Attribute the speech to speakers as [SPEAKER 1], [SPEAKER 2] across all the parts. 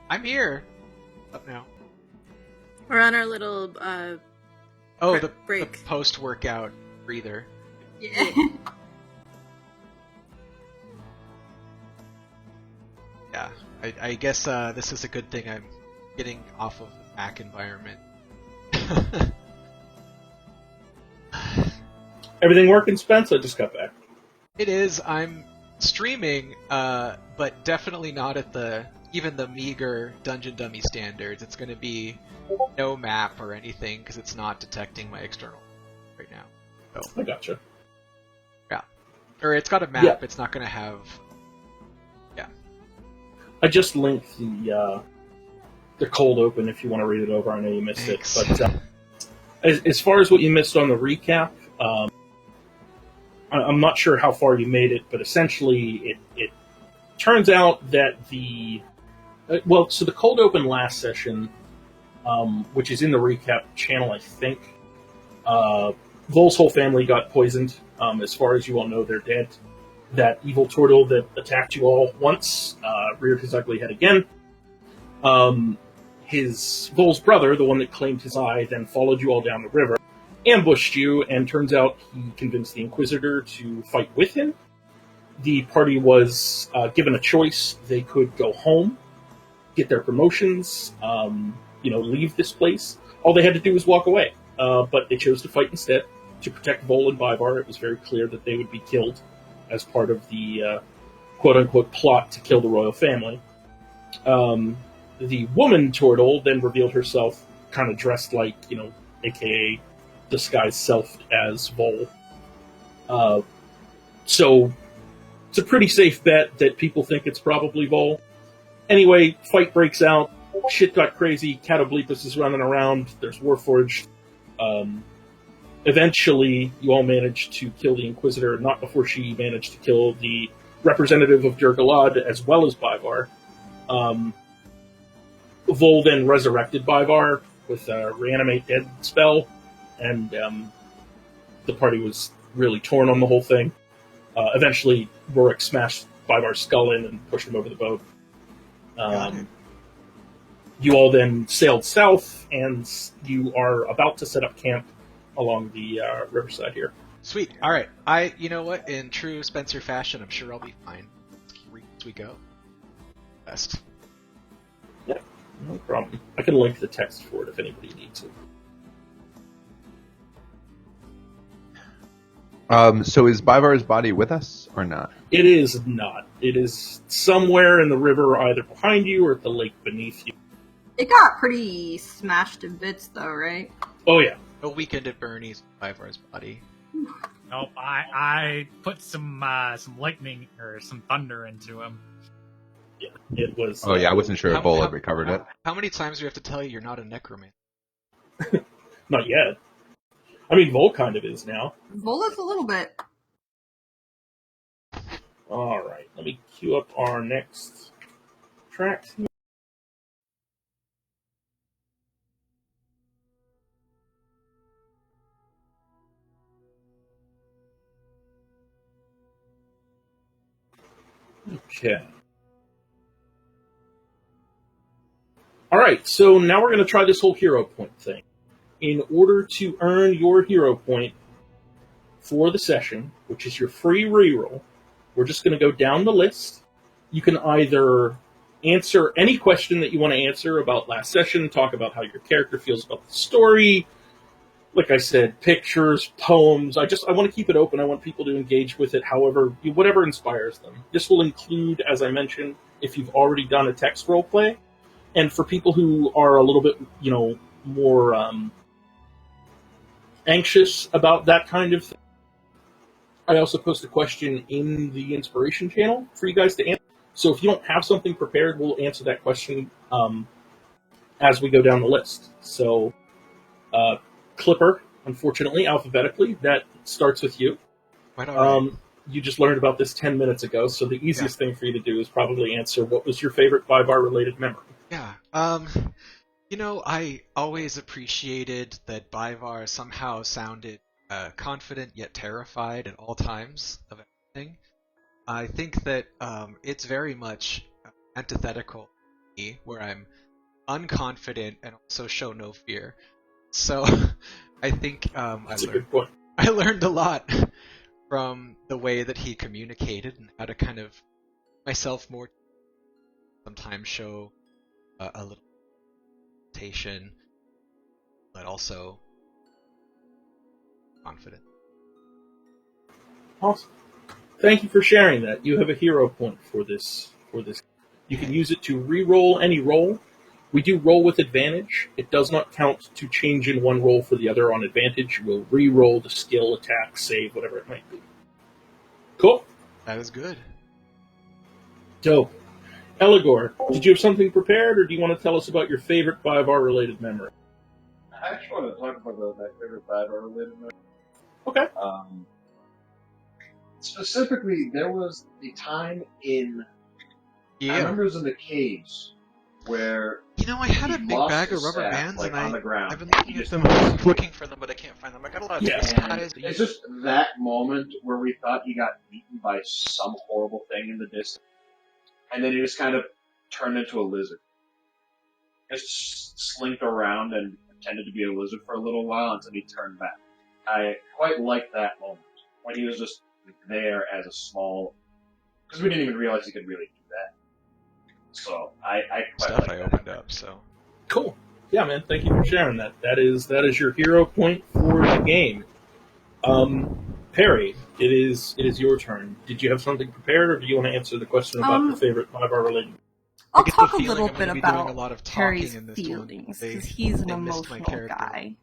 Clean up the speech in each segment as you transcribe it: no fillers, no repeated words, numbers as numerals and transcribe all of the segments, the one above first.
[SPEAKER 1] I'm here. Up now.
[SPEAKER 2] We're on our little
[SPEAKER 1] The
[SPEAKER 2] break.
[SPEAKER 1] post-workout breather.
[SPEAKER 2] Yeah.
[SPEAKER 1] Yeah, I guess this is a good thing I'm getting off of the Mac environment.
[SPEAKER 3] Everything working, Spence? I just got back.
[SPEAKER 1] It is. I'm streaming, but definitely not at even the meager Dungeon Dummy standards. It's going to be no map or anything because it's not detecting my external right now. So,
[SPEAKER 3] I gotcha.
[SPEAKER 1] yeah, or it's got a map.
[SPEAKER 3] Yeah.
[SPEAKER 1] It's not going to have. Yeah.
[SPEAKER 3] I just linked the cold open if you want to read it over. I know you missed
[SPEAKER 1] Thanks.
[SPEAKER 3] it, but as far as what you missed on the recap, I'm not sure how far you made it, but essentially it turns out that so the cold open last session, which is in the recap channel, I think, Vol's whole family got poisoned. As far as you all know, they're dead. That evil turtle that attacked you all once reared his ugly head again. His Vol's brother, the one that claimed his eye, then followed you all down the river, ambushed you, and turns out he convinced the Inquisitor to fight with him. The party was given a choice. They could go home, get their promotions, leave this place. All they had to do was walk away. But they chose to fight instead to protect Vol and Vivar. It was very clear that they would be killed as part of the quote-unquote plot to kill the royal family. The woman turtle then revealed herself kind of dressed like, a.k.a. disguised self as Vol. So it's a pretty safe bet that people think it's probably Vol. Anyway, fight breaks out. Shit got crazy. Catoblepas is running around. There's Warforged. Eventually, you all managed to kill the Inquisitor, not before she managed to kill the representative of Durgalad as well as Bivar. Vol then resurrected Bivar with a reanimate dead spell, and the party was really torn on the whole thing. Eventually, Rorik smashed Bivar's skull in and pushed him over the boat. You all then sailed south, and you are about to set up camp along the riverside here.
[SPEAKER 1] Sweet. All right. You know what? In true Spencer fashion, I'm sure I'll be fine as we go. Best.
[SPEAKER 3] Yeah, no problem. I can link the text for it if anybody needs it.
[SPEAKER 4] So is Bivar's body with us or not?
[SPEAKER 3] It is not. It is somewhere in the river, either behind you or at the lake beneath you.
[SPEAKER 2] It got pretty smashed to bits, though, right?
[SPEAKER 3] Oh, yeah.
[SPEAKER 1] A weekend at Bernie's Bivar's body.
[SPEAKER 5] Nope, I put some lightning or some thunder into him.
[SPEAKER 3] Yeah, it was...
[SPEAKER 4] Oh, yeah, I wasn't sure if Vol
[SPEAKER 1] how-
[SPEAKER 4] had recovered it.
[SPEAKER 1] How many times do we have to tell you you're not a necromancer?
[SPEAKER 3] Not yet. I mean, Vol kind of is now.
[SPEAKER 2] Vola's a little bit.
[SPEAKER 3] Alright, let me queue up our next track. Okay. Alright, so now we're going to try this whole hero point thing. In order to earn your hero point for the session, which is your free reroll, we're just going to go down the list. You can either answer any question that you want to answer about last session, talk about how your character feels about the story. Like I said, pictures, poems. I want to keep it open. I want people to engage with it however, whatever inspires them. This will include, as I mentioned, if you've already done a text roleplay. And for people who are a little bit, more anxious about that kind of thing, I also post a question in the inspiration channel for you guys to answer. So if you don't have something prepared, we'll answer that question as we go down the list. So, Clipper, unfortunately, alphabetically, that starts with you.
[SPEAKER 1] Quite all right.
[SPEAKER 3] You just learned about this 10 minutes ago, so the easiest thing for you to do is probably answer what was your favorite Bivar-related memory.
[SPEAKER 1] Yeah. I always appreciated that Bivar somehow sounded confident yet terrified at all times of everything. I think that it's very much antithetical me, where I'm unconfident and also show no fear. So I think
[SPEAKER 3] That's a good point.
[SPEAKER 1] I learned a lot from the way that he communicated and how to kind of myself more sometimes show a little hesitation, but also confident.
[SPEAKER 3] Awesome. Thank you for sharing that. You have a hero point for this. You can use it to re-roll any roll. We do roll with advantage. It does not count to change in one roll for the other on advantage. You will re-roll the skill, attack, save, whatever it might be. Cool.
[SPEAKER 1] That is good.
[SPEAKER 3] Dope. Eligor, did you have something prepared, or do you want to tell us about your favorite 5R related memory?
[SPEAKER 6] I actually want to talk about my favorite 5R related memory.
[SPEAKER 3] Okay.
[SPEAKER 6] Specifically, there was a time I remember it was in the caves where
[SPEAKER 1] I had
[SPEAKER 6] he
[SPEAKER 1] a big
[SPEAKER 6] lost
[SPEAKER 1] bag of
[SPEAKER 6] his
[SPEAKER 1] rubber
[SPEAKER 6] staff,
[SPEAKER 1] bands,
[SPEAKER 6] like,
[SPEAKER 1] and
[SPEAKER 6] on the ground.
[SPEAKER 1] I've been looking at them, looking for them, but I can't find them. I got a lot of
[SPEAKER 3] Yeah.
[SPEAKER 1] ties.
[SPEAKER 6] It's just that moment where we thought he got beaten by some horrible thing in the distance, and then he just kind of turned into a lizard. Just slinked around and pretended to be a lizard for a little while until he turned back. I quite liked that moment, when he was just there as a small... Because we didn't even realize he could really do that. So, I quite
[SPEAKER 1] stuff
[SPEAKER 6] liked
[SPEAKER 1] I
[SPEAKER 6] that.
[SPEAKER 1] opened up. So
[SPEAKER 3] Cool. Yeah, man. Thank you for sharing that. That is your hero point for the game. Perry, it is your turn. Did you have something prepared, or do you want to answer the question about your favorite 5R related?
[SPEAKER 2] I'll
[SPEAKER 1] I get
[SPEAKER 2] talk
[SPEAKER 1] the
[SPEAKER 2] a
[SPEAKER 1] feeling
[SPEAKER 2] little
[SPEAKER 1] I'm
[SPEAKER 2] bit
[SPEAKER 1] gonna be doing a lot
[SPEAKER 2] about
[SPEAKER 1] of talking
[SPEAKER 2] Terry's
[SPEAKER 1] in this one.
[SPEAKER 2] feelings
[SPEAKER 1] They-
[SPEAKER 2] because he's an
[SPEAKER 1] they missed my
[SPEAKER 2] emotional
[SPEAKER 1] character.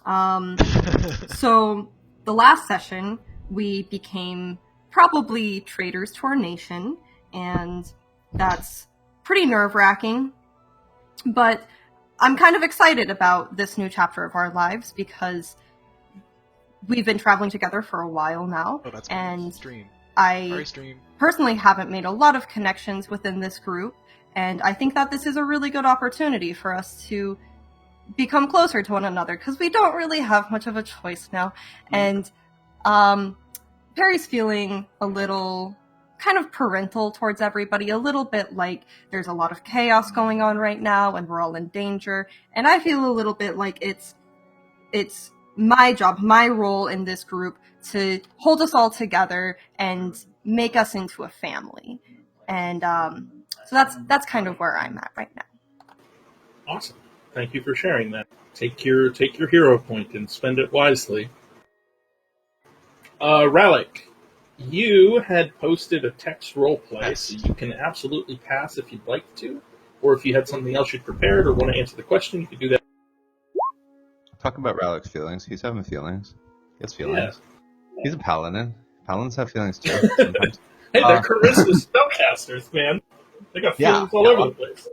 [SPEAKER 2] guy. So the last session we became probably traitors to our nation, and that's pretty nerve-wracking. But I'm kind of excited about this new chapter of our lives because we've been traveling together for a while now,
[SPEAKER 1] Oh, that's
[SPEAKER 2] and
[SPEAKER 1] stream.
[SPEAKER 2] I
[SPEAKER 1] Sorry, stream.
[SPEAKER 2] personally haven't made a lot of connections within this group, and I think that this is a really good opportunity for us to become closer to one another because we don't really have much of a choice now. And Perry's feeling a little kind of parental towards everybody, a little bit like there's a lot of chaos going on right now and we're all in danger, and I feel a little bit like it's my job, my role in this group to hold us all together and make us into a family. And so that's kind of where I'm at right now.
[SPEAKER 3] Awesome. Thank you for sharing that. Take your hero point and spend it wisely. Ralik, you had posted a text roleplay,
[SPEAKER 1] Yes.
[SPEAKER 3] so you can absolutely pass if you'd like to, or if you had something else you'd prepared or want to answer the question, you could do that.
[SPEAKER 4] Talk about Ralik's feelings. He's having feelings. He has feelings. He's a paladin. Paladins have feelings too sometimes.
[SPEAKER 3] Hey, they're charisma spellcasters, man. They got feelings all over the place.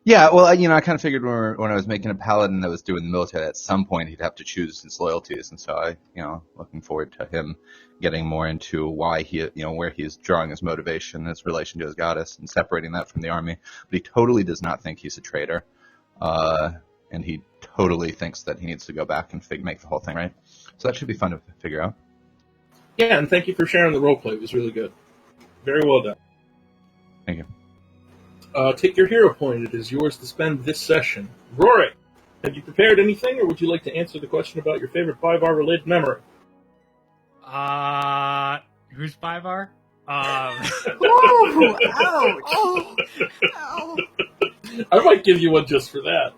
[SPEAKER 4] Yeah, well, I kind of figured when I was making a paladin that was doing the military, at some point he'd have to choose his loyalties, and so I, looking forward to him getting more into why he, where he's drawing his motivation, his relation to his goddess, and separating that from the army. But he totally does not think he's a traitor, and he totally thinks that he needs to go back and make the whole thing right. So that should be fun to figure out.
[SPEAKER 3] Yeah, and thank you for sharing the roleplay. It was really good. Very well done.
[SPEAKER 4] Thank you.
[SPEAKER 3] Take your hero point. It is yours to spend this session. Rory, have you prepared anything, or would you like to answer the question about your favorite 5R related memory?
[SPEAKER 5] Who's 5R?
[SPEAKER 2] Ooh, ouch! Oh, ow.
[SPEAKER 3] I might give you one just for that.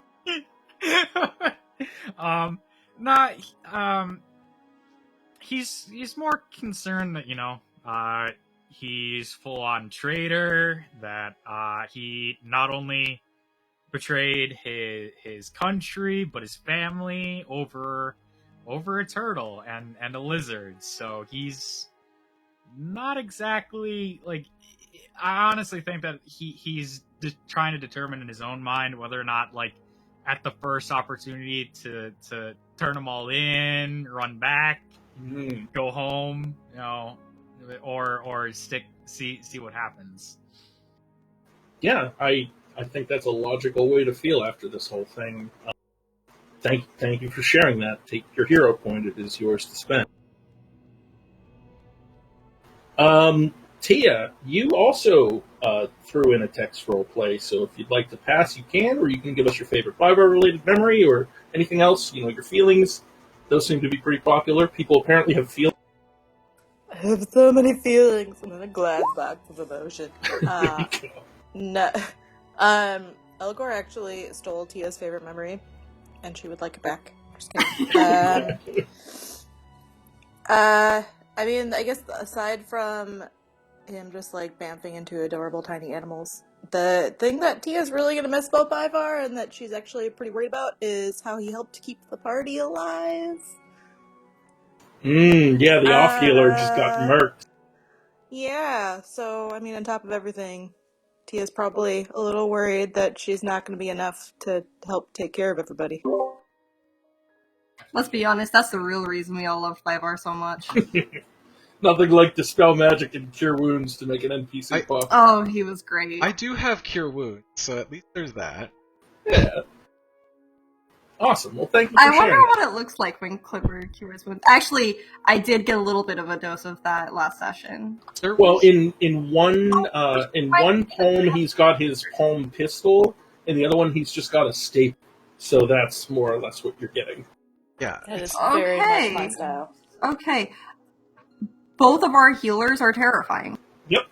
[SPEAKER 5] He's more concerned that, he's full on traitor, that he not only betrayed his country, but his family over a turtle and a lizard. So he's not exactly I honestly think that he's trying to determine in his own mind whether or not at the first opportunity to turn them all in, run back, go home, or see what happens.
[SPEAKER 3] Yeah, I think that's a logical way to feel after this whole thing. Thank you for sharing that. Take your hero point. It is yours to spend. Tia, you also threw in a text role play. So if you'd like to pass, you can, or you can give us your favorite 5R related memory or anything else. Your feelings. Those seem to be pretty popular. People apparently have feelings.
[SPEAKER 7] I have so many feelings. I'm in a glass box of emotion. No. Elgor actually stole Tia's favorite memory, and she would like it back. Just kidding. I mean, I guess aside from him just like bamfing into adorable tiny animals, the thing that Tia's really gonna miss about Bivar and that she's actually pretty worried about is how he helped keep the party alive.
[SPEAKER 3] Yeah, the off healer just got murked.
[SPEAKER 7] Yeah, so I mean, on top of everything, Tia's probably a little worried that she's not going to be enough to help take care of everybody.
[SPEAKER 2] Let's be honest, that's the real reason we all love 5R so much.
[SPEAKER 3] Nothing like dispel magic and cure wounds to make an NPC pop.
[SPEAKER 2] Oh, he was great.
[SPEAKER 1] I do have Cure Wounds, so at least there's that.
[SPEAKER 3] Yeah. Awesome. Well, thank you for
[SPEAKER 2] I wonder
[SPEAKER 3] sharing.
[SPEAKER 2] what it looks like when Clipper cures wounds. Actually, I did get a little bit of a dose of that last session.
[SPEAKER 3] Well, in one palm he's got his palm pistol, in the other one he's just got a staple. So that's more or less what you're getting.
[SPEAKER 1] Yeah.
[SPEAKER 7] That is very much my style.
[SPEAKER 2] Okay. Both of our healers are terrifying.
[SPEAKER 3] Yep.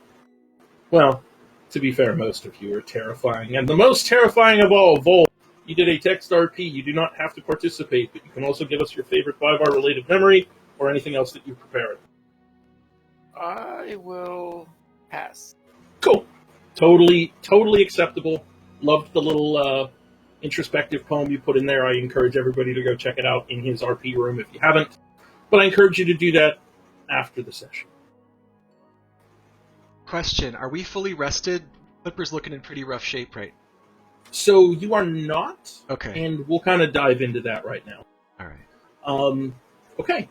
[SPEAKER 3] Well, to be fair, most of you are terrifying. And the most terrifying of all, Vol, you did a text RP. You do not have to participate, but you can also give us your favorite 5R related memory or anything else that you prepared.
[SPEAKER 8] I will pass.
[SPEAKER 3] Cool. Totally acceptable. Loved the little introspective poem you put in there. I encourage everybody to go check it out in his RP room if you haven't. But I encourage you to do that after the session.
[SPEAKER 1] Question, are we fully rested? Clipper's looking in pretty rough shape right now.
[SPEAKER 3] So you are not.
[SPEAKER 1] Okay.
[SPEAKER 3] And we'll kind of dive into that right now.
[SPEAKER 1] All right.
[SPEAKER 3] Okay.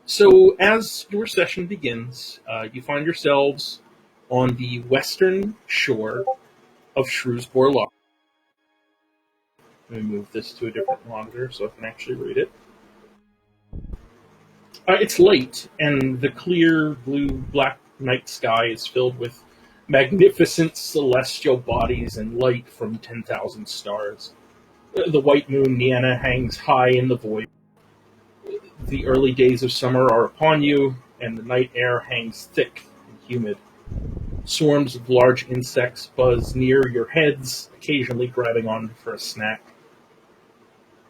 [SPEAKER 3] So as your session begins, you find yourselves on the western shore of Shrewsbury Loch. Let me move this to a different monitor so I can actually read it. It's late, and the clear blue-black night sky is filled with magnificent celestial bodies and light from 10,000 stars. The white moon, Nienna, hangs high in the void. The early days of summer are upon you, and the night air hangs thick and humid. Swarms of large insects buzz near your heads, occasionally grabbing on for a snack.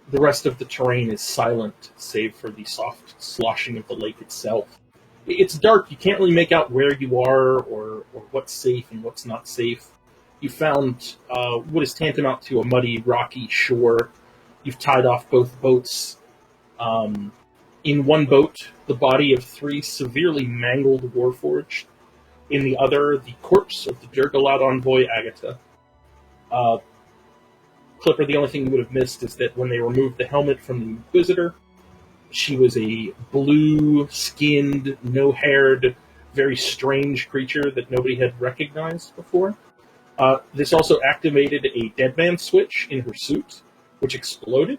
[SPEAKER 3] The rest of the terrain is silent, save for the soft sloshing of the lake itself. It's dark, you can't really make out where you are or what's safe and what's not safe. You found what is tantamount to a muddy, rocky shore. You've tied off both boats. In one boat, the body of 3 severely mangled warforged. In the other, the corpse of the Durgalad envoy, Agatha. Clipper, the only thing you would have missed is that when they removed the helmet from the Inquisitor, she was a blue-skinned, no-haired, very strange creature that nobody had recognized before. This also activated a dead man switch in her suit, which exploded.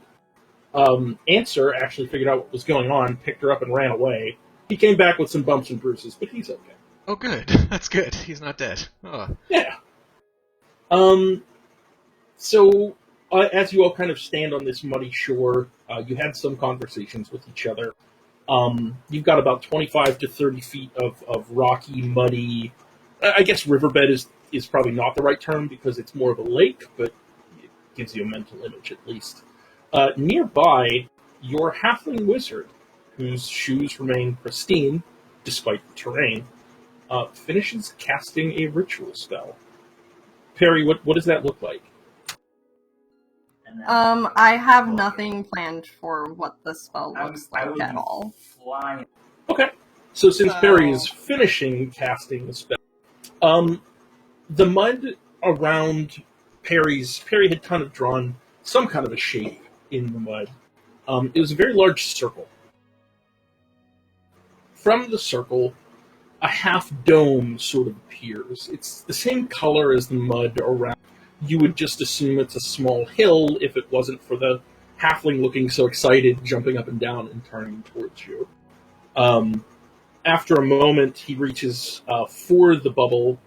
[SPEAKER 3] Answer actually figured out what was going on, picked her up, and ran away. He came back with some bumps and bruises, but he's okay.
[SPEAKER 1] Oh, good. That's good. He's not dead. Oh.
[SPEAKER 3] Yeah. So, as you all kind of stand on this muddy shore, you had some conversations with each other. You've got about 25 to 30 feet of rocky, muddy... I guess riverbed is probably not the right term because it's more of a lake, but it gives you a mental image at least. Nearby, your halfling wizard, whose shoes remain pristine, despite the terrain, finishes casting a ritual spell. Perry, what does that look like?
[SPEAKER 2] I have nothing planned for what the spell looks like at all.
[SPEAKER 3] Okay. So since Perry is finishing casting the spell, the mud around Perry had kind of drawn some kind of a shape in the mud. It was a very large circle. From the circle, a half dome sort of appears. It's the same color as the mud around. You would just assume it's a small hill if it wasn't for the halfling looking so excited, jumping up and down and turning towards you. After a moment, he reaches for the bubble,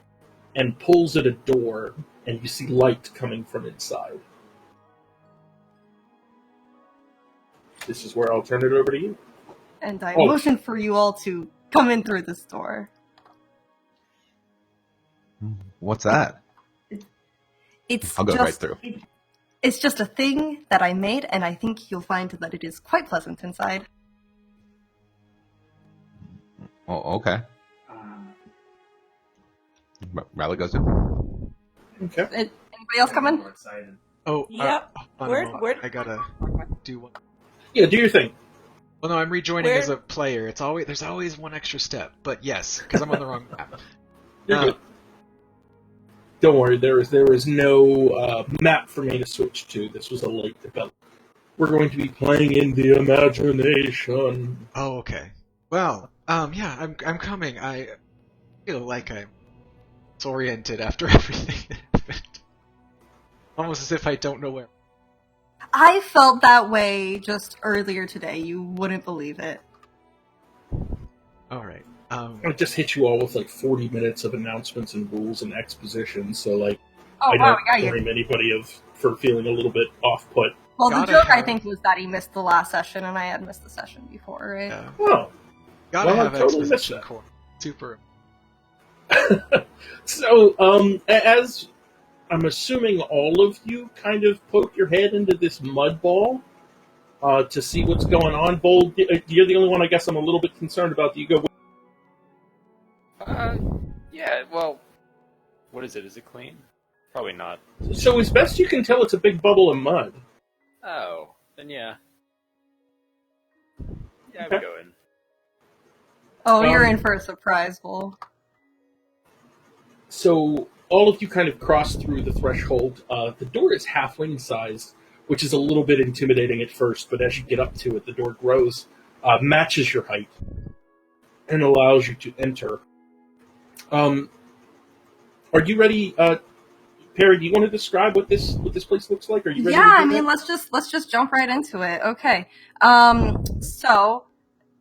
[SPEAKER 3] and pulls at a door, and you see light coming from inside. This is where I'll turn it over to you.
[SPEAKER 2] And I
[SPEAKER 3] Oh.
[SPEAKER 2] motion for you all to come in through this door.
[SPEAKER 4] What's that?
[SPEAKER 2] It's
[SPEAKER 4] I'll go
[SPEAKER 2] just,
[SPEAKER 4] right through.
[SPEAKER 2] It's just a thing that I made, and I think you'll find that it is quite pleasant inside.
[SPEAKER 4] Oh, okay. Riley goes in.
[SPEAKER 3] Okay.
[SPEAKER 2] Anybody else come in?
[SPEAKER 1] Oh,
[SPEAKER 7] Yep.
[SPEAKER 1] hold on a
[SPEAKER 7] Where-
[SPEAKER 1] moment.
[SPEAKER 7] where-
[SPEAKER 1] I gotta do one.
[SPEAKER 3] Yeah, do your thing.
[SPEAKER 1] Well, no, I'm rejoining
[SPEAKER 7] Where-
[SPEAKER 1] as a player. There's always one extra step. But yes, because I'm on the wrong map.
[SPEAKER 3] You're good. Don't worry, there is no map for me to switch to. This was a late development. We're going to be playing in the imagination.
[SPEAKER 1] Oh, okay. Well, yeah, I'm coming. I feel like I'm disoriented after everything that happened. Almost as if I don't know where.
[SPEAKER 2] I felt that way just earlier today. You wouldn't believe it.
[SPEAKER 1] All right.
[SPEAKER 3] I just hit you all with like 40 minutes of announcements and rules and exposition, so like
[SPEAKER 2] Oh,
[SPEAKER 3] I
[SPEAKER 2] wow,
[SPEAKER 3] don't
[SPEAKER 2] we got you.
[SPEAKER 3] blame anybody for feeling a little bit off put.
[SPEAKER 2] Well, the
[SPEAKER 1] Gotta
[SPEAKER 2] joke, I
[SPEAKER 1] have-
[SPEAKER 2] think, was that he missed the last session, and I had missed the session before, right?
[SPEAKER 1] Yeah.
[SPEAKER 3] Oh,
[SPEAKER 1] Gotta
[SPEAKER 3] Well, I
[SPEAKER 1] have
[SPEAKER 3] totally missed
[SPEAKER 1] exposition
[SPEAKER 3] that.
[SPEAKER 1] core. Super.
[SPEAKER 3] so as I'm assuming all of you kind of poke your head into this mud ball to see what's going on. Bold, you're the only one I guess I'm a little bit concerned about. Do you go?
[SPEAKER 8] Yeah, well, what is it? Is it clean? Probably not.
[SPEAKER 3] So as best you can tell, it's a big bubble of mud.
[SPEAKER 8] Oh, then yeah. Yeah, I
[SPEAKER 3] Okay.
[SPEAKER 8] would go in.
[SPEAKER 2] Oh, you're
[SPEAKER 3] Um,
[SPEAKER 2] in for a surprise, Bull.
[SPEAKER 3] So all of you kind of cross through the threshold. The door is halfling sized, which is a little bit intimidating at first, but as you get up to it, the door grows, matches your height, and allows you to enter. Are you ready, Perry? Do you want to describe what this place looks like? Are you ready?
[SPEAKER 2] Yeah,
[SPEAKER 3] to do
[SPEAKER 2] I mean,
[SPEAKER 3] that?
[SPEAKER 2] let's just jump right into it. Okay. So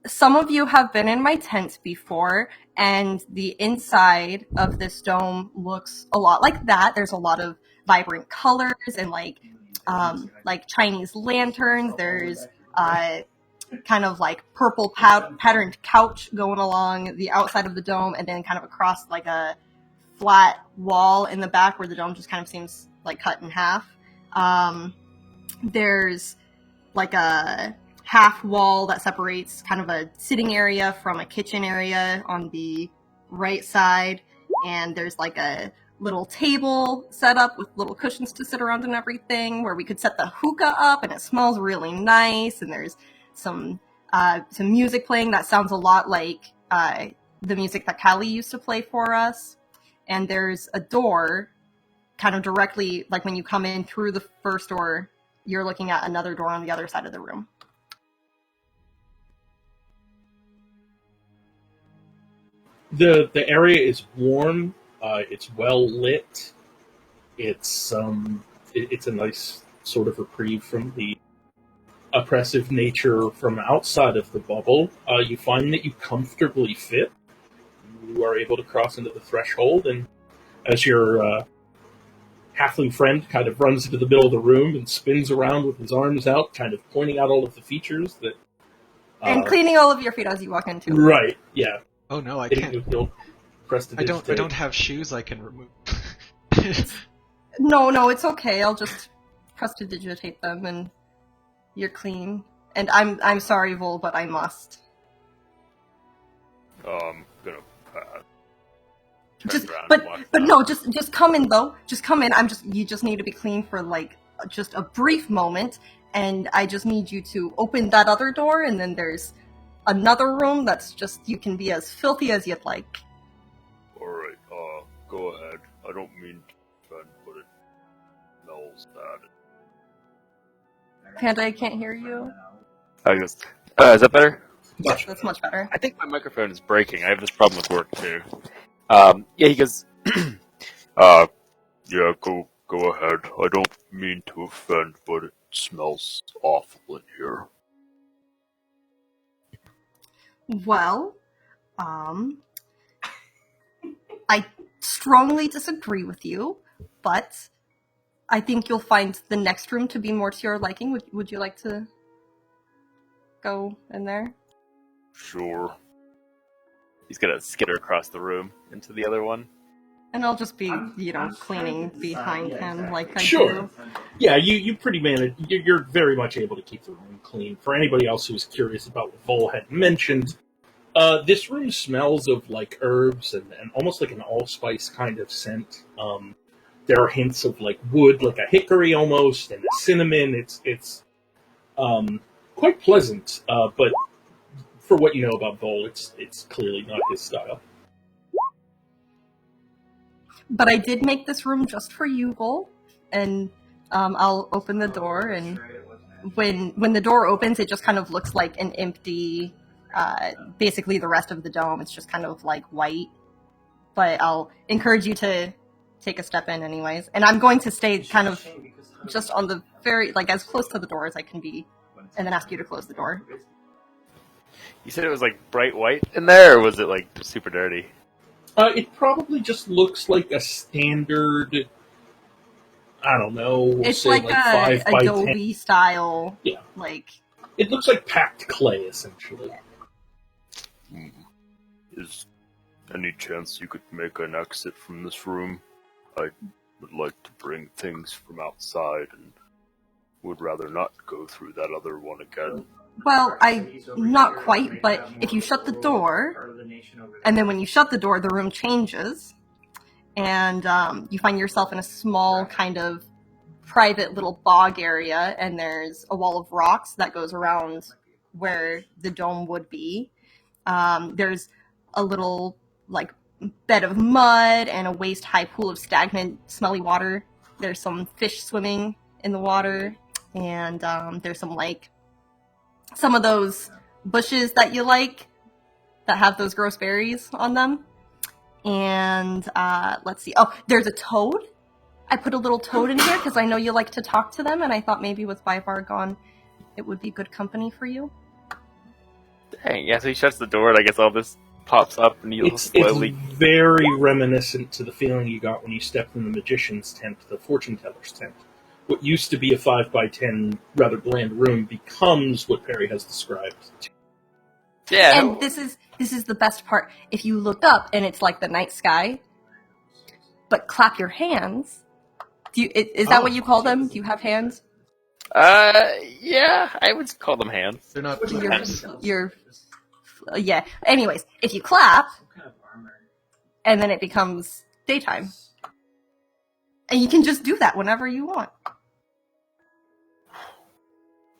[SPEAKER 2] some of you have been in my tent before, and the inside of this dome looks a lot like that. There's a lot of vibrant colors and like Chinese lanterns. There's kind of like purple patterned couch going along the outside of the dome, and then kind of across like a flat wall in the back where the dome just kind of seems like cut in half. There's like a half wall that separates kind of a sitting area from a kitchen area on the right side, and there's like a little table set up with little cushions to sit around and everything where we could set the hookah up, and it smells really nice, and there's some music playing that sounds a lot like the music that Callie used to play for us. And there's a door kind of directly, like when you come in through the first door, you're looking at another door on the other side of the room.
[SPEAKER 3] The area is warm. It's well lit. It's a nice sort of reprieve from the oppressive nature from outside of the bubble. You find that you comfortably fit. You are able to cross into the threshold, and as your halfling friend kind of runs into the middle of the room and spins around with his arms out, kind of pointing out all of the features that.
[SPEAKER 2] And cleaning all of your feet as you walk into it.
[SPEAKER 3] Right. Yeah.
[SPEAKER 1] Oh no, I
[SPEAKER 3] Hitting
[SPEAKER 1] can't.
[SPEAKER 3] you'll press the
[SPEAKER 1] I
[SPEAKER 3] digitate.
[SPEAKER 1] don't have shoes I can remove.
[SPEAKER 2] No, it's okay. I'll just prestidigitate them, and you're clean. And I'm sorry, Vol, but I must.
[SPEAKER 8] I'm gonna pass. Turn
[SPEAKER 2] Just,
[SPEAKER 8] around and
[SPEAKER 2] but
[SPEAKER 8] walk
[SPEAKER 2] but
[SPEAKER 8] out.
[SPEAKER 2] no, just come in though. Just come in. You just need to be clean for like just a brief moment, and I just need you to open that other door, and then there's another room that's just you can be as filthy as you'd like.
[SPEAKER 8] Alright, go ahead. I don't mean to offend, but it smells bad.
[SPEAKER 2] Panda, I can't hear you.
[SPEAKER 8] I guess. Is that better?
[SPEAKER 2] Yes, that's much better.
[SPEAKER 8] I think my microphone is breaking. I have this problem with work too. Yeah, he goes. Yeah, go ahead. I don't mean to offend, but it smells awful in here.
[SPEAKER 2] Well, I strongly disagree with you, but I think you'll find the next room to be more to your liking. Would you like to go in there?
[SPEAKER 8] Sure. He's gonna skitter across the room into the other one.
[SPEAKER 2] And I'll just be, cleaning behind him like I
[SPEAKER 3] Sure.
[SPEAKER 2] do.
[SPEAKER 3] Yeah, you pretty manage. You're very much able to keep the room clean. For anybody else who's curious about what Vol had mentioned, this room smells of like herbs and almost like an allspice kind of scent. There are hints of like wood, like a hickory almost, and a cinnamon. It's quite pleasant, but for what you know about Vol, it's clearly not his style.
[SPEAKER 2] But I did make this room just for you, Vol, and I'll open the door, and when the door opens, it just kind of looks like an empty, basically the rest of the dome. It's just kind of like white. But I'll encourage you to take a step in anyways. And I'm going to stay kind of just on the very, like, as close to the door as I can be, and then ask you to close the door.
[SPEAKER 8] You said it was like bright white in there, or was it like super dirty?
[SPEAKER 3] It probably just looks like a standard, I don't know, we'll
[SPEAKER 2] It's
[SPEAKER 3] say
[SPEAKER 2] like
[SPEAKER 3] like
[SPEAKER 2] a
[SPEAKER 3] 5 by 10.
[SPEAKER 2] Adobe style,
[SPEAKER 3] Yeah.
[SPEAKER 2] like...
[SPEAKER 3] It looks like packed clay, essentially.
[SPEAKER 8] Is any chance you could make an exit from this room? I would like to bring things from outside and would rather not go through that other one again.
[SPEAKER 2] Well, not quite, but if you shut the door, and then when you shut the door, the room changes, and you find yourself in a small kind of private little bog area, and there's a wall of rocks that goes around where the dome would be. There's a little, like, bed of mud and a waist-high pool of stagnant, smelly water. There's some fish swimming in the water, and there's some of those bushes that you like that have those gross berries on them. And let's see. Oh, there's a toad. I put a little toad in here because I know you like to talk to them, and I thought maybe with Vivar gone, it would be good company for you.
[SPEAKER 8] Dang, yeah, so he shuts the door and I guess all this pops up and you'll slowly...
[SPEAKER 3] It's very reminiscent to the feeling you got when you stepped in the magician's tent, the fortune teller's tent. What used to be a 5 by 10 rather bland room becomes what Perry has described.
[SPEAKER 8] Yeah.
[SPEAKER 2] And this is the best part. If you look up and it's like the night sky, but clap your hands. Is that what you call them? Do you have hands?
[SPEAKER 8] Yeah, I would call them hands.
[SPEAKER 1] They're not.
[SPEAKER 2] Yeah. Anyways, if you clap, and then it becomes daytime. And you can just do that whenever you want.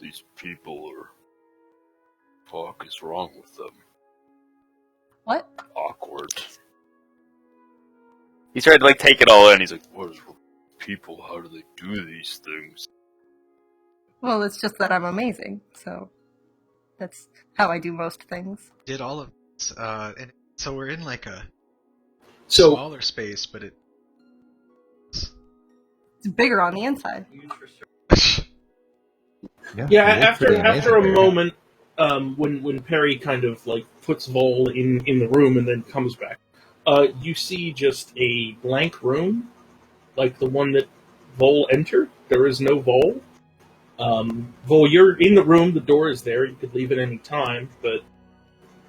[SPEAKER 8] These people are... Fuck is wrong with them?
[SPEAKER 2] What?
[SPEAKER 8] Awkward. He's trying to, like, take it all in. He's like, what is wrong with people? How do they do these things?
[SPEAKER 2] Well, it's just that I'm amazing, so that's how I do most things.
[SPEAKER 1] Did all of this, and so we're in like a
[SPEAKER 3] So,
[SPEAKER 1] smaller space, but
[SPEAKER 2] It's bigger on the inside.
[SPEAKER 3] yeah,
[SPEAKER 4] it is
[SPEAKER 3] after
[SPEAKER 4] pretty amazing
[SPEAKER 3] a
[SPEAKER 4] there.
[SPEAKER 3] moment, when Perry kind of like puts Vol in the room and then comes back, you see just a blank room, like the one that Vol entered. There is no Vol. Vol, you're in the room. The door is there. You could leave at any time, but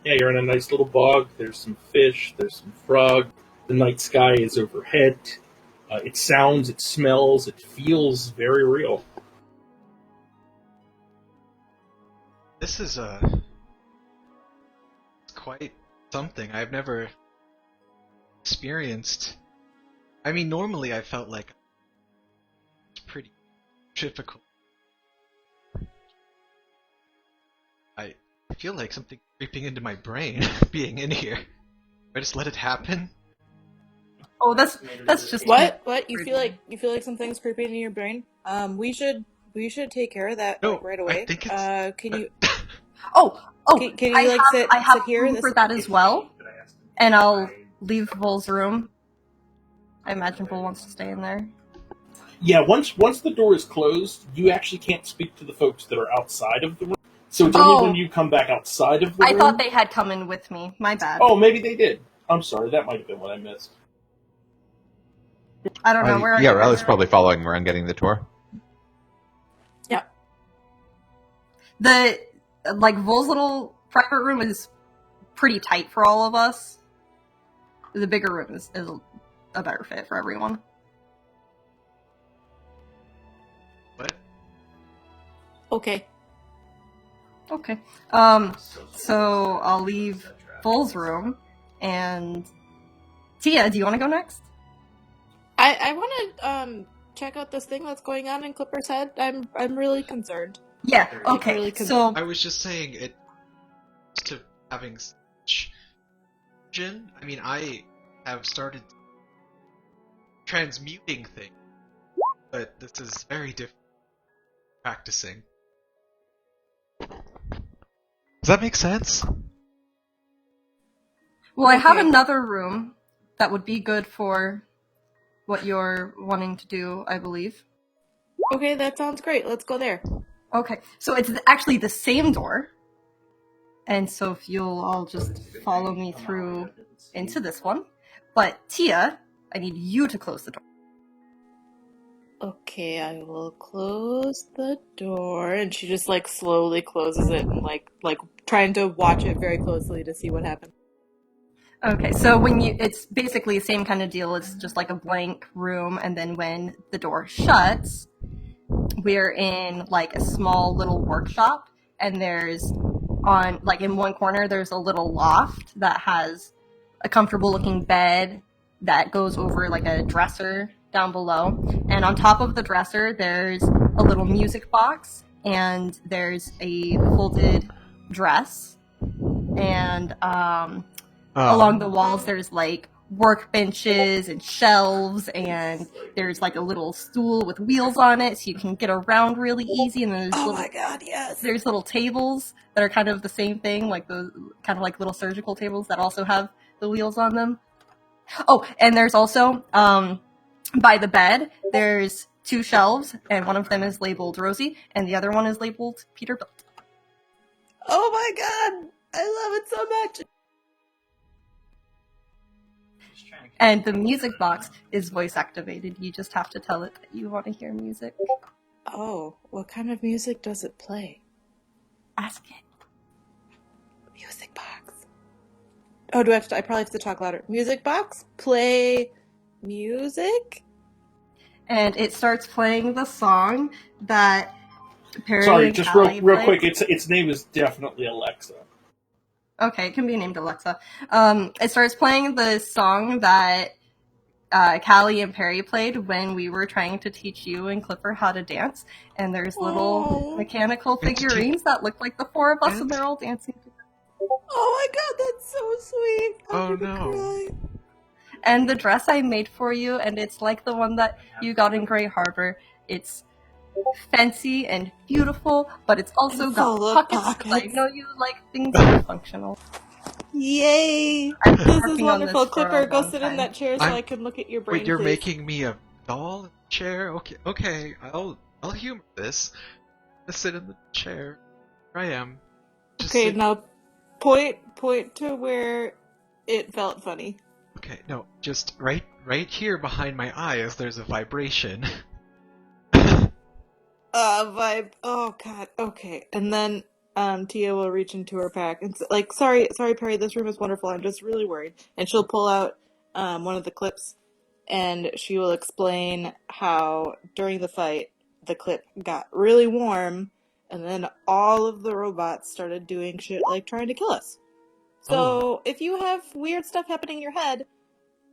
[SPEAKER 3] yeah, you're in a nice little bog. There's some fish. There's some frog. The night sky is overhead. It sounds, it smells, it feels very real.
[SPEAKER 1] this is it's quite something. I've never experienced. I mean, normally I felt like it's pretty difficult. I feel like something creeping into my brain being in here. I just let it happen.
[SPEAKER 2] Oh, that's just
[SPEAKER 7] What? You feel like something's creeping in your brain? We should take care of that
[SPEAKER 1] No,
[SPEAKER 7] like, right
[SPEAKER 1] I
[SPEAKER 7] away.
[SPEAKER 1] think it's-
[SPEAKER 7] Can you
[SPEAKER 2] Oh,
[SPEAKER 7] can you
[SPEAKER 2] I
[SPEAKER 7] like
[SPEAKER 2] have, I have
[SPEAKER 7] sit here?
[SPEAKER 2] room for that as well, and I'll leave Vol's room. I imagine Vol wants to stay in there.
[SPEAKER 3] Yeah, once the door is closed, you actually can't speak to the folks that are outside of the room. So it's only when you come back outside of the room.
[SPEAKER 2] I thought they had come in with me. My bad.
[SPEAKER 3] Oh, maybe they did. I'm sorry, that might have been what I missed.
[SPEAKER 2] I don't know where.
[SPEAKER 4] Yeah, Riley's probably following him around getting the tour.
[SPEAKER 2] The Vol's little private room is pretty tight for all of us. The bigger room is a better fit for everyone.
[SPEAKER 1] What?
[SPEAKER 7] Okay.
[SPEAKER 2] Okay. So I'll leave Vol's room, and Tia, do you want to go next?
[SPEAKER 7] I want to check out this thing that's going on in Clipper's head. I'm really concerned.
[SPEAKER 2] Yeah.
[SPEAKER 7] Really
[SPEAKER 2] Okay.
[SPEAKER 7] con-
[SPEAKER 2] So
[SPEAKER 1] I was just saying it to having such vision. I mean, I have started transmuting things, but this is very different practicing. Does that make sense?
[SPEAKER 2] well, I have
[SPEAKER 7] Okay.
[SPEAKER 2] another room that would be good for what you're wanting to do, I believe.
[SPEAKER 7] Okay, that sounds great. Let's go there.
[SPEAKER 2] Okay. So it's actually the same door. And so if you'll all just follow me through into this one. But Tia, I need you to close the door.
[SPEAKER 7] Okay, I will close the door, and she just like slowly closes it, and like trying to watch it very closely to see what happens.
[SPEAKER 2] Okay, so it's basically the same kind of deal. It's just like a blank room, and then when the door shuts, we're in like a small little workshop, and there's in one corner there's a little loft that has a comfortable looking bed that goes over like a dresser down below, and on top of the dresser there's a little music box, and there's a folded dress, and along the walls there's like workbenches and shelves, and there's like a little stool with wheels on it so you can get around really easy, and then there's
[SPEAKER 7] God, yes.
[SPEAKER 2] there's little tables that are kind of the same thing, like the kind of like little surgical tables that also have the wheels on them. Oh, and there's also by the bed there's 2 shelves, and one of them is labeled Rosie and the other one is labeled Peterbilt.
[SPEAKER 7] Oh my god, I love it so much.
[SPEAKER 2] And the music box is voice activated. You just have to tell it that you want to hear music.
[SPEAKER 7] Oh, what kind of music does it play?
[SPEAKER 2] Ask it.
[SPEAKER 7] Music box. Oh, do I have to? I probably have to talk louder. Music box, play music.
[SPEAKER 2] And it starts playing the song that Perry
[SPEAKER 3] Sorry,
[SPEAKER 2] and
[SPEAKER 3] just
[SPEAKER 2] Callie
[SPEAKER 3] real
[SPEAKER 2] played.
[SPEAKER 3] quick. Its name is definitely Alexa.
[SPEAKER 2] Okay, it can be named Alexa. It starts playing the song that Callie and Perry played when we were trying to teach you and Clipper how to dance. And there's little
[SPEAKER 7] Oh.
[SPEAKER 2] mechanical figurines that look like the 4 of us, and they're all dancing together.
[SPEAKER 7] Oh my god, that's so sweet.
[SPEAKER 1] Oh,
[SPEAKER 7] I'm gonna
[SPEAKER 1] no.
[SPEAKER 7] cry.
[SPEAKER 2] And the dress I made for you, and it's like the one that you got in Grey Harbor. It's fancy and beautiful, but it's also
[SPEAKER 7] And
[SPEAKER 2] got
[SPEAKER 7] full of
[SPEAKER 2] pockets. 'Cause I
[SPEAKER 7] pockets.
[SPEAKER 2] know you like things that are functional.
[SPEAKER 7] Yay!
[SPEAKER 2] I've been
[SPEAKER 7] This is
[SPEAKER 2] working on
[SPEAKER 7] wonderful.
[SPEAKER 2] this for a
[SPEAKER 7] Clipper, go
[SPEAKER 2] long
[SPEAKER 7] sit
[SPEAKER 2] time.
[SPEAKER 7] in that chair so
[SPEAKER 1] I'm-
[SPEAKER 7] I can look at your brain.
[SPEAKER 1] Wait, you're
[SPEAKER 7] please.
[SPEAKER 1] making me a doll chair? Okay, I'll humor this. Let's sit in the chair. Here I am. Just
[SPEAKER 7] Okay,
[SPEAKER 1] sit-
[SPEAKER 7] now point to where it felt funny.
[SPEAKER 1] Okay, no, just right here behind my eyes. There's a vibration.
[SPEAKER 7] Vibe. Oh god. Okay, and then Tia will reach into her pack and like, sorry, Perry. This room is wonderful. I'm just really worried. And she'll pull out one of the clips, and she will explain how during the fight the clip got really warm, and then all of the robots started doing shit like trying to kill us. So if you have weird stuff happening in your head,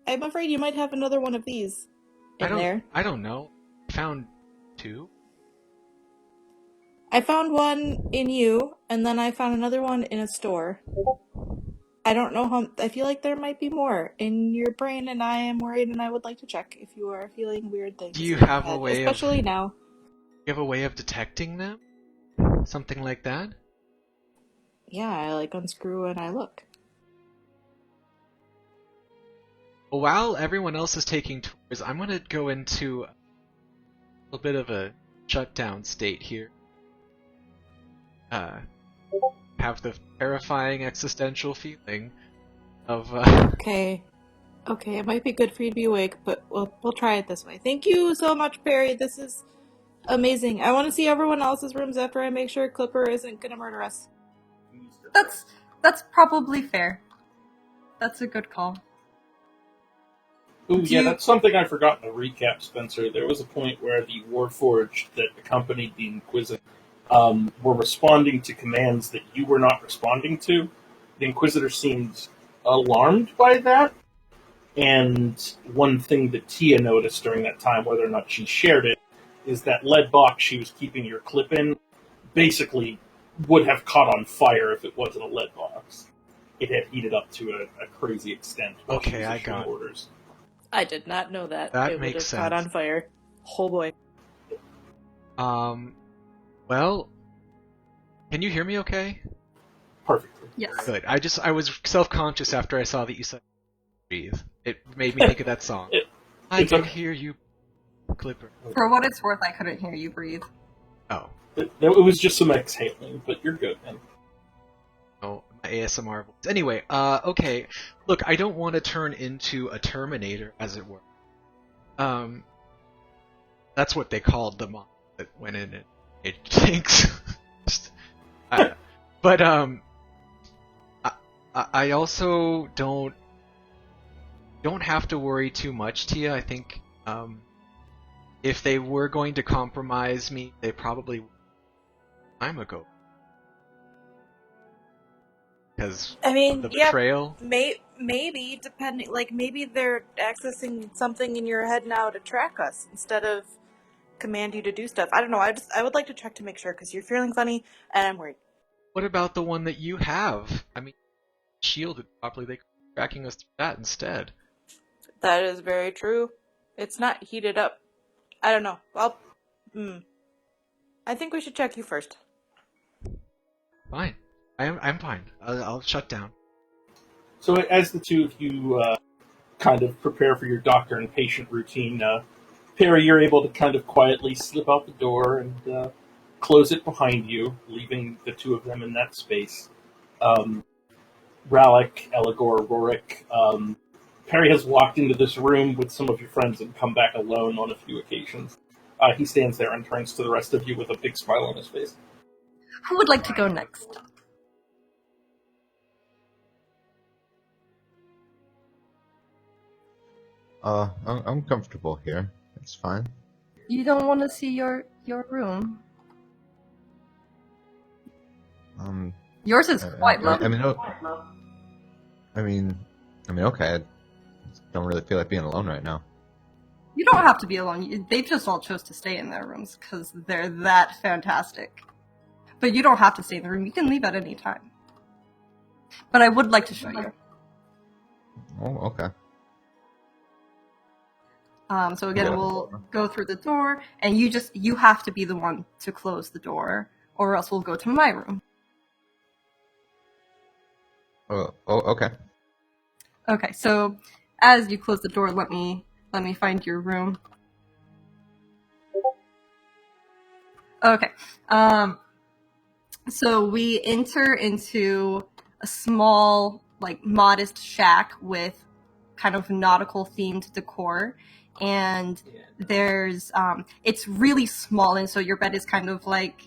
[SPEAKER 7] I'm afraid you might have another one of these in there.
[SPEAKER 1] I don't know. Found 2.
[SPEAKER 7] I found one in you, and then I found another one in a store. I don't know how. I feel like there might be more in your brain, and I am worried, and I would like to check if you are feeling weird things.
[SPEAKER 1] Do you
[SPEAKER 7] in your
[SPEAKER 1] have a
[SPEAKER 7] head,
[SPEAKER 1] way of-
[SPEAKER 7] especially now?
[SPEAKER 1] You have a way of detecting them? Something like that?
[SPEAKER 7] Yeah, I like unscrew and I look.
[SPEAKER 1] Well, while everyone else is taking tours, I'm gonna go into a little bit of a shutdown state here. Have the terrifying existential feeling of
[SPEAKER 7] Okay. Okay, it might be good for you to be awake, but we'll try it this way. Thank you so much, Perry. This is amazing. I want to see everyone else's rooms after I make sure Clipper isn't gonna murder us.
[SPEAKER 2] That's probably fair. That's a good call.
[SPEAKER 3] Ooh,
[SPEAKER 2] Do
[SPEAKER 3] yeah,
[SPEAKER 2] you-
[SPEAKER 3] that's something I forgot in the recap, Spencer. There was a point where the Warforged that accompanied the Inquisitor were responding to commands that you were not responding to. The Inquisitor seemed alarmed by that, and one thing that Tia noticed during that time, whether or not she shared it, is that lead box she was keeping your clip in basically would have caught on fire if it wasn't a lead box. It had heated up to a crazy extent. while she
[SPEAKER 1] Okay,
[SPEAKER 3] was
[SPEAKER 1] I
[SPEAKER 3] issuing
[SPEAKER 1] got it.
[SPEAKER 3] orders.
[SPEAKER 7] I did not know that.
[SPEAKER 1] That
[SPEAKER 7] it would
[SPEAKER 1] makes
[SPEAKER 7] have caught
[SPEAKER 1] sense.
[SPEAKER 7] on fire. Oh boy.
[SPEAKER 1] Well, can you hear me okay?
[SPEAKER 3] Perfectly.
[SPEAKER 2] Yes.
[SPEAKER 1] Good. I was self-conscious after I saw that you said breathe. It made me think of that song. I
[SPEAKER 3] it's
[SPEAKER 1] can
[SPEAKER 3] okay.
[SPEAKER 1] hear you, Clipper.
[SPEAKER 2] For what it's worth, I couldn't hear you breathe.
[SPEAKER 1] Oh.
[SPEAKER 3] It was just some exhaling, but you're good, man.
[SPEAKER 1] Oh, my ASMR voice. Anyway, okay. Look, I don't want to turn into a Terminator, as it were. That's what they called the monster that went in and it thinks. But, I also don't have to worry too much, Tia. I think, if they were going to compromise me, they probably would time ago. Because
[SPEAKER 7] I mean,
[SPEAKER 1] the
[SPEAKER 7] yeah,
[SPEAKER 1] betrayal.
[SPEAKER 7] maybe depending, like maybe they're accessing something in your head now to track us instead of command you to do stuff. I don't know. I would like to check to make sure because you're feeling funny and I'm worried.
[SPEAKER 1] What about the one that you have? I mean, shielded properly. They could be tracking us through that instead.
[SPEAKER 7] That is very true. It's not heated up. I don't know. I think we should check you first.
[SPEAKER 1] Fine. I'm fine. I'll shut down.
[SPEAKER 3] So as the two of you kind of prepare for your doctor and patient routine, Perry, you're able to kind of quietly slip out the door and close it behind you, leaving the two of them in that space. Rallick, Eligor, Rorik, Perry has walked into this room with some of your friends and come back alone on a few occasions. He stands there and turns to the rest of you with a big smile on his face.
[SPEAKER 2] Who would like to go next?
[SPEAKER 4] I'm comfortable here. It's fine.
[SPEAKER 2] You don't want to see your room? Yours is quite lovely.
[SPEAKER 4] I mean, okay. I don't really feel like being alone right now.
[SPEAKER 2] You don't have to be alone. They just all chose to stay in their rooms because they're that fantastic. But you don't have to stay in the room. You can leave at any time. But I would like to show you.
[SPEAKER 4] Oh, okay.
[SPEAKER 2] So again, we'll go through the door, and you have to be the one to close the door, or else we'll go to my room.
[SPEAKER 4] Oh, okay.
[SPEAKER 2] Okay, so as you close the door, let me find your room. Okay. So we enter into a small, like, modest shack with kind of nautical themed decor. And there's, it's really small, and so your bed is kind of like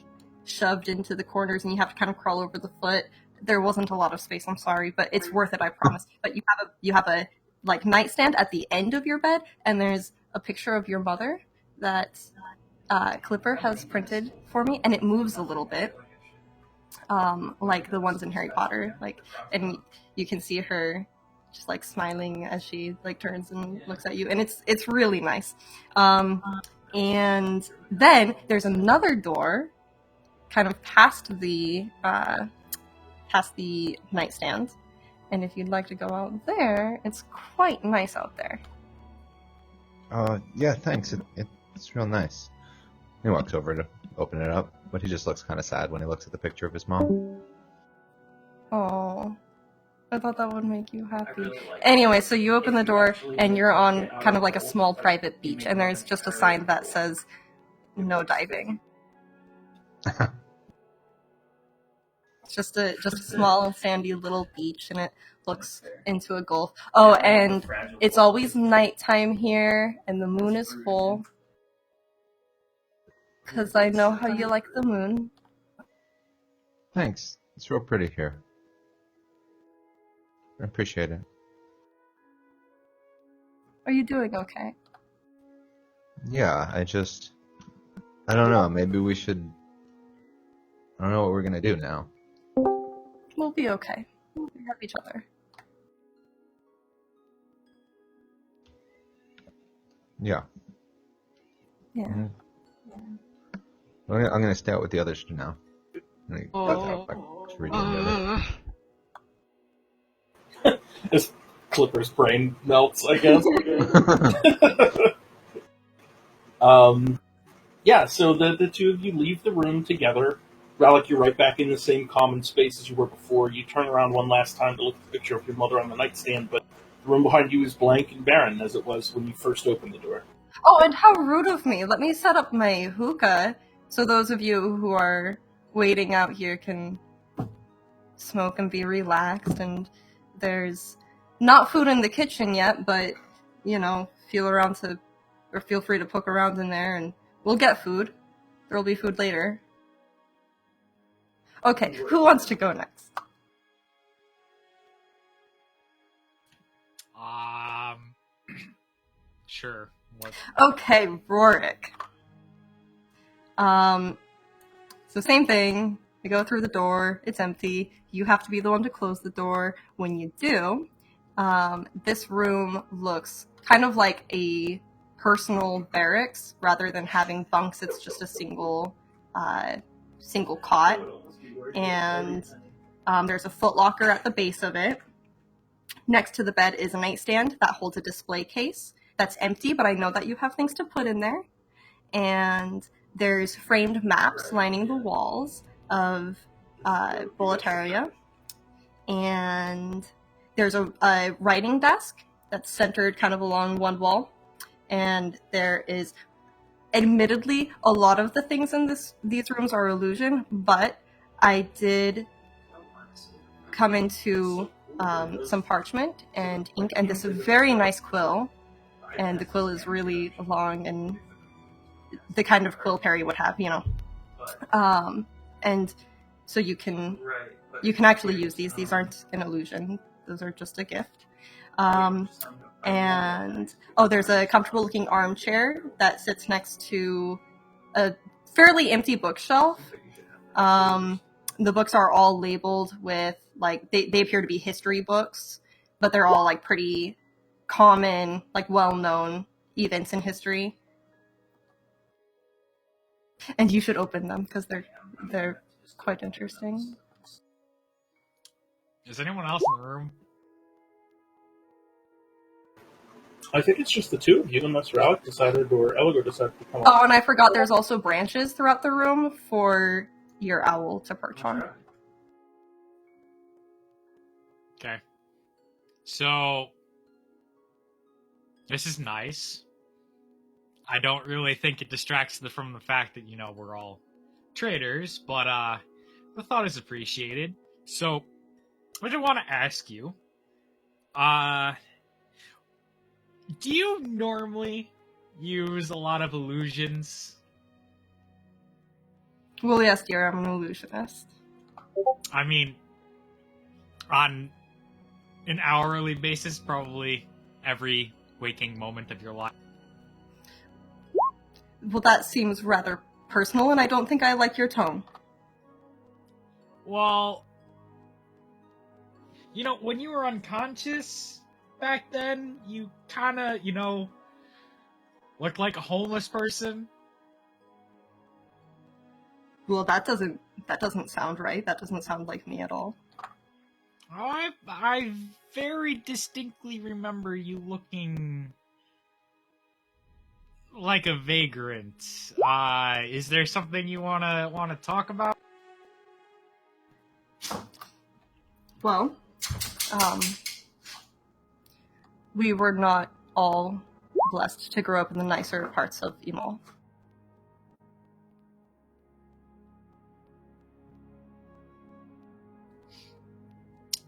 [SPEAKER 2] shoved into the corners, and you have to kind of crawl over the foot. There wasn't a lot of space, I'm sorry, but it's worth it, I promise. But you have a like nightstand at the end of your bed, and there's a picture of your mother that Clipper has printed for me, and it moves a little bit, like the ones in Harry Potter, and you can see her just like smiling as she like turns and looks at you, and it's really nice. And then there's another door, kind of past the nightstand, and if you'd like to go out there, it's quite nice out there.
[SPEAKER 4] Yeah, thanks. It's real nice. He walks over to open it up, but he just looks kind of sad when he looks at the picture of his mom.
[SPEAKER 2] Oh, I thought that would make you happy. Anyway, so you open the door, and you're on kind of like a small private beach, and there's just a sign that says, "No diving." It's just a small sandy little beach, and it looks into a gulf. Oh, and it's always nighttime here, and the moon is full. Because I know how you like the moon.
[SPEAKER 4] Thanks. It's real pretty here. I appreciate it.
[SPEAKER 2] Are you doing okay?
[SPEAKER 4] Yeah, I don't know. Maybe we should. I don't know what we're gonna do now.
[SPEAKER 2] We'll be okay. We have each other.
[SPEAKER 4] Yeah.
[SPEAKER 2] Yeah.
[SPEAKER 4] Mhm. I'm gonna stay out with the others for now. I'm gonna go out back to read the other.
[SPEAKER 3] As Clipper's brain melts, I guess. Yeah, so the two of you leave the room together. Relic, you're right back in the same common space as you were before. You turn around one last time to look at the picture of your mother on the nightstand, but the room behind you is blank and barren, as it was when you first opened the door.
[SPEAKER 2] Oh, and how rude of me. Let me set up my hookah so those of you who are waiting out here can smoke and be relaxed. And there's not food in the kitchen yet, but, feel free to poke around in there and we'll get food. There'll be food later. Okay, who wants to go next?
[SPEAKER 5] Sure. What?
[SPEAKER 2] Okay, Rorik. So same thing. You go through the door, it's empty. You have to be the one to close the door. When you do, this room looks kind of like a personal barracks. Rather than having bunks, it's just a single cot. And there's a footlocker at the base of it. Next to the bed is a nightstand that holds a display case that's empty, but I know that you have things to put in there. And there's framed maps lining the walls of Boletaria. And there's a writing desk that's centered kind of along one wall. And there is, admittedly, a lot of the things in these rooms are illusion, but I did come into some parchment and ink and this very nice quill. And the quill is really long and the kind of quill Perry would have, and so you can actually use these. These aren't an illusion; those are just a gift. And there's a comfortable looking armchair that sits next to a fairly empty bookshelf. The books are all labeled with they appear to be history books, but they're all pretty common, well-known events in history. And you should open them because they're quite interesting.
[SPEAKER 5] Is anyone else in the room?
[SPEAKER 3] I think it's just the two of you, unless Relic decided or Eligor decided to come up.
[SPEAKER 2] Oh, and I forgot there's also branches throughout the room for your owl to perch on.
[SPEAKER 5] Okay. So, this is nice. I don't really think it distracts from the fact that, we're all traders, but the thought is appreciated. So, I just want to ask you, do you normally use a lot of illusions?
[SPEAKER 2] Well, yes, dear, I'm an illusionist.
[SPEAKER 5] I mean, on an hourly basis, probably every waking moment of your life.
[SPEAKER 2] Well, that seems rather personal, and I don't think I like your tone.
[SPEAKER 5] Well, when you were unconscious back then, you kind of, looked like a homeless person.
[SPEAKER 2] Well, that doesn't sound right. That doesn't sound like me at all.
[SPEAKER 5] Oh, I very distinctly remember you looking like a vagrant. Is there something you wanna talk about?
[SPEAKER 2] Well, we were not all blessed to grow up in the nicer parts of Emol.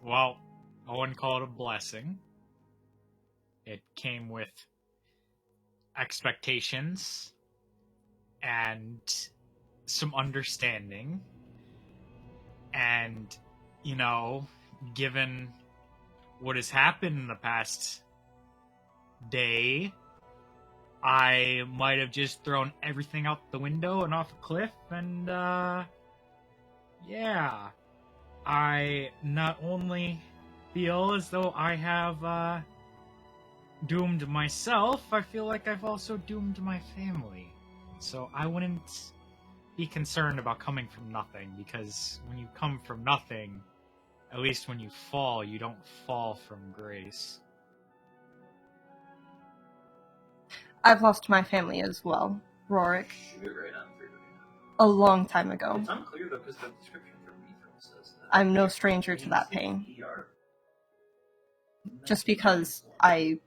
[SPEAKER 5] Well, I wouldn't call it a blessing. It came with expectations and some understanding. And, you know, given what has happened in the past day, I might have just thrown everything out the window and off a cliff, and, yeah. I not only feel as though I have, doomed myself, I feel like I've also doomed my family. So I wouldn't be concerned about coming from nothing, because when you come from nothing, at least when you fall, you don't fall from grace.
[SPEAKER 2] I've lost my family as well, Rorik,
[SPEAKER 9] Shoot it right on through.
[SPEAKER 2] a long time ago.
[SPEAKER 9] It's unclear though, because the description from Mithril says that
[SPEAKER 2] I'm no stranger to that pain. Just because I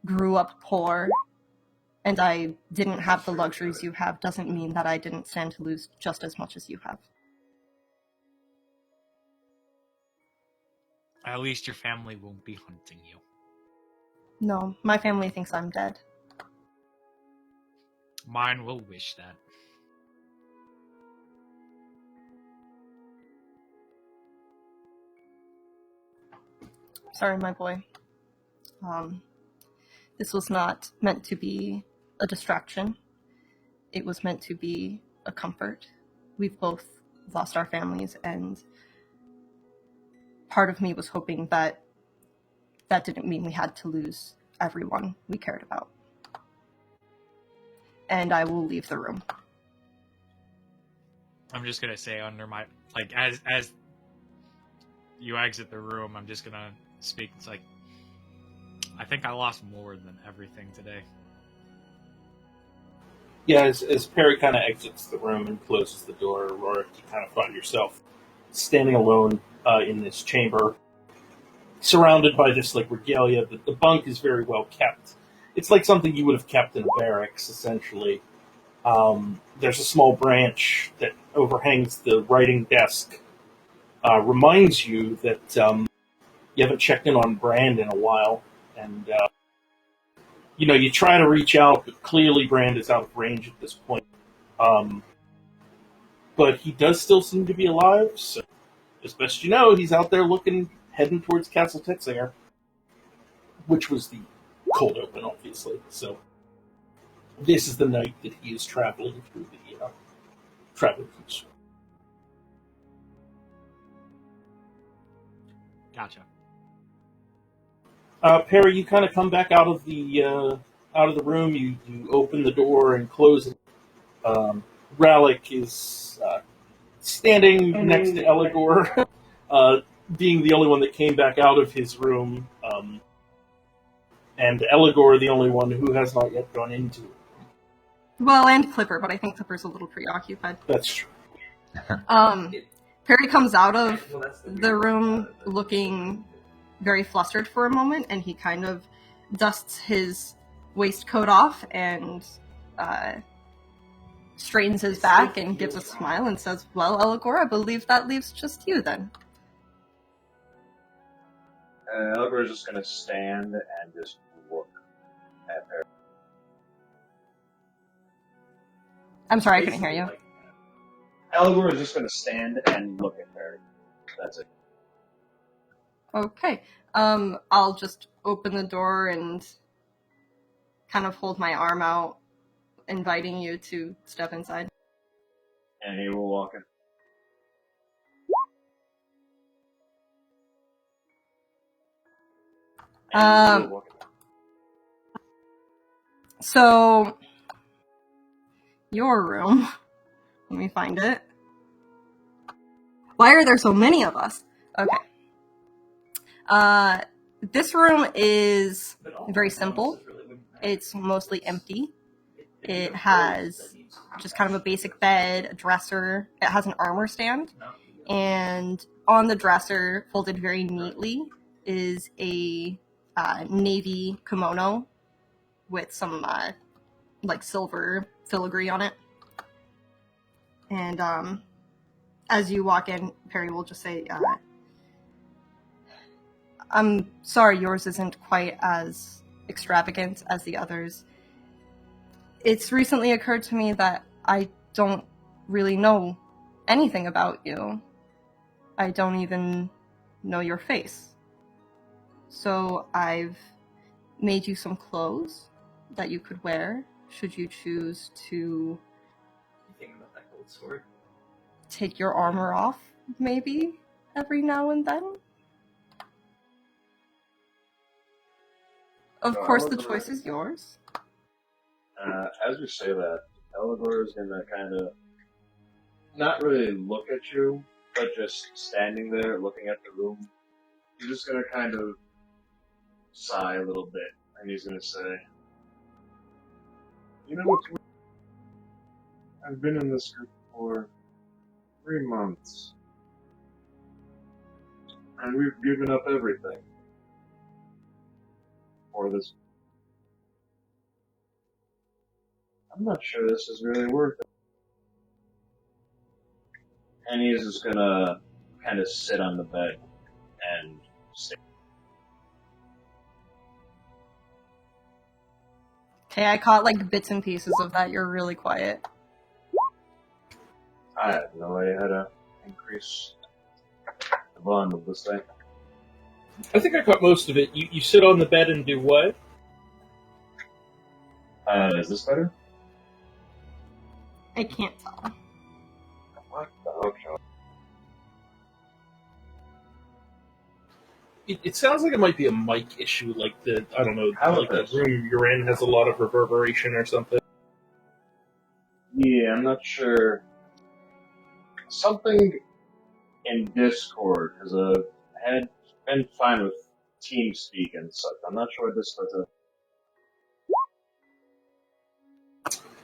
[SPEAKER 2] grew up poor and I didn't have the luxuries you have doesn't mean that I didn't stand to lose just as much as you have.
[SPEAKER 5] At least your family won't be hunting you.
[SPEAKER 2] No, my family thinks I'm dead.
[SPEAKER 5] Mine will wish that.
[SPEAKER 2] Sorry, my boy. This was not meant to be a distraction. It was meant to be a comfort. We've both lost our families, and part of me was hoping that that didn't mean we had to lose everyone we cared about. And I will leave the room.
[SPEAKER 5] I'm just gonna say under my, like, as you exit the room, I'm just gonna speak. It's like, I think I lost more than everything today.
[SPEAKER 3] Yeah, as Perry kind of exits the room and closes the door, Rorik, you kind of find yourself standing alone in this chamber, surrounded by this like regalia. The bunk is very well kept. It's like something you would have kept in a barracks, essentially. There's a small branch that overhangs the writing desk. Reminds you that you haven't checked in on Brand in a while, and you try to reach out, but clearly Brand is out of range at this point. But he does still seem to be alive, so as best you know, he's out there heading towards Castle Tetzinger, which was the cold open, obviously. So this is the night that he is traveling through the traveling routes.
[SPEAKER 5] Gotcha.
[SPEAKER 3] Perry, you kind of come back out of the room. You open the door and close it. Rallic is standing next to Eligor, being the only one that came back out of his room, and Eligor the only one who has not yet gone into it.
[SPEAKER 2] Well, and Clipper, but I think Clipper's a little preoccupied.
[SPEAKER 3] That's true.
[SPEAKER 2] Perry comes out of the room looking very flustered for a moment, and he kind of dusts his waistcoat off and straightens his back and gives a smile and says, "Well, Eligor, I believe that leaves just you then."
[SPEAKER 6] Eligor is just going to stand and just look at her.
[SPEAKER 2] I'm sorry, I couldn't hear you.
[SPEAKER 6] Eligor is just going to stand and look at her. That's it.
[SPEAKER 2] Okay. I'll just open the door and kind of hold my arm out, inviting you to step inside.
[SPEAKER 6] And he will walk in.
[SPEAKER 2] So, your room. Let me find it. Why are there so many of us? Okay. This room is very simple. It's mostly empty. It has just kind of a basic bed, a dresser. It has an armor stand. And on the dresser, folded very neatly, is a navy kimono with some silver filigree on it. And as you walk in, Perry will just say, I'm sorry yours isn't quite as extravagant as the others. It's recently occurred to me that I don't really know anything about you. I don't even know your face. So I've made you some clothes that you could wear should you choose to
[SPEAKER 9] You thinking about that gold sword?
[SPEAKER 2] take your armor off, maybe, every now and then. Of course, the choice is yours.
[SPEAKER 6] As you say that, Eligor is gonna kind of not really look at you, but just standing there looking at the room. He's just gonna kind of sigh a little bit, and he's gonna say, "You know what's weird? I've been in this group for 3 months, and we've given up everything for this. I'm not sure this is really worth it." And he's just gonna kind of sit on the bed and stay.
[SPEAKER 2] Okay, I caught like bits and pieces of that. You're really quiet.
[SPEAKER 6] I have no idea how to increase the volume of this thing.
[SPEAKER 3] I think I caught most of it. You sit on the bed and do what?
[SPEAKER 6] Is this better?
[SPEAKER 2] I can't tell.
[SPEAKER 6] What the hell?
[SPEAKER 3] It sounds like it might be a mic issue, like I don't know,
[SPEAKER 6] How
[SPEAKER 3] like the
[SPEAKER 6] is this?
[SPEAKER 3] room you're in has a lot of reverberation or something.
[SPEAKER 6] Yeah, I'm not sure. Something in Discord, because I had been fine with TeamSpeak and such. I'm not sure what Discord's a.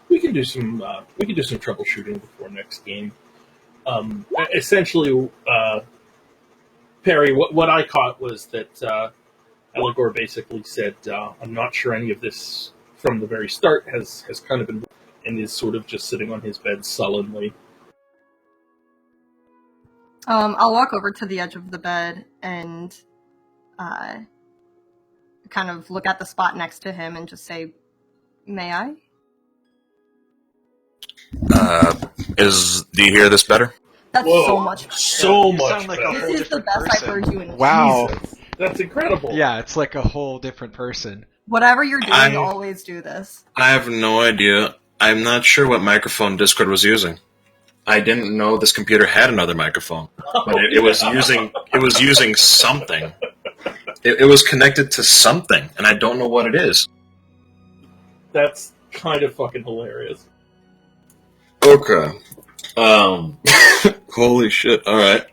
[SPEAKER 3] We can do some troubleshooting before next game. Essentially, Perry, what I caught was that Eligor basically said, "I'm not sure any of this from the very start has kind of been," and is sort of just sitting on his bed sullenly.
[SPEAKER 2] I'll walk over to the edge of the bed and kind of look at the spot next to him and just say, "May I?"
[SPEAKER 10] Do you hear this better?
[SPEAKER 2] That's
[SPEAKER 3] Whoa,
[SPEAKER 2] so much better.
[SPEAKER 3] so
[SPEAKER 1] You
[SPEAKER 3] much
[SPEAKER 1] sound like a
[SPEAKER 3] better.
[SPEAKER 2] This
[SPEAKER 1] whole
[SPEAKER 2] is the
[SPEAKER 1] different
[SPEAKER 2] best I've
[SPEAKER 1] person.
[SPEAKER 2] heard you in
[SPEAKER 1] Wow.
[SPEAKER 3] Jesus, that's incredible.
[SPEAKER 1] Yeah, it's like a whole different person.
[SPEAKER 2] Whatever you're doing,
[SPEAKER 10] I-
[SPEAKER 2] always do this.
[SPEAKER 10] I have no idea. I'm not sure what microphone Discord was using. I didn't know this computer had another microphone, but it was using something. It was connected to something, and I don't know what it is.
[SPEAKER 3] That's kind of fucking hilarious.
[SPEAKER 10] Okay. Holy shit! All right.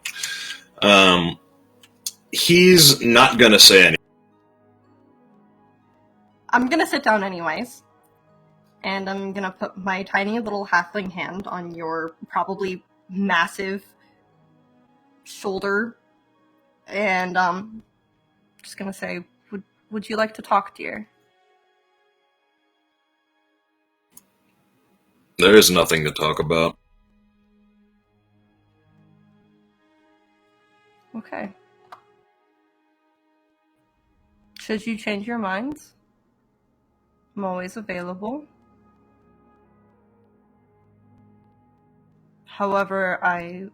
[SPEAKER 10] He's not gonna say anything.
[SPEAKER 2] I'm gonna sit down anyways. And I'm gonna put my tiny little halfling hand on your probably massive shoulder. And just gonna say, would you like to talk, dear?
[SPEAKER 10] There is nothing to talk about.
[SPEAKER 2] Okay. Should you change your minds, I'm always available. However, I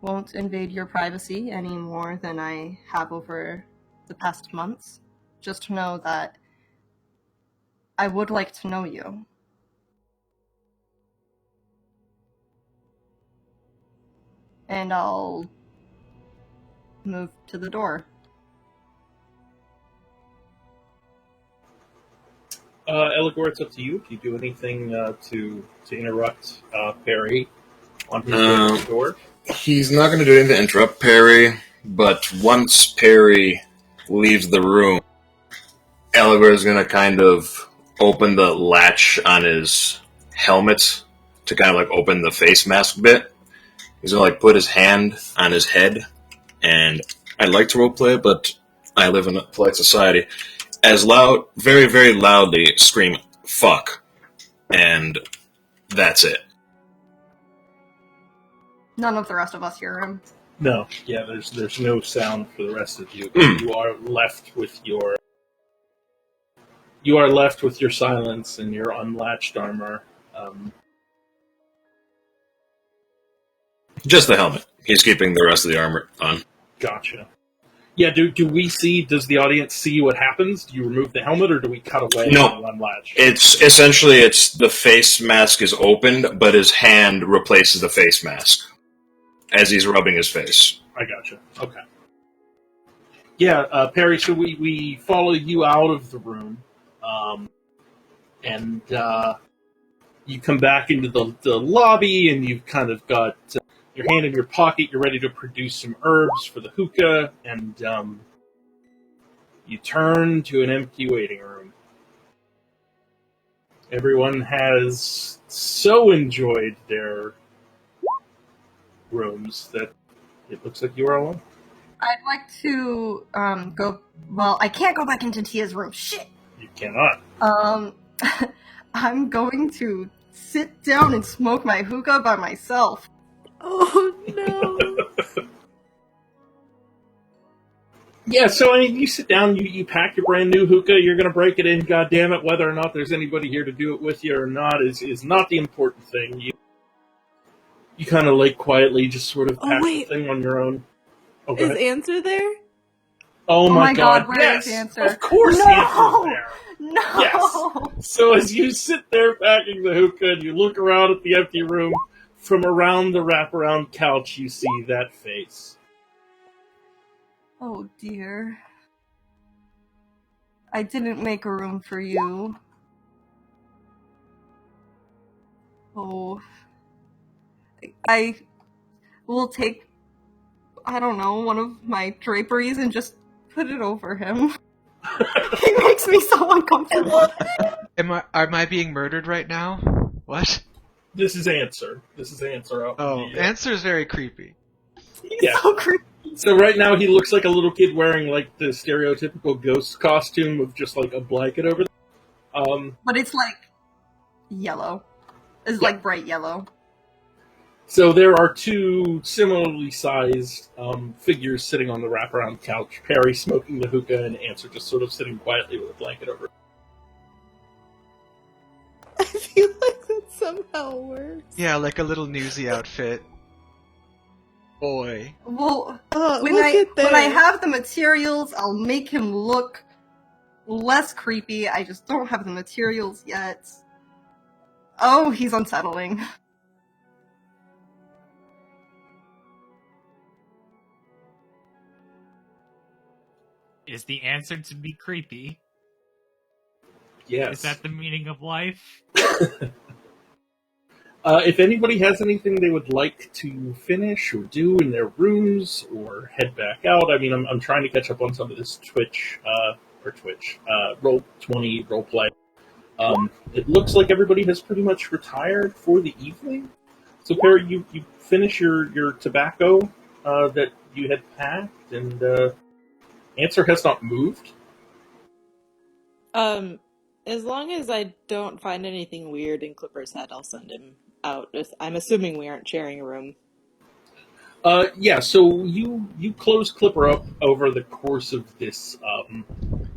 [SPEAKER 2] won't invade your privacy any more than I have over the past months. Just know that I would like to know you. And I'll move to the door.
[SPEAKER 3] Eligor, it's up to you if you do anything to interrupt Perry on his way to the door.
[SPEAKER 10] He's not going to do anything to interrupt Perry, but once Perry leaves the room, Eligor is going to kind of open the latch on his helmet to kind of like open the face mask bit. He's going to like put his hand on his head, and I'd like to roleplay, but I live in a polite society. As loud, very, very loudly scream, "Fuck." And that's it.
[SPEAKER 2] None of the rest of us hear him.
[SPEAKER 3] No, yeah, there's no sound for the rest of you. You are left with your silence and your unlatched armor.
[SPEAKER 10] Just the helmet. He's keeping the rest of the armor on.
[SPEAKER 3] Gotcha. Yeah, do we see? Does the audience see what happens? Do you remove the helmet, or do we cut away
[SPEAKER 10] No.
[SPEAKER 3] and unlatch?
[SPEAKER 10] It's essentially the face mask is opened, but his hand replaces the face mask as he's rubbing his face.
[SPEAKER 3] I gotcha. Okay. Yeah, Perry. So we follow you out of the room, and you come back into the lobby, and you've kind of got your hand in your pocket. You're ready to produce some herbs for the hookah, and you turn to an empty waiting room. Everyone has so enjoyed their rooms that it looks like you are alone.
[SPEAKER 2] I'd like to go. Well, I can't go back into Tia's room. Shit.
[SPEAKER 3] You cannot.
[SPEAKER 2] I'm going to sit down and smoke my hookah by myself.
[SPEAKER 7] Oh no!
[SPEAKER 3] Yeah, so I mean, you sit down, you pack your brand new hookah, you're going to break it in, goddammit, whether or not there's anybody here to do it with you or not is not the important thing. You kind of like quietly just sort of pack the thing on your own. Oh, go
[SPEAKER 7] Is
[SPEAKER 3] ahead.
[SPEAKER 7] Answer there?
[SPEAKER 3] Oh my god,
[SPEAKER 2] where
[SPEAKER 3] yes!
[SPEAKER 2] is Answer?
[SPEAKER 3] Of course
[SPEAKER 2] No!
[SPEAKER 3] Answer's there!
[SPEAKER 2] No!
[SPEAKER 3] Yes! So as you sit there packing the hookah and you look around at the empty room, from around the wraparound couch you see that face.
[SPEAKER 2] Oh dear. I didn't make a room for you. Oh. I will take, I don't know, one of my draperies and just put it over him. He makes me so uncomfortable.
[SPEAKER 1] Am I being murdered right now? What?
[SPEAKER 3] This is Answer.
[SPEAKER 1] Oh, Answer's very creepy.
[SPEAKER 3] Yeah.
[SPEAKER 2] So creepy.
[SPEAKER 3] So right now he looks like a little kid wearing like the stereotypical ghost costume with just like a blanket over there.
[SPEAKER 2] But it's like yellow. It's like bright yellow.
[SPEAKER 3] So there are two similarly sized figures sitting on the wraparound couch. Perry smoking the hookah and Answer just sort of sitting quietly with a blanket over.
[SPEAKER 7] I feel like that somehow works.
[SPEAKER 1] Yeah, like a little newsy outfit. Boy.
[SPEAKER 2] Well,
[SPEAKER 7] when
[SPEAKER 2] when I have the materials, I'll make him look less creepy. I just don't have the materials yet. Oh, he's unsettling.
[SPEAKER 5] Is the answer to be creepy?
[SPEAKER 3] Yes.
[SPEAKER 5] Is that the meaning of life?
[SPEAKER 3] If anybody has anything they would like to finish or do in their rooms or head back out, I mean, I'm trying to catch up on some of this Roll20 roleplay. It looks like everybody has pretty much retired for the evening. So, Perry, you finish your tobacco that you had packed, and Answer has not moved.
[SPEAKER 7] As long as I don't find anything weird in Clipper's head, I'll send him out. I'm assuming we aren't sharing a room.
[SPEAKER 3] Yeah, so you close Clipper up over the course of this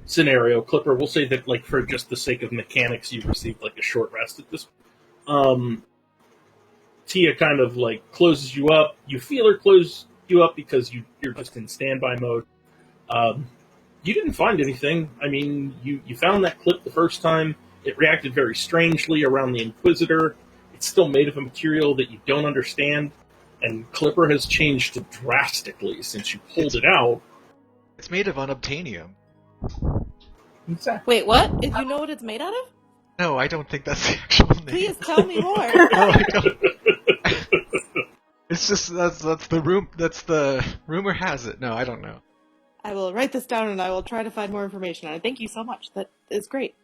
[SPEAKER 3] scenario. Clipper, we'll say that, like, for just the sake of mechanics, you've received, like, a short rest at this point. Tia kind of, like, closes you up. You feel her close you up because you're just in standby mode. You didn't find anything. I mean, you found that clip the first time. It reacted very strangely around the Inquisitor. It's still made of a material that you don't understand. And Clipper has changed drastically since you pulled it out.
[SPEAKER 1] It's made of unobtainium.
[SPEAKER 3] Exactly.
[SPEAKER 7] Wait, what? If you know what it's made out of?
[SPEAKER 1] No, I don't think that's the actual name.
[SPEAKER 7] Please tell me more.
[SPEAKER 1] No, I don't. It's just that's the rumor has it. No, I don't know.
[SPEAKER 7] I will write this down and I will try to find more information on it. Thank you so much. That is great.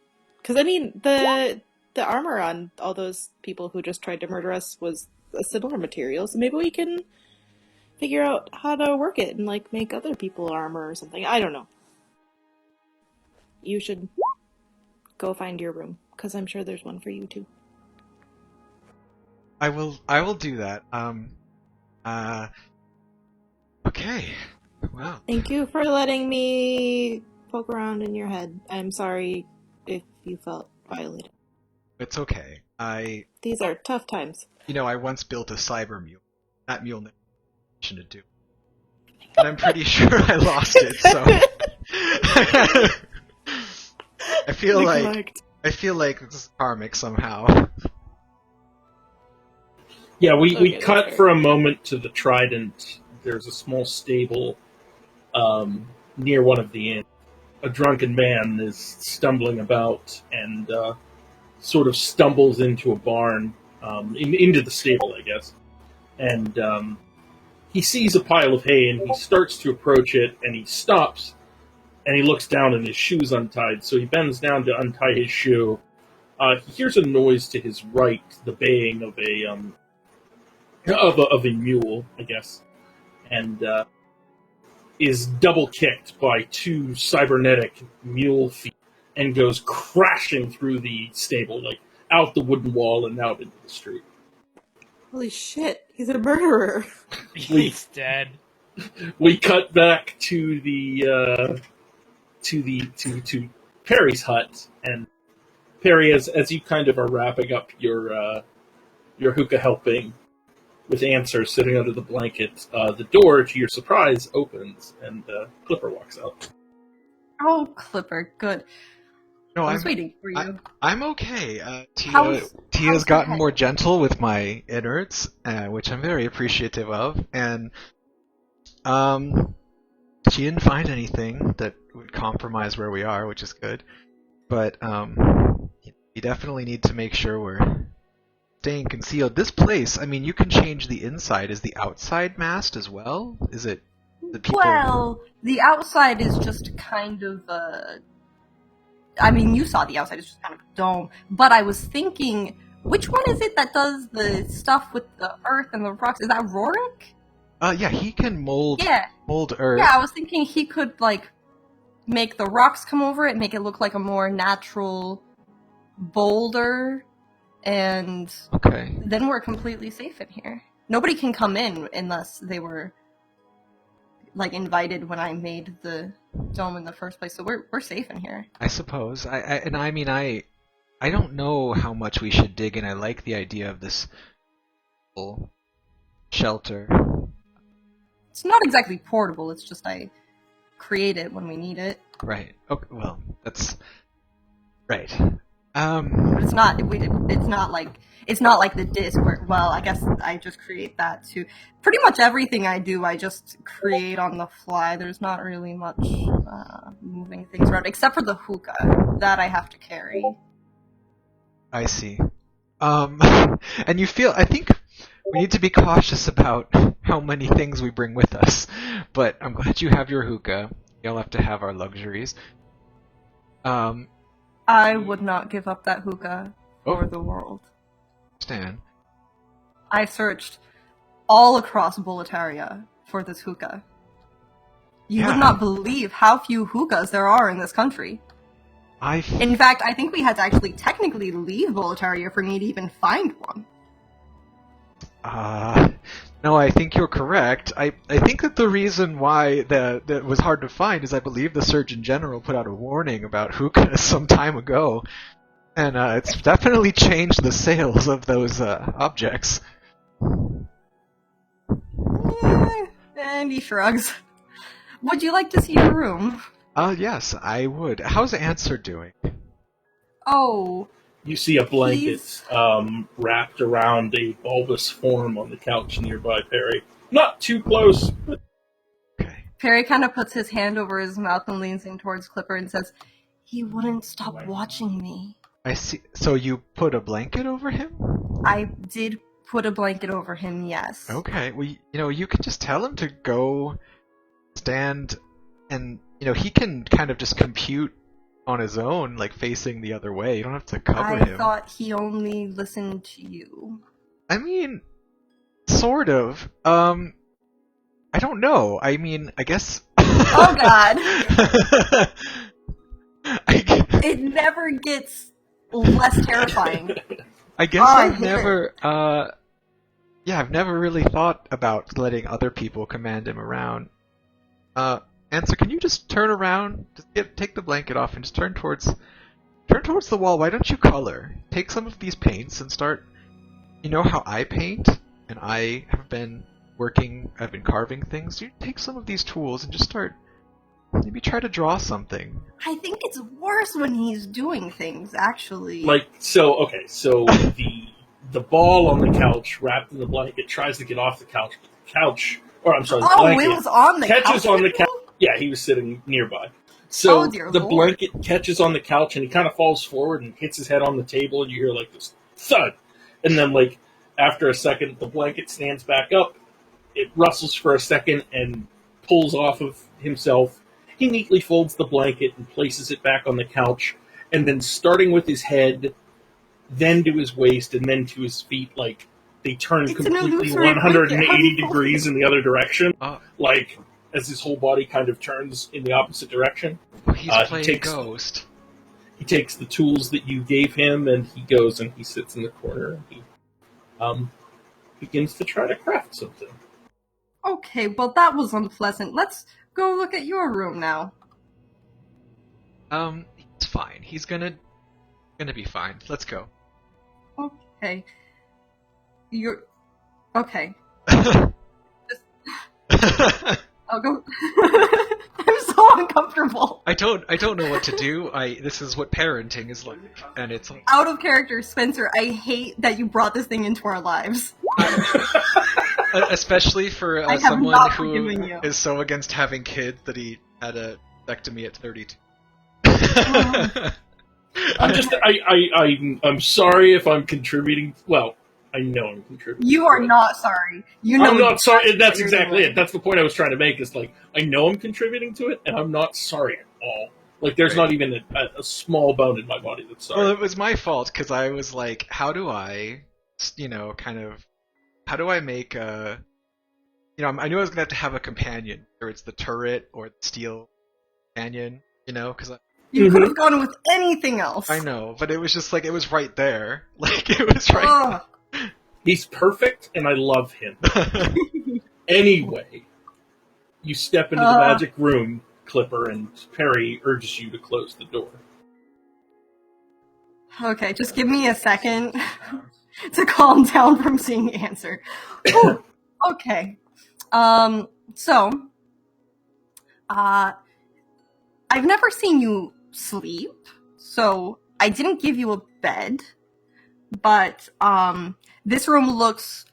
[SPEAKER 7] Because, I mean, the armor on all those people who just tried to murder us was a similar material, so maybe we can figure out how to work it and, like, make other people armor or something. I don't know. You should go find your room, because I'm sure there's one for you, too.
[SPEAKER 1] I will do that. Okay. Wow.
[SPEAKER 7] Thank you for letting me poke around in your head. I'm sorry if you felt violated.
[SPEAKER 1] It's okay.
[SPEAKER 7] These are tough times.
[SPEAKER 1] I once built a cyber mule. That mule never to do. And I'm pretty sure I lost it, so I feel like this is karmic somehow.
[SPEAKER 3] Yeah, we
[SPEAKER 7] Okay,
[SPEAKER 3] cut
[SPEAKER 7] that's
[SPEAKER 3] for a moment to the Trident. There's a small stable near one of the inns. A drunken man is stumbling about and sort of stumbles into a barn, into the stable, I guess. And he sees a pile of hay and he starts to approach it and he stops and he looks down and his shoe's untied. So he bends down to untie his shoe. He hears a noise to his right, the baying of a mule, I guess, and is double kicked by two cybernetic mule feet and goes crashing through the stable, like out the wooden wall and out into the street.
[SPEAKER 7] Holy shit, he's a murderer.
[SPEAKER 5] He's dead.
[SPEAKER 3] We cut back to the to Perry's hut, and Perry, as you kind of are wrapping up your hookah helping with answers sitting under the blanket, the door, to your surprise, opens, and Clipper walks out.
[SPEAKER 2] Oh, Clipper, good.
[SPEAKER 1] No,
[SPEAKER 2] I was waiting for you.
[SPEAKER 1] I'm okay.
[SPEAKER 2] How's
[SPEAKER 1] Tia's
[SPEAKER 2] the
[SPEAKER 1] gotten
[SPEAKER 2] head?
[SPEAKER 1] more gentle with my innards, which I'm very appreciative of, and she didn't find anything that would compromise where we are, which is good. But you definitely need to make sure we're staying concealed. This place, I mean, you can change the inside. Is the outside masked as well? Is it the people?
[SPEAKER 2] Well, the outside is just kind of I mean, you saw the outside, it's just kind of a dome. But I was thinking, which one is it that does the stuff with the earth and the rocks? Is that Rorik?
[SPEAKER 1] Yeah, he can mold earth.
[SPEAKER 2] Yeah, I was thinking he could, like, make the rocks come over it, make it look like a more natural boulder, and
[SPEAKER 1] Okay.
[SPEAKER 2] then we're completely safe in here. Nobody can come in unless they were, like, invited when I made the dome in the first place, so we're safe in here.
[SPEAKER 1] I suppose. I don't know how much we should dig in. I like the idea of this little shelter.
[SPEAKER 2] It's not exactly portable, it's just I create it when we need it.
[SPEAKER 1] Right. Okay, well, that's right.
[SPEAKER 2] But it's not like the disc where, well, I guess I just create that too. Pretty much everything I do, I just create on the fly. There's not really much moving things around, except for the hookah. That I have to carry.
[SPEAKER 1] I see. And I think we need to be cautious about how many things we bring with us. But I'm glad you have your hookah. You'll have to have our luxuries.
[SPEAKER 2] I would not give up that hookah for the world.
[SPEAKER 1] Stan.
[SPEAKER 2] I searched all across Boletaria for this hookah. You would not believe how few hookahs there are in this country. In fact, I think we had to actually technically leave Boletaria for me to even find one.
[SPEAKER 1] No, I think you're correct. I think that the reason why that was hard to find is I believe the Surgeon General put out a warning about hookahs some time ago. And it's definitely changed the sales of those objects.
[SPEAKER 2] And he shrugs. Would you like to see your room?
[SPEAKER 1] Yes, I would. How's Answer doing?
[SPEAKER 2] Oh.
[SPEAKER 3] You see a blanket wrapped around a bulbous form on the couch nearby Perry. Not too close, but...
[SPEAKER 2] Perry kind of puts his hand over his mouth and leans in towards Clipper and says, "He wouldn't stop watching me."
[SPEAKER 1] I see. So you put a blanket over him?
[SPEAKER 2] I did put a blanket over him, yes.
[SPEAKER 1] Okay. Well, you can just tell him to go stand and, he can kind of just compute on his own, like facing the other way. You don't have to cover him.
[SPEAKER 2] I thought he only listened to you.
[SPEAKER 1] I mean, sort of. I don't know. I mean, I guess...
[SPEAKER 2] Oh god! It never gets less terrifying.
[SPEAKER 1] I guess I've never, Yeah, I've never really thought about letting other people command him around. Answer, can you just turn around? Just take the blanket off and just turn towards the wall. Why don't you color? Take some of these paints and start. You know how I paint, and I've been carving things. You take some of these tools and just start. Maybe try to draw something.
[SPEAKER 2] I think it's worse when he's doing things, actually.
[SPEAKER 3] So the ball on the couch, wrapped in the blanket, tries to get off the couch. The blanket
[SPEAKER 2] it was on the
[SPEAKER 3] catches
[SPEAKER 2] couch.
[SPEAKER 3] on the couch. Yeah, he was sitting nearby. So
[SPEAKER 2] dear
[SPEAKER 3] the
[SPEAKER 2] Lord.
[SPEAKER 3] blanket catches on the couch, and he kind of falls forward and hits his head on the table, and you hear like this thud. And then, after a second, the blanket stands back up. It rustles for a second and pulls off of himself. He neatly folds the blanket and places it back on the couch, and then starting with his head, then to his waist, and then to his feet, they turn
[SPEAKER 2] It's an
[SPEAKER 3] completely
[SPEAKER 2] illusory
[SPEAKER 3] 180
[SPEAKER 2] blanket.
[SPEAKER 3] degrees in the other direction,
[SPEAKER 1] Oh.
[SPEAKER 3] As his whole body kind of turns in the opposite direction.
[SPEAKER 1] He's
[SPEAKER 3] He
[SPEAKER 1] playing
[SPEAKER 3] takes-
[SPEAKER 1] Ghost.
[SPEAKER 3] He takes the tools that you gave him, and he goes and he sits in the corner, and he begins to try to craft something.
[SPEAKER 2] Okay, well that was unpleasant. Let's go look at your room now.
[SPEAKER 1] It's fine. He's gonna be fine. Let's go.
[SPEAKER 2] Okay. You're... Okay. I'll go... I'm so uncomfortable.
[SPEAKER 1] I don't know what to do. This is what parenting is like, and it's like,
[SPEAKER 2] Out of character, Spencer, I hate that you brought this thing into our lives.
[SPEAKER 1] especially for
[SPEAKER 2] I have
[SPEAKER 1] someone
[SPEAKER 2] not
[SPEAKER 1] who
[SPEAKER 2] forgiven you.
[SPEAKER 1] is so against having kids that he had a vasectomy at 32.
[SPEAKER 3] I'm sorry if I'm contributing. Well, I know I'm contributing.
[SPEAKER 2] You are not sorry. You know
[SPEAKER 3] I'm not sorry.
[SPEAKER 2] exactly
[SPEAKER 3] That's
[SPEAKER 2] what you're
[SPEAKER 3] exactly
[SPEAKER 2] doing.
[SPEAKER 3] it. That's the point I was trying to make. Is I know I'm contributing to it, and I'm not sorry at all. There's
[SPEAKER 1] Right.
[SPEAKER 3] not even a small bone in my body that's sorry.
[SPEAKER 1] Well, it was my fault because I was like, how do I, how do I make a, I knew I was gonna have to have a companion, or it's the turret or the steel companion, because
[SPEAKER 2] You could have gone with anything else.
[SPEAKER 1] I know, but it was just it was right there, it was right.
[SPEAKER 2] Ugh.
[SPEAKER 3] He's perfect, and I love him. Anyway, you step into the magic room, Clipper, and Perry urges you to close the door.
[SPEAKER 2] Okay, just give me a second to calm down from seeing the answer. Whew. Okay. I've never seen you sleep, so I didn't give you a bed, but, this room looks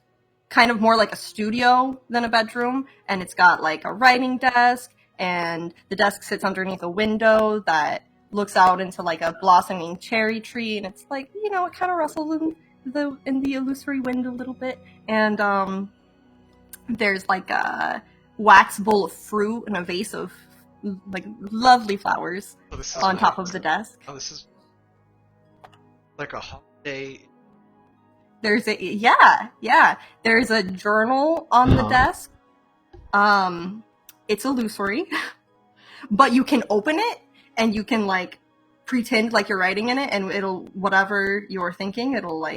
[SPEAKER 2] kind of more like a studio than a bedroom, and it's got, a writing desk, and the desk sits underneath a window that looks out into, a blossoming cherry tree, and it's it kind of rustles in the illusory wind a little bit, and, there's, a wax bowl of fruit and a vase of, lovely flowers
[SPEAKER 1] This is
[SPEAKER 2] on top
[SPEAKER 1] nice.
[SPEAKER 2] of the desk.
[SPEAKER 1] Oh, this is like a holiday.
[SPEAKER 2] There's there's a journal on the desk. It's illusory, but you can open it and you can pretend you're writing in it, and it'll, whatever you're thinking, it'll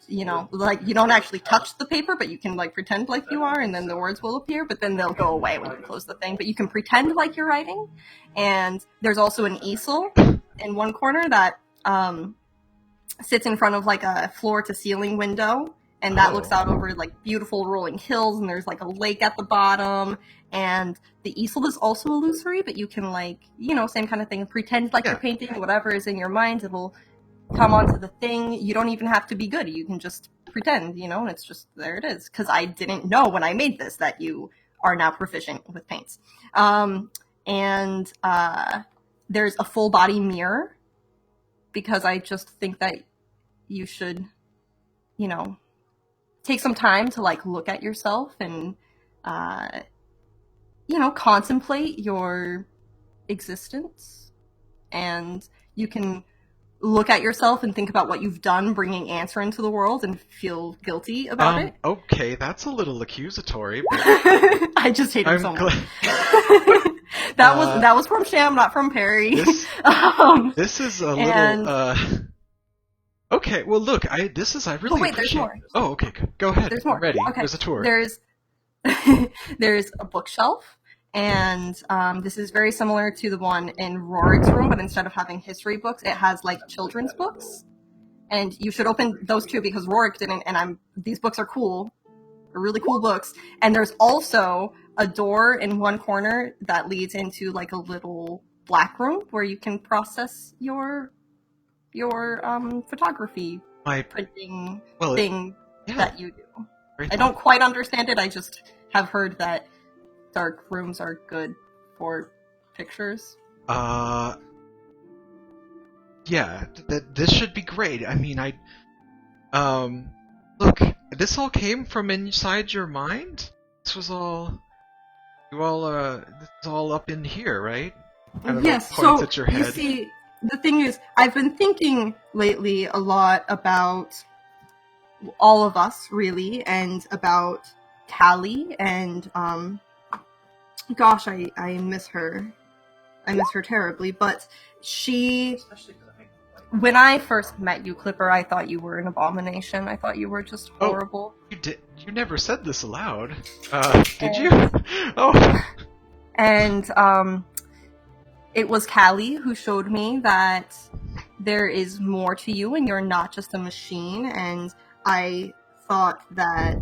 [SPEAKER 2] you don't actually touch the paper, but you can pretend you are, and then the words will appear, but then they'll go away when you close the thing. But you can pretend you're writing, and there's also an easel in one corner that sits in front of a floor to ceiling window, and that looks out over beautiful rolling hills, and there's a lake at the bottom, and the easel is also illusory, but you can same kind of thing, pretend you're painting whatever is in your mind. It'll come onto the thing. You don't even have to be good. You can just pretend, and it's just, there it is. Because I didn't know when I made this that you are now proficient with paints. And there's a full body mirror, because I just think that you should, take some time to look at yourself and, contemplate your existence. And you can look at yourself and think about what you've done bringing Answer into the world and feel guilty about it.
[SPEAKER 1] Okay, that's a little accusatory. But
[SPEAKER 2] I just hate him
[SPEAKER 1] I'm
[SPEAKER 2] so much.
[SPEAKER 1] glad.
[SPEAKER 2] that was from Sham, not from Perry.
[SPEAKER 1] This is a
[SPEAKER 2] and-
[SPEAKER 1] little. Okay, well look, I really
[SPEAKER 2] wait, there's
[SPEAKER 1] appreciate.
[SPEAKER 2] more.
[SPEAKER 1] Oh, okay, go ahead.
[SPEAKER 2] There's more.
[SPEAKER 1] I'm ready.
[SPEAKER 2] Okay.
[SPEAKER 1] There's a tour.
[SPEAKER 2] There's there's a bookshelf, and this is very similar to the one in Rorik's room, but instead of having history books, it has like children's books. And you should open those two because Rorik didn't, and these books are cool. They're really cool books. And there's also a door in one corner that leads into like a little black room where you can process your photography
[SPEAKER 1] My
[SPEAKER 2] printing
[SPEAKER 1] well,
[SPEAKER 2] thing
[SPEAKER 1] yeah,
[SPEAKER 2] that you do.
[SPEAKER 1] very
[SPEAKER 2] I don't quite understand it. I just have heard that dark rooms are good for pictures.
[SPEAKER 1] Yeah, this should be great. I mean, look, this all came from inside your mind? This was all, this is all up in here, right? I don't know,
[SPEAKER 2] Yes,
[SPEAKER 1] points
[SPEAKER 2] so
[SPEAKER 1] at your
[SPEAKER 2] you
[SPEAKER 1] head.
[SPEAKER 2] see, the thing is, I've been thinking lately a lot about all of us, really, and about Callie, and, gosh, I miss her. I miss her terribly, but she... When I first met you, Clipper, I thought you were an abomination. I thought you were just horrible.
[SPEAKER 1] You never said this aloud. Did you?
[SPEAKER 2] And-
[SPEAKER 1] Oh.
[SPEAKER 2] And it was Callie who showed me that there is more to you and you're not just a machine. And I thought that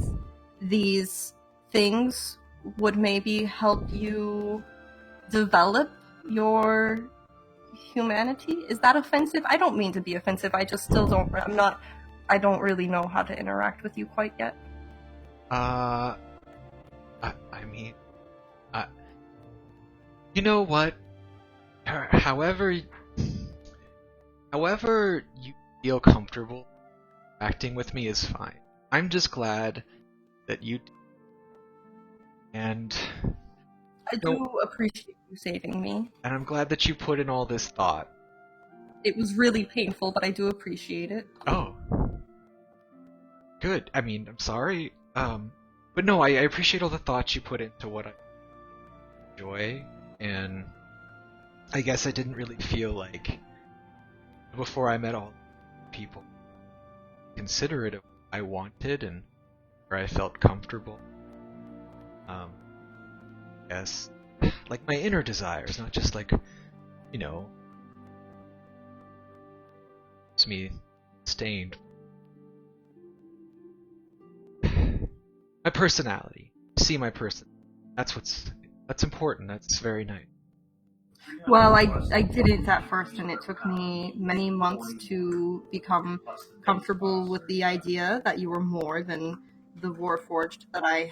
[SPEAKER 2] these things would maybe help you develop your humanity. Is that offensive? I don't mean to be offensive. I just still don't. I don't really know how to interact with you quite yet.
[SPEAKER 1] I mean, you know what? However you feel comfortable acting with me is fine. I'm just glad that you. And
[SPEAKER 2] I do appreciate you saving me.
[SPEAKER 1] And I'm glad that you put in all this thought.
[SPEAKER 2] It was really painful, but I do appreciate it.
[SPEAKER 1] Oh. Good. I mean, I'm sorry. But no, I appreciate all the thought you put into what I enjoy, and I guess I didn't really feel like, before I met all people, considerate of what I wanted and where I felt comfortable. Yes. Like my inner desires, not just like, you know, it's me stained. My personality. See my person. That's important. That's very nice.
[SPEAKER 2] Well, I didn't at first, and it took me many months to become comfortable with the idea that you were more than the Warforged that I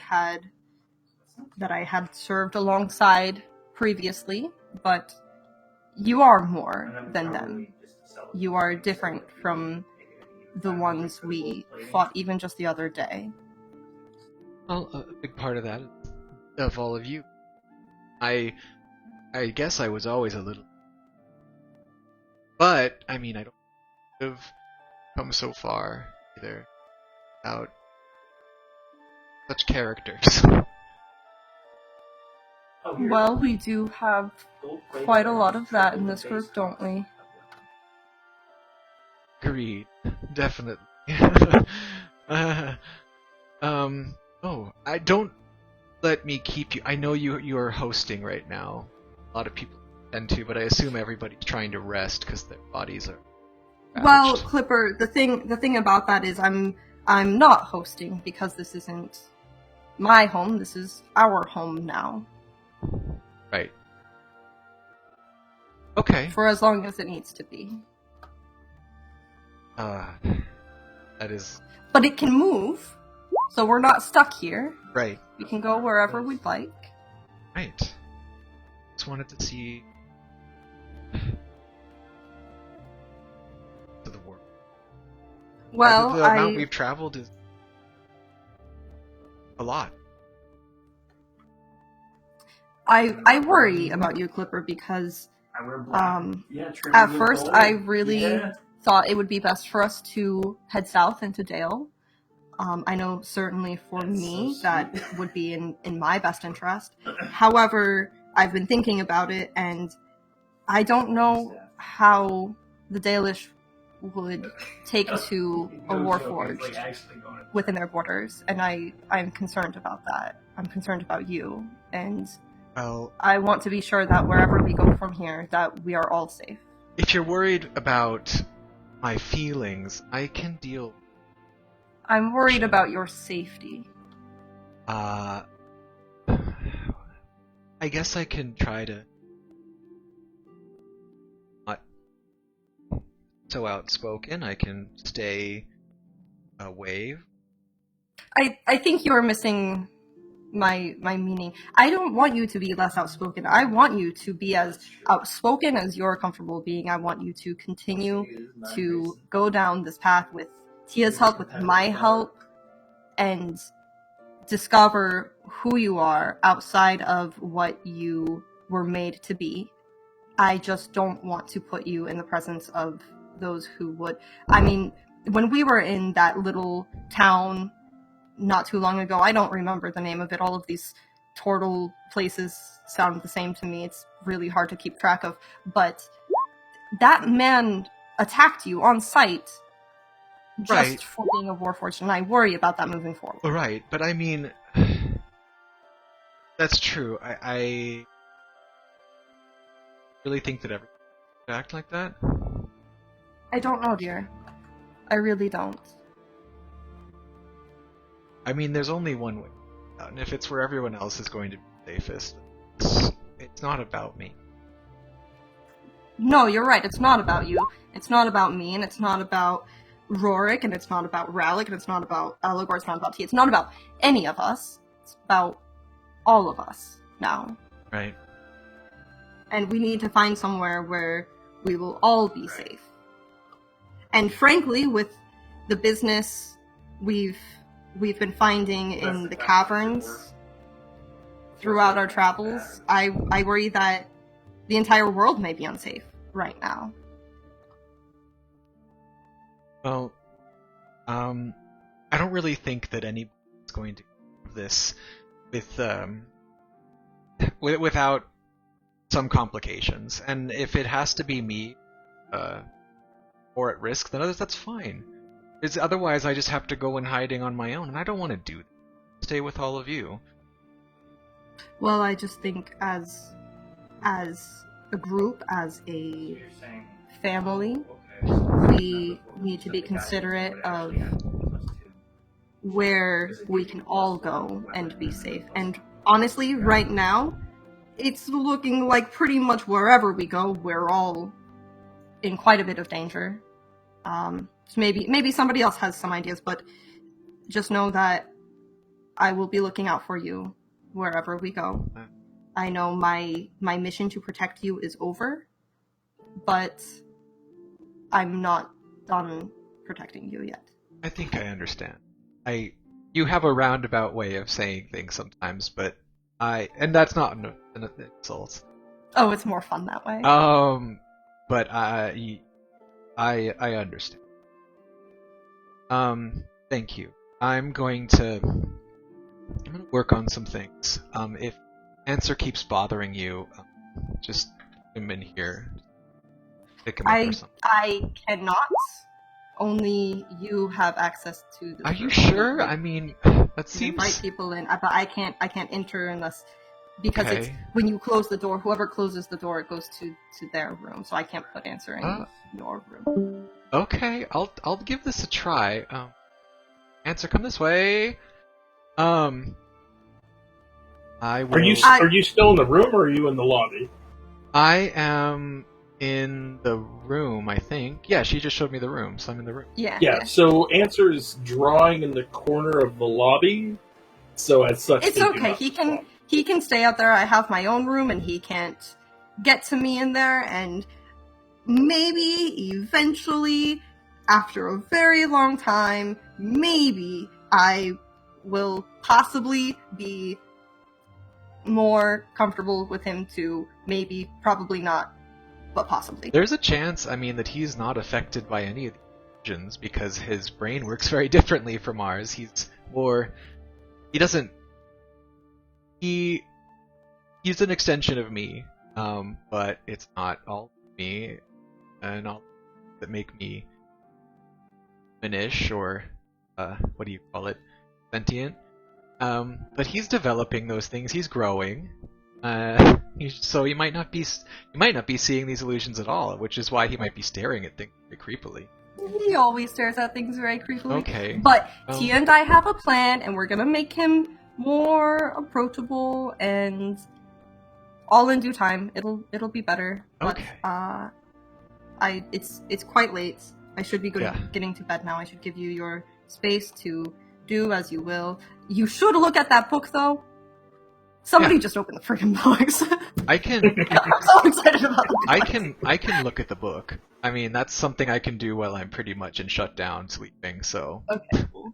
[SPEAKER 2] had served alongside previously, but you are more than them. You are different from the ones we fought even just the other day.
[SPEAKER 1] Well, a big part of that, of all of you, I guess I was always a little, but I mean I don't have come so far either without such characters.
[SPEAKER 2] Well, we do have quite a lot of that in this group, don't we?
[SPEAKER 1] Agreed, definitely. Oh, I don't let me keep you. I know you are hosting right now. A lot of people tend to, but I assume everybody's trying to rest because their bodies are
[SPEAKER 2] Well,
[SPEAKER 1] ravaged.
[SPEAKER 2] Clipper, the thing about that is I'm not hosting because this isn't my home. This is our home now.
[SPEAKER 1] Right. Okay.
[SPEAKER 2] For as long as it needs to be.
[SPEAKER 1] That is
[SPEAKER 2] But it can move, so we're not stuck here.
[SPEAKER 1] right.
[SPEAKER 2] We can go wherever we'd like.
[SPEAKER 1] Right. Just wanted to see to the world.
[SPEAKER 2] Well,
[SPEAKER 1] the amount we've traveled is a lot.
[SPEAKER 2] I worry about you, Clipper, because at first I really thought it would be best for us to head south into Dale. I know certainly for me that would be in my best interest. However, I've been thinking about it, and I don't know how the Dalish would take to a warforged within their borders, and I'm concerned about that. I'm concerned about you, and
[SPEAKER 1] Well,
[SPEAKER 2] I want to be sure that wherever we go from here, that we are all safe.
[SPEAKER 1] if you're worried about my feelings, I can deal.
[SPEAKER 2] I'm worried about your safety.
[SPEAKER 1] I guess I can try to not so outspoken. I can stay away.
[SPEAKER 2] I think you are missing my meaning. I don't want you to be less outspoken. I want you to be as outspoken as you're comfortable being. I want you to continue to go down this path with Tia's help, with my help, and discover who you are outside of what you were made to be. I just don't want to put you in the presence of those who would. I mean, when we were in that little town not too long ago, I don't remember the name of it. All of these turtle places sound the same to me. It's really hard to keep track of. But that man attacked you on sight just
[SPEAKER 1] Right.
[SPEAKER 2] for being a warforged, and I worry about that moving forward.
[SPEAKER 1] Right, but I mean, that's true. I really think that everyone would act like that.
[SPEAKER 2] I don't know, dear. I really don't.
[SPEAKER 1] I mean, there's only one way, and if it's where everyone else is going to be safest, it's not about me.
[SPEAKER 2] No, you're right. It's not about you. It's not about me, and it's not about Rorik, and it's not about Ralik, and it's not about Eligor, it's not about Tia. It's not about any of us. It's about all of us now.
[SPEAKER 1] Right.
[SPEAKER 2] And we need to find somewhere where we will all be safe. And frankly, with the business we've been finding in the caverns throughout our travels, I worry that the entire world may be unsafe right now.
[SPEAKER 1] Well, I don't really think that anybody's going to do this without some complications. And if it has to be me, or at risk, then that's fine. Otherwise, I just have to go in hiding on my own, and I don't want to do that. Stay with all of you.
[SPEAKER 2] Well, I just think as a group, as a family, we need to be considerate of where we can all go and be safe. And honestly, right now, it's looking like pretty much wherever we go, we're all in quite a bit of danger. So maybe somebody else has some ideas, but just know that I will be looking out for you wherever we go. I know my mission to protect you is over, but I'm not done protecting you yet.
[SPEAKER 1] I think I understand. You have a roundabout way of saying things sometimes, but and that's not an insult.
[SPEAKER 2] Oh, it's more fun that way.
[SPEAKER 1] But I understand. Thank you. I'm going to work on some things. If Answer keeps bothering you, just come in here. Pick him up or something.
[SPEAKER 2] I cannot. Only you have access to the
[SPEAKER 1] Are you sure? I mean, that seems.
[SPEAKER 2] Invite people in, but I can't enter unless because it's
[SPEAKER 1] Okay.
[SPEAKER 2] when you close the door. Whoever closes the door, it goes to their room. So I can't put Answer in your room.
[SPEAKER 1] Okay, I'll give this a try. Answer, come this way. I will.
[SPEAKER 3] Are you still in the room, or are you in the lobby?
[SPEAKER 1] I am in the room, I think. Yeah, she just showed me the room, so I'm in the room.
[SPEAKER 3] Yeah. So Answer is drawing in the corner of the lobby. So as such,
[SPEAKER 2] It's
[SPEAKER 3] they do
[SPEAKER 2] okay.
[SPEAKER 3] not
[SPEAKER 2] He can stay out there. I have my own room, and he can't get to me in there. And maybe eventually, after a very long time, maybe I will possibly be more comfortable with him too. Maybe, probably not, but possibly.
[SPEAKER 1] There's a chance, I mean, that he's not affected by any of the illusions because his brain works very differently from ours. He's an extension of me, but it's not all me and all that make me humanish or what do you call it, sentient. But he's developing those things. He's growing. So he might not be seeing these illusions at all, which is why he might be staring at things very creepily.
[SPEAKER 2] He always stares at things very creepily.
[SPEAKER 1] Okay.
[SPEAKER 2] But Tia and I have a plan, and we're gonna make him more approachable, and all in due time. It'll be better. But,
[SPEAKER 1] Okay.
[SPEAKER 2] It's quite late. I should be
[SPEAKER 1] Yeah.
[SPEAKER 2] getting to bed now. I should give you your space to do as you will. You should look at that book, though. Somebody just opened the freaking books.
[SPEAKER 1] I can.
[SPEAKER 2] I'm so excited about the
[SPEAKER 1] I can look at the book. I mean, that's something I can do while I'm pretty much in shutdown sleeping. So.
[SPEAKER 2] Okay, cool.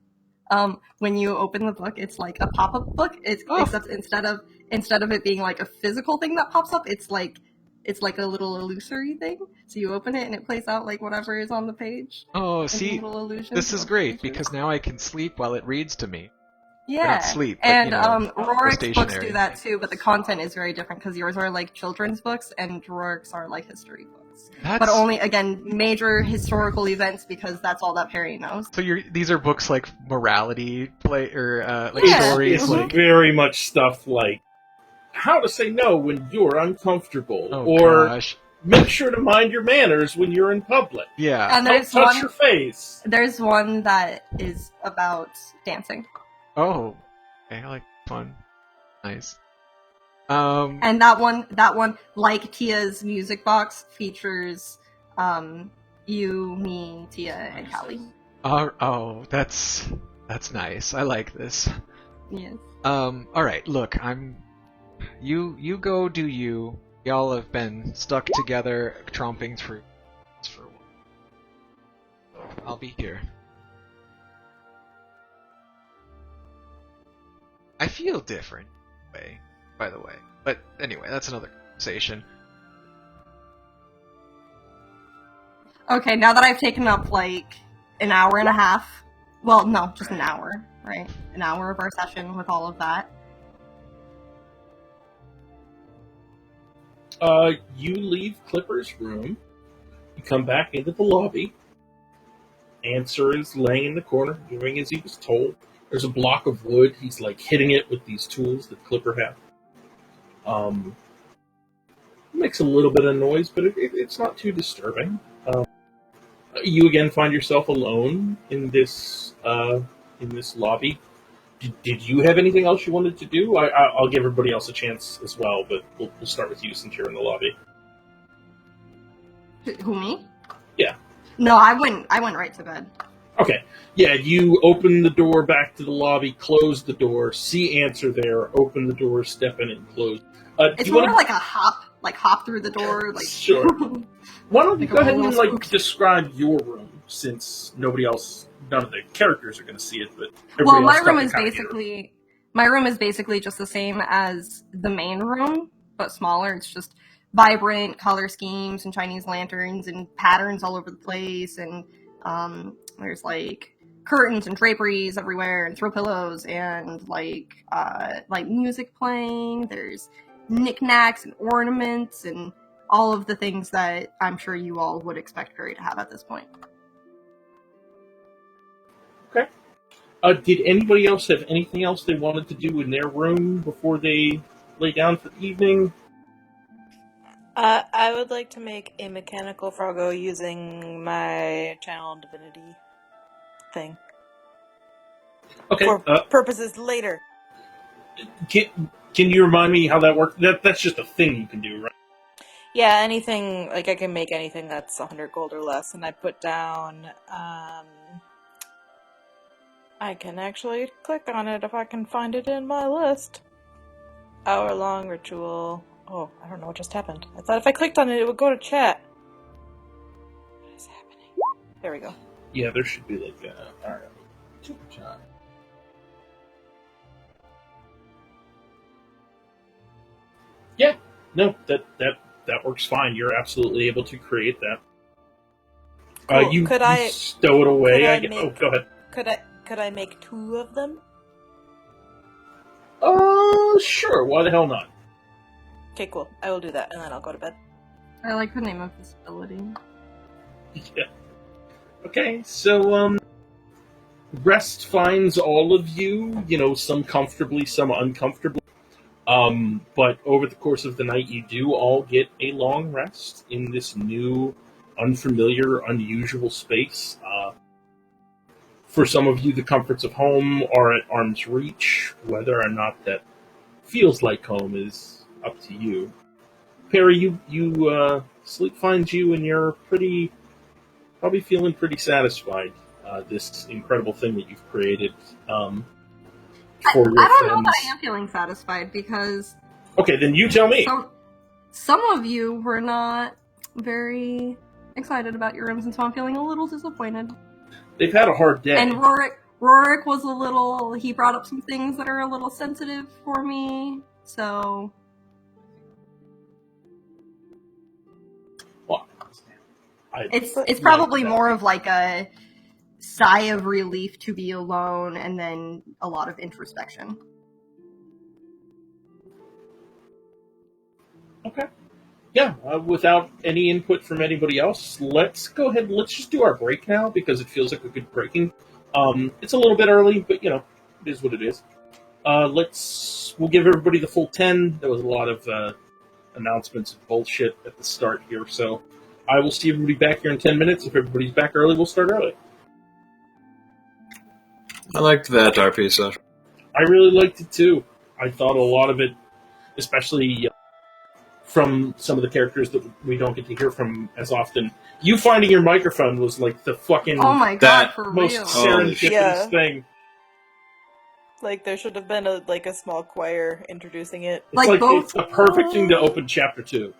[SPEAKER 2] When you open the book, it's like a pop-up book. Except instead of it being like a physical thing that pops up, it's like a little illusory thing. So you open it and it plays out like whatever is on the page.
[SPEAKER 1] Oh,
[SPEAKER 2] And
[SPEAKER 1] see,
[SPEAKER 2] little illusions
[SPEAKER 1] this is
[SPEAKER 2] of
[SPEAKER 1] great
[SPEAKER 2] pictures.
[SPEAKER 1] because now I can sleep while it reads to me.
[SPEAKER 2] Yeah,
[SPEAKER 1] not sleep, but,
[SPEAKER 2] and
[SPEAKER 1] you know,
[SPEAKER 2] Rorik's books
[SPEAKER 1] stationary.
[SPEAKER 2] do that too, but the content is very different because yours are like children's books and Rorik's are like history books. But only, again, major historical events because that's all that Perry knows.
[SPEAKER 1] So these are books like morality play or like
[SPEAKER 2] Yeah.
[SPEAKER 1] stories
[SPEAKER 3] It's
[SPEAKER 1] like.
[SPEAKER 3] very much stuff like how to say no when you're uncomfortable,
[SPEAKER 1] Oh
[SPEAKER 3] or
[SPEAKER 1] gosh.
[SPEAKER 3] make sure to mind your manners when you're in public.
[SPEAKER 1] Yeah.
[SPEAKER 2] And
[SPEAKER 3] Don't
[SPEAKER 2] there's
[SPEAKER 3] touch
[SPEAKER 2] one.
[SPEAKER 3] your face.
[SPEAKER 2] There's one that is about dancing,
[SPEAKER 1] Oh. Okay, I like fun. Nice.
[SPEAKER 2] and that one, like Tia's music box, features you, me, Tia, and Callie.
[SPEAKER 1] Oh, that's nice. I like this.
[SPEAKER 2] Yes.
[SPEAKER 1] All right. Look, you go do you. Y'all have been stuck together, tromping through for a while. I'll be here. I feel different, by the way. But anyway, that's another conversation.
[SPEAKER 2] Okay, now that I've taken up like an hour and a half, well, no, just an hour, right? An hour of our session with all of that.
[SPEAKER 3] You leave Clipper's room. You come back into the lobby. Answer is laying in the corner, doing as he was told. There's a block of wood. He's like hitting it with these tools that Clipper had. Makes a little bit of noise, but it's not too disturbing. You again find yourself alone in this lobby. Did you have anything else you wanted to do? I'll give everybody else a chance as well, but we'll start with you since you're in the lobby.
[SPEAKER 2] Who, me?
[SPEAKER 3] Yeah.
[SPEAKER 2] No, I went right to bed.
[SPEAKER 3] Okay. Yeah, you open the door back to the lobby, close the door, see Answer there, open the door, step in and close.
[SPEAKER 2] It's more like a hop through the door, like
[SPEAKER 3] Sure. Why don't you
[SPEAKER 2] Like
[SPEAKER 3] go
[SPEAKER 2] a
[SPEAKER 3] ahead and
[SPEAKER 2] little spook.
[SPEAKER 3] describe your room, since none of the characters are going to see it, but
[SPEAKER 2] Well,
[SPEAKER 3] everybody
[SPEAKER 2] my
[SPEAKER 3] else
[SPEAKER 2] room
[SPEAKER 3] can
[SPEAKER 2] is
[SPEAKER 3] kinda hear it.
[SPEAKER 2] basically just the same as the main room, but smaller. It's just vibrant color schemes and Chinese lanterns and patterns all over the place, and there's like curtains and draperies everywhere and throw pillows and like music playing. There's knickknacks and ornaments and all of the things that I'm sure you all would expect Perry to have at this point.
[SPEAKER 3] Okay. Did anybody else have anything else they wanted to do in their room before they lay down for the evening?
[SPEAKER 7] I would like to make a mechanical Froggo using my channel divinity thing.
[SPEAKER 3] Okay.
[SPEAKER 7] For purposes later.
[SPEAKER 3] Can you remind me how that works? That's just a thing you can do, right?
[SPEAKER 7] Yeah, anything, like I can make anything that's 100 gold or less, and I put down, I can actually click on it if I can find it in my list. Hour-long ritual. Oh, I don't know what just happened. I thought if I clicked on it, it would go to chat. What is happening? There we go.
[SPEAKER 3] Yeah, there should be like alright. Yeah, no, that works fine. You're absolutely able to create that.
[SPEAKER 7] Cool.
[SPEAKER 3] You
[SPEAKER 7] Could I
[SPEAKER 3] stow it away. Go ahead.
[SPEAKER 7] Could I make 2 of them?
[SPEAKER 3] Sure. Why the hell not?
[SPEAKER 7] Okay, cool. I will do that, and then I'll go to bed.
[SPEAKER 2] I like the name of this ability.
[SPEAKER 3] Yeah. Okay, so Rest finds all of you, some comfortably, some uncomfortably. But over the course of the night, you do all get a long rest in this new, unfamiliar, unusual space. For some of you, the comforts of home are at arm's reach. Whether or not that feels like home is up to you. Perry, you sleep finds you, and you're probably feeling pretty satisfied. This incredible thing that you've created for your
[SPEAKER 2] I don't know
[SPEAKER 3] friends.
[SPEAKER 2] that I am feeling satisfied because
[SPEAKER 3] Okay, then you tell me.
[SPEAKER 2] some of you were not very excited about your rooms, and so I'm feeling a little disappointed.
[SPEAKER 3] They've had a hard day.
[SPEAKER 2] And Rorik was he brought up some things that are a little sensitive for me, so...
[SPEAKER 3] Well,
[SPEAKER 2] It's probably more of like a sigh of relief to be alone and then a lot of introspection.
[SPEAKER 3] Okay. Yeah, without any input from anybody else, let's go ahead and let's just do our break now because it feels like a good breaking. It's a little bit early, but it is what it is. We'll give everybody the full 10. There was a lot of announcements and bullshit at the start here, so I will see everybody back here in 10 minutes. If everybody's back early, we'll start early.
[SPEAKER 10] I liked that RP session.
[SPEAKER 3] I really liked it too. I thought a lot of it, especially from some of the characters that we don't get to hear from as often. You finding your microphone was like the fucking
[SPEAKER 2] Oh my god, for
[SPEAKER 3] most
[SPEAKER 2] real.
[SPEAKER 3] serendipitous
[SPEAKER 7] Yeah.
[SPEAKER 3] thing.
[SPEAKER 7] Like, there should have been a small choir introducing it.
[SPEAKER 3] It's
[SPEAKER 2] Like both-
[SPEAKER 3] it's a perfect thing to open chapter 2.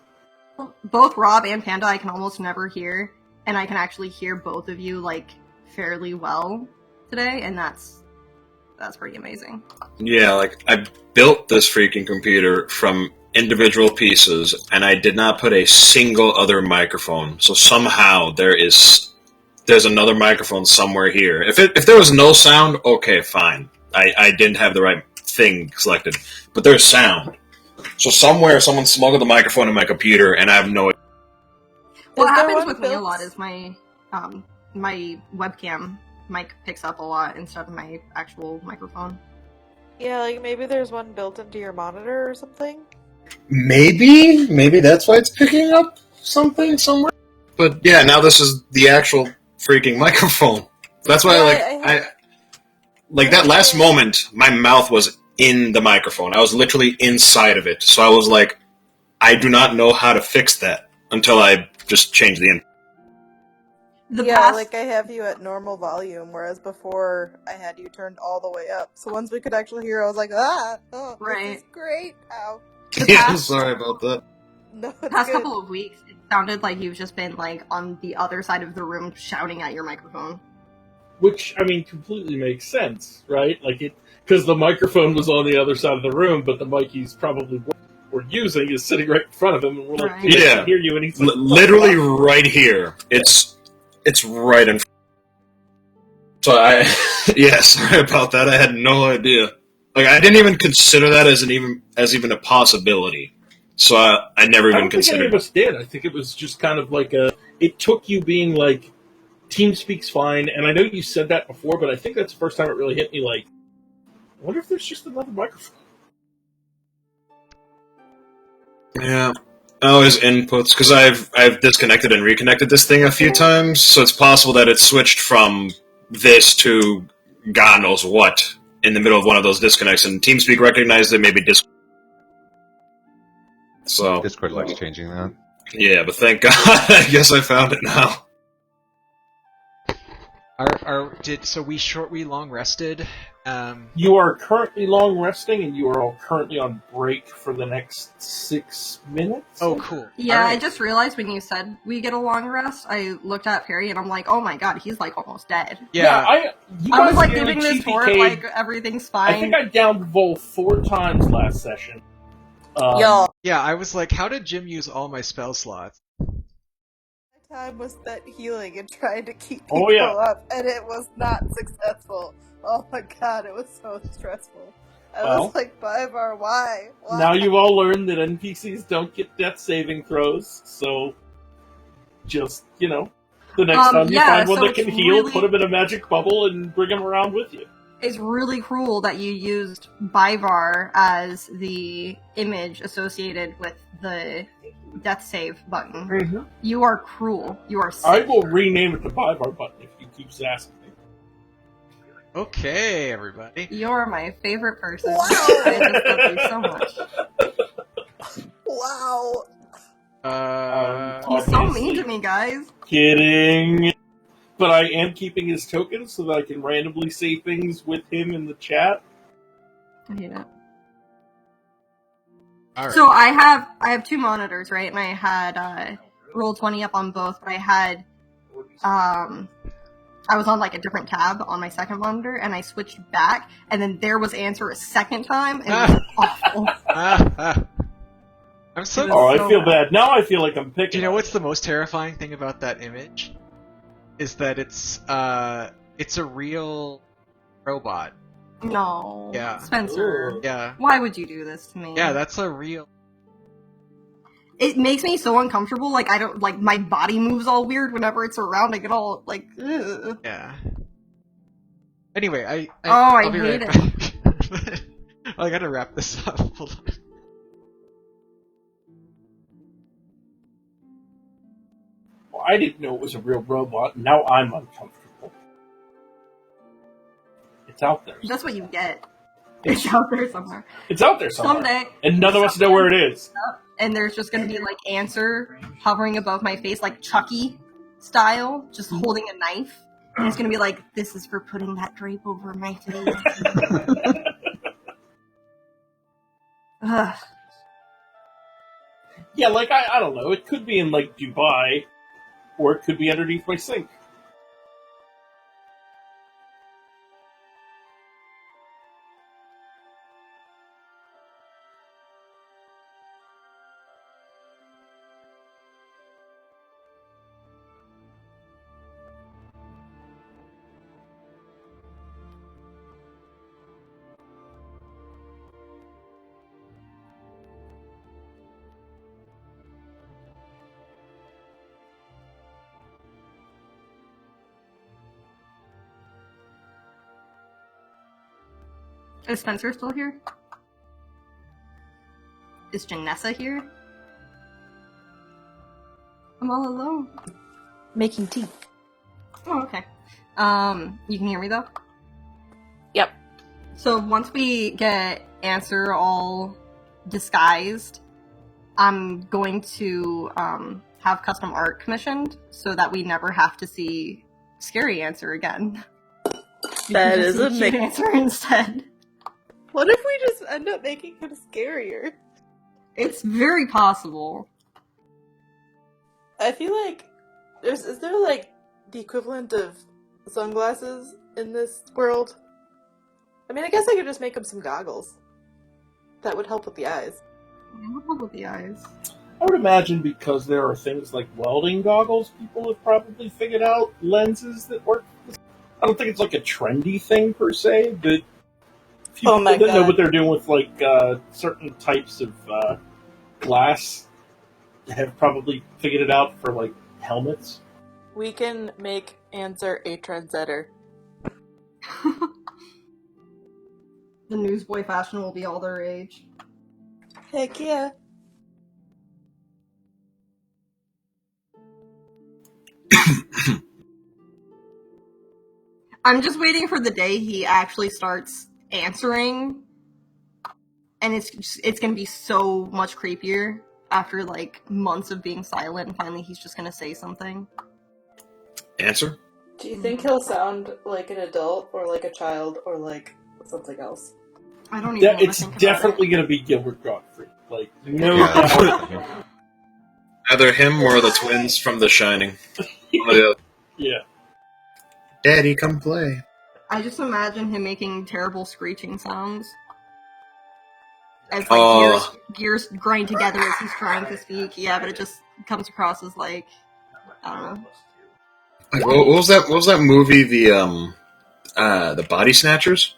[SPEAKER 2] Both Rob and Panda I can almost never hear, and I can actually hear both of you like fairly well today, and that's pretty amazing.
[SPEAKER 10] Yeah, like, I built this freaking computer from individual pieces, and I did not put a single other microphone. So somehow there's another microphone somewhere here. If there was no sound, okay, fine. I didn't have the right thing selected. But there's sound. So somewhere someone smuggled a microphone in my computer, and I have no...
[SPEAKER 2] What
[SPEAKER 7] there
[SPEAKER 2] happens
[SPEAKER 7] one
[SPEAKER 2] with me a
[SPEAKER 7] built?
[SPEAKER 2] lot is my webcam mic picks up a lot instead of my actual microphone.
[SPEAKER 7] Yeah, like maybe there's one built into your monitor or something.
[SPEAKER 10] Maybe that's why it's picking up something somewhere. But yeah, now this is the actual freaking microphone. That's why,
[SPEAKER 7] Yeah,
[SPEAKER 10] like that last moment, my mouth was in the microphone. I was literally inside of it. So I was like, I do not know how to fix that until I just change the in.
[SPEAKER 7] Like I have you at normal volume, whereas before I had you turned all the way up. So once we could actually hear, I was like, this is great. Ow.
[SPEAKER 10] Yeah, I'm sorry about that.
[SPEAKER 7] No,
[SPEAKER 2] The past couple of weeks, it sounded like you've just been like on the other side of the room shouting at your microphone.
[SPEAKER 3] Which, I mean, completely makes sense, right? Because the microphone was on the other side of the room, but the mic he's probably we're using is sitting right in front of him, and we're like,
[SPEAKER 2] Right.
[SPEAKER 3] "Dude, I
[SPEAKER 10] Yeah.
[SPEAKER 3] can hear you," and he's like,
[SPEAKER 10] Literally right here. It's right in front. So sorry about that. I had no idea. Like, I didn't even consider that as even a possibility. So I never
[SPEAKER 3] I
[SPEAKER 10] even
[SPEAKER 3] don't think any
[SPEAKER 10] considered
[SPEAKER 3] of us did. I think it was just kind of like it took you being like, TeamSpeak's fine, and I know you said that before, but I think that's the first time it really hit me like, I wonder if there's just another microphone.
[SPEAKER 10] Yeah. Always inputs, because I've disconnected and reconnected this thing a few times, so it's possible that it switched from this to God knows what in the middle of one of those disconnects, and TeamSpeak recognized it, maybe So
[SPEAKER 4] Discord likes changing that.
[SPEAKER 10] yeah, but thank God, I guess I found it now.
[SPEAKER 1] We long rested.
[SPEAKER 3] You are currently long resting, and you are all currently on break for the next 6 minutes.
[SPEAKER 1] Oh, cool.
[SPEAKER 2] Yeah,
[SPEAKER 1] All
[SPEAKER 2] I
[SPEAKER 1] right.
[SPEAKER 2] just realized when you said we get a long rest, I looked at Perry and I'm like, oh my god, he's like almost dead.
[SPEAKER 1] Yeah.
[SPEAKER 3] You
[SPEAKER 2] I
[SPEAKER 3] guys
[SPEAKER 2] was like
[SPEAKER 3] nearly
[SPEAKER 2] giving this horde
[SPEAKER 3] TPK'd.
[SPEAKER 2] like everything's fine.
[SPEAKER 3] I think I downed Vol 4 times last session.
[SPEAKER 7] Y'all,
[SPEAKER 1] Yeah, I was like, how did Jim use all my spell slots?
[SPEAKER 7] my time was spent healing and trying to keep
[SPEAKER 3] Oh,
[SPEAKER 7] people
[SPEAKER 3] yeah.
[SPEAKER 7] up, and it was not successful. Oh my god, it was so stressful. I
[SPEAKER 3] Well.
[SPEAKER 7] was like, Byvar, why?
[SPEAKER 3] Now you've all learned that NPCs don't get death saving throws, so just, The next time you
[SPEAKER 2] yeah,
[SPEAKER 3] find one
[SPEAKER 2] so
[SPEAKER 3] that can
[SPEAKER 2] it's
[SPEAKER 3] heal,
[SPEAKER 2] really-
[SPEAKER 3] put him in a magic bubble and bring him around with you.
[SPEAKER 2] It's really cruel that you used Bivar as the image associated with the death save button.
[SPEAKER 3] Mm-hmm.
[SPEAKER 2] You are cruel. You are sick.
[SPEAKER 3] I will rename it the Bivar button if you keep asking me.
[SPEAKER 1] Okay, everybody.
[SPEAKER 2] You're my favorite person. I just love you so much.
[SPEAKER 7] Wow.
[SPEAKER 2] He's so mean to me, guys.
[SPEAKER 3] Kidding. But I am keeping his token so that I can randomly say things with him in the chat.
[SPEAKER 2] I hate it.
[SPEAKER 1] All right.
[SPEAKER 2] So I have two monitors, right? And I had Roll20 up on both, but I had I was on like a different tab on my second monitor, and I switched back, and then there was Answer a second time, and it was awful.
[SPEAKER 1] I'm so.
[SPEAKER 3] Oh, I
[SPEAKER 2] so
[SPEAKER 3] feel
[SPEAKER 2] bad.
[SPEAKER 3] bad. Now I feel like I'm picking.
[SPEAKER 1] Do you know
[SPEAKER 3] on
[SPEAKER 1] what's
[SPEAKER 3] it.
[SPEAKER 1] the most terrifying thing about that image? Is that it's a real robot.
[SPEAKER 2] No.
[SPEAKER 1] Yeah.
[SPEAKER 2] Spencer.
[SPEAKER 1] Yeah.
[SPEAKER 2] Why would you do this to me?
[SPEAKER 1] Yeah, that's a real.
[SPEAKER 2] It makes me so uncomfortable. Like, I don't, like, my body moves all weird whenever it's around. I get all, like, ugh.
[SPEAKER 1] Yeah. Anyway,
[SPEAKER 2] I
[SPEAKER 1] I'll be
[SPEAKER 2] hate
[SPEAKER 1] right back. I gotta wrap this up. Hold on.
[SPEAKER 3] Well, I didn't know it was a real robot. Now I'm uncomfortable. It's out there.
[SPEAKER 2] That's what you get. It's out there somewhere.
[SPEAKER 3] It's out there somewhere.
[SPEAKER 2] Someday.
[SPEAKER 3] And none of us know where it is.
[SPEAKER 2] And there's just gonna be, like, Answer hovering above my face, like Chucky style, just holding a knife. And it's gonna be like, this is for putting that drape over my face. Ugh.
[SPEAKER 3] Yeah, like, I don't know. It could be in, like, Dubai, or it could be underneath my sink.
[SPEAKER 2] Is Spencer still here? Is Janessa here? I'm all alone.
[SPEAKER 7] Making tea.
[SPEAKER 2] Oh, okay. You can hear me though?
[SPEAKER 7] Yep.
[SPEAKER 2] So once we get Answer all disguised, I'm going to have custom art commissioned so that we never have to see Scary Answer again. We
[SPEAKER 7] That
[SPEAKER 2] can just
[SPEAKER 7] is
[SPEAKER 2] see
[SPEAKER 7] a
[SPEAKER 2] cute
[SPEAKER 7] mix.
[SPEAKER 2] Answer instead.
[SPEAKER 7] What if we just end up making him scarier?
[SPEAKER 2] It's very possible.
[SPEAKER 7] I feel like is there like the equivalent of sunglasses in this world? I mean, I guess I could just make him some goggles. That would help with the eyes.
[SPEAKER 2] What with the eyes?
[SPEAKER 3] I would imagine because there are things like welding goggles, people have probably figured out lenses that work. I don't think it's like a trendy thing per se, but people
[SPEAKER 7] Oh my
[SPEAKER 3] that know
[SPEAKER 7] God.
[SPEAKER 3] what they're doing with like certain types of glass have probably figured it out for like helmets.
[SPEAKER 7] We can make Answer a trendsetter.
[SPEAKER 2] The newsboy fashion will be all their age.
[SPEAKER 7] Heck yeah.
[SPEAKER 2] I'm just waiting for the day he actually starts answering, and it's gonna be so much creepier after like months of being silent, and finally he's just gonna say something.
[SPEAKER 10] Answer?
[SPEAKER 7] Do you think he'll sound like an adult or like a child or like something else?
[SPEAKER 2] I don't even.
[SPEAKER 3] Yeah,
[SPEAKER 2] wanna
[SPEAKER 3] it's
[SPEAKER 2] think about
[SPEAKER 3] definitely going to be Gilbert Gottfried. Like, no
[SPEAKER 10] Yeah.
[SPEAKER 3] doubt.
[SPEAKER 10] Either him or the twins from The Shining. One or the other.
[SPEAKER 3] Yeah.
[SPEAKER 10] Daddy, come play.
[SPEAKER 2] I just imagine him making terrible screeching sounds as like
[SPEAKER 10] Oh.
[SPEAKER 2] gears grind together as he's trying to speak. Yeah, but it just comes across as like I don't know.
[SPEAKER 10] Like, what was that? What was that movie? The Body Snatchers,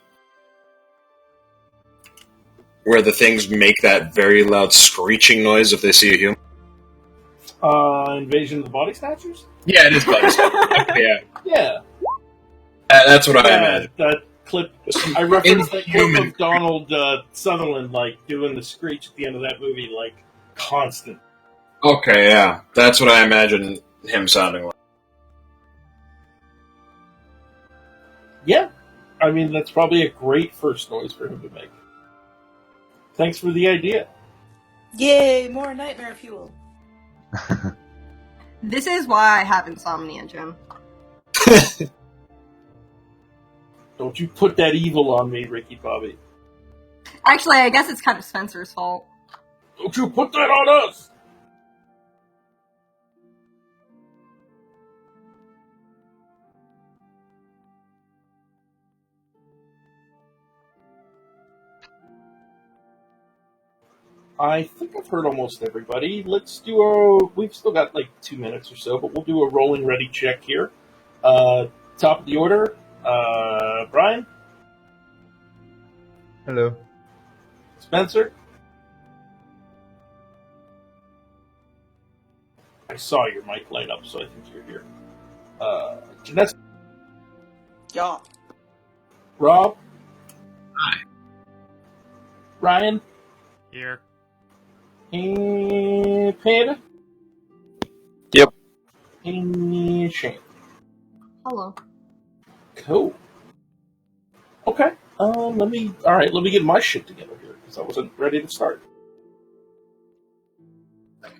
[SPEAKER 10] where the things make that very loud screeching noise if they see a human.
[SPEAKER 3] Invasion of the Body Snatchers?
[SPEAKER 10] Yeah, it is Body Snatchers. Yeah.
[SPEAKER 3] Yeah.
[SPEAKER 10] That's what I imagine.
[SPEAKER 3] That clip. I referenced that clip
[SPEAKER 10] Inhuman.
[SPEAKER 3] of Donald Sutherland, like, doing the screech at the end of that movie, like, constant.
[SPEAKER 10] Okay, yeah. That's what I imagine him sounding like.
[SPEAKER 3] Yeah. I mean, that's probably a great first noise for him to make. Thanks for the idea.
[SPEAKER 7] Yay, more nightmare fuel.
[SPEAKER 2] This is why I have insomnia, Jim.
[SPEAKER 3] Don't you put that evil on me, Ricky Bobby.
[SPEAKER 2] Actually, I guess it's kind of Spencer's fault.
[SPEAKER 3] Don't you put that on us! I think I've heard almost everybody. Let's do we've still got like 2 minutes or so, but we'll do a rolling ready check here. Top of the order, Brian?
[SPEAKER 4] Hello.
[SPEAKER 3] Spencer? I saw your mic light up, so I think you're here. Jeanette?
[SPEAKER 7] Yeah.
[SPEAKER 3] Rob? Hi. Ryan?
[SPEAKER 5] Here.
[SPEAKER 3] And Panda?
[SPEAKER 8] Yep.
[SPEAKER 3] And Shane.
[SPEAKER 2] Hello.
[SPEAKER 3] Cool. Okay. Let me get my shit together here, because I wasn't ready to start.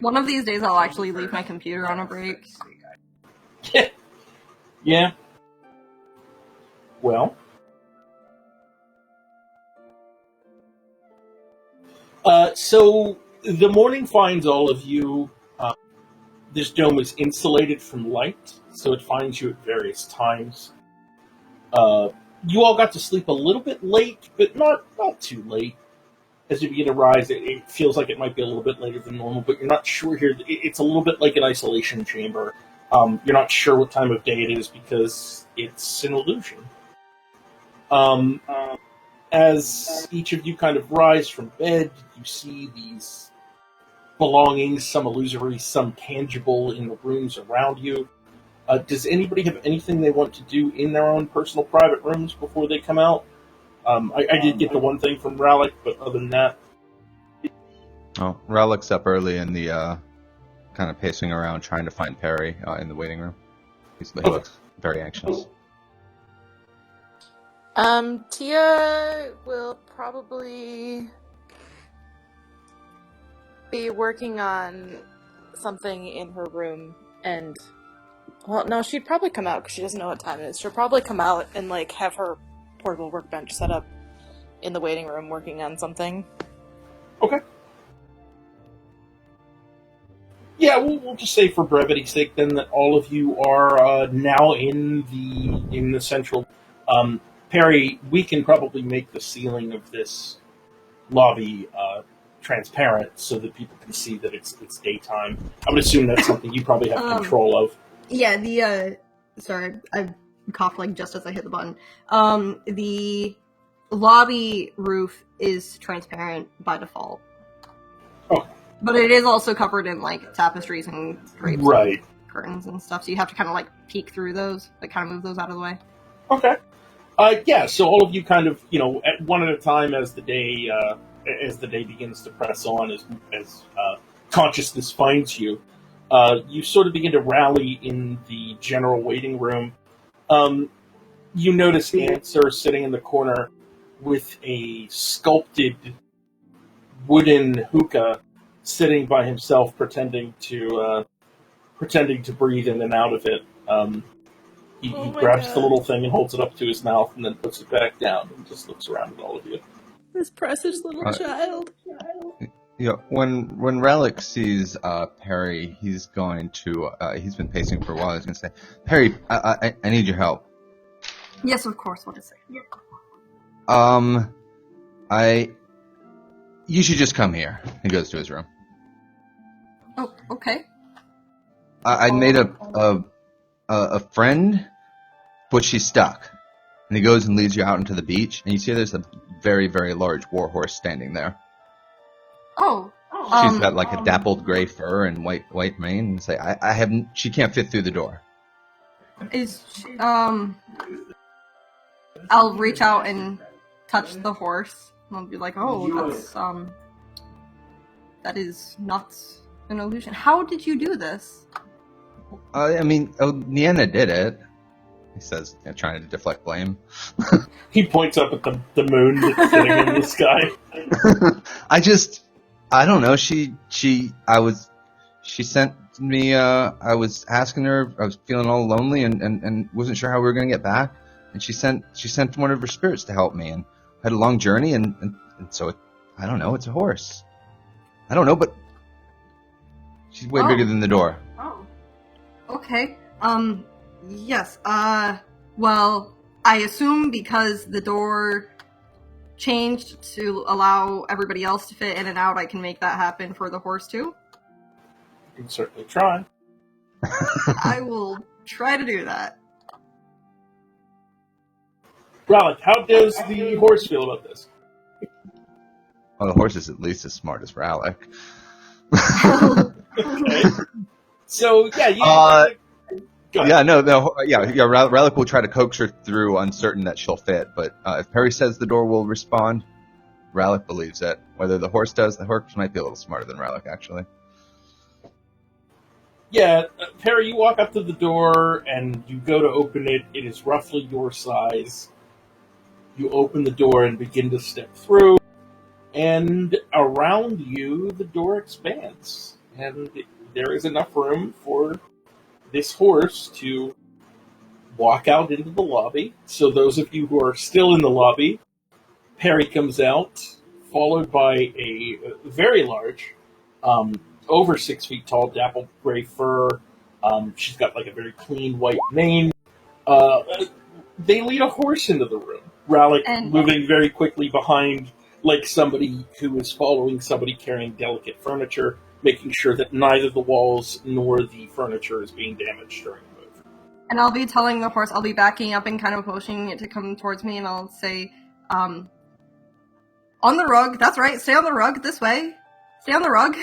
[SPEAKER 2] One of these days I'll actually leave my computer on a break.
[SPEAKER 3] Yeah. Well. So the morning finds all of you. This dome is insulated from light, so it finds you at various times. You all got to sleep a little bit late, but not too late. As you begin to rise, it feels like it might be a little bit later than normal, but you're not sure here. It's a little bit like an isolation chamber. You're not sure what time of day it is because it's an illusion. As each of you kind of rise from bed, you see these belongings, some illusory, some tangible, in the rooms around you. Does anybody have anything they want to do in their own personal private rooms before they come out? I did get the one thing from Rallick, but other than that...
[SPEAKER 4] Oh, Rallick's up early in the, kind of pacing around trying to find Perry in the waiting room. He looks very anxious.
[SPEAKER 7] Tia will probably be working on something in her room, and well, no, she'd probably come out because she doesn't know what time it is. She'll probably come out and like have her portable workbench set up in the waiting room, working on something.
[SPEAKER 3] Okay. Yeah, we'll just say for brevity's sake then that all of you are now in the central. Perry, we can probably make the ceiling of this lobby transparent so that people can see that it's daytime. I would assume that's something you probably have control of.
[SPEAKER 2] Yeah, sorry, I coughed like just as I hit the button. The lobby roof is transparent by default.
[SPEAKER 3] Oh.
[SPEAKER 2] But it is also covered in like tapestries and drapes,
[SPEAKER 3] Right.
[SPEAKER 2] and curtains and stuff, so you have to kind of like peek through those, like kind of move those out of the way.
[SPEAKER 3] Okay. Yeah, so all of you kind of, at one at a time as the day begins to press on, as consciousness finds you, you sort of begin to rally in the general waiting room. You notice Answer sitting in the corner with a sculpted wooden hookah, sitting by himself, pretending to breathe in and out of it. He grabs the little thing and holds it up to his mouth and then puts it back down and just looks around at all of you.
[SPEAKER 7] This precious little child.
[SPEAKER 4] Yeah, when Relic sees Perry, he's going to he's been pacing for a while. He's going to say, "Perry, I need your help."
[SPEAKER 2] Yes, of course. What is it?
[SPEAKER 4] You should just come here. He goes to his room.
[SPEAKER 2] Oh, okay.
[SPEAKER 4] I made a friend, but she's stuck. And he goes and leads you out into the beach, and you see there's a very, very large warhorse standing there.
[SPEAKER 2] Oh,
[SPEAKER 4] She's got like a dappled gray fur and white mane. And say, I haven't. She can't fit through the door.
[SPEAKER 2] I'll reach out and touch the horse. I'll be like, oh, that is not an illusion. How did you do this?
[SPEAKER 4] Nienna did it. He says, trying to deflect blame.
[SPEAKER 3] He points up at the moon that's sitting in the sky.
[SPEAKER 4] I don't know. She sent me. I was asking her. I was feeling all lonely and wasn't sure how we were going to get back. And she sent one of her spirits to help me. And I had a long journey. And so I don't know. It's a horse. I don't know, but she's way bigger than the door.
[SPEAKER 2] Oh. Okay. Yes. Well, I assume because the door changed to allow everybody else to fit in and out, I can make that happen for the horse too?
[SPEAKER 3] You can certainly try.
[SPEAKER 2] I will try to do that.
[SPEAKER 3] Rallick, how does the horse feel about this?
[SPEAKER 4] Well, the horse is at least as smart as Rallick.
[SPEAKER 3] Okay. So,
[SPEAKER 4] Rallick will try to coax her through, uncertain that she'll fit. But if Perry says the door will respond, Rallick believes it. Whether the horse does, the horse might be a little smarter than Rallick, actually.
[SPEAKER 3] Yeah, Perry, you walk up to the door and you go to open it. It is roughly your size. You open the door and begin to step through. And around you, the door expands. And there is enough room for this horse to walk out into the lobby. So those of you who are still in the lobby, Perry comes out, followed by a very large, over 6 feet tall, dappled gray fur. She's got like a very clean white mane. They lead a horse into the room. Rallick moving very quickly behind, like somebody who is following somebody carrying delicate furniture, making sure that neither the walls nor the furniture is being damaged during the move.
[SPEAKER 2] And I'll be telling the horse, I'll be backing up and kind of motioning it to come towards me, and I'll say, on the rug, that's right, stay on the rug, this way. Stay on the rug.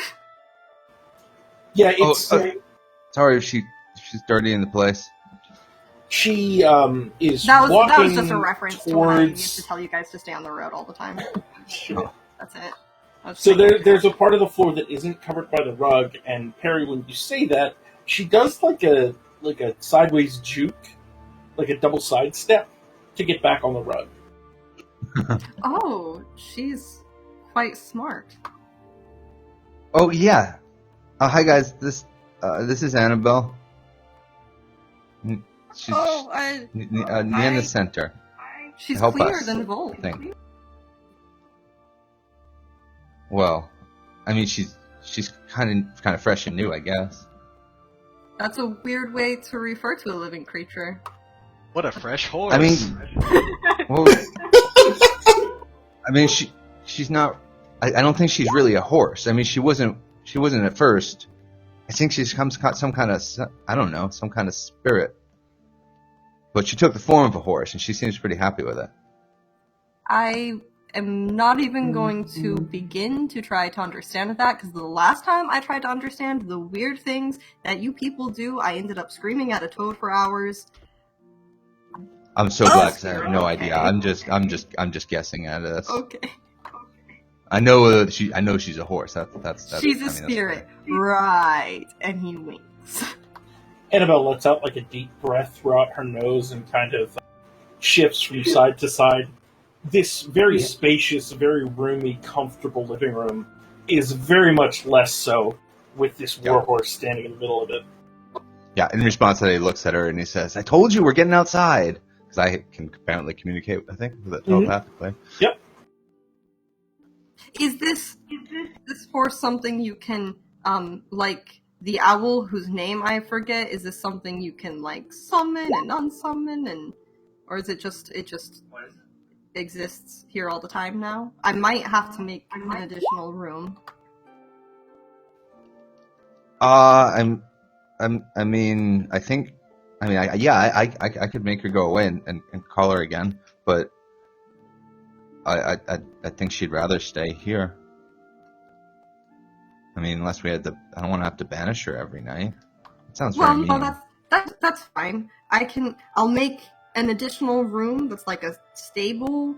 [SPEAKER 3] Yeah, it's...
[SPEAKER 4] sorry if she's dirty in the place.
[SPEAKER 3] She is
[SPEAKER 2] that was
[SPEAKER 3] walking
[SPEAKER 2] just a reference to when I used to tell you guys to stay on the road all the time.
[SPEAKER 3] Sure.
[SPEAKER 2] That's it.
[SPEAKER 3] So there's a part of the floor that isn't covered by the rug, and Perry, when you say that, she does like a sideways juke, like a double side step, to get back on the rug.
[SPEAKER 2] Oh, she's quite smart.
[SPEAKER 4] Oh yeah. Hi guys. This is Annabelle. She's Nienna Center.
[SPEAKER 2] She's
[SPEAKER 4] Help
[SPEAKER 2] cleaner
[SPEAKER 4] us,
[SPEAKER 2] than Volt.
[SPEAKER 4] I think. Well, I mean, she's kind of fresh and new, I guess.
[SPEAKER 2] That's a weird way to refer to a living creature.
[SPEAKER 1] What a fresh horse!
[SPEAKER 4] I mean, she's not. I don't think she's really a horse. I mean, she wasn't at first. I think she's some kind of spirit. But she took the form of a horse, and she seems pretty happy with it.
[SPEAKER 2] I am not even going to begin to try to understand that, because the last time I tried to understand the weird things that you people do, I ended up screaming at a toad for hours.
[SPEAKER 4] I'm so glad, because I have no idea. I'm just guessing at this.
[SPEAKER 2] Okay.
[SPEAKER 4] I know she's a horse. That's
[SPEAKER 2] she's a spirit, right? And he winks.
[SPEAKER 3] Annabelle lets out like a deep breath throughout her nose and kind of shifts from side to side. This very spacious, very roomy, comfortable living room is very much less so with this warhorse standing in the middle of it.
[SPEAKER 4] Yeah, in response to that, he looks at her and he says, "I told you we're getting outside." Because I can apparently communicate, I think, with it telepathically.
[SPEAKER 3] Yep.
[SPEAKER 2] Is this horse something you can, like the owl whose name I forget? Is this something you can like summon and unsummon, or is it just exists here all the time now? I might have to make an additional room.
[SPEAKER 4] I could make her go away and call her again, but I think she'd rather stay here. I mean, unless we had to, I don't want to have to banish her every night. It sounds
[SPEAKER 2] Well,
[SPEAKER 4] very
[SPEAKER 2] no,
[SPEAKER 4] mean.
[SPEAKER 2] that's fine. I'll make an additional room that's like a stable.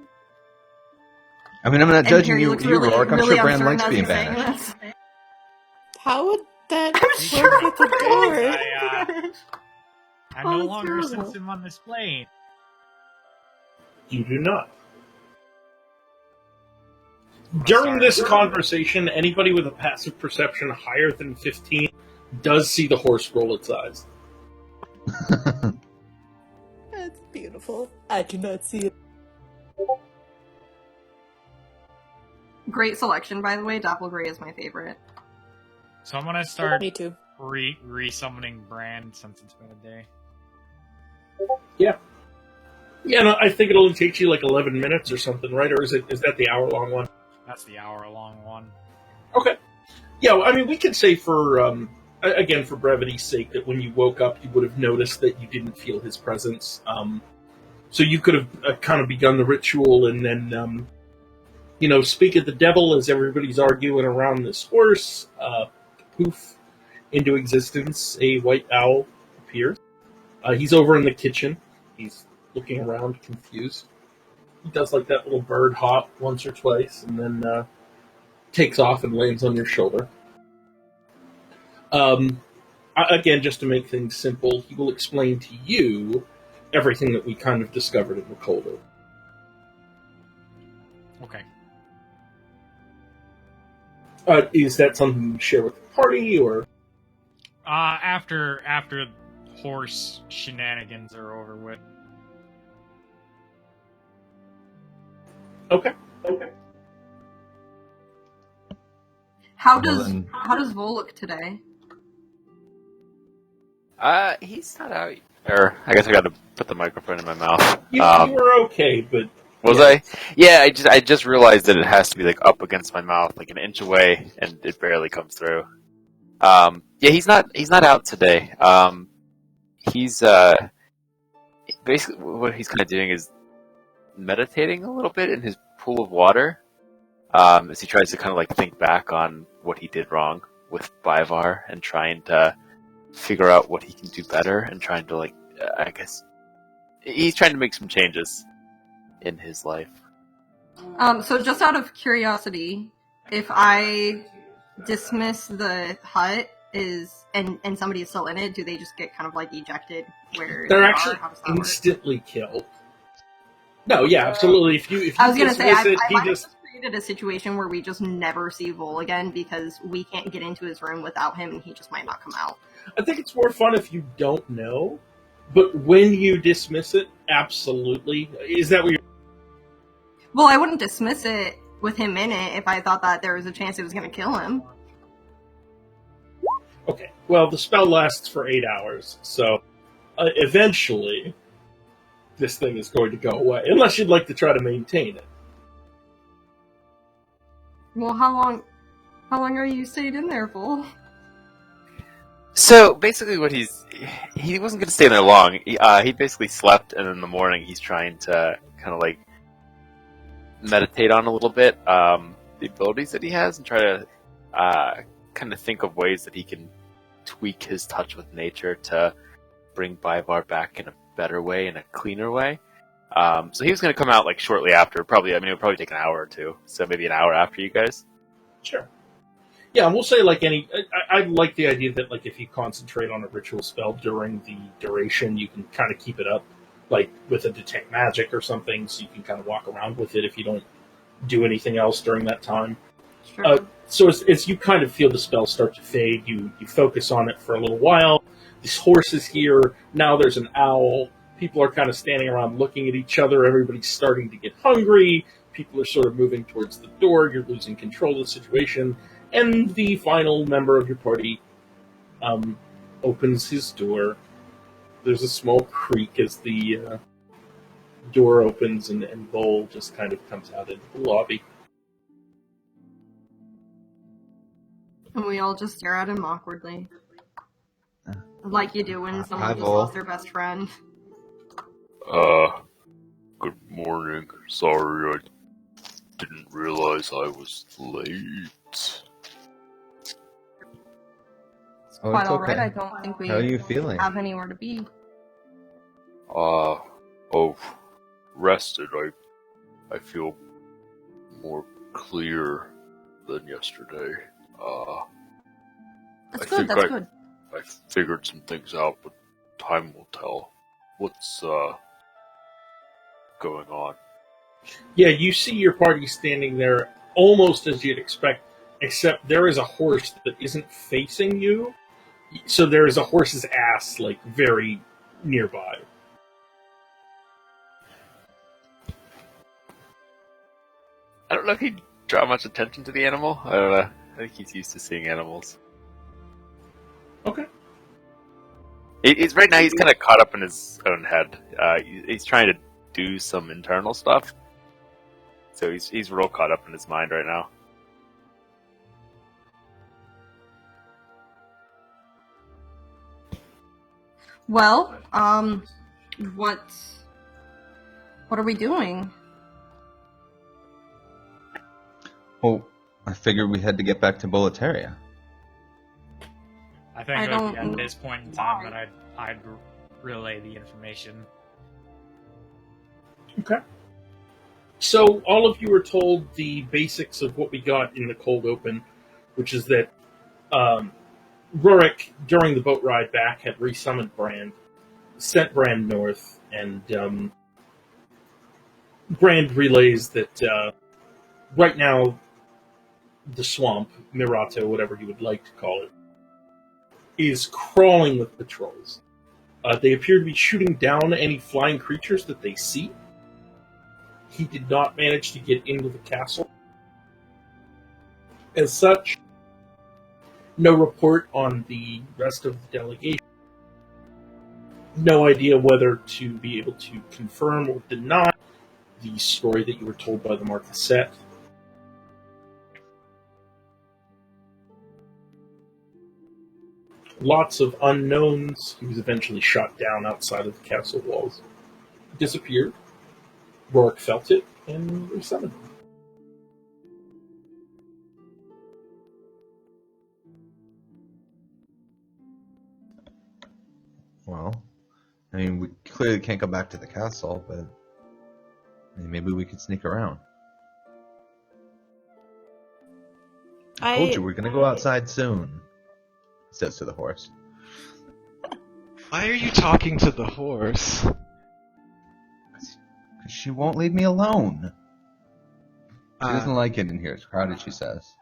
[SPEAKER 4] I mean, I'm not
[SPEAKER 2] And
[SPEAKER 4] judging
[SPEAKER 2] Harry
[SPEAKER 4] you,
[SPEAKER 2] looks really,
[SPEAKER 4] Rourke. I'm
[SPEAKER 2] really
[SPEAKER 4] sure Bran
[SPEAKER 2] uncertain
[SPEAKER 4] likes
[SPEAKER 2] as
[SPEAKER 4] being
[SPEAKER 2] he's saying
[SPEAKER 4] banished.
[SPEAKER 2] this.
[SPEAKER 7] How would that
[SPEAKER 2] I'm
[SPEAKER 7] work
[SPEAKER 2] sure
[SPEAKER 7] with the door?
[SPEAKER 5] I
[SPEAKER 2] Oh,
[SPEAKER 5] no
[SPEAKER 2] it's
[SPEAKER 5] longer
[SPEAKER 2] terrible.
[SPEAKER 5] sense him on this plane.
[SPEAKER 3] You do not.
[SPEAKER 5] I'm
[SPEAKER 3] During
[SPEAKER 5] sorry.
[SPEAKER 3] this conversation, anybody with a passive perception higher than 15 does see the horse roll its eyes.
[SPEAKER 7] That's beautiful. I cannot see it.
[SPEAKER 2] Great selection, by the way. Doppelgray is my favorite.
[SPEAKER 5] So I'm gonna start
[SPEAKER 7] Me too.
[SPEAKER 5] re-summoning Bran since it's been a day.
[SPEAKER 3] Yeah, no, I think it only takes you like 11 minutes or something, right? Or is that the hour-long one?
[SPEAKER 5] That's the hour-long one.
[SPEAKER 3] Okay. Yeah, well, I mean, we could say for, again, for brevity's sake, that when you woke up, you would have noticed that you didn't feel his presence. So you could have kind of begun the ritual and then, speak of the devil as everybody's arguing around this horse. Poof, into existence, a white owl appears. He's over in the kitchen. He's looking around, confused. He does like that little bird hop once or twice, and then takes off and lands on your shoulder. Again, just to make things simple, he will explain to you everything that we kind of discovered in the Colder.
[SPEAKER 5] Okay.
[SPEAKER 3] Is that something you share with the party, or?
[SPEAKER 5] After horse shenanigans are over with.
[SPEAKER 3] Okay.
[SPEAKER 2] How
[SPEAKER 4] Well,
[SPEAKER 2] does
[SPEAKER 4] then-
[SPEAKER 2] Vol look today?
[SPEAKER 8] He's not out. Or I guess I got to put the microphone in my mouth.
[SPEAKER 3] You were okay, but
[SPEAKER 8] Was
[SPEAKER 3] yeah.
[SPEAKER 8] I? Yeah, I just realized that it has to be like up against my mouth, like an inch away, and it barely comes through. Yeah, he's not out today. He's basically what he's kind of doing is meditating a little bit in his pool of water, as he tries to kind of like think back on what he did wrong with Byvar and trying to figure out what he can do better and trying to like, I guess he's trying to make some changes in his life.
[SPEAKER 2] So just out of curiosity, if I dismiss the hut and somebody is still in it, do they just get kind of like ejected where
[SPEAKER 3] They're
[SPEAKER 2] they
[SPEAKER 3] actually
[SPEAKER 2] are? How does that work?
[SPEAKER 3] instantly killed. No, yeah, absolutely. If you
[SPEAKER 2] I was gonna say,
[SPEAKER 3] dismiss
[SPEAKER 2] I
[SPEAKER 3] it, he
[SPEAKER 2] might have
[SPEAKER 3] just
[SPEAKER 2] just created a situation where we just never see Vol again because we can't get into his room without him and he just might not come out.
[SPEAKER 3] I think it's more fun if you don't know, but when you dismiss it, absolutely. Is that what you're...
[SPEAKER 2] Well, I wouldn't dismiss it with him in it if I thought that there was a chance it was going to kill him.
[SPEAKER 3] Okay, well, the spell lasts for 8 hours, so eventually this thing is going to go away, unless you'd like to try to maintain it.
[SPEAKER 2] Well, how long are you stayed in there, Vol?
[SPEAKER 8] So basically, what he wasn't going to stay there long. He basically slept, and in the morning he's trying to kind of like meditate on a little bit the abilities that he has, and try to kind of think of ways that he can tweak his touch with nature to bring Byvar back in a better way, in a cleaner way. So he was going to come out like shortly after. Probably, I mean, it would probably take an hour or two. So maybe an hour after you guys.
[SPEAKER 3] Sure. Yeah, and we'll say like any... I like the idea that like if you concentrate on a ritual spell during the duration, you can kind of keep it up, like with a detect magic or something, so you can kind of walk around with it if you don't do anything else during that time.
[SPEAKER 2] Sure.
[SPEAKER 3] So as you kind of feel the spell start to fade, you focus on it for a little while. This horse is here. Now there's an owl. People are kind of standing around looking at each other. Everybody's starting to get hungry. People are sort of moving towards the door. You're losing control of the situation. And the final member of your party opens his door. There's a small creak as the door opens, and Vol just kind of comes out into the lobby.
[SPEAKER 2] And we all just stare at him awkwardly. Like you do when someone
[SPEAKER 4] Hi,
[SPEAKER 2] just
[SPEAKER 4] Vol.
[SPEAKER 2] lost their best friend.
[SPEAKER 8] Good morning. Sorry, I didn't realize I was late.
[SPEAKER 4] Oh,
[SPEAKER 2] quite
[SPEAKER 4] it's
[SPEAKER 2] all right.
[SPEAKER 4] okay.
[SPEAKER 2] I don't think we
[SPEAKER 4] How are you feeling?
[SPEAKER 2] have anywhere to be.
[SPEAKER 8] Oh, rested. I feel more clear than yesterday.
[SPEAKER 2] That's
[SPEAKER 8] I
[SPEAKER 2] good.
[SPEAKER 8] think
[SPEAKER 2] That's good.
[SPEAKER 8] I figured some things out, but time will tell. What's going on?
[SPEAKER 3] Yeah, you see your party standing there almost as you'd expect, except there is a horse that isn't facing you. So there is a horse's ass, like, very nearby.
[SPEAKER 8] I don't know if he'd draw much attention to the animal. I don't know. I think he's used to seeing animals.
[SPEAKER 3] Okay.
[SPEAKER 8] He's right now. He's kind of caught up in his own head. He's trying to do some internal stuff, so he's real caught up in his mind right now.
[SPEAKER 2] Well, what are we doing?
[SPEAKER 4] Well, I figured we had to get back to Boletaria.
[SPEAKER 5] I think
[SPEAKER 2] I
[SPEAKER 5] it would
[SPEAKER 2] don't
[SPEAKER 5] be at
[SPEAKER 2] know
[SPEAKER 5] this point in time
[SPEAKER 2] why.
[SPEAKER 5] that I'd relay the information.
[SPEAKER 3] Okay. So all of you are told the basics of what we got in the cold open, which is that Rurik, during the boat ride back, had resummoned Brand, sent Brand north, and Brand relays that right now the swamp, Mirato, whatever you would like to call it, is crawling with patrols. They appear to be shooting down any flying creatures that they see. He did not manage to get into the castle. As such, no report on the rest of the delegation. No idea whether to be able to confirm or deny the story that you were told by the Marquisette. Lots of unknowns. He was eventually shot down outside of the castle walls. Disappeared. Rourke felt it and resummoned him.
[SPEAKER 4] Well, I mean, we clearly can't go back to the castle, but I mean, maybe we could sneak around. I told you we're gonna go outside soon. Says to the horse.
[SPEAKER 1] Why are you talking to the horse?
[SPEAKER 4] 'Cause she won't leave me alone. She
[SPEAKER 1] Uh,
[SPEAKER 4] doesn't like it in here. It's crowded, she says.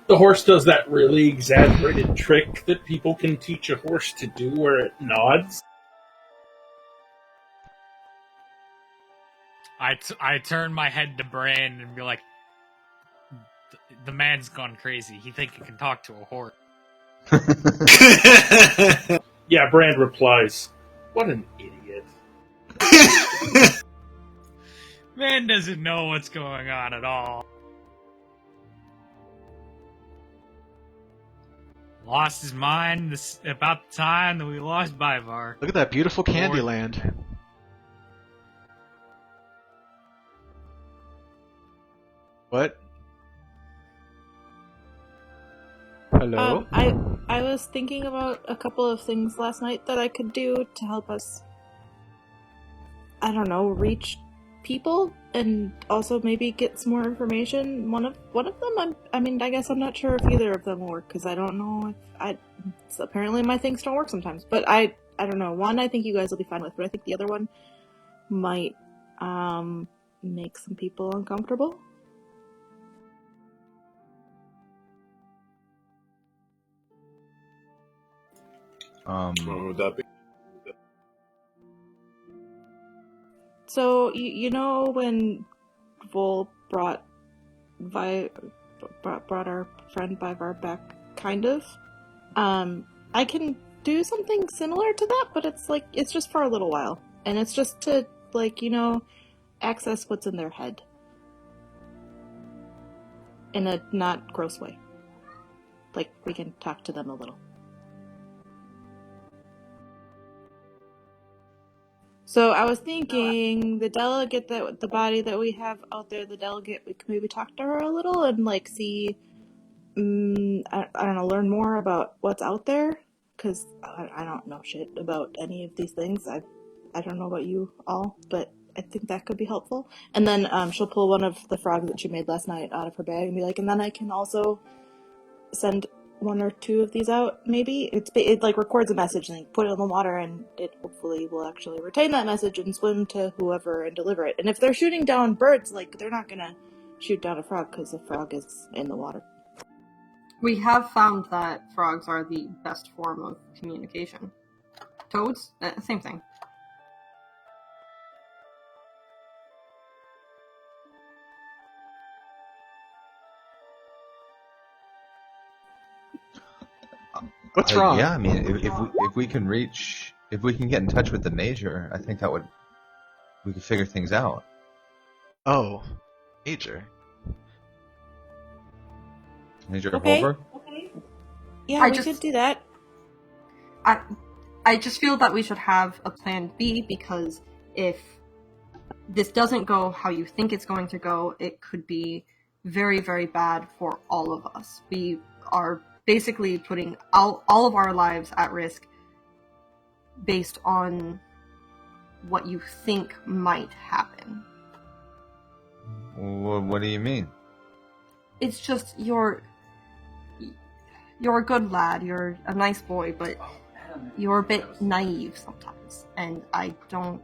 [SPEAKER 3] The horse does that really exaggerated trick that people can teach a horse to do where it nods.
[SPEAKER 5] I turn my head to Brand and be like, the man's gone crazy. He think he can talk to a horse.
[SPEAKER 3] Yeah, Brand replies, "What an idiot."
[SPEAKER 5] Man doesn't know what's going on at all. Lost his mind about the time that we lost Bivar.
[SPEAKER 1] Look at that beautiful Candyland. What? Hello?
[SPEAKER 7] I was thinking about a couple of things last night that I could do to help us, I don't know, reach people and also maybe get some more information. One of them, I guess I'm not sure if either of them will work because I don't know if apparently my things don't work sometimes. But I don't know. One I think you guys will be fine with, but I think the other one might make some people uncomfortable.
[SPEAKER 10] What would that be?
[SPEAKER 7] So you know when Vol brought our friend Bivar back, kind of. I can do something similar to that, but it's just for a little while, and it's just to access what's in their head in a not gross way. Like we can talk to them a little. So I was thinking the delegate the body that we have out there, the delegate, we could maybe talk to her a little and see I don't know, learn more about what's out there, because I don't know shit about any of these things. I don't know about you all, but I think that could be helpful. And then she'll pull one of the frogs that she made last night out of her bag and be like, and then I can also send one or two of these out, maybe. It like records a message and put it in the water, and it hopefully will actually retain that message and swim to whoever and deliver it. And if they're shooting down birds, like, they're not gonna shoot down a frog because the frog is in the water.
[SPEAKER 2] We have found that frogs are the best form of communication. Toads? Same thing.
[SPEAKER 1] What's wrong?
[SPEAKER 4] Yeah, I mean, if we can get in touch with the Major, I think we could figure things out.
[SPEAKER 1] Oh, Major.
[SPEAKER 4] Major
[SPEAKER 7] Okay.
[SPEAKER 4] Holberg?
[SPEAKER 7] Yeah, we could do that.
[SPEAKER 2] I just feel that we should have a plan B, because if this doesn't go how you think it's going to go, it could be very, very bad for all of us. We are basically putting all of our lives at risk based on what you think might happen.
[SPEAKER 4] What do you mean?
[SPEAKER 2] It's just you're a good lad, you're a nice boy, but you're a bit naive sometimes, and I don't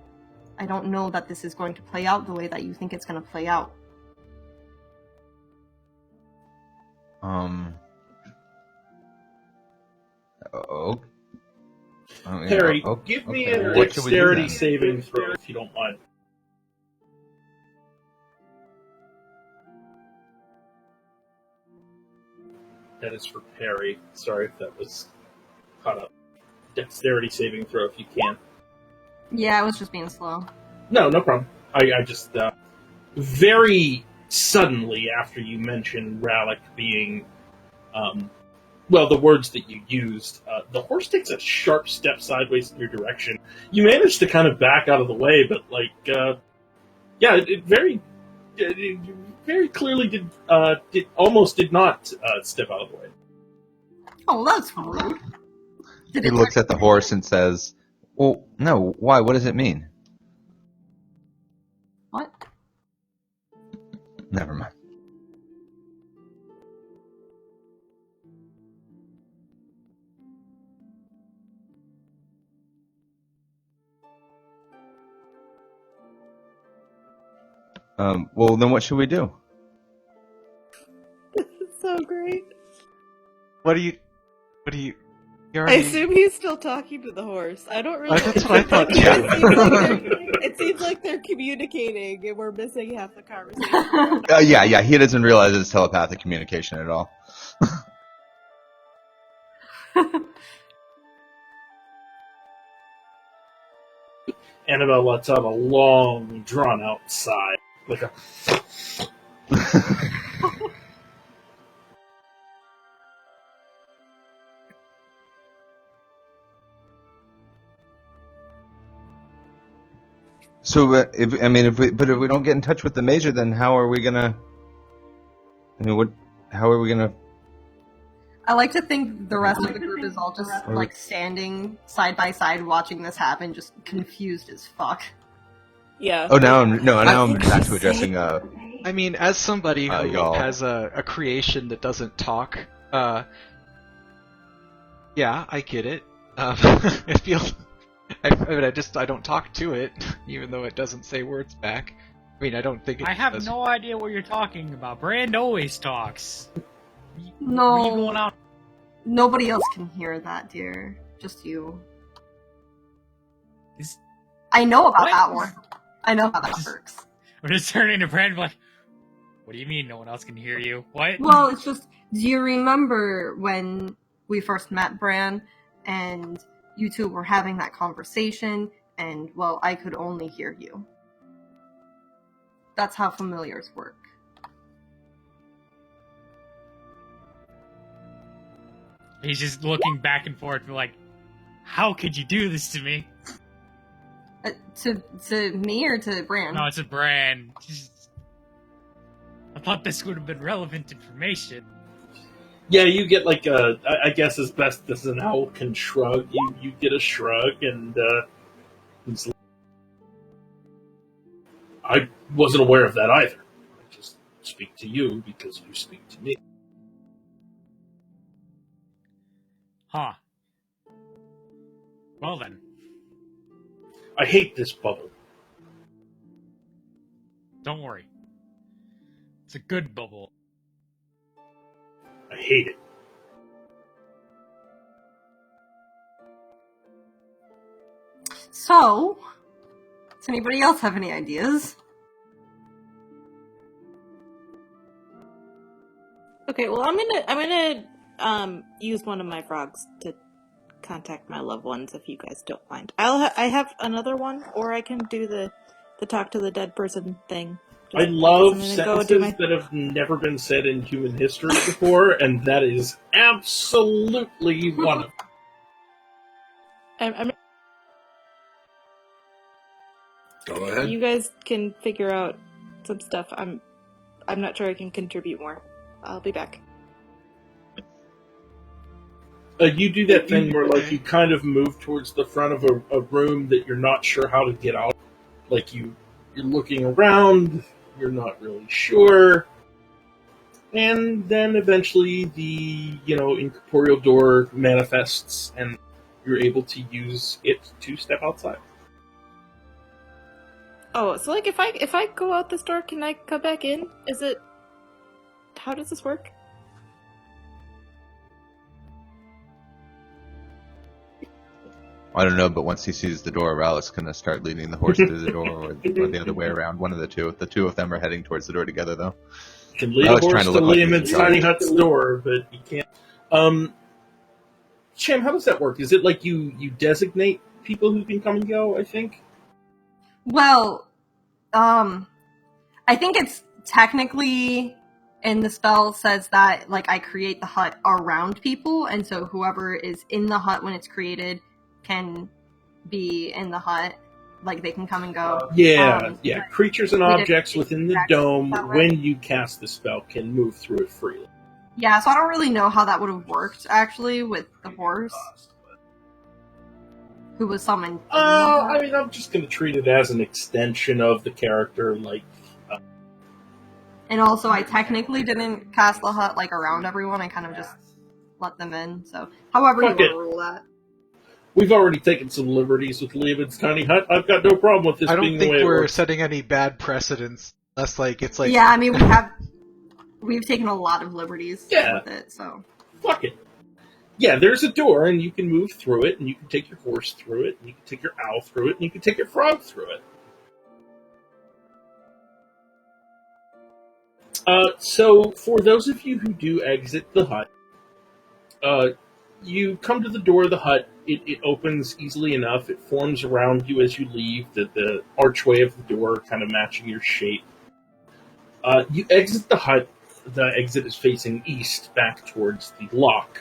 [SPEAKER 2] know that this is going to play out the way that you think it's going to play out.
[SPEAKER 4] Oh.
[SPEAKER 3] Harry, give me a
[SPEAKER 4] What should we do
[SPEAKER 3] dexterity
[SPEAKER 4] then?
[SPEAKER 3] saving throw if you don't mind. That is for Perry. Sorry if that was caught up. Dexterity saving throw if you can.
[SPEAKER 2] Yeah, I was just being slow.
[SPEAKER 3] No problem. I just, very suddenly after you mentioned Rallick being, the words that you used, the horse takes a sharp step sideways in your direction. You manage to kind of back out of the way, but, it very clearly did not step out of the way.
[SPEAKER 2] Oh, that's rude.
[SPEAKER 4] He looks at the horse and says, "Well, no, why? What does it mean?"
[SPEAKER 2] What?
[SPEAKER 4] Never mind. Well, then what should we do?
[SPEAKER 7] It's so great.
[SPEAKER 1] What do you? You
[SPEAKER 7] I
[SPEAKER 1] already...
[SPEAKER 7] assume he's still talking to the horse. I don't really.
[SPEAKER 1] That's what I thought, too.
[SPEAKER 7] It seems like they're communicating, and we're missing half the conversation.
[SPEAKER 4] Yeah, he doesn't realize it's telepathic communication at all.
[SPEAKER 3] Annabelle lets out a long, drawn-out sigh. Like a...
[SPEAKER 4] So, if we don't get in touch with the Major, then how are we gonna? How are we gonna?
[SPEAKER 2] I like to think the rest of the group is all just like standing side by side watching this happen, just confused as fuck.
[SPEAKER 7] Yeah.
[SPEAKER 4] Oh, now I'm back to addressing.
[SPEAKER 1] I mean, as somebody who
[SPEAKER 4] y'all.
[SPEAKER 1] has a creation that doesn't talk, yeah, I get it. I feel, I don't talk to it, even though it doesn't say words back. I mean, I don't think it
[SPEAKER 5] I have
[SPEAKER 1] does.
[SPEAKER 5] no idea what you're talking about. Brand always talks.
[SPEAKER 2] No.
[SPEAKER 5] Were you going out?
[SPEAKER 2] Nobody else can hear that, dear. Just you.
[SPEAKER 5] Is-
[SPEAKER 2] I know about
[SPEAKER 5] What?
[SPEAKER 2] that one. I know how that works.
[SPEAKER 5] We're just turning to Brand like, what do you mean no one else can hear you? What?
[SPEAKER 2] Well, it's just, do you remember when we first met Bran and you two were having that conversation and, well, I could only hear you? That's how familiars work.
[SPEAKER 5] He's just looking back and forth like, how could you do this to me?
[SPEAKER 2] To me or to Bran?
[SPEAKER 5] No, it's a Brand. I thought this would have been relevant information.
[SPEAKER 3] Yeah, you get like I guess as best as an owl can shrug, you get a shrug, and he's like, I wasn't aware of that either. I just speak to you because you speak to me.
[SPEAKER 5] Huh. Well then.
[SPEAKER 3] I hate this bubble.
[SPEAKER 5] Don't worry. It's a good bubble.
[SPEAKER 3] I hate it.
[SPEAKER 2] So, does anybody else have any ideas?
[SPEAKER 7] Okay, well, I'm gonna use one of my frogs to contact my loved ones if you guys don't mind. I have another one, or I can do the talk to the dead person thing.
[SPEAKER 3] I
[SPEAKER 7] Just
[SPEAKER 3] love
[SPEAKER 7] focus and then go do
[SPEAKER 3] sentences that have never been said in human history before, and that is absolutely one of them.
[SPEAKER 7] I'm
[SPEAKER 10] Go ahead.
[SPEAKER 7] You guys can figure out some stuff. I'm not sure I can contribute more. I'll be back.
[SPEAKER 3] You do that thing where, like, you kind of move towards the front of a room that you're not sure how to get out. Like, you're looking around, you're not really sure. And then eventually the, incorporeal door manifests, and you're able to use it to step outside.
[SPEAKER 7] Oh, so like if I go out this door, can I come back in? How does this work?
[SPEAKER 4] I don't know, but once he sees the door, Ralph's going to start leading the horse through the door, or the other way around. One of the two. The two of them are heading towards the door together, though.
[SPEAKER 3] You can lead a
[SPEAKER 4] Ralph's
[SPEAKER 3] horse
[SPEAKER 4] trying
[SPEAKER 3] to
[SPEAKER 4] to look like
[SPEAKER 3] Liam
[SPEAKER 4] he's
[SPEAKER 3] and Tiny Hut's door, but you can't. Cham, how does that work? Is it like you designate people who can come and go, I think?
[SPEAKER 2] Well, I think it's technically in the spell says that, like, I create the hut around people, and so whoever is in the hut when it's created can be in the hut. Like, they can come and go.
[SPEAKER 3] Yeah. Creatures and
[SPEAKER 2] we didn't
[SPEAKER 3] objects
[SPEAKER 2] make
[SPEAKER 3] within the
[SPEAKER 2] exactly
[SPEAKER 3] dome,
[SPEAKER 2] that way.
[SPEAKER 3] when you cast the spell, can move through it freely.
[SPEAKER 2] Yeah, so I don't really know how that would have worked, actually, with the horse. Who was summoned.
[SPEAKER 3] I mean, I'm just going to treat it as an extension of the character, like...
[SPEAKER 2] And also, I technically didn't cast the hut, like, around everyone. I kind of just let them in, so... However you
[SPEAKER 3] Fuck
[SPEAKER 2] want
[SPEAKER 3] it.
[SPEAKER 2] to rule that.
[SPEAKER 3] We've already taken some liberties with Liam's Tiny Hut. I've got no problem with this
[SPEAKER 1] I
[SPEAKER 3] being
[SPEAKER 1] don't
[SPEAKER 3] the
[SPEAKER 1] think
[SPEAKER 3] way it
[SPEAKER 1] we're
[SPEAKER 3] works.
[SPEAKER 1] setting any bad precedents. Unless, it's like...
[SPEAKER 2] Yeah, I mean, we've taken a lot of liberties
[SPEAKER 3] Yeah.
[SPEAKER 2] with it, so...
[SPEAKER 3] Fuck it. Yeah, there's a door, and you can move through it, and you can take your horse through it, and you can take your owl through it, and you can take your frog through it. So, for those of you who do exit the hut, you come to the door of the hut. It opens easily enough. It forms around you as you leave, the archway of the door kind of matching your shape. You exit the hut. The exit is facing east, back towards the lock.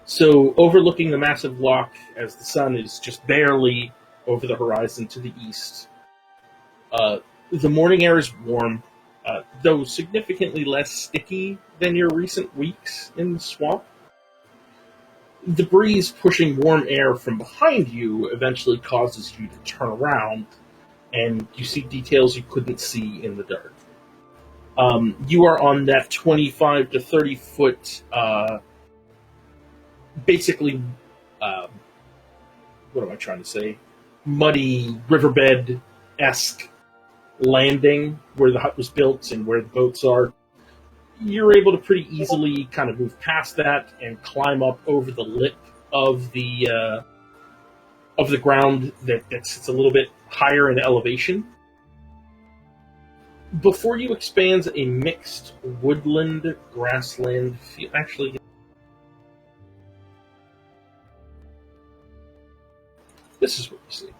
[SPEAKER 3] So, overlooking the massive lock as the sun is just barely over the horizon to the east. The morning air is warm, though significantly less sticky than your recent weeks in the swamp. The breeze pushing warm air from behind you eventually causes you to turn around, and you see details you couldn't see in the dark. You are on that 25 to 30 foot, basically, what am I trying to say? Muddy, riverbed-esque landing where the hut was built and where the boats are. You're able to pretty easily kind of move past that and climb up over the lip of the ground that sits a little bit higher in elevation. Before you expands a mixed woodland grassland field. Actually, this is what you see.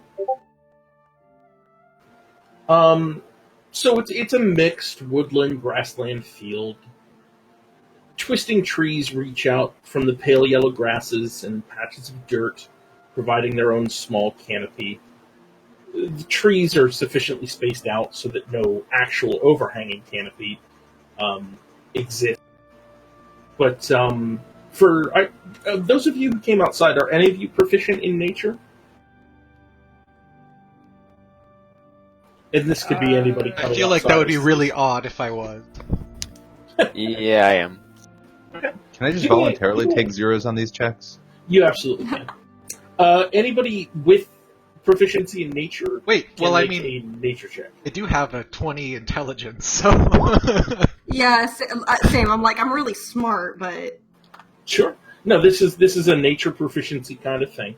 [SPEAKER 3] So it's a mixed woodland grassland field. Twisting trees reach out from the pale yellow grasses and patches of dirt, providing their own small canopy. The trees are sufficiently spaced out so that no actual overhanging canopy exists. But for those of you who came outside, are any of you proficient in nature? And this could be anybody coming
[SPEAKER 1] I feel like that
[SPEAKER 3] outside.
[SPEAKER 1] would be really odd if I was.
[SPEAKER 8] Yeah, I am.
[SPEAKER 3] Okay.
[SPEAKER 4] Can I just
[SPEAKER 3] Give me a-
[SPEAKER 4] voluntarily
[SPEAKER 3] give me a-
[SPEAKER 4] take zeros on these checks?
[SPEAKER 3] You absolutely can. Anybody with proficiency in nature
[SPEAKER 1] Wait,
[SPEAKER 3] can
[SPEAKER 1] well, I
[SPEAKER 3] make
[SPEAKER 1] mean,
[SPEAKER 3] a nature check.
[SPEAKER 1] I do have a 20 intelligence, so...
[SPEAKER 2] Yeah, same. I'm like, I'm really smart, but
[SPEAKER 3] Sure. No, this is a nature proficiency kind of thing.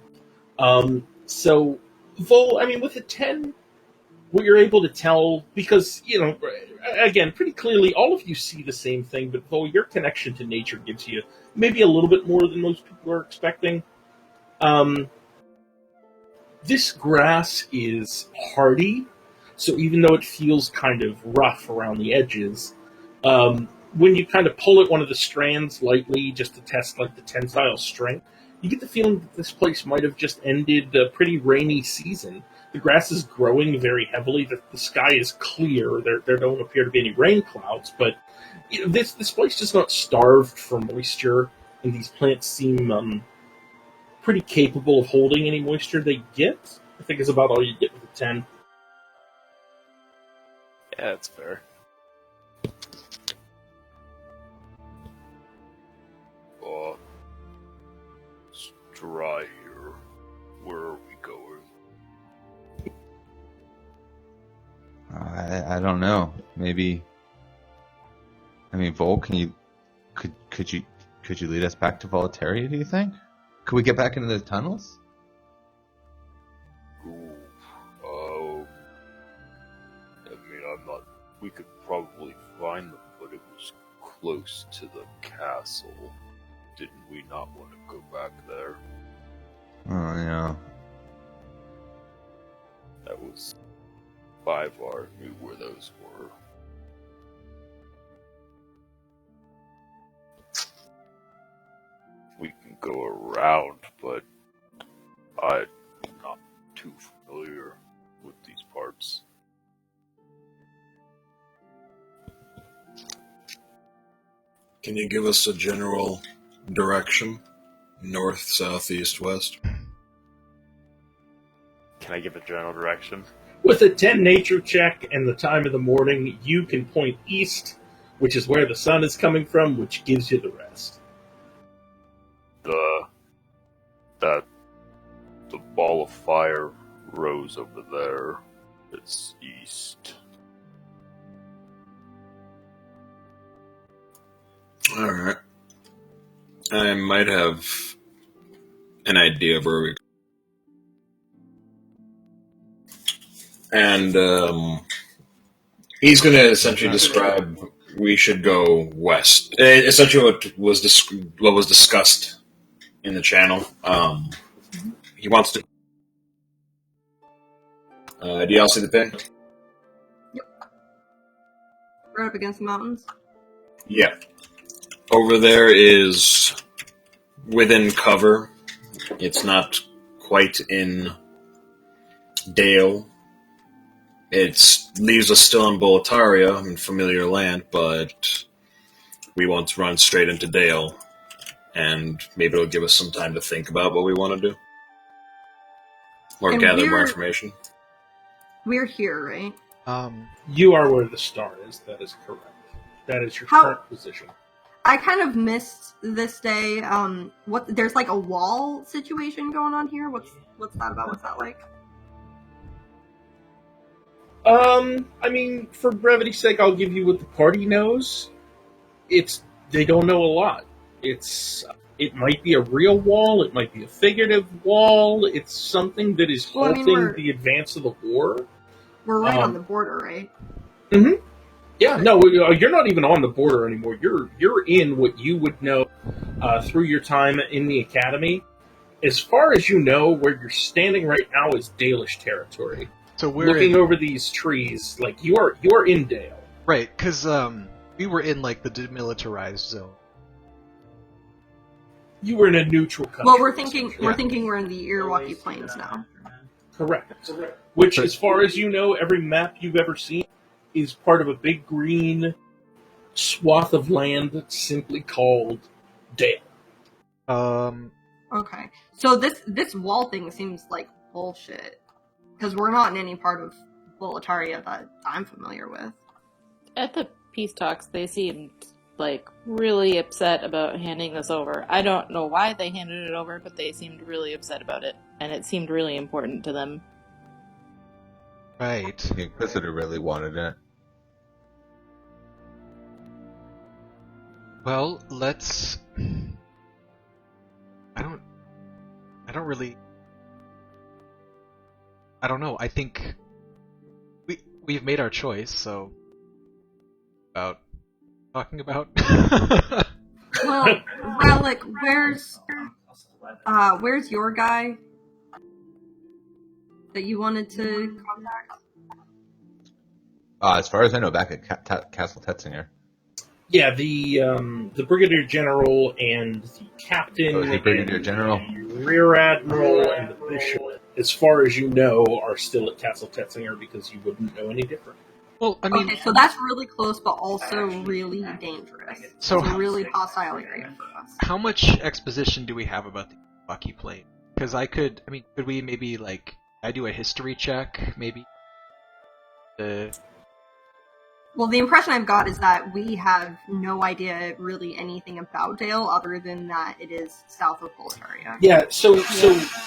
[SPEAKER 3] So, Vol, I mean, with a 10, what you're able to tell, because, again, pretty clearly, all of you see the same thing, but Vol, your connection to nature gives you maybe a little bit more than most people are expecting. This grass is hardy, so even though it feels kind of rough around the edges, when you kind of pull at one of the strands lightly just to test like the tensile strength, you get the feeling that this place might have just ended a pretty rainy season. The grass is growing very heavily. The sky is clear. There don't appear to be any rain clouds, but this place is not starved for moisture, and these plants seem pretty capable of holding any moisture they get. I think is about all you get with a 10.
[SPEAKER 8] Yeah, that's fair. It's dry here. Where are we going?
[SPEAKER 4] I don't know. Maybe. I mean, Vol, could you lead us back to Volataria? Do you think? Could we get back into the tunnels?
[SPEAKER 8] Ooh, I mean, I'm not. We could probably find them, but it was close to the castle. Didn't we not want to go back there?
[SPEAKER 4] Oh yeah.
[SPEAKER 8] That was 5R knew where those were. We can go around, but I'm not too familiar with these parts.
[SPEAKER 10] Can you give us a general direction? North, south, east, west?
[SPEAKER 8] Can I give a general direction?
[SPEAKER 3] With a 10 nature check and the time of the morning, you can point east, which is where the sun is coming from, which gives you the rest.
[SPEAKER 8] The ball of fire rose over there. It's east.
[SPEAKER 10] Alright. I might have an idea of where we... And, he's going to essentially describe we should go west. Essentially what was discussed in the channel. He wants to... do y'all see the pin?
[SPEAKER 2] right up against the mountains.
[SPEAKER 10] Yeah. Over there is within cover. It's not quite in Dale. It leaves us still in Boletaria, in familiar land, but we want to run straight into Dale. And maybe it'll give us some time to think about what we want to do. Or
[SPEAKER 2] And
[SPEAKER 10] gather more
[SPEAKER 2] we're-
[SPEAKER 10] information.
[SPEAKER 2] We're here, right?
[SPEAKER 3] You are where the star is. That is correct. That is your
[SPEAKER 2] How-
[SPEAKER 3] current position.
[SPEAKER 2] I kind of missed this day. There's like a wall situation going on here. What's that about? What's that like?
[SPEAKER 3] I mean, for brevity's sake, I'll give you what the party knows. They don't know a lot. It might be a real wall, it might be a figurative wall, it's something that is
[SPEAKER 2] Well, I mean,
[SPEAKER 3] halting
[SPEAKER 2] we're-
[SPEAKER 3] the advance of the war.
[SPEAKER 2] We're right on the border, right?
[SPEAKER 3] Mm-hmm. Yeah, no, you're not even on the border anymore. You're in what you would know through your time in the academy. As far as you know, where you're standing right now is Dalish territory.
[SPEAKER 1] So we're
[SPEAKER 3] Looking
[SPEAKER 1] in,
[SPEAKER 3] over these trees, like you are in Dale.
[SPEAKER 1] right, because we were in like the demilitarized zone.
[SPEAKER 3] You were in a neutral country.
[SPEAKER 2] Well, we're thinking
[SPEAKER 3] essentially.
[SPEAKER 2] we're in the Iraqi Plains now.
[SPEAKER 3] Correct. Which, as far as you know, every map you've ever seen is part of a big green swath of land simply called Dale.
[SPEAKER 2] Okay. So this wall thing seems like bullshit. Because we're not in any part of Boletaria that I'm familiar with.
[SPEAKER 7] At the peace talks, they seemed like really upset about handing this over. I don't know why they handed it over, but they seemed really upset about it, and it seemed really important to them.
[SPEAKER 1] Right.
[SPEAKER 4] The Inquisitor really wanted it.
[SPEAKER 1] Well, let's... I don't know. I think we've made our choice, so about talking about.
[SPEAKER 2] Well, Relic, where's your guy that you wanted to contact?
[SPEAKER 4] As far as I know, back at Castle Tetzinger.
[SPEAKER 3] Yeah, the Brigadier General and the Captain,
[SPEAKER 4] Oh, is he Brigadier General?
[SPEAKER 3] the Rear Admiral, and the Bishop, as far as you know, are still at Castle Tetzinger because you wouldn't know any different.
[SPEAKER 1] Well, I mean,
[SPEAKER 2] Okay, so that's really close, but also really dangerous.
[SPEAKER 1] So-
[SPEAKER 2] it's a really hostile area for us.
[SPEAKER 1] how much exposition do we have about the Bucky plane? Because could we maybe I do a history check, maybe?
[SPEAKER 2] Well, the impression I've got is that we have no idea really anything about Dale other than that it is south of Boletaria.
[SPEAKER 3] Yeah, so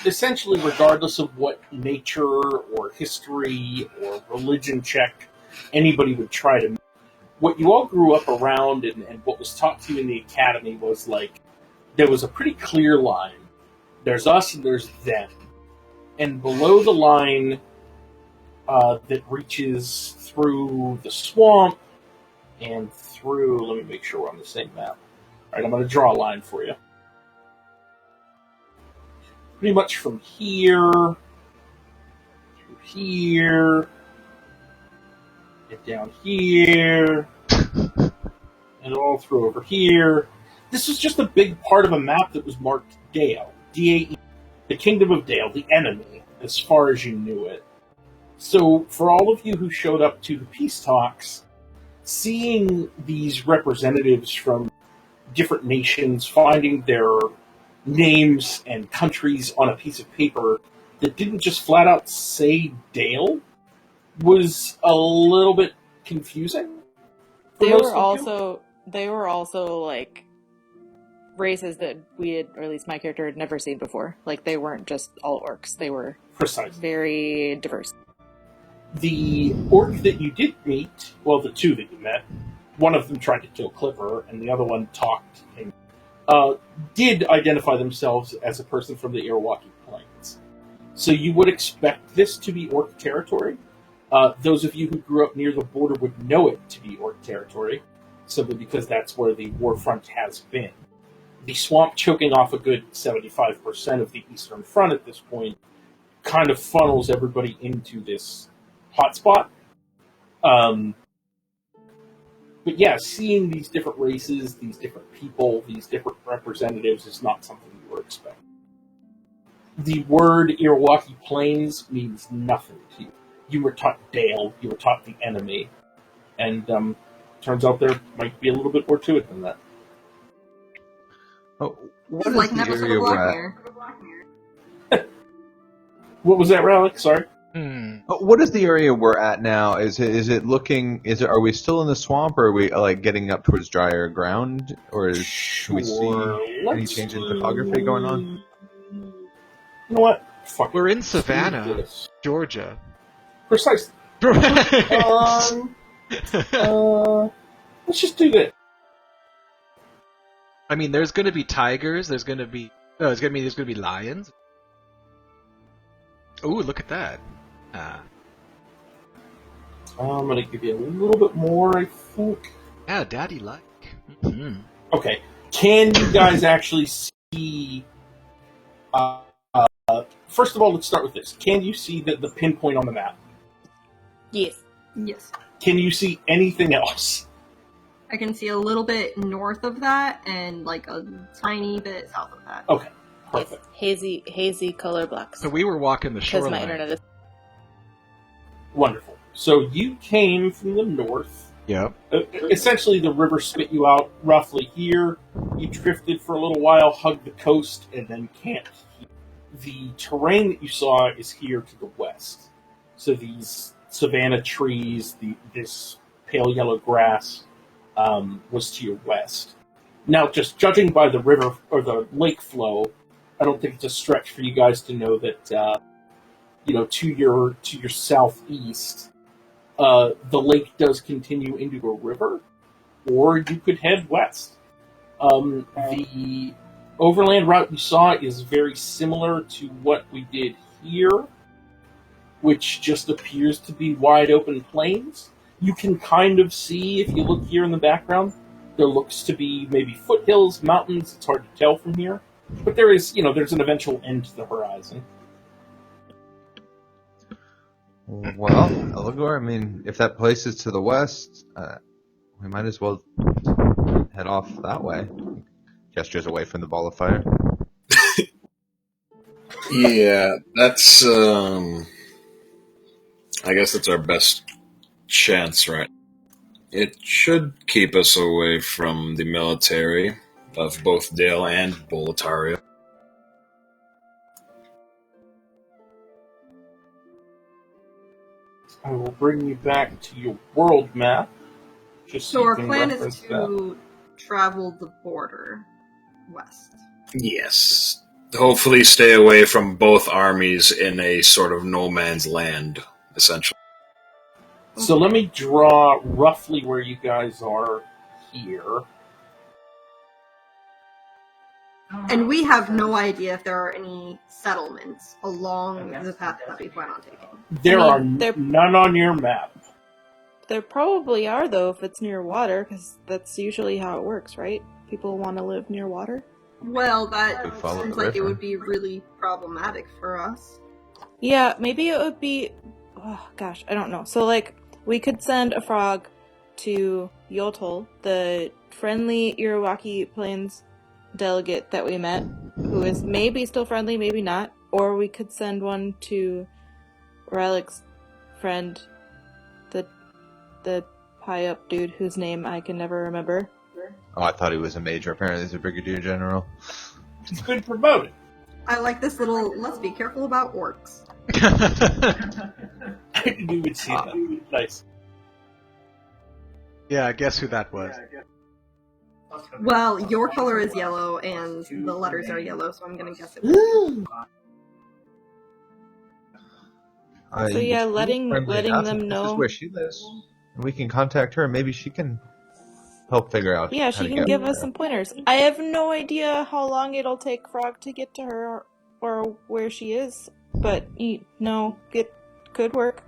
[SPEAKER 3] essentially, regardless of what nature or history or religion check anybody would try to, what you all grew up around and what was taught to you in the academy was there was a pretty clear line. There's us and there's them, and below the line that reaches through the swamp and through. Let me make sure we're on the same map. All right, I'm going to draw a line for you. Pretty much from here through here and down here and all through over here. This was just a big part of a map that was marked Dale, D-A-E, the Kingdom of Dale, the enemy, as far as you knew it. So, for all of you who showed up to the peace talks, seeing these representatives from different nations finding their names and countries on a piece of paper that didn't just flat out say Dale was a little bit confusing.
[SPEAKER 7] They were also like races that we had, or at least my character had never seen before. Like, they weren't just all orcs; they were
[SPEAKER 3] Precisely.
[SPEAKER 7] very diverse.
[SPEAKER 3] The orc that you did meet, well, the two that you met, one of them tried to kill Clipper, and the other one talked and did identify themselves as a person from the Irwaki Plains. So you would expect this to be orc territory. Those of you who grew up near the border would know it to be orc territory, simply because that's where the warfront has been. The swamp choking off a good 75% of the eastern front at this point kind of funnels everybody into this hotspot. But yeah, seeing these different races, these different people, these different representatives is not something you were expecting. The word Irwaki Plains means nothing to you. You were taught Dale, you were taught the enemy, and turns out there might be a little bit more to it than that.
[SPEAKER 4] Oh, what
[SPEAKER 2] This
[SPEAKER 4] is
[SPEAKER 2] is like
[SPEAKER 4] the
[SPEAKER 2] an episode
[SPEAKER 4] area
[SPEAKER 2] of
[SPEAKER 4] we're
[SPEAKER 2] Black
[SPEAKER 4] at?
[SPEAKER 2] Mirror.
[SPEAKER 3] What was that, Relic? Sorry.
[SPEAKER 4] What is the area we're at now? Are we still in the swamp, or are we getting up towards drier ground, or can we see any change in topography going on?
[SPEAKER 3] You know what? Fuck.
[SPEAKER 1] We're in
[SPEAKER 3] Let's do
[SPEAKER 1] Savannah,
[SPEAKER 3] this.
[SPEAKER 1] Georgia.
[SPEAKER 3] Precisely.
[SPEAKER 1] Right.
[SPEAKER 3] Let's just do this.
[SPEAKER 1] I mean, there's going to be tigers. There's going to be lions. Ooh, look at that.
[SPEAKER 3] I'm going to give you a little bit more, I think.
[SPEAKER 1] Yeah, daddy like. Mm-hmm.
[SPEAKER 3] Okay. Can you guys actually see... first of all, let's start with this. Can you see the pinpoint on the map?
[SPEAKER 7] Yes.
[SPEAKER 2] Yes.
[SPEAKER 3] Can you see anything else?
[SPEAKER 2] I can see a little bit north of that and like a tiny bit south of that.
[SPEAKER 3] Okay.
[SPEAKER 7] Yes.
[SPEAKER 3] Perfect.
[SPEAKER 7] Hazy color blocks.
[SPEAKER 1] So we were walking the
[SPEAKER 7] Because
[SPEAKER 1] shoreline.
[SPEAKER 7] my internet is...
[SPEAKER 3] Wonderful. So you came from the north,
[SPEAKER 1] Yep.
[SPEAKER 3] Essentially, the river spit you out roughly here. You drifted for a little while, hugged the coast, and then camped. The terrain that you saw is here to the west. So these savanna trees, this pale yellow grass, was to your west. Now, just judging by the river or the lake flow, I don't think it's a stretch for you guys to know that to your southeast, the lake does continue into a river, or you could head west. The overland route you saw is very similar to what we did here, which just appears to be wide open plains. You can kind of see, if you look here in the background, there looks to be maybe foothills, mountains. It's hard to tell from here. But there's an eventual end to the horizon.
[SPEAKER 4] Well, Eligor, I mean, if that place is to the west, we might as well head off that way. Gestures away from the ball of fire.
[SPEAKER 10] Yeah, that's, I guess that's our best chance, right? It should keep us away from the military of both Dale and Boletaria.
[SPEAKER 3] I will bring you back to your world map. Just
[SPEAKER 2] So
[SPEAKER 3] you
[SPEAKER 2] our
[SPEAKER 3] can
[SPEAKER 2] plan is
[SPEAKER 3] reference that.
[SPEAKER 2] to travel the border west.
[SPEAKER 10] Yes. Hopefully stay away from both armies in a sort of no man's land, essentially.
[SPEAKER 3] So let me draw roughly where you guys are here.
[SPEAKER 2] And we have no idea if there are any settlements along the path that we plan on taking.
[SPEAKER 3] There
[SPEAKER 7] I
[SPEAKER 3] are
[SPEAKER 7] mean, there-
[SPEAKER 3] none on your map.
[SPEAKER 7] There probably are, though, if it's near water, because that's usually how it works, right? People want to live near water.
[SPEAKER 2] Well, that
[SPEAKER 4] We follow
[SPEAKER 2] seems
[SPEAKER 4] the
[SPEAKER 2] like it
[SPEAKER 4] river.
[SPEAKER 2] would be really problematic for us.
[SPEAKER 7] Yeah, maybe it would be... Oh, gosh, I don't know. So, like, we could send a frog to Yotol, the friendly Iroquois Plains delegate that we met, who is maybe still friendly, maybe not. Or we could send one to Relic's friend, the high-up dude whose name I can never remember.
[SPEAKER 4] Oh, I thought he was a major. Apparently he's a brigadier general.
[SPEAKER 3] He's been promoted.
[SPEAKER 2] I like this little, let's be careful about orcs.
[SPEAKER 3] I didn't even see that. Nice.
[SPEAKER 1] Yeah, guess who that was?
[SPEAKER 2] Well, your color is yellow and the letters are yellow, so I'm gonna guess it was.
[SPEAKER 7] So yeah, letting them
[SPEAKER 4] This
[SPEAKER 7] know.
[SPEAKER 4] is where she lives. We can contact her. Maybe she can help figure out.
[SPEAKER 7] Yeah,
[SPEAKER 4] how
[SPEAKER 7] she
[SPEAKER 4] to
[SPEAKER 7] can
[SPEAKER 4] get
[SPEAKER 7] give us
[SPEAKER 4] there.
[SPEAKER 7] some pointers. I have no idea how long it'll take Frog to get to her or where she is, but it could work.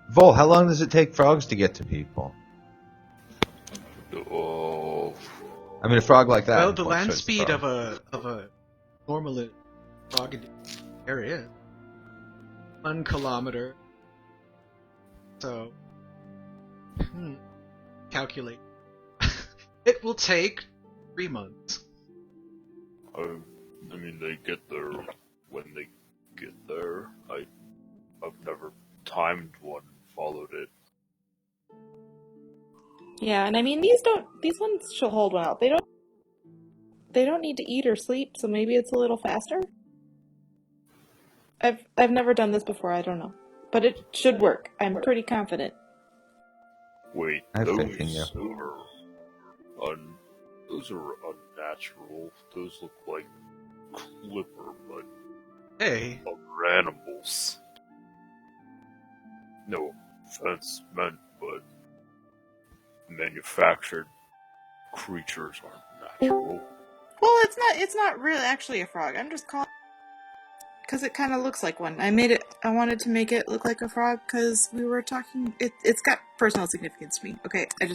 [SPEAKER 4] Vol, how long does it take frogs to get to people?
[SPEAKER 8] Oh,
[SPEAKER 4] I mean, a frog like that.
[SPEAKER 1] Well, the
[SPEAKER 4] what
[SPEAKER 1] land
[SPEAKER 4] size
[SPEAKER 1] speed
[SPEAKER 4] frog?
[SPEAKER 1] of a normal frog area is 1 kilometer. So, calculate. It will take 3 months.
[SPEAKER 8] I mean, they get there when they get there. I've never timed one, followed it.
[SPEAKER 7] Yeah, and I mean these ones should hold one out. They don't need to eat or sleep, so maybe it's a little faster. I've never done this before, I don't know. But it should work. I'm pretty confident.
[SPEAKER 8] Wait,
[SPEAKER 4] I have
[SPEAKER 8] those
[SPEAKER 4] faith in you.
[SPEAKER 8] those are unnatural. Those look like clipper, but
[SPEAKER 1] Hey,
[SPEAKER 8] other animals. No offense meant, but manufactured creatures aren't natural.
[SPEAKER 7] Well, it's not really actually a frog. I'm just calling because it kind of looks like one. I wanted to make it look like a frog because we were talking. It's got personal significance to me. Okay, I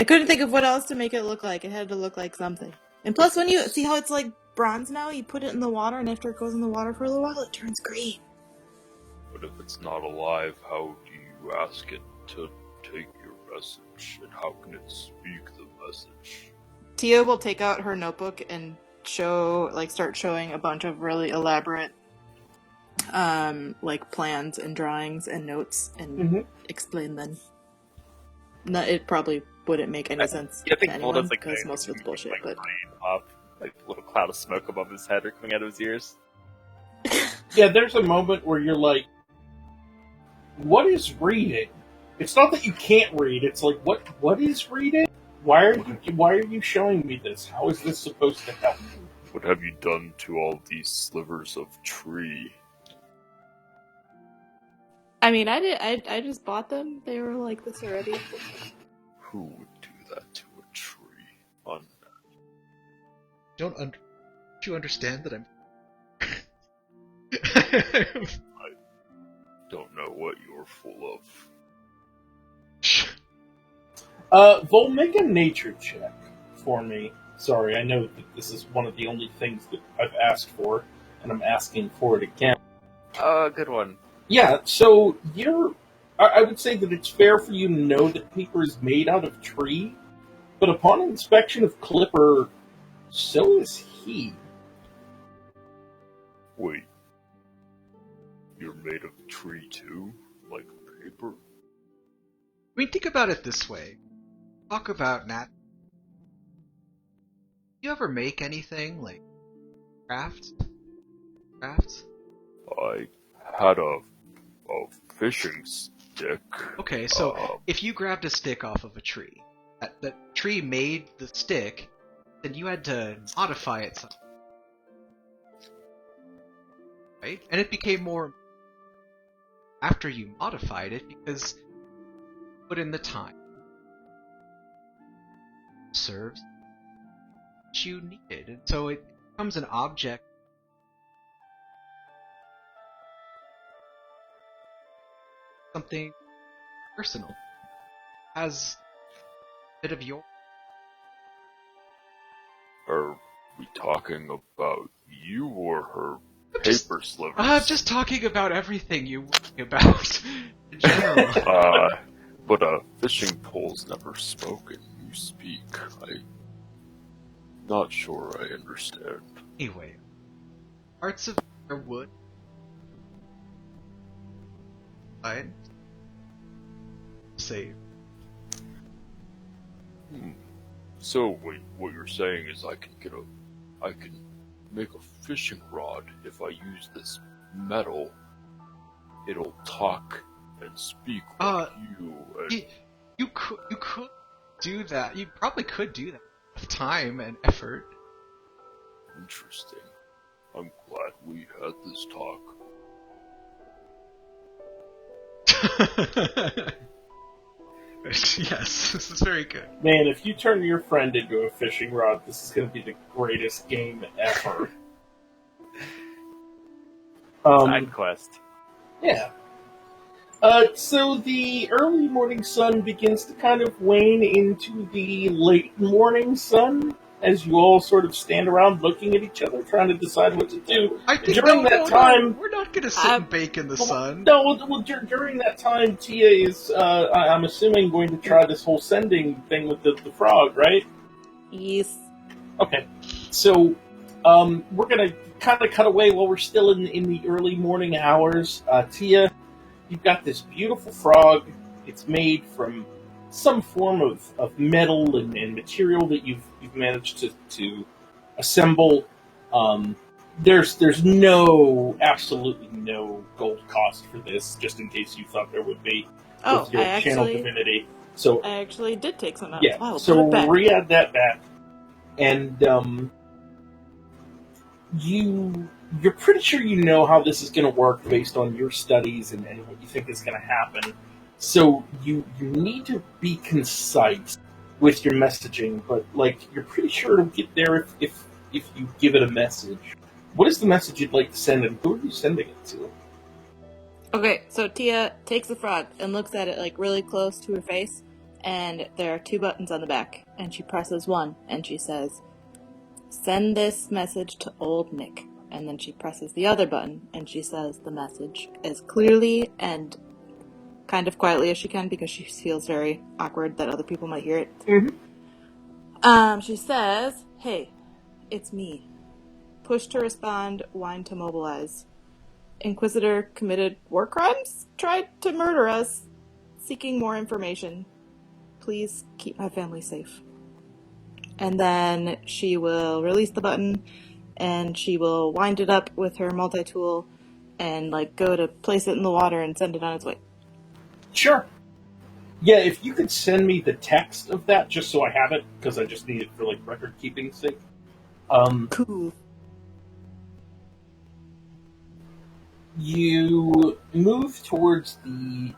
[SPEAKER 7] couldn't think of what else to make it look like. It had to look like something. And plus, when you see how it's like bronze now, you put it in the water, and after it goes in the water for a little while, it turns green.
[SPEAKER 8] But if it's not alive, how do you ask it to take your message? And how can it speak the message?
[SPEAKER 7] Tia will take out her notebook and start showing a bunch of really elaborate like plans and drawings and notes and
[SPEAKER 3] Mhm.
[SPEAKER 7] explain them. No, it probably wouldn't make any sense
[SPEAKER 11] Yeah, I
[SPEAKER 7] to
[SPEAKER 11] think
[SPEAKER 7] anyone
[SPEAKER 11] Volda's like
[SPEAKER 7] because most of it's bullshit.
[SPEAKER 11] like
[SPEAKER 7] But
[SPEAKER 11] rain off, like a little cloud of smoke above his head or coming out of his ears.
[SPEAKER 3] Yeah, there's a moment where you're like, what is reading? It's not that you can't read, it's like, what is reading? Why are you showing me this? How is this supposed to help?
[SPEAKER 8] What have you done to all these slivers of tree?
[SPEAKER 7] I mean, I just bought them. They were like this already.
[SPEAKER 8] Who would do that to a tree?
[SPEAKER 1] Don't you understand that I'm?
[SPEAKER 8] Don't know what you're full of.
[SPEAKER 3] Vol, make a nature check for me. Sorry, I know that this is one of the only things that I've asked for, and I'm asking for it again.
[SPEAKER 11] Good one.
[SPEAKER 3] Yeah, so I would say that it's fair for you to know that paper is made out of tree, but upon inspection of Clipper, so is he.
[SPEAKER 8] Wait. You're made of tree too? Like paper?
[SPEAKER 1] I mean, think about it this way. Talk about you ever make anything like crafts?
[SPEAKER 8] I had a fishing stick.
[SPEAKER 1] Okay, so if you grabbed a stick off of a tree, that tree made the stick, then you had to modify it somehow. Right? And it became more after you modified it because you put in the time. Serves what you needed. And so it becomes an object. Something personal. Has a bit of your.
[SPEAKER 8] Are we talking about you or her paper slivers?
[SPEAKER 1] I'm just talking about everything you worry about in general.
[SPEAKER 8] But a fishing pole's never spoken. You speak. I'm not sure I understand.
[SPEAKER 1] Anyway, parts of their wood. I'd say.
[SPEAKER 8] So what you're saying is I can make a fishing rod if I use this metal. It'll talk and speak like you. And...
[SPEAKER 1] You could do that. You probably could do that with time and effort.
[SPEAKER 8] Interesting. I'm glad we had this talk.
[SPEAKER 1] Yes, this is very good.
[SPEAKER 3] Man, if you turn your friend into a fishing rod, this is going to be the greatest game ever.
[SPEAKER 11] Side quest.
[SPEAKER 3] Yeah. So the early morning sun begins to kind of wane into the late morning sun as you all sort of stand around looking at each other, trying to decide what to do.
[SPEAKER 1] I think
[SPEAKER 3] during that time,
[SPEAKER 1] we're not going to sit and bake in the sun.
[SPEAKER 3] No, well, during that time, Tia is, I'm assuming, going to try this whole sending thing with the frog, right?
[SPEAKER 7] Yes.
[SPEAKER 3] Okay. So, we're going to kind of cut away while we're still in the early morning hours. Tia, you've got this beautiful frog. It's made from some form of metal and material that you've managed to assemble. There's absolutely no gold cost for this, just in case you thought there would be with your channel divinity. So
[SPEAKER 7] I actually did take some out.
[SPEAKER 3] yeah,
[SPEAKER 7] Wow,
[SPEAKER 3] so re-add that back, and you're pretty sure you know how this is going to work based on your studies and what you think is going to happen. So you need to be concise with your messaging, but you're pretty sure it'll get there if you give it a message. What is the message you'd like to send, and who are you sending it to?
[SPEAKER 7] Okay, so Tia takes the frog and looks at it really close to her face, and there are 2 buttons on the back, and she presses one, and she says, "Send this message to old Nick." And then she presses the other button, and she says the message as clearly and kind of quietly as she can, because she feels very awkward that other people might hear it.
[SPEAKER 3] Mm-hmm.
[SPEAKER 7] She says, "Hey, it's me. Push to respond, whine to mobilize. Inquisitor committed war crimes, tried to murder us, seeking more information. Please keep my family safe. And then she will release the button, and she will wind it up with her multi-tool and, like, go to place it in the water and send it on its way.
[SPEAKER 3] Sure. Yeah, if you could send me the text of that, just so I have it, because I just need it for, like, record-keeping sake.
[SPEAKER 7] Cool.
[SPEAKER 3] You move towards the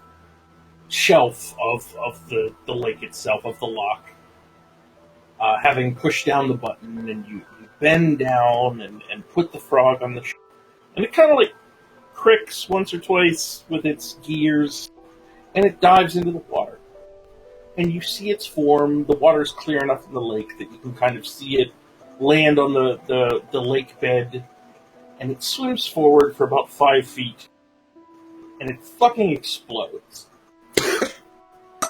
[SPEAKER 3] shelf of the lake itself, of the lock, having pushed down the button, and you bend down and put the frog on the shelf. And it kind of, like, cricks once or twice with its gears, and it dives into the water. And you see its form. The water's clear enough in the lake that you can kind of see it land on the lake bed, and it swims forward for about 5 feet, and it fucking explodes.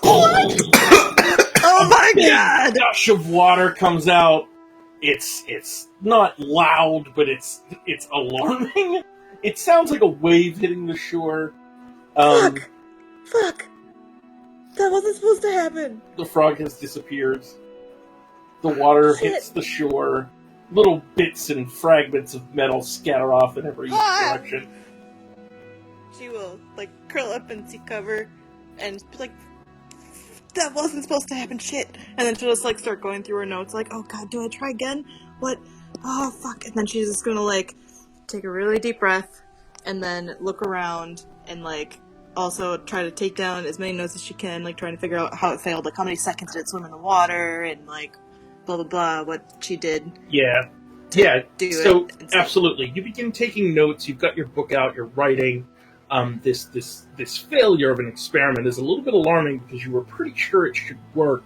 [SPEAKER 7] Oh my god!
[SPEAKER 3] A gush of water comes out. It's not loud, but it's alarming. It sounds like a wave hitting the shore.
[SPEAKER 7] Fuck! That wasn't supposed to happen.
[SPEAKER 3] The frog has disappeared. The water hits the shore. Little bits and fragments of metal scatter off in every direction.
[SPEAKER 7] She will, like, curl up and seek cover and be like, that wasn't supposed to happen, shit. And then she'll just, like, start going through her notes, like, oh god, do I try again? What? Oh, fuck. And then she's just gonna, like, take a really deep breath and then look around and, like, also try to take down as many notes as she can, like, trying to figure out how it failed, like, how many seconds did it swim in the water, and, like, blah, blah, blah, what she did.
[SPEAKER 3] Yeah. So, absolutely. You begin taking notes, you've got your book out, you're writing. This failure of an experiment is a little bit alarming because you were pretty sure it should work.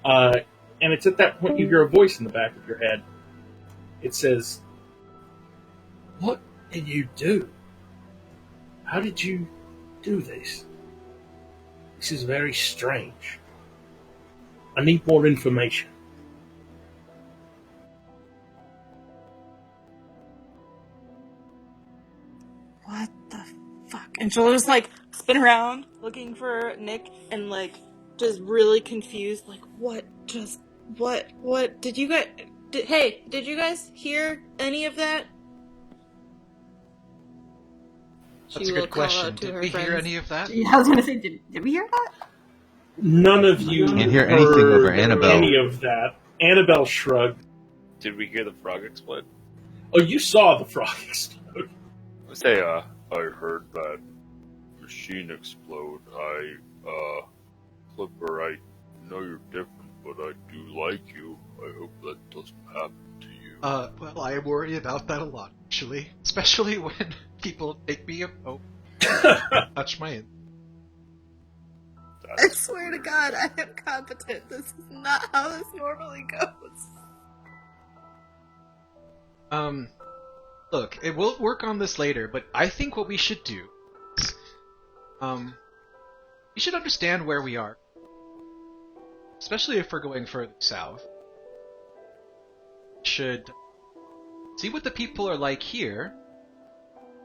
[SPEAKER 3] And it's at that point you hear a voice in the back of your head. It says, "What did you do? How did you do this? This is very strange. I need more information."
[SPEAKER 7] What the fuck? And she'll just, like, spin around looking for Nick and, like, just really confused, like, what did you guys, did you guys hear any of that?
[SPEAKER 1] That's a good question. Did we hear any of that?
[SPEAKER 2] Yeah, I was gonna say, did we hear that?
[SPEAKER 3] None of you
[SPEAKER 4] can't hear anything over Annabelle.
[SPEAKER 3] Any of that. Annabelle shrugged.
[SPEAKER 11] Did we hear the frog explode?
[SPEAKER 3] Oh, you saw the frog explode.
[SPEAKER 11] I say, I heard that machine explode. Clipper, I know you're different, but I do like you. I hope that doesn't happen to you.
[SPEAKER 1] Well, I worry about that a lot, actually. Especially when people make me touch my end.
[SPEAKER 7] I swear to God, I am competent. This is not how this normally goes.
[SPEAKER 1] Look, we'll work on this later, but I think what we should do is, we should understand where we are. Especially if we're going further south. Should see what the people are like here.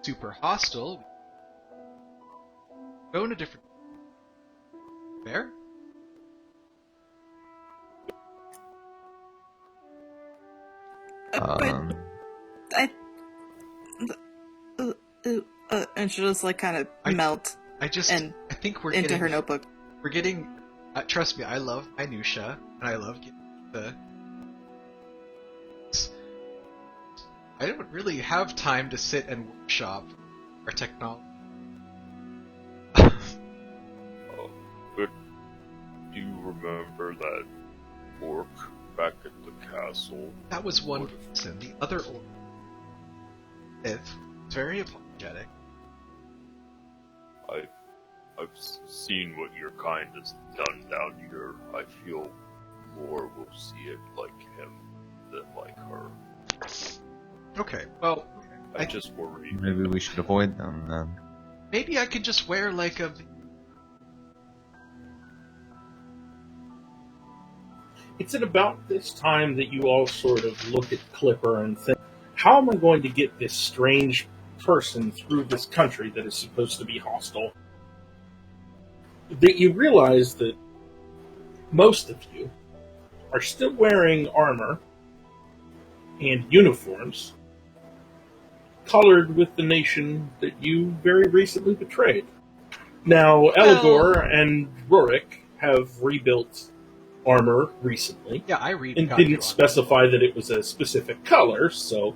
[SPEAKER 1] Super hostile. Go in a different... Fair?
[SPEAKER 7] And she'll just, like, kind of melt.
[SPEAKER 1] I think we're
[SPEAKER 7] into
[SPEAKER 1] getting,
[SPEAKER 7] her notebook.
[SPEAKER 1] We're getting. Trust me, I love minutia, and I love getting the. I don't really have time to sit and workshop our technology.
[SPEAKER 11] But do you remember that orc back at the castle?
[SPEAKER 1] That was one reason. The other orc is very apologetic.
[SPEAKER 11] I've seen what your kind has done down here. I feel more will see it like him than like her.
[SPEAKER 1] Okay, well...
[SPEAKER 11] I just worry.
[SPEAKER 4] Maybe we should avoid them then.
[SPEAKER 1] Maybe I could just wear like a...
[SPEAKER 3] It's at about this time that you all sort of look at Clipper and think, how am I going to get this strange person through this country that is supposed to be hostile, that you realize that most of you are still wearing armor and uniforms colored with the nation that you very recently betrayed. Now, Eligor and Rurik have rebuilt armor recently.
[SPEAKER 1] Yeah,
[SPEAKER 3] and didn't specify that it was a specific color, so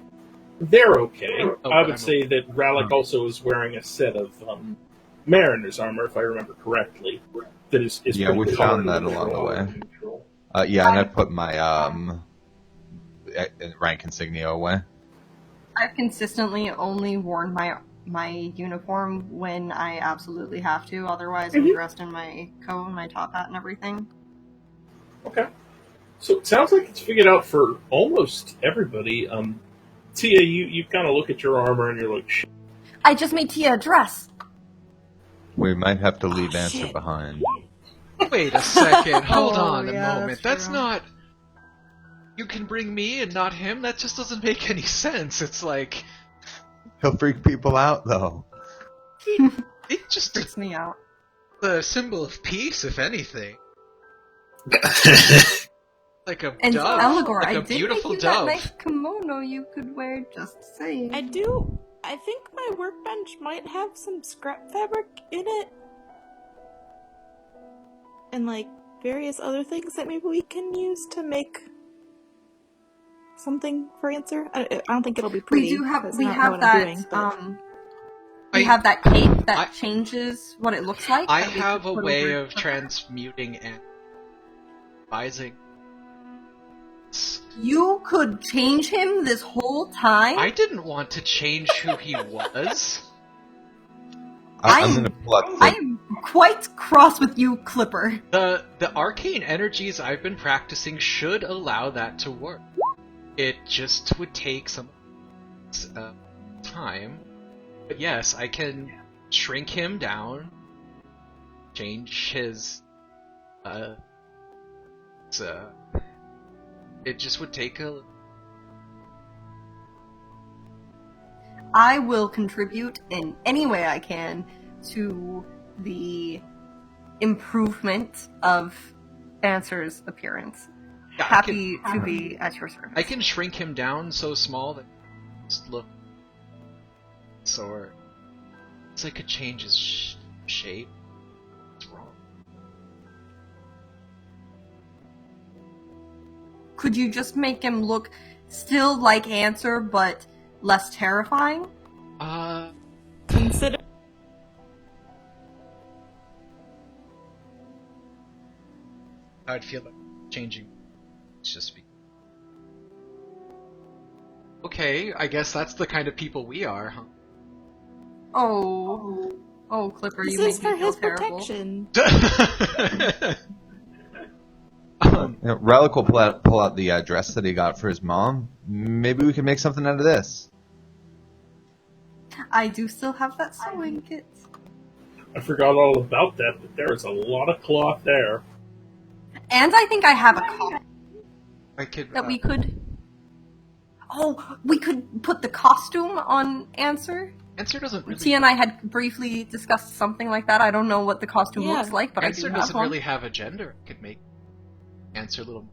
[SPEAKER 3] they're okay. I would say that Rallick also is wearing a set of Mariner's armor, if I remember correctly. That is
[SPEAKER 4] yeah, we found that along the way. Yeah, and I put my rank insignia away.
[SPEAKER 2] I've consistently only worn my uniform when I absolutely have to. Otherwise, I'm dressed in my coat, my top hat, and everything.
[SPEAKER 3] Okay. So it sounds like it's figured out for almost everybody. Tia, you kind of look at your armor and you're like, shit.
[SPEAKER 2] I just made Tia a dress.
[SPEAKER 4] We might have to leave Answer behind.
[SPEAKER 1] Wait a second. Hold on a
[SPEAKER 2] yeah,
[SPEAKER 1] moment.
[SPEAKER 2] that's
[SPEAKER 1] That's
[SPEAKER 2] true.
[SPEAKER 1] not... You can bring me and not him? That just doesn't make any sense. It's like...
[SPEAKER 4] He'll freak people out, though.
[SPEAKER 1] It just...
[SPEAKER 2] Freaks me out.
[SPEAKER 1] The symbol of peace, if anything. Like a
[SPEAKER 2] And
[SPEAKER 1] dove.
[SPEAKER 2] Eligor,
[SPEAKER 1] like
[SPEAKER 2] I
[SPEAKER 1] a
[SPEAKER 2] did
[SPEAKER 1] beautiful
[SPEAKER 2] make you that
[SPEAKER 1] dove.
[SPEAKER 2] nice kimono you could wear, just saying.
[SPEAKER 7] I think my workbench might have some scrap fabric in it. And like various other things that maybe we can use to make something for Answer. I don't think it'll be pretty.
[SPEAKER 2] We do have
[SPEAKER 7] 'cause
[SPEAKER 2] we
[SPEAKER 7] I don't know
[SPEAKER 2] have
[SPEAKER 7] what
[SPEAKER 2] that
[SPEAKER 7] I'm doing, but-
[SPEAKER 2] we have that cape that changes what it looks like.
[SPEAKER 1] I
[SPEAKER 2] that we
[SPEAKER 1] have
[SPEAKER 2] could
[SPEAKER 1] a
[SPEAKER 2] put
[SPEAKER 1] way
[SPEAKER 2] over
[SPEAKER 1] of transmuting and advising.
[SPEAKER 2] You could change him this whole time?
[SPEAKER 1] I didn't want to change who he was.
[SPEAKER 4] I'm gonna pull out the...
[SPEAKER 2] I'm quite cross with you, Clipper.
[SPEAKER 1] The arcane energies I've been practicing should allow that to work. It just would take some time. But yes, I can shrink him down, change his it just would take a...
[SPEAKER 2] I will contribute in any way I can to the improvement of Answer's appearance.
[SPEAKER 1] Yeah,
[SPEAKER 2] Happy to be at your service.
[SPEAKER 1] I can shrink him down so small that just look sore. It's like could change his shape. What's wrong?
[SPEAKER 2] Could you just make him look still like Answer, but less terrifying?
[SPEAKER 7] Consider.
[SPEAKER 1] I'd feel like changing. It's just be. Okay, I guess that's the kind of people we are, huh?
[SPEAKER 2] Oh, Clipper,
[SPEAKER 7] This
[SPEAKER 2] you
[SPEAKER 7] is
[SPEAKER 2] make
[SPEAKER 7] for
[SPEAKER 2] me feel
[SPEAKER 7] his
[SPEAKER 2] terrible.
[SPEAKER 7] protection.
[SPEAKER 4] Relic will pull out the dress that he got for his mom. Maybe we can make something out of this.
[SPEAKER 2] I do still have that sewing kit.
[SPEAKER 3] I forgot all about that, but there is a lot of cloth there.
[SPEAKER 2] And I think I have a costume
[SPEAKER 1] I could
[SPEAKER 2] that we could... Oh, we could put the costume on Answer?
[SPEAKER 1] Answer doesn't really...
[SPEAKER 2] Tia and I had briefly discussed something like that. I don't know what the costume
[SPEAKER 7] Yeah.
[SPEAKER 2] looks like, but
[SPEAKER 1] Answer
[SPEAKER 2] I do have
[SPEAKER 1] doesn't
[SPEAKER 2] one.
[SPEAKER 1] really have a gender. I could make Answer a little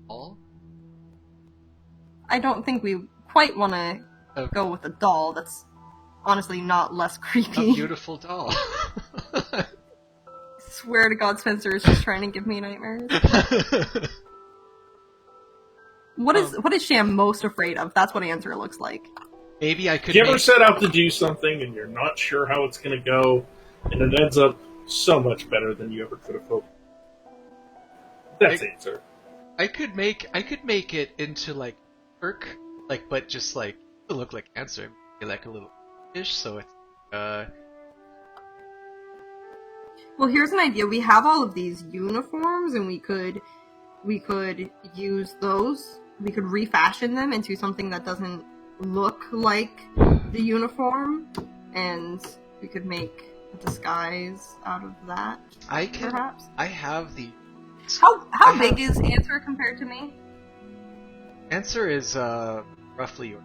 [SPEAKER 1] all.
[SPEAKER 2] I don't think we quite want to go with a doll that's honestly not less
[SPEAKER 1] A
[SPEAKER 2] creepy.
[SPEAKER 1] beautiful doll.
[SPEAKER 2] Swear to God, Spencer is just trying to give me nightmares. What is Sham most afraid of? That's what Answer looks like.
[SPEAKER 1] Maybe I could
[SPEAKER 3] If you ever
[SPEAKER 1] make...
[SPEAKER 3] set out to do something and you're not sure how it's going to go, and it ends up so much better than you ever could have hoped. That's Answer.
[SPEAKER 1] I could make it into like Irk, like but just like to look like Answer, be like a little fish. So it's
[SPEAKER 2] Well, here's an idea. We have all of these uniforms, and we could use those. We could refashion them into something that doesn't look like the uniform, and we could make a disguise out of that.
[SPEAKER 1] I can.
[SPEAKER 2] Perhaps.
[SPEAKER 1] I have the
[SPEAKER 2] How big is Answer compared to me?
[SPEAKER 1] Answer is roughly your.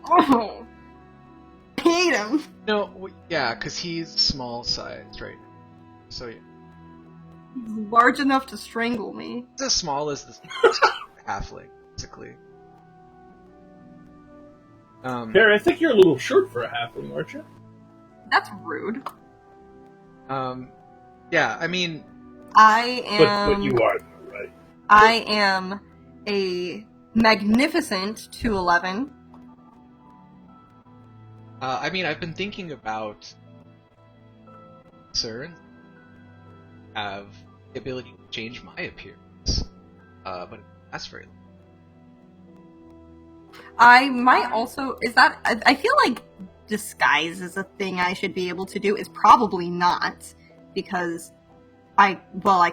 [SPEAKER 2] Oh, hate him.
[SPEAKER 1] No, yeah, because he's small sized right now. So yeah.
[SPEAKER 2] He's large enough to strangle me.
[SPEAKER 1] It's as small as the halfling, basically.
[SPEAKER 3] Barry, I think you're a little short for a halfling, aren't you?
[SPEAKER 2] That's rude.
[SPEAKER 1] Yeah, I mean...
[SPEAKER 2] I am...
[SPEAKER 3] But you are, right?
[SPEAKER 2] I am a magnificent 2'11".
[SPEAKER 1] I mean, I've been thinking about... Sir, have the ability to change my appearance, but it lasts very long.
[SPEAKER 2] I might also... I feel like disguise is a thing I should be able to do. It's probably not, because I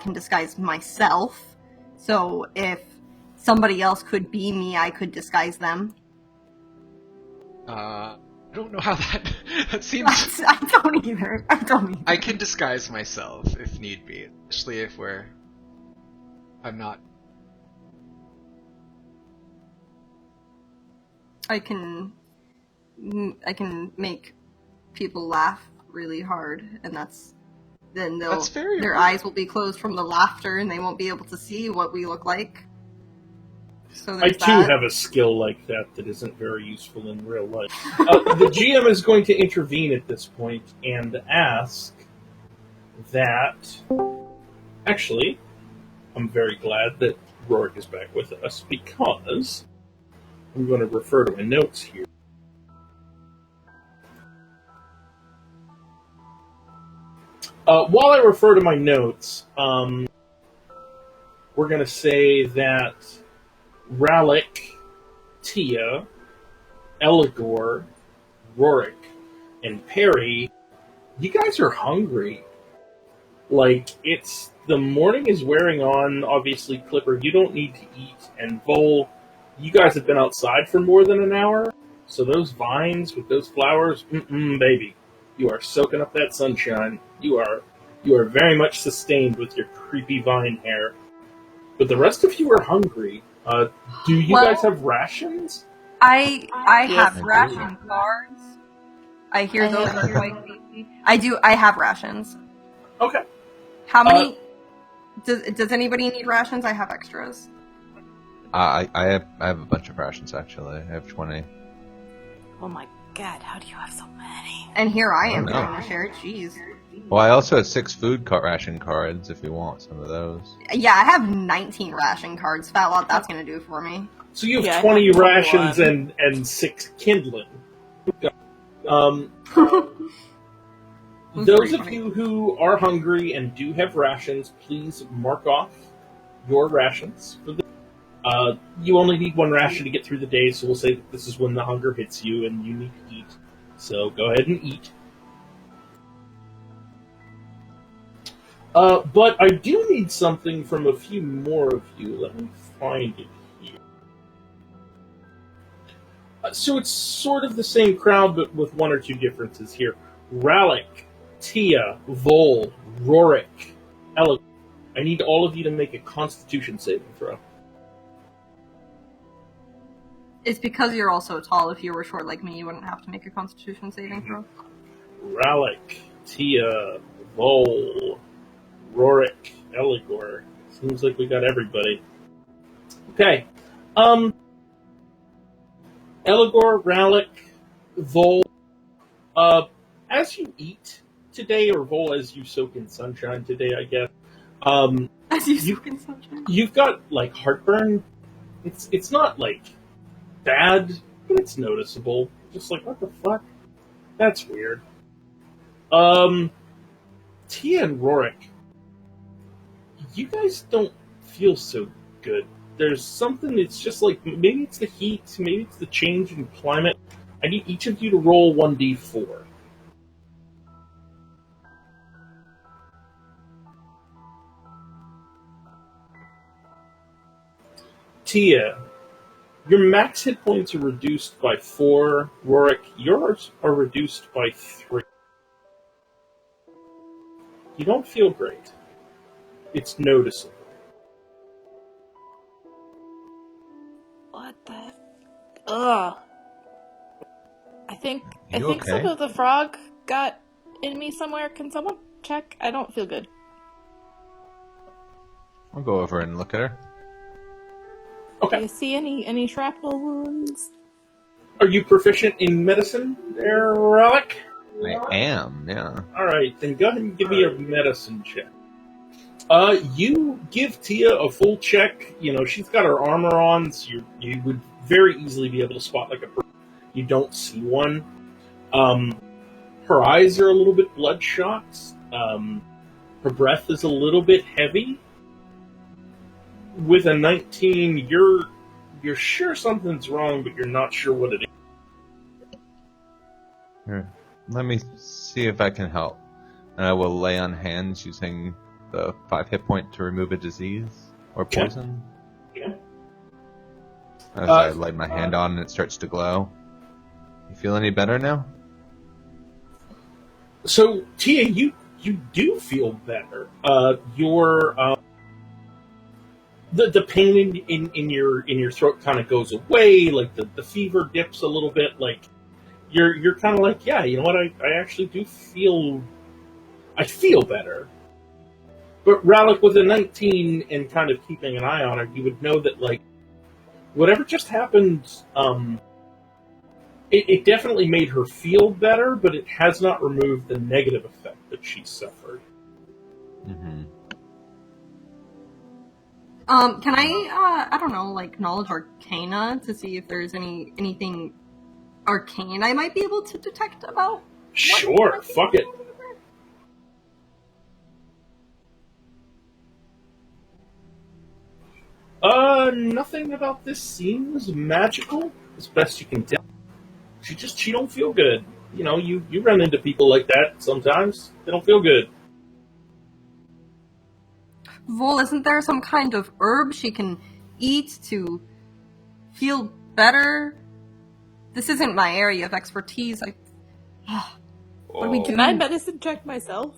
[SPEAKER 2] can disguise myself. So if somebody else could be me, I could disguise them.
[SPEAKER 1] I don't know how that seems...
[SPEAKER 2] I don't either.
[SPEAKER 1] I can disguise myself if need be, especially if I'm not...
[SPEAKER 2] I can make people laugh really hard, and then their eyes will be closed from the laughter, and they won't be able to see what we look like. So
[SPEAKER 3] I too have a skill like that isn't very useful in real life. The GM is going to intervene at this point and ask that... Actually, I'm very glad that Rorik is back with us, because I'm going to refer to my notes here. While I refer to my notes, we're going to say that Rallick, Tia, Eligor, Rorik, and Perry, you guys are hungry. Like, the morning is wearing on. Obviously, Clipper, you don't need to eat, and Vol, you guys have been outside for more than an hour, so those vines with those flowers, baby, you are soaking up that sunshine. You are very much sustained with your creepy vine hair. But the rest of you are hungry. Do you guys have rations?
[SPEAKER 2] I have ration cards. I hear those are quite tasty. I have rations.
[SPEAKER 3] Okay.
[SPEAKER 2] How many... Does anybody need rations? I have extras.
[SPEAKER 4] I have a bunch of rations, actually. I have 20.
[SPEAKER 7] Oh my god, how do you have so many?
[SPEAKER 2] And here I am trying to share it. Jeez.
[SPEAKER 4] Well, I also have 6 food ration cards, if you want some of those.
[SPEAKER 2] Yeah, I have 19 ration cards. Fat lot that's going to do for me.
[SPEAKER 3] So you have 20 rations and 6 kindling. Those of you who are hungry and do have rations, please mark off your rations. You only need 1 ration to get through the day, so we'll say that this is when the hunger hits you and you need to eat. So go ahead and eat. But I do need something from a few more of you. Let me find it here. So it's sort of the same crowd, but with 1 or 2 differences here. Rallick, Tia, Vol, Rorik, Eligor. I need all of you to make a Constitution saving throw.
[SPEAKER 2] It's because you're also tall. If you were short like me, you wouldn't have to make a Constitution saving throw.
[SPEAKER 3] Rallick, Tia, Vol, Rorik, Eligor. Seems like we got everybody. Okay. Eligor, Rallick, Vol. As you eat today, or Vol, as you soak in sunshine today, I guess.
[SPEAKER 2] As you soak in sunshine.
[SPEAKER 3] You've got like heartburn. It's not like bad, but it's noticeable. Just like, what the fuck? That's weird. Tia and Rorik, you guys don't feel so good. There's something, it's just like, maybe it's the heat, maybe it's the change in climate. I need each of you to roll 1d4. Tia, your max hit points are reduced by 4. Rorik, yours are reduced by 3. You don't feel great. It's noticeable.
[SPEAKER 7] What the... Ugh. I think I
[SPEAKER 4] You
[SPEAKER 7] think
[SPEAKER 4] okay?
[SPEAKER 7] some of the frog got in me somewhere. Can someone check? I don't feel good.
[SPEAKER 4] I'll go over and look at her.
[SPEAKER 7] Do
[SPEAKER 3] Okay.
[SPEAKER 7] you see any shrapnel wounds?
[SPEAKER 3] Are you proficient in medicine there, Relic?
[SPEAKER 4] I am, yeah.
[SPEAKER 3] Alright, then go ahead and give me a medicine check. You give Tia a full check. You know, she's got her armor on, so you would very easily be able to spot like a person. You don't see one. Her eyes are a little bit bloodshot. Her breath is a little bit heavy. With a 19, you're sure something's wrong, but you're not sure what it is.
[SPEAKER 4] Here, let me see if I can help. And I will lay on hands using the 5 hit point to remove a disease or poison.
[SPEAKER 3] Yeah.
[SPEAKER 4] As I lay my hand on and it starts to glow. You feel any better now?
[SPEAKER 3] So, Tia, you do feel better. The pain in your throat kind of goes away. Like the fever dips a little bit. Like you're kind of like, yeah, you know what? I actually do feel. I feel better. But Rallick, with a 19 and kind of keeping an eye on her, you would know that like whatever just happened. It definitely made her feel better, but it has not removed the negative effect that she suffered.
[SPEAKER 4] Mm-hmm.
[SPEAKER 2] Can I don't know, like, knowledge arcana to see if there's anything arcane I might be able to detect about?
[SPEAKER 3] Sure, fuck it. Nothing about this seems magical, as best you can tell. She don't feel good. You know, you run into people like that sometimes. They don't feel good.
[SPEAKER 2] Vol, isn't there some kind of herb she can eat to feel better? This isn't my area of expertise. What do we do?
[SPEAKER 7] Can I medicine check myself?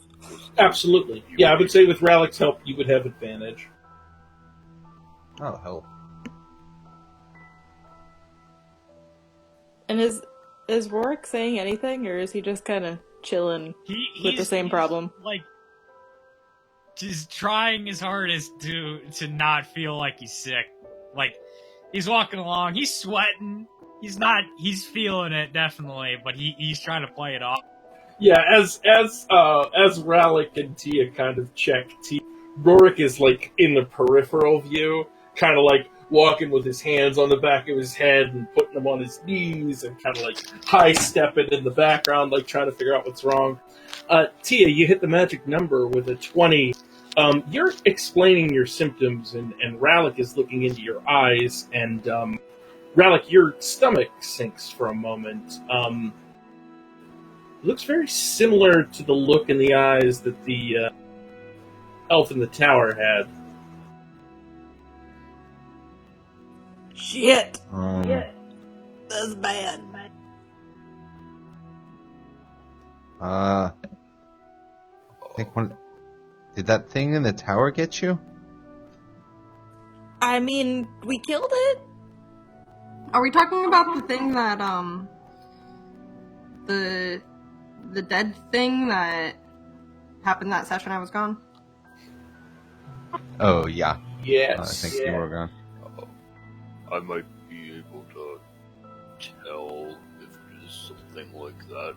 [SPEAKER 3] Absolutely. Yeah, I would say with Rallick's help, you would have advantage.
[SPEAKER 4] Oh, help.
[SPEAKER 7] And is Rorik saying anything, or is he just kind of chilling with the same problem?
[SPEAKER 5] Like, just trying his hardest to not feel like he's sick. Like, he's walking along, he's sweating, he's feeling it definitely, but he's trying to play it off.
[SPEAKER 3] Yeah, as Rallick and Tia kind of check, Rorik is like in the peripheral view, kind of like walking with his hands on the back of his head and putting them on his knees and kind of like high-stepping in the background, like trying to figure out what's wrong. Tia, you hit the magic number with a 20. You're explaining your symptoms, and Rallick is looking into your eyes, and Rallick, your stomach sinks for a moment. It looks very similar to the look in the eyes that the elf in the tower had.
[SPEAKER 7] Shit! That's bad.
[SPEAKER 4] I think did that thing in the tower get you?
[SPEAKER 7] I mean, we killed it?
[SPEAKER 2] Are we talking about the thing that, the dead thing that happened that session I was gone?
[SPEAKER 4] Oh, yeah.
[SPEAKER 3] Yes.
[SPEAKER 4] I think you were gone.
[SPEAKER 11] I might be able to tell if it is something like that.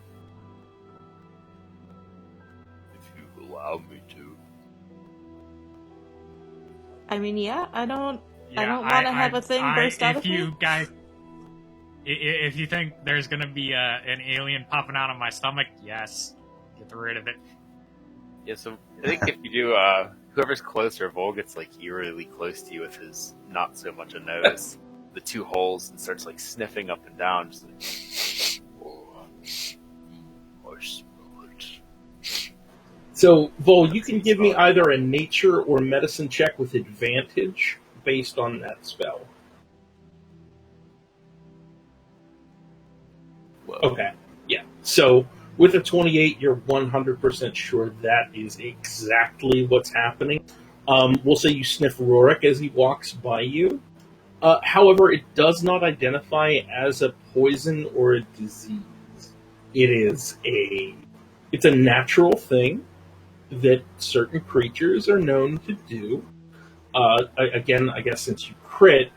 [SPEAKER 11] If you allow me to.
[SPEAKER 7] I mean, yeah, I don't
[SPEAKER 5] Yeah,
[SPEAKER 7] want to have a thing burst out of
[SPEAKER 5] If you
[SPEAKER 7] me.
[SPEAKER 5] guys, if you think there's gonna be an alien popping out of my stomach, yes, get rid of it.
[SPEAKER 8] Yeah, so I think if you do, whoever's closer, Vol gets like eerily close to you with his not so much a nose, the 2 holes, and starts like sniffing up and down. Just like,
[SPEAKER 11] I smell it.
[SPEAKER 3] So, Vol, you can give me either a nature or medicine check with advantage based on that spell.
[SPEAKER 11] Well,
[SPEAKER 3] Okay, yeah. So, with a 28, you're 100% sure that is exactly what's happening. We'll say you sniff Rorik as he walks by you. However, it does not identify as a poison or a disease. It's a natural thing that certain creatures are known to do. Again, I guess since you crit,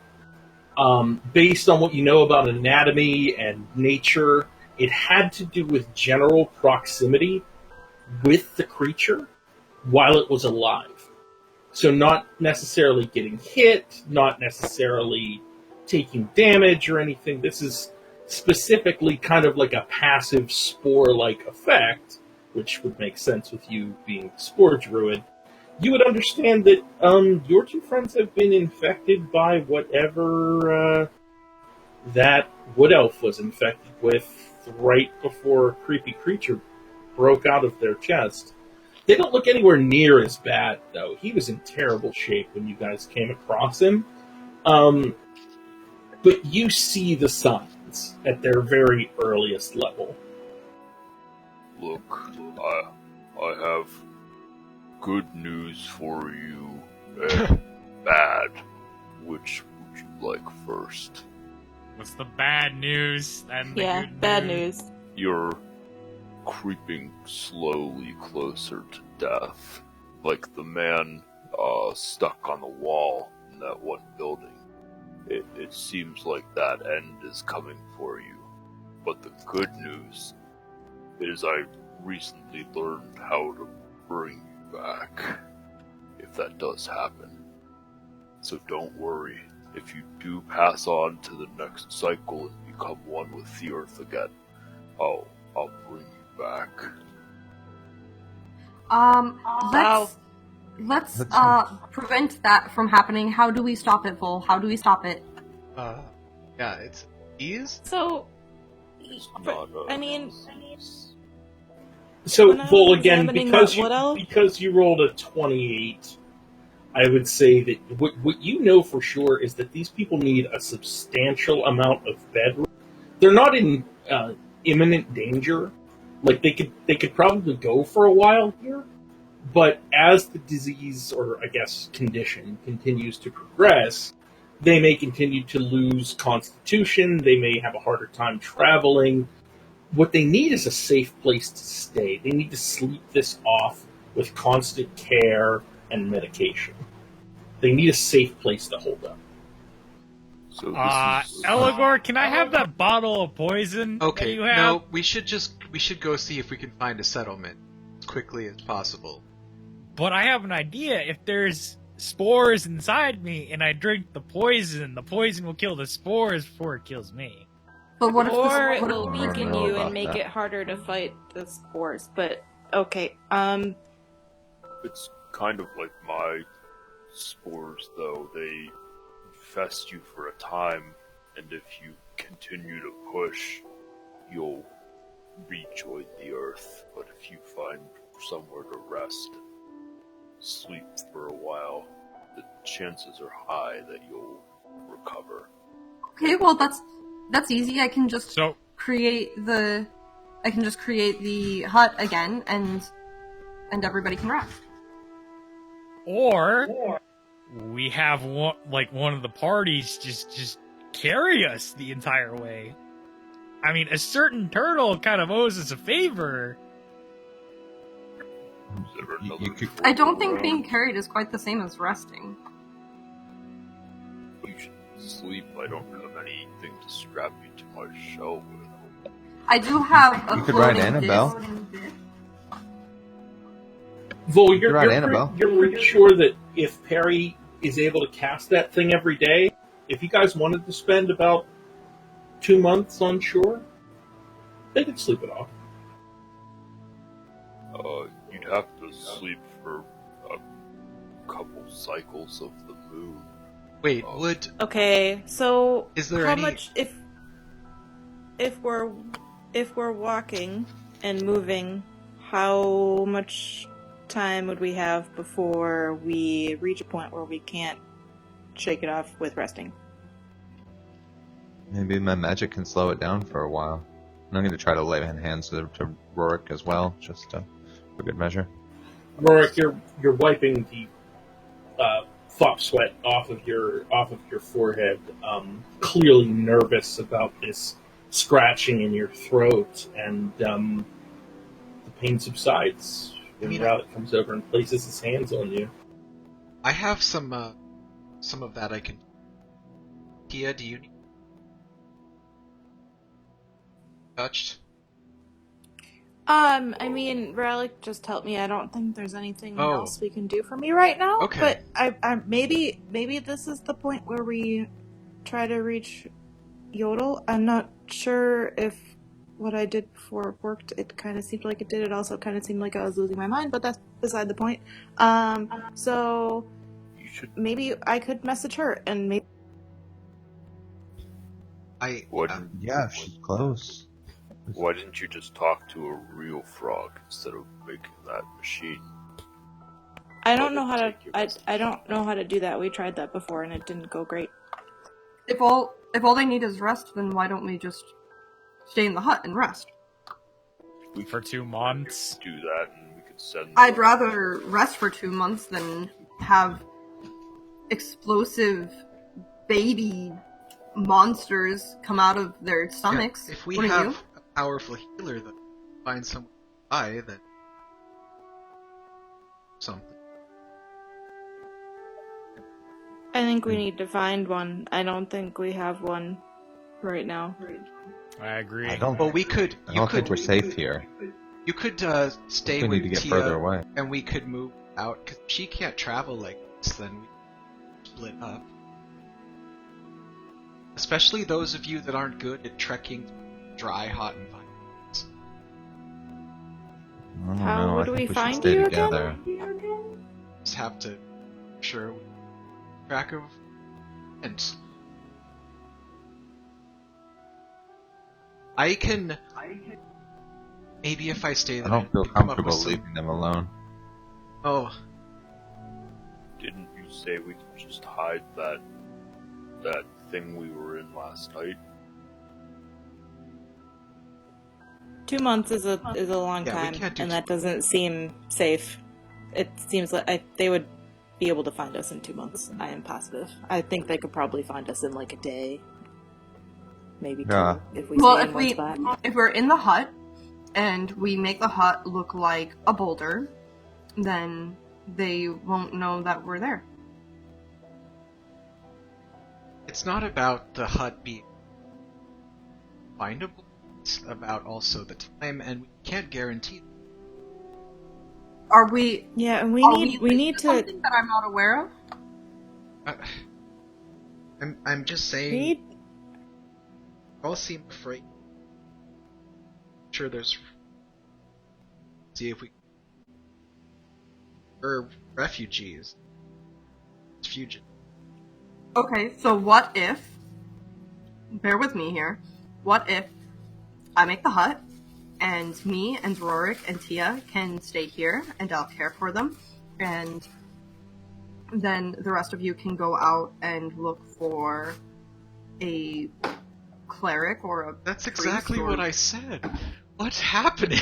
[SPEAKER 3] based on what you know about anatomy and nature, it had to do with general proximity with the creature while it was alive. So not necessarily getting hit, not necessarily taking damage or anything. This is specifically kind of like a passive spore-like effect, which would make sense with you being the spore druid. You would understand that your two friends have been infected by whatever that wood elf was infected with right before a creepy creature broke out of their chest. They don't look anywhere near as bad, though. He was in terrible shape when you guys came across him. But you see the signs at their very earliest level.
[SPEAKER 11] Look, I have good news for you and bad. Which would you like first?
[SPEAKER 5] What's the bad news and the
[SPEAKER 7] Yeah,
[SPEAKER 5] good
[SPEAKER 7] bad
[SPEAKER 5] news?
[SPEAKER 7] news.
[SPEAKER 11] You're creeping slowly closer to death. Like the man stuck on the wall in that one building. It seems like that end is coming for you. But the good news is I recently learned how to bring you back, if that does happen. So don't worry. If you do pass on to the next cycle and become one with the earth again, I'll bring you back.
[SPEAKER 2] Let's prevent that from happening. How do we stop it, Vol? How do we stop it?
[SPEAKER 1] Yeah, it's ease.
[SPEAKER 7] So,
[SPEAKER 11] Not,
[SPEAKER 7] I mean,
[SPEAKER 3] So,
[SPEAKER 7] when I
[SPEAKER 3] Vol,
[SPEAKER 7] was
[SPEAKER 3] again,
[SPEAKER 7] examining
[SPEAKER 3] because
[SPEAKER 7] that wood elf-
[SPEAKER 3] because you rolled a 28, I would say that what you know for sure is that these people need a substantial amount of bedroom. They're not in imminent danger. Like, they could probably go for a while here, but as the disease, or I guess condition, continues to progress, they may continue to lose constitution, they may have a harder time traveling. What they need is a safe place to stay. They need to sleep this off with constant care and medication. They need a safe place to hold up.
[SPEAKER 11] So
[SPEAKER 5] Eligor, can I have that bottle of poison that
[SPEAKER 1] Okay,
[SPEAKER 5] you have?
[SPEAKER 1] no, we should go see if we can find a settlement as quickly as possible.
[SPEAKER 5] But I have an idea. If there's spores inside me and I drink the poison will kill the spores before it kills me.
[SPEAKER 2] But what if
[SPEAKER 7] or
[SPEAKER 2] the
[SPEAKER 7] it'll
[SPEAKER 4] I don't
[SPEAKER 7] weaken
[SPEAKER 4] know
[SPEAKER 7] you
[SPEAKER 4] about
[SPEAKER 7] and make
[SPEAKER 4] that.
[SPEAKER 7] it harder to fight the spores. But okay,
[SPEAKER 11] It's kind of like my spores, though. They infest you for a time, and if you continue to push, you'll rejoin the earth. But if you find somewhere to rest, sleep for a while, the chances are high that you'll recover.
[SPEAKER 2] Okay, well that's easy. I can just
[SPEAKER 5] So
[SPEAKER 2] create the hut again, and everybody can rest.
[SPEAKER 5] Or we have one of the parties just carry us the entire way. I mean, a certain turtle kind of owes us a favor.
[SPEAKER 11] Is there another
[SPEAKER 4] you could-
[SPEAKER 2] I don't think
[SPEAKER 11] around?
[SPEAKER 2] being carried is quite the same as resting.
[SPEAKER 11] You should sleep. I don't have anything to strap you to my shell with.
[SPEAKER 2] I do have a
[SPEAKER 4] You could ride
[SPEAKER 2] floating
[SPEAKER 4] Annabelle.
[SPEAKER 2] disc.
[SPEAKER 3] Vol,
[SPEAKER 4] You're right, Annabelle.
[SPEAKER 3] you're pretty sure that if Perry is able to cast that thing every day, if you guys wanted to spend about 2 months on shore, they could sleep it off.
[SPEAKER 11] You'd have to sleep for a couple cycles of the moon.
[SPEAKER 1] Wait,
[SPEAKER 11] Oh.
[SPEAKER 1] would
[SPEAKER 7] okay. So
[SPEAKER 1] Is there
[SPEAKER 7] how
[SPEAKER 1] any-
[SPEAKER 7] much if we're walking and moving, how much time would we have before we reach a point where we can't shake it off with resting?
[SPEAKER 4] Maybe my magic can slow it down for a while. And I'm going to try to lay hands to Rorik as well, just for good measure.
[SPEAKER 3] Rorik, you're wiping the flop sweat off of your forehead, clearly nervous about this scratching in your throat, and the pain subsides when Rallic comes over and places his hands on you.
[SPEAKER 1] I have some of that I can. Tia, do you need touched?
[SPEAKER 7] I mean, Relic just helped me. I don't think there's anything
[SPEAKER 1] Oh.
[SPEAKER 7] else we can do for me right now.
[SPEAKER 1] Okay.
[SPEAKER 7] But I maybe this is the point where we try to reach Yodel. I'm not sure if what I did before worked. It kind of seemed like it did. It also kind of seemed like I was losing my mind, but that's beside the point. So maybe I could message her and maybe.
[SPEAKER 4] Yeah, she's close.
[SPEAKER 11] Why didn't you just talk to a real frog instead of making that machine?
[SPEAKER 7] I don't know how to. I don't know how to do that. We tried that before and it didn't go great.
[SPEAKER 2] If all they need is rest, then why don't we just stay in the hut and rest?
[SPEAKER 5] For 2 months.
[SPEAKER 11] Do that, and we could send.
[SPEAKER 2] I'd rather rest for 2 months than have explosive baby monsters come out of their stomachs.
[SPEAKER 1] Yeah, if we
[SPEAKER 2] What are
[SPEAKER 1] have
[SPEAKER 2] you?
[SPEAKER 1] a powerful healer that finds someone to buy, then something.
[SPEAKER 7] I think we need to find one. I don't think we have one right now.
[SPEAKER 5] I agree.
[SPEAKER 4] I don't.
[SPEAKER 1] Well, we could.
[SPEAKER 4] I don't think we're safe here.
[SPEAKER 1] You could stay
[SPEAKER 4] We
[SPEAKER 1] with
[SPEAKER 4] need to get
[SPEAKER 1] Tia,
[SPEAKER 4] further away.
[SPEAKER 1] and we could move out because she can't travel like this. Then we split up. Especially those of you that aren't good at trekking dry, hot environments.
[SPEAKER 4] I don't
[SPEAKER 7] How
[SPEAKER 4] know.
[SPEAKER 7] would
[SPEAKER 4] I
[SPEAKER 7] we
[SPEAKER 4] think we
[SPEAKER 7] find
[SPEAKER 4] should stay
[SPEAKER 7] you
[SPEAKER 4] together.
[SPEAKER 1] Just have to sure we track of and I can maybe if I stay
[SPEAKER 4] I
[SPEAKER 1] there.
[SPEAKER 4] don't feel
[SPEAKER 1] come up with
[SPEAKER 4] comfortable
[SPEAKER 1] some-
[SPEAKER 4] leaving them alone.
[SPEAKER 1] Oh,
[SPEAKER 11] Didn't you say we could just hide that thing we were in last night?
[SPEAKER 7] 2 months is a long
[SPEAKER 1] Yeah, we
[SPEAKER 7] time,
[SPEAKER 1] can't do
[SPEAKER 7] and that doesn't seem safe. It seems like they would be able to find us in 2 months. I am positive. I think they could probably find us in like a day, maybe 2,
[SPEAKER 4] Yeah.
[SPEAKER 7] if we
[SPEAKER 2] Well,
[SPEAKER 7] stay
[SPEAKER 2] if
[SPEAKER 7] in one
[SPEAKER 2] we
[SPEAKER 7] spot.
[SPEAKER 2] if we're in the hut and we make the hut look like a boulder, then they won't know that we're there.
[SPEAKER 1] it's not about the hut being findable. It's about also the time, and we can't guarantee.
[SPEAKER 2] Are we?
[SPEAKER 7] Yeah, and we
[SPEAKER 2] are
[SPEAKER 7] need
[SPEAKER 2] linked
[SPEAKER 7] to.
[SPEAKER 2] something that I'm not aware of.
[SPEAKER 1] I'm just saying.
[SPEAKER 7] We need,
[SPEAKER 1] All seem afraid. Sure, there's. See if we. Or refugees. Fugitive.
[SPEAKER 2] Okay, so what if? Bear with me here. What if I make the hut, and me and Rorik and Tia can stay here, and I'll care for them, and then the rest of you can go out and look for a cleric or a.
[SPEAKER 1] That's
[SPEAKER 2] priest
[SPEAKER 1] exactly
[SPEAKER 2] or-
[SPEAKER 1] what I said. What's happening?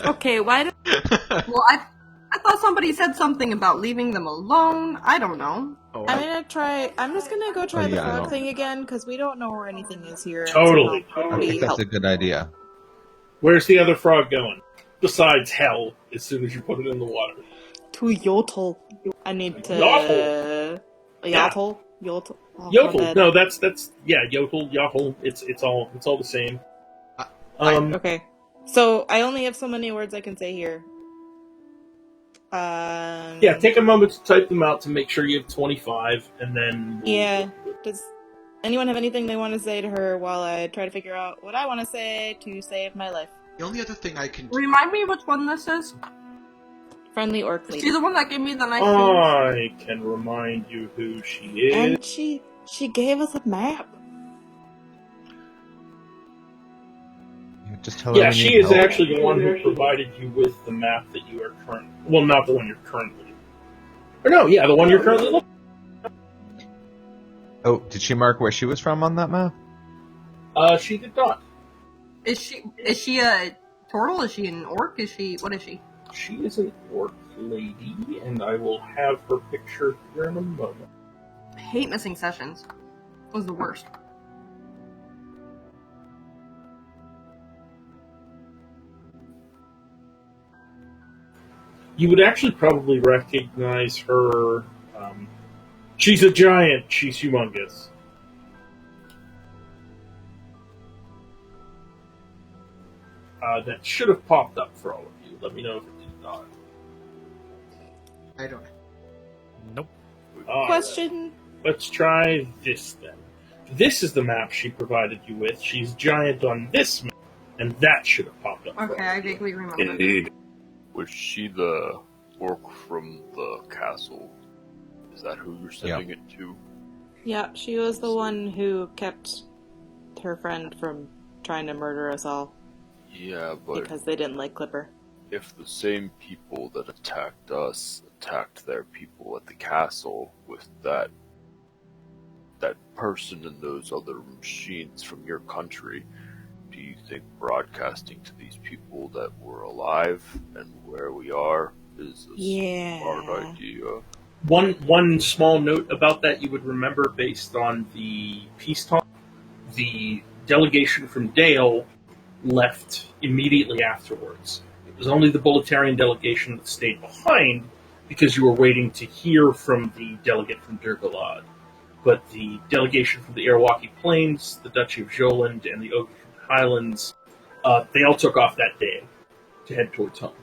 [SPEAKER 7] okay, why do
[SPEAKER 2] Well, I thought somebody said something about leaving them alone. I don't know.
[SPEAKER 1] Oh,
[SPEAKER 7] I'm just gonna go try the
[SPEAKER 4] yeah, I
[SPEAKER 7] frog
[SPEAKER 4] know.
[SPEAKER 7] thing again, because we don't know where anything is here. and
[SPEAKER 3] Totally.
[SPEAKER 7] somehow
[SPEAKER 4] I
[SPEAKER 7] we
[SPEAKER 4] think that's
[SPEAKER 7] help.
[SPEAKER 4] a good idea.
[SPEAKER 3] Where's the other frog going? Besides hell, as soon as you put it in the water.
[SPEAKER 7] To Yotl. I need to...
[SPEAKER 3] Yotl. Yeah.
[SPEAKER 7] Yotl? Yotl. Oh, my
[SPEAKER 3] Yodel.
[SPEAKER 7] bad.
[SPEAKER 3] No, that's Yodel, Yodel. It's all the same.
[SPEAKER 7] Okay. So, I only have so many words I can say here.
[SPEAKER 3] Yeah, take a moment to type them out to make sure you have 25, and then...
[SPEAKER 7] Yeah. Does anyone have anything they want to say to her while I try to figure out what I want to say to save my life?
[SPEAKER 1] The only other thing I can do.
[SPEAKER 2] Remind me which one this is.
[SPEAKER 7] Friendly orc
[SPEAKER 2] Is
[SPEAKER 7] lady.
[SPEAKER 2] she the one that gave me the nice
[SPEAKER 3] I can remind you who she is.
[SPEAKER 7] And she gave us a map.
[SPEAKER 4] Just tell her
[SPEAKER 3] Yeah,
[SPEAKER 4] we
[SPEAKER 3] she
[SPEAKER 4] need
[SPEAKER 3] is
[SPEAKER 4] help.
[SPEAKER 3] actually the one who provided you with the map that you are currently... Well, not the one you're currently... Or no, yeah, the one you're currently looking.
[SPEAKER 4] Oh, did she mark where she was from on that map?
[SPEAKER 3] She did not.
[SPEAKER 2] Is she a turtle? Is she an orc? What is she?
[SPEAKER 3] She is an orc lady, and I will have her picture here in a moment.
[SPEAKER 2] I hate missing sessions. It was the worst.
[SPEAKER 3] You would actually probably recognize her. She's a giant. She's humongous. That should have popped up for all of you. Let me know if it did not.
[SPEAKER 1] I don't.
[SPEAKER 5] Nope.
[SPEAKER 3] All
[SPEAKER 7] Question.
[SPEAKER 3] right. Let's try this then. This is the map she provided you with. She's giant on this map, and that should have popped up.
[SPEAKER 2] Okay, I vaguely remember.
[SPEAKER 10] Indeed.
[SPEAKER 11] Was she the orc from the castle? Is that who you're sending it to?
[SPEAKER 7] Yeah, she was the one who kept her friend from trying to murder us all
[SPEAKER 11] Yeah, but
[SPEAKER 7] because they didn't like Clipper.
[SPEAKER 11] if the same people that attacked us attacked their people at the castle with that person and those other machines from your country, do you think broadcasting to these people that we're alive and where we are is a smart idea?
[SPEAKER 3] One small note about that you would remember based on the peace talk. The delegation from Dale left immediately afterwards. It was only the Bolitarian delegation that stayed behind because you were waiting to hear from the delegate from Durgalad. But the delegation from the Arawaki Plains, the Duchy of Joland, and the Oak Highlands, they all took off that day to head towards home.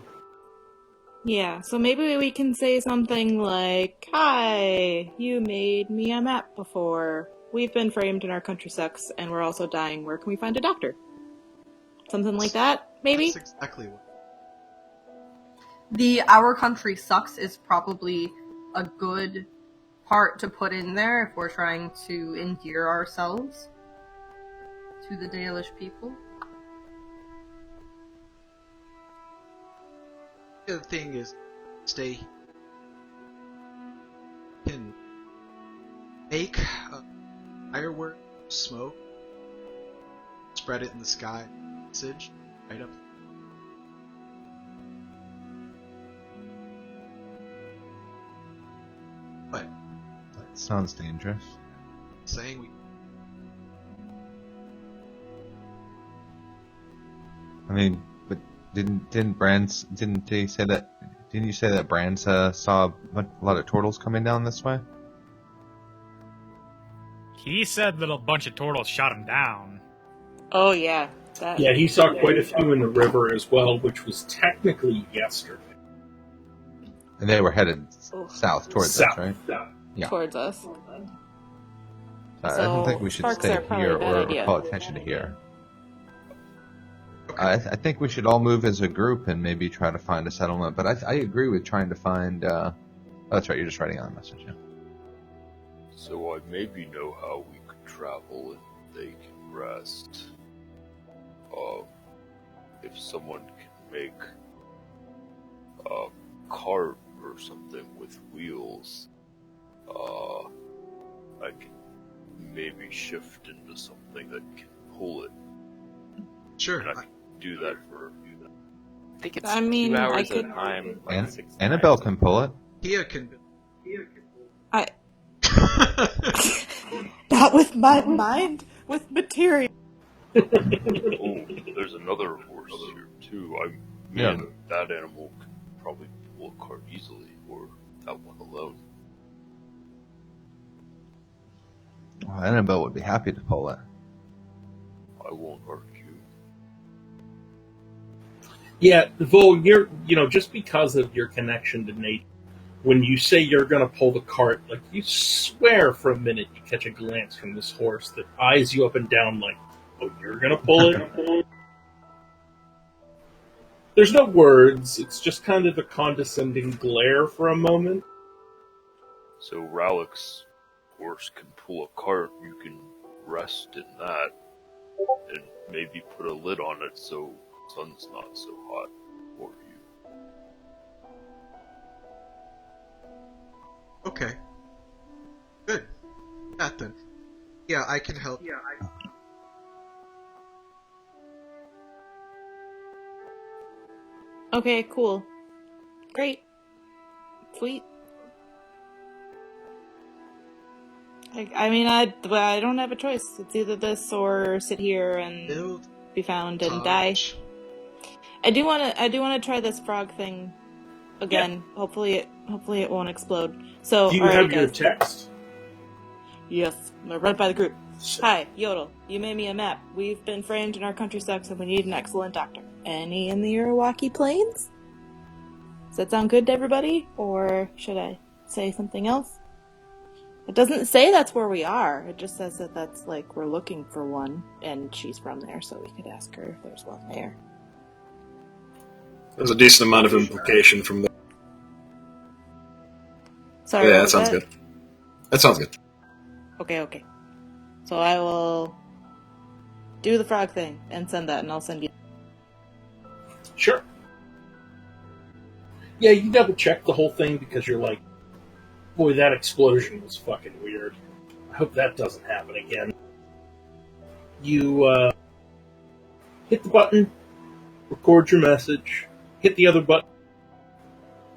[SPEAKER 7] Yeah, so maybe we can say something like, "Hi, you made me a map before. We've been framed and our country sucks, and we're also dying. Where can we find a doctor?" Something like that, maybe?
[SPEAKER 1] That's exactly what.
[SPEAKER 2] The "our country sucks" is probably a good part to put in there if we're trying to endear ourselves to the Dalish people.
[SPEAKER 1] The other thing is, stay. Can make firework smoke, spread it in the sky, message right up. What?
[SPEAKER 4] That sounds dangerous.
[SPEAKER 1] Saying we.
[SPEAKER 4] I mean, but didn't Brands didn't they say that? Didn't you say that Brands saw a lot of turtles coming down this way?
[SPEAKER 5] He said that a bunch of turtles shot him down.
[SPEAKER 7] Oh, yeah.
[SPEAKER 3] Yeah, he saw quite a few in the river as well, which was technically yesterday.
[SPEAKER 4] And they were headed south towards
[SPEAKER 3] South,
[SPEAKER 4] us, right? Yeah.
[SPEAKER 7] Towards us.
[SPEAKER 4] I don't think we should
[SPEAKER 7] sparks
[SPEAKER 4] stay
[SPEAKER 7] are probably
[SPEAKER 4] here
[SPEAKER 7] a bad
[SPEAKER 4] or
[SPEAKER 7] idea.
[SPEAKER 4] call attention to here. I think we should all move as a group and maybe try to find a settlement. But I agree with trying to find. Oh, that's right. You're just writing on a message. Yeah.
[SPEAKER 11] So I maybe know how we could travel and they can rest. If someone can make a cart or something with wheels, I can maybe shift into something that can pull it.
[SPEAKER 1] Sure.
[SPEAKER 11] And I can do that for.
[SPEAKER 12] I think it's
[SPEAKER 7] I mean,
[SPEAKER 12] 2 hours
[SPEAKER 7] I
[SPEAKER 12] at
[SPEAKER 7] could-
[SPEAKER 12] a time. Like
[SPEAKER 4] And
[SPEAKER 12] 6
[SPEAKER 4] Annabelle
[SPEAKER 12] times.
[SPEAKER 4] can pull it.
[SPEAKER 1] Kia can.
[SPEAKER 7] Not with my mind, with material.
[SPEAKER 11] Oh, there's another horse here too.
[SPEAKER 4] Yeah.
[SPEAKER 11] And that animal can probably pull a cart easily, or that one alone.
[SPEAKER 4] Well, Annabelle would be happy to pull it.
[SPEAKER 11] I won't argue.
[SPEAKER 3] Yeah, Vol, just because of your connection to nature, when you say you're going to pull the cart, like, you swear for a minute you catch a glance from this horse that eyes you up and down like, oh, you're going to pull it? There's no words, it's just kind of a condescending glare for a moment.
[SPEAKER 11] So Ralik's horse can pull a cart. You can rest in that, and maybe put a lid on it so the sun's not so hot for you.
[SPEAKER 1] Okay. Good. That then. Yeah, I can help.
[SPEAKER 7] Okay, cool. Great. Sweet. I mean, I don't have a choice. It's either this or sit here and
[SPEAKER 1] Build.
[SPEAKER 7] be found and die. I do want to try this frog thing again. Hopefully it won't explode. So,
[SPEAKER 3] Do you
[SPEAKER 7] alrighty,
[SPEAKER 3] have your
[SPEAKER 7] guys.
[SPEAKER 3] text?
[SPEAKER 7] Yes, I'm right by the group. Hi, Yodel. You made me a map. We've been framed and our country sucks and we need an excellent doctor. Any in the Irowaki Plains? Does that sound good to everybody? Or should I say something else? It doesn't say that's where we are. It just says that that's like we're looking for one and she's from there, so we could ask her if there's one there.
[SPEAKER 10] There's a decent amount of implication from there.
[SPEAKER 7] Sorry,
[SPEAKER 10] Yeah,
[SPEAKER 7] what
[SPEAKER 10] that
[SPEAKER 7] was
[SPEAKER 10] sounds good. That sounds good.
[SPEAKER 7] Okay. So I will do the frog thing and send that, and I'll send you.
[SPEAKER 3] Sure. Yeah, you double check the whole thing because you're like, boy, that explosion was fucking weird. I hope that doesn't happen again. You hit the button, record your message, hit the other button,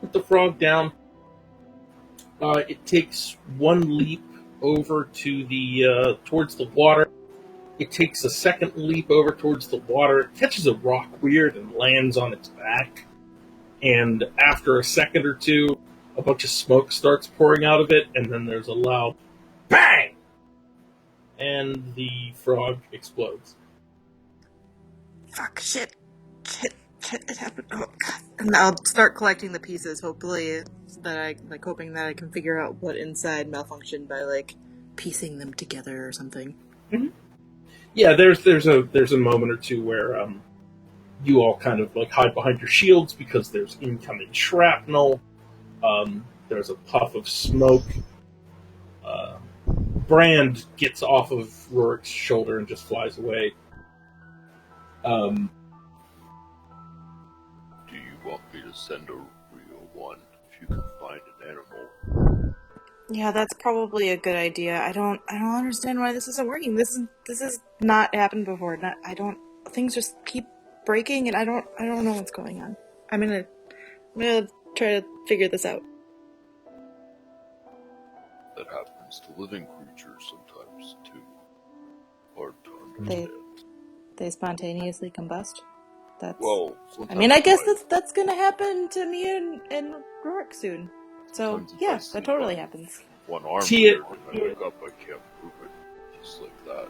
[SPEAKER 3] put the frog down. It takes one leap over to the towards the water. It takes a second leap over towards the water. It catches a rock weird and lands on its back. And after a second or two, a bunch of smoke starts pouring out of it, and then there's a loud bang! And the frog explodes.
[SPEAKER 7] Fuck, shit, it happened. Oh, God. And I'll start collecting the pieces, hopefully, hoping that I can figure out what inside malfunctioned by, piecing them together or something.
[SPEAKER 3] Mm-hmm. Yeah, there's a moment or two where, you all kind of, hide behind your shields because there's incoming shrapnel. There's a puff of smoke. Brand gets off of Rorik's shoulder and just flies away.
[SPEAKER 11] Do you want me to send a real one if you can find an animal?
[SPEAKER 7] Yeah, that's probably a good idea. I don't understand why this isn't working. This has not happened before. Things just keep breaking, and I don't know what's going on. I'm gonna try to figure this out.
[SPEAKER 11] That happens to living creatures sometimes too. Hard to understand.
[SPEAKER 7] They spontaneously combust.
[SPEAKER 11] Well,
[SPEAKER 7] I guess that's gonna happen to me and Rorik soon. So yeah, that totally happens.
[SPEAKER 11] One arm
[SPEAKER 3] Tia,
[SPEAKER 11] here, when I wake up, I can't move it. Just like that.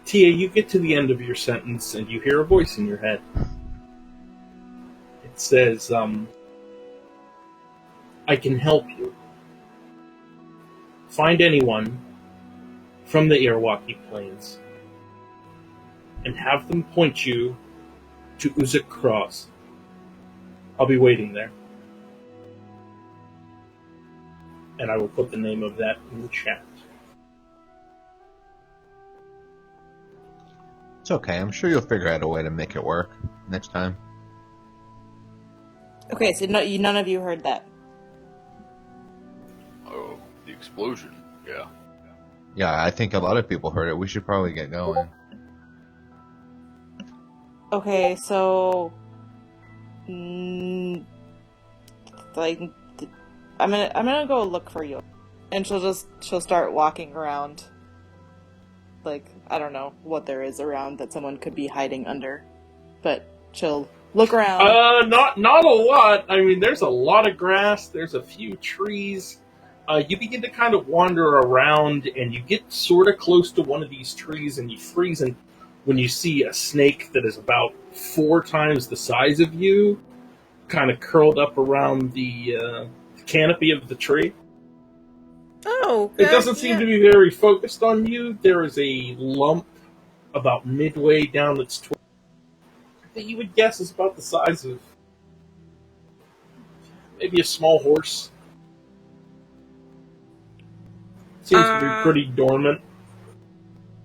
[SPEAKER 3] Tia, you get to the end of your sentence and you hear a voice in your head. It says, I can help you. Find anyone from the Irowaki Plains and have them point you to Uzuk Cross. I'll be waiting there. And I will put the name of that in the chat.
[SPEAKER 4] It's okay. I'm sure you'll figure out a way to make it work next time.
[SPEAKER 7] Okay, so none of you heard that.
[SPEAKER 11] Oh, the explosion. Yeah.
[SPEAKER 4] Yeah, I think a lot of people heard it. We should probably get going.
[SPEAKER 7] Okay, so I'm gonna go look for you, and she'll start walking around. I don't know what there is around that someone could be hiding under, but she'll look around.
[SPEAKER 3] Not a lot. I mean, there's a lot of grass. There's a few trees. You begin to kind of wander around, and you get sort of close to one of these trees, and you freeze. And when you see a snake that is about 4 times the size of you, kind of curled up around the canopy of the tree.
[SPEAKER 7] Oh,
[SPEAKER 3] it doesn't seem to be very focused on you. There is a lump about midway down its torso that you would guess is about the size of maybe a small horse. Seems to be pretty dormant.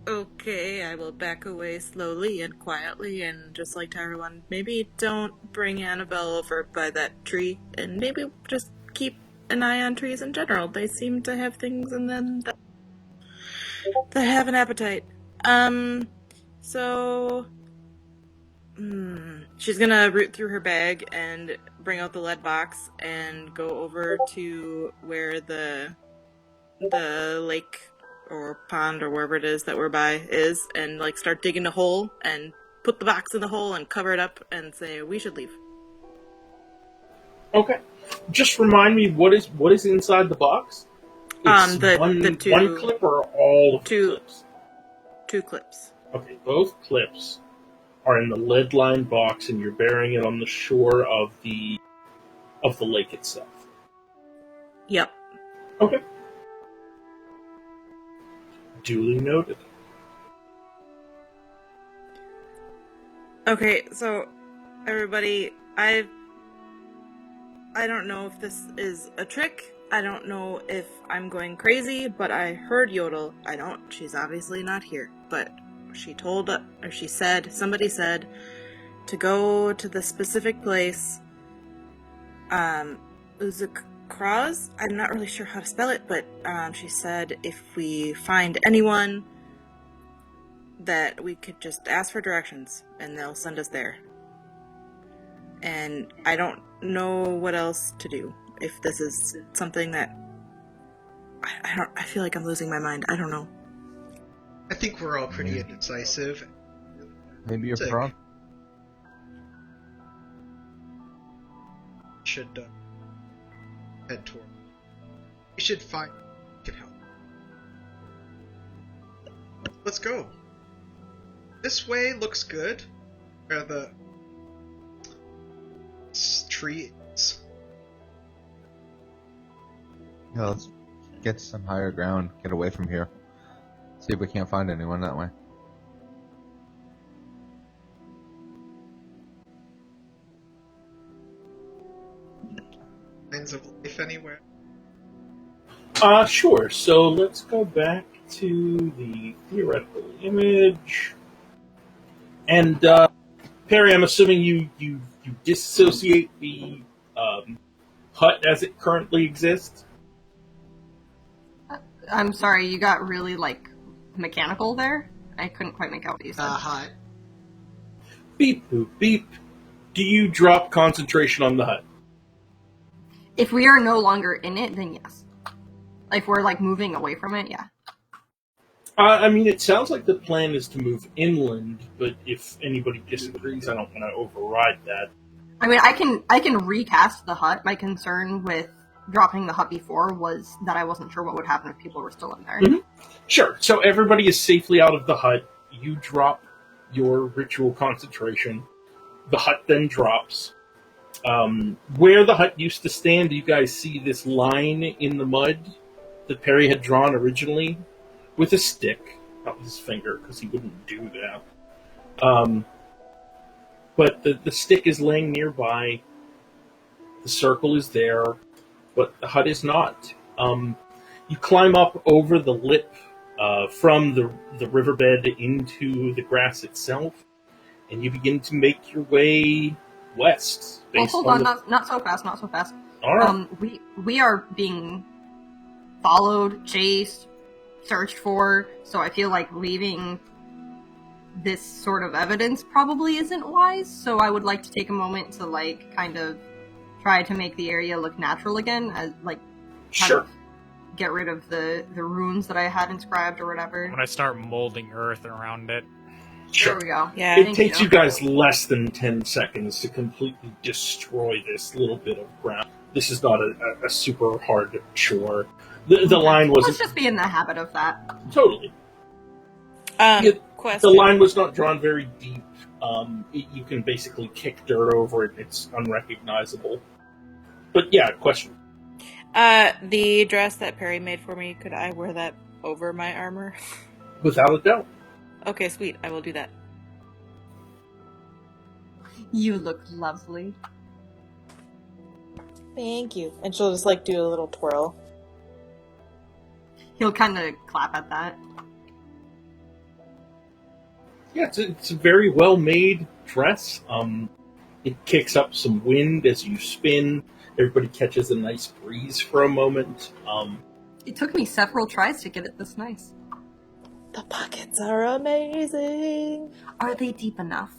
[SPEAKER 7] Okay, I will back away slowly and quietly and just tell everyone, maybe don't bring Annabelle over by that tree, and maybe just keep an eye on trees in general. They seem to have things in them that have an appetite. She's gonna root through her bag and bring out the lead box and go over to where the lake or pond or wherever it is that we're by is, and start digging a hole and put the box in the hole and cover it up and say we should leave.
[SPEAKER 3] Okay. Just remind me what is inside the box? It's
[SPEAKER 7] the two
[SPEAKER 3] one clip or all of the
[SPEAKER 7] two
[SPEAKER 3] clips?
[SPEAKER 7] two clips.
[SPEAKER 3] Okay, both clips are in the lead-lined box, and you're bearing it on the shore of the lake itself.
[SPEAKER 7] Yep.
[SPEAKER 3] Okay. Duly noted.
[SPEAKER 7] Okay, so everybody, I don't know if this is a trick. I don't know if I'm going crazy, but I heard Yodel. I don't. She's obviously not here, but somebody said to go to the specific place. Uzukraz? I'm not really sure how to spell it, but she said if we find anyone, that we could just ask for directions and they'll send us there. And I don't know what else to do. If this is something that I feel like I'm losing my mind. I don't know.
[SPEAKER 1] I think we're all pretty indecisive.
[SPEAKER 4] Maybe you're wrong.
[SPEAKER 1] Should head toward. We should find can help. Let's go. This way looks good. Where the trees.
[SPEAKER 4] Yeah, let's get to some higher ground, get away from here. See if we can't find anyone that way.
[SPEAKER 1] Signs of life anywhere?
[SPEAKER 3] Sure. So let's go back to the theoretical image. And, Perry, I'm assuming you dissociate the hut as it currently exists?
[SPEAKER 2] I'm sorry, you got really, mechanical there? I couldn't quite make out what you said.
[SPEAKER 1] Hut.
[SPEAKER 3] Beep, boop, beep. Do you drop concentration on the hut?
[SPEAKER 2] If we are no longer in it, then yes. If we're, moving away from it, yeah.
[SPEAKER 3] I mean, it sounds like the plan is to move inland, but if anybody disagrees, I don't want to override that.
[SPEAKER 2] I mean, I can recast the hut. My concern with dropping the hut before was that I wasn't sure what would happen if people were still in there.
[SPEAKER 3] Mm-hmm. Sure. So everybody is safely out of the hut. You drop your ritual concentration. The hut then drops. Where the hut used to stand, you guys see this line in the mud that Perry had drawn originally with a stick, not with his finger, because he wouldn't do that. But the stick is laying nearby. The circle is there, but the hut is not. You climb up over the lip from the riverbed into the grass itself, and you begin to make your way west.
[SPEAKER 2] Hold on, not so fast, not so fast.
[SPEAKER 3] All right.
[SPEAKER 2] We are being followed, chased, searched for, so I feel like leaving this sort of evidence probably isn't wise, so I would like to take a moment to, kind of try to make the area look natural again, as,
[SPEAKER 3] sure.
[SPEAKER 2] Get rid of the runes that I had inscribed or whatever.
[SPEAKER 5] I'm gonna start molding earth around it.
[SPEAKER 3] Sure.
[SPEAKER 2] There we go.
[SPEAKER 7] Yeah.
[SPEAKER 3] It takes you guys less than 10 seconds to completely destroy this little bit of ground. This is not a super hard chore. The line was...
[SPEAKER 2] Let's just be in the habit of that.
[SPEAKER 3] Totally.
[SPEAKER 7] Question.
[SPEAKER 3] The line was not drawn very deep. You can basically kick dirt over it. It's unrecognizable. But yeah, question.
[SPEAKER 7] The dress that Perry made for me, could I wear that over my armor?
[SPEAKER 3] Without a doubt.
[SPEAKER 7] Okay, sweet. I will do that.
[SPEAKER 2] You look lovely.
[SPEAKER 7] Thank you. And she'll just, do a little twirl.
[SPEAKER 2] He'll kind of clap at that.
[SPEAKER 3] Yeah, it's a very well-made dress. It kicks up some wind as you spin. Everybody catches a nice breeze for a moment.
[SPEAKER 2] It took me several tries to get it this nice.
[SPEAKER 7] The pockets are amazing.
[SPEAKER 2] Are they deep enough?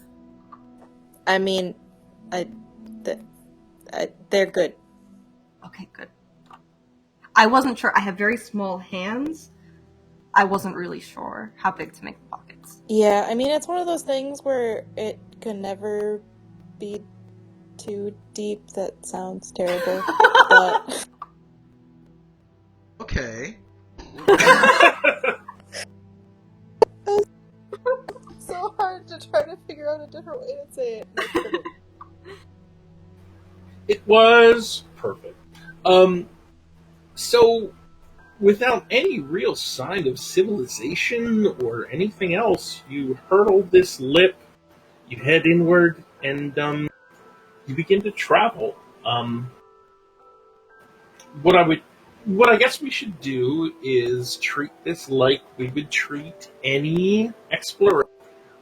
[SPEAKER 7] I mean, they're good.
[SPEAKER 2] Okay, good. I wasn't sure. I have very small hands. I wasn't really sure how big to make the pockets.
[SPEAKER 7] Yeah, I mean, it's one of those things where it can never be too deep. That sounds terrible. But
[SPEAKER 1] Okay.
[SPEAKER 7] so hard to try to figure out a different way to say it.
[SPEAKER 3] It was perfect. So, without any real sign of civilization or anything else, you hurdle this lip, you head inward, and you begin to travel. What I guess we should do is treat this like we would treat any explorer.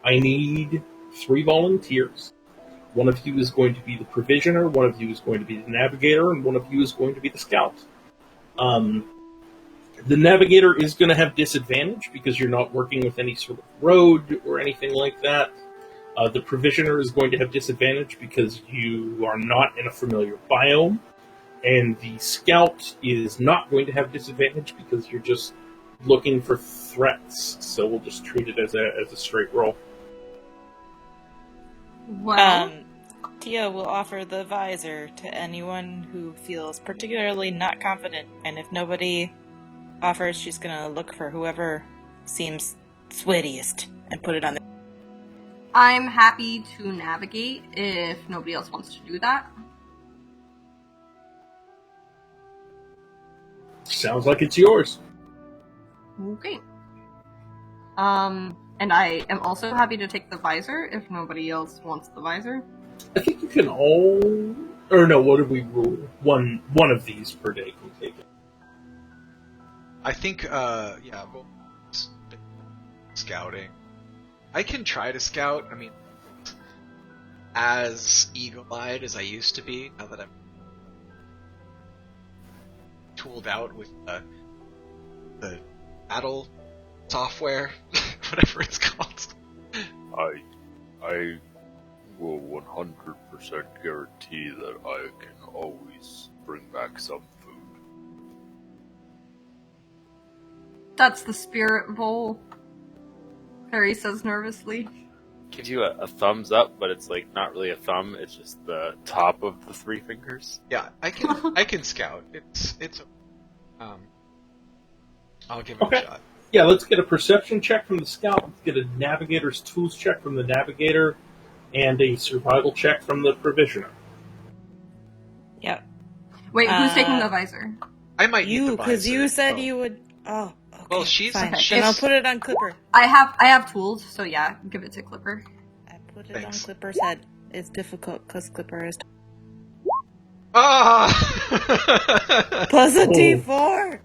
[SPEAKER 3] I need 3 volunteers. One of you is going to be the provisioner, one of you is going to be the navigator, and one of you is going to be the scout. The navigator is going to have disadvantage because you're not working with any sort of road or anything like that. The provisioner is going to have disadvantage because you are not in a familiar biome. And the scout is not going to have disadvantage because you're just looking for threats. So we'll just treat it as a straight roll.
[SPEAKER 2] Well,
[SPEAKER 7] Tia will offer the visor to anyone who feels particularly not confident, and if nobody offers, she's gonna look for whoever seems sweatiest and put it on.
[SPEAKER 2] I'm happy to navigate if nobody else wants to do that.
[SPEAKER 3] Sounds like it's yours.
[SPEAKER 2] Okay. And I am also happy to take the visor if nobody else wants the visor.
[SPEAKER 3] I think you can all... Or no, what did we rule? One of these per day can take it.
[SPEAKER 1] I think, well, scouting. I can try to scout. I mean, as eagle-eyed as I used to be, now that I'm tooled out with the battle software, whatever it's called.
[SPEAKER 11] I will 100% guarantee that I can always bring back some food.
[SPEAKER 2] That's the spirit, Vol. Harry says nervously.
[SPEAKER 12] Gives you a thumbs up, but it's like not really a thumb. It's just the top of the 3 fingers.
[SPEAKER 1] Yeah, I can scout. It's I'll give it a shot.
[SPEAKER 3] Yeah, let's get a perception check from the scout. Let's get a navigator's tools check from the navigator, and a survival check from the provisioner.
[SPEAKER 7] Yep.
[SPEAKER 2] Wait, who's taking the visor?
[SPEAKER 1] I might need the visor.
[SPEAKER 7] Because you said you would. Oh, okay.
[SPEAKER 1] Well, she's
[SPEAKER 7] fine.
[SPEAKER 2] okay.
[SPEAKER 7] Then I'll put it on Clipper.
[SPEAKER 2] I have tools, so yeah, give it to Clipper.
[SPEAKER 7] I put it
[SPEAKER 1] Thanks.
[SPEAKER 7] on Clipper's head. It's difficult because Clipper is.
[SPEAKER 1] Ah!
[SPEAKER 7] Plus a
[SPEAKER 3] Oh.
[SPEAKER 7] D4!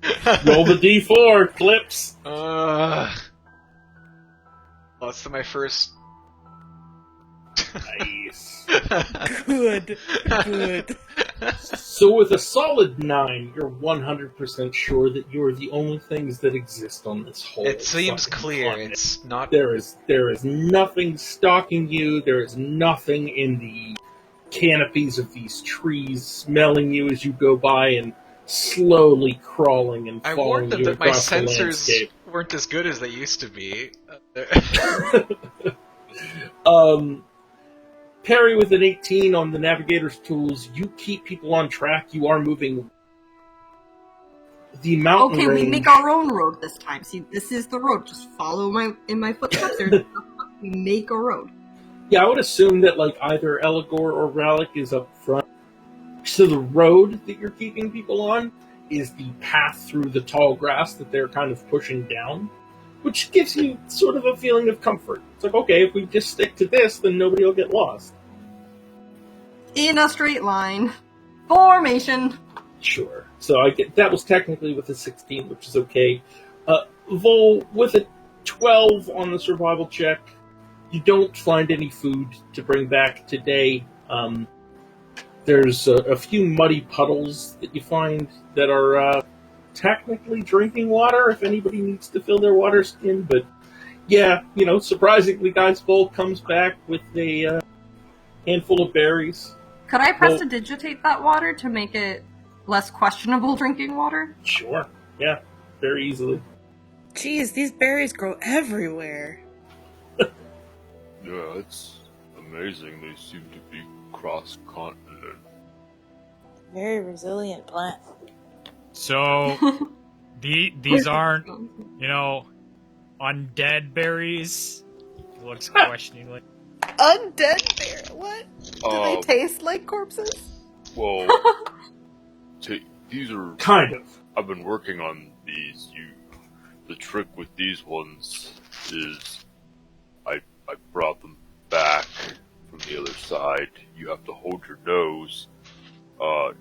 [SPEAKER 3] Roll the D4, Clips.
[SPEAKER 1] Well, it's my first.
[SPEAKER 3] Nice.
[SPEAKER 7] Good. Good.
[SPEAKER 3] So with a solid 9, you're 100% sure that you're the only things that exist on this whole
[SPEAKER 1] It seems
[SPEAKER 3] fucking
[SPEAKER 1] clear.
[SPEAKER 3] planet.
[SPEAKER 1] It's not.
[SPEAKER 3] There is nothing stalking you. There is nothing in the canopies of these trees smelling you as you go by and slowly crawling and
[SPEAKER 1] I
[SPEAKER 3] following
[SPEAKER 1] warned them
[SPEAKER 3] you
[SPEAKER 1] that my
[SPEAKER 3] across the
[SPEAKER 1] sensors
[SPEAKER 3] landscape.
[SPEAKER 1] weren't as good as they used to be.
[SPEAKER 3] Perry with an 18 on the navigator's tools. You keep people on track. You are moving. The mountain
[SPEAKER 2] Okay,
[SPEAKER 3] range.
[SPEAKER 2] we make our own road this time. See, this is the road. Just follow in my footsteps. We make a road.
[SPEAKER 3] Yeah, I would assume that like either Eligor or Ralik is up front. So the road that you're keeping people on is the path through the tall grass that they're kind of pushing down, which gives you sort of a feeling of comfort. It's like, okay, if we just stick to this, then nobody will get lost.
[SPEAKER 2] In a straight line. Formation.
[SPEAKER 3] Sure. So I get that was technically with a 16, which is okay. Vol, with a 12 on the survival check, you don't find any food to bring back today. There's a few muddy puddles that you find that are technically drinking water if anybody needs to fill their water skin. But yeah, surprisingly, guys, Vol comes back with a handful of berries.
[SPEAKER 2] Could I prestidigitate that water to make it less questionable drinking water?
[SPEAKER 3] Sure. Yeah, very easily.
[SPEAKER 7] Jeez, these berries grow everywhere.
[SPEAKER 11] Yeah, it's amazing. They seem to be cross-continent
[SPEAKER 7] Very resilient plant.
[SPEAKER 5] So, these aren't, undead berries? He looks questioningly.
[SPEAKER 7] Undead bear? What? Do they
[SPEAKER 11] Uh,
[SPEAKER 7] taste like corpses?
[SPEAKER 11] well, these are
[SPEAKER 3] Kind of.
[SPEAKER 11] I've been working on these. The trick with these ones is I brought them back from the other side. You have to hold your nose.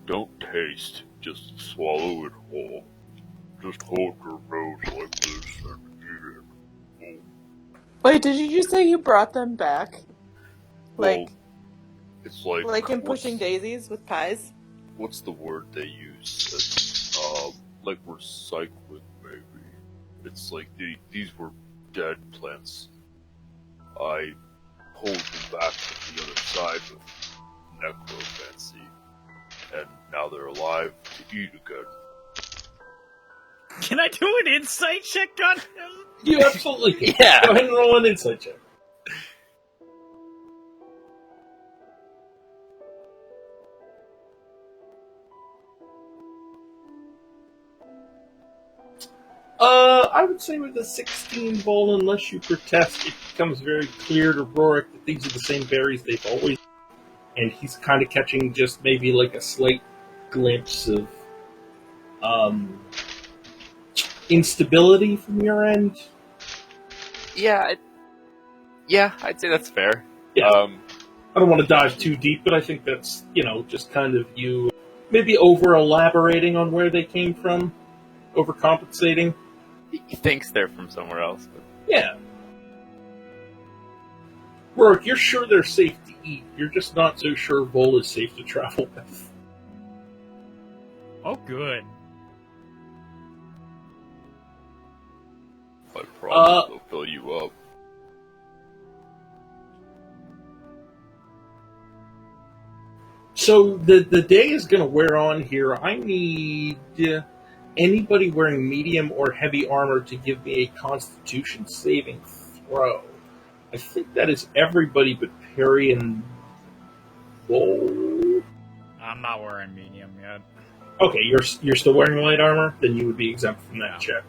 [SPEAKER 11] Don't taste. Just swallow it whole. Just hold your nose like this and eat it.
[SPEAKER 7] Wait, did you just say you brought them back?
[SPEAKER 11] Well, it's
[SPEAKER 7] like in Pushing Daisies with pies?
[SPEAKER 11] What's the word they use? It's, like recycling, maybe. It's like these were dead plants. I pulled them back from the other side with necromancy, and now they're alive to eat again.
[SPEAKER 5] Can I do an insight check on him?
[SPEAKER 3] You absolutely can.
[SPEAKER 5] Yeah.
[SPEAKER 3] Go ahead and roll an insight check. I would say with a 16 ball, unless you protest, it becomes very clear to Rorik that these are the same berries they've always. And he's kind of catching just maybe like a slight glimpse of instability from your end.
[SPEAKER 12] Yeah, I'd say that's fair.
[SPEAKER 3] Yeah. I don't want to dive too deep, but I think that's, just kind of you maybe over-elaborating on where they came from, overcompensating.
[SPEAKER 12] He thinks they're from somewhere else. But...
[SPEAKER 3] Yeah. Rorik, you're sure they're safe to eat. You're just not so sure Vol is safe to travel with.
[SPEAKER 5] Oh, good.
[SPEAKER 11] I promise they'll fill you up.
[SPEAKER 3] So the day is going to wear on here. I need anybody wearing medium or heavy armor to give me a Constitution saving throw. I think that is everybody but Perry and Vol.
[SPEAKER 5] I'm not wearing medium yet.
[SPEAKER 3] Okay, you're still wearing light armor? Then you would be exempt from that check.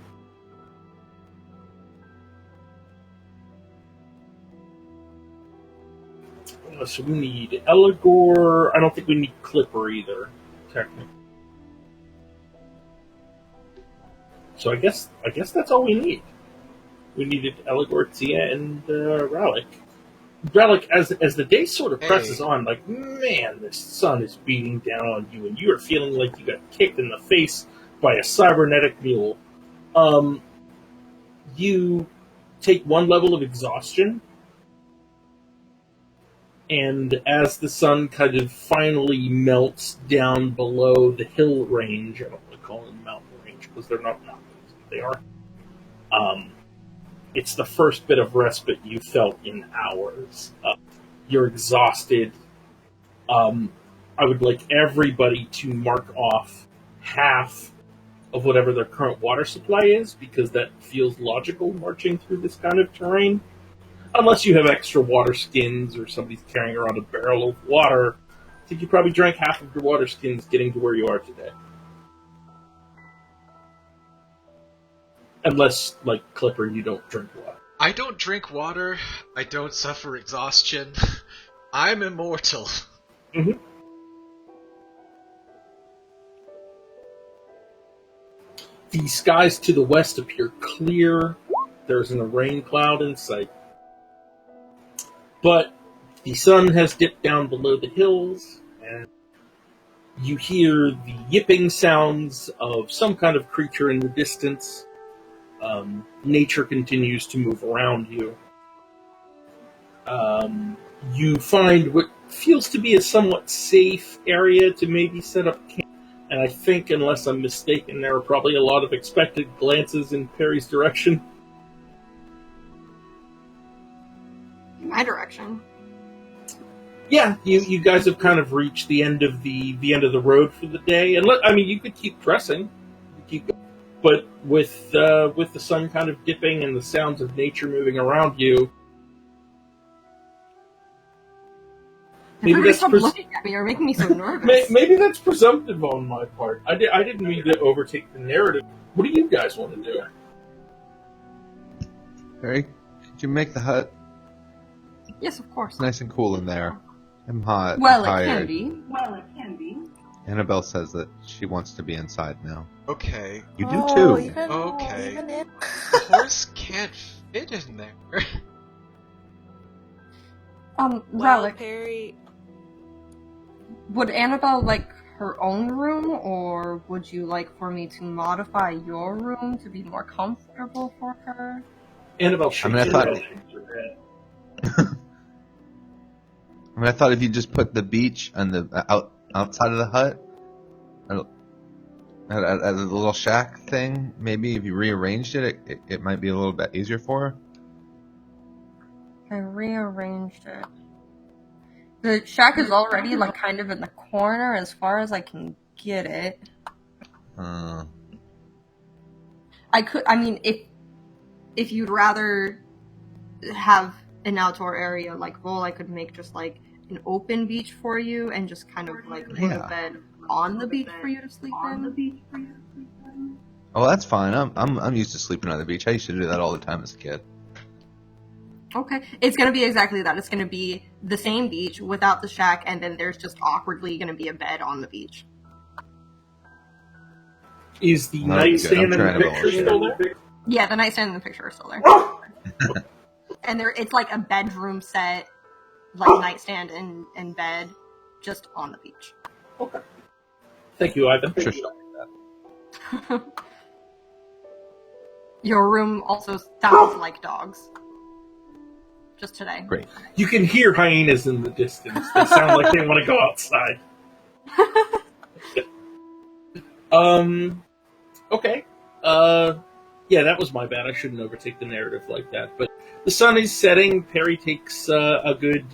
[SPEAKER 3] So we need Eligor. I don't think we need Clipper either, technically. So I guess that's all we need. We needed Eligor, Tia, and Ralik. Ralik, as the day sort of presses on, like, man, the sun is beating down on you, and you are feeling like you got kicked in the face by a cybernetic mule. You take one level of exhaustion, and as the sun kind of finally melts down below the hill range, I don't want to call them mountain range because they're not mountains, they are. It's the first bit of respite you felt in hours. You're exhausted. I would like everybody to mark off half of whatever their current water supply is, because that feels logical marching through this kind of terrain. Unless you have extra water skins or somebody's carrying around a barrel of water, I think you probably drank half of your water skins getting to where you are today. Unless, like Clipper, you don't drink water.
[SPEAKER 1] I don't drink water. I don't suffer exhaustion. I'm immortal.
[SPEAKER 3] Mm-hmm. The skies to the west appear clear. There isn't a rain cloud in sight. But the sun has dipped down below the hills, and you hear the yipping sounds of some kind of creature in the distance. Nature continues to move around you. You find what feels to be a somewhat safe area to maybe set up camp. And I think, unless I'm mistaken, there are probably a lot of expected glances in Perry's direction.
[SPEAKER 2] My direction.
[SPEAKER 3] Yeah, you guys have kind of reached the end of the end of the road for the day. And you could keep pressing, but with the sun kind of dipping and the sounds of nature moving around you, Maybe
[SPEAKER 2] Everybody
[SPEAKER 3] that's
[SPEAKER 2] stop looking at me. You're making me so nervous.
[SPEAKER 3] maybe that's presumptive on my part. I didn't mean to overtake the narrative. What do you guys want to do?
[SPEAKER 4] Harry, could you make the hut?
[SPEAKER 2] Yes, of course.
[SPEAKER 4] It's nice and cool in there. I'm hot.
[SPEAKER 2] Well,
[SPEAKER 4] I'm
[SPEAKER 2] it
[SPEAKER 4] tired.
[SPEAKER 2] can be. Well, it can be.
[SPEAKER 4] Annabelle says that she wants to be inside now.
[SPEAKER 1] Okay.
[SPEAKER 4] You do too.
[SPEAKER 1] Okay.
[SPEAKER 7] Even in...
[SPEAKER 1] The horse can't fit in there.
[SPEAKER 7] Well,
[SPEAKER 2] Relic,
[SPEAKER 7] Perry...
[SPEAKER 2] would Annabelle like her own room, or would you like for me to modify your room to be more comfortable for her?
[SPEAKER 3] Annabelle
[SPEAKER 4] I mean, I
[SPEAKER 3] shakes
[SPEAKER 4] thought.
[SPEAKER 3] her head.
[SPEAKER 4] I thought if you just put the beach on the outside of the hut, at a little shack thing, maybe if you rearranged it might be a little bit easier for her.
[SPEAKER 2] I rearranged it. The shack is already like kind of in the corner as far as I can get it. I mean, if you'd rather have an outdoor area like Vol, I could make just like an open beach for you and just kind of like put a bed on the beach for you to sleep in.
[SPEAKER 4] Oh, that's fine. I'm used to sleeping on the beach. I used to do that all the time as a kid.
[SPEAKER 2] Okay. It's going to be exactly that. It's going to be the same beach without the shack, and then there's just awkwardly going to be a bed on the beach.
[SPEAKER 3] Is the nightstand in the picture still there?
[SPEAKER 2] Yeah, the nightstand in the picture are still there. And it's like a bedroom set, like nightstand and bed, just on the beach.
[SPEAKER 3] Okay. Thank you, Ivan.
[SPEAKER 4] Sure.
[SPEAKER 2] Your room also sounds like dogs. Just today.
[SPEAKER 4] Great.
[SPEAKER 3] You can hear hyenas in the distance. They sound like they want to go outside. Okay. Yeah, that was my bad. I shouldn't overtake the narrative like that. But the sun is setting. Perry takes a good,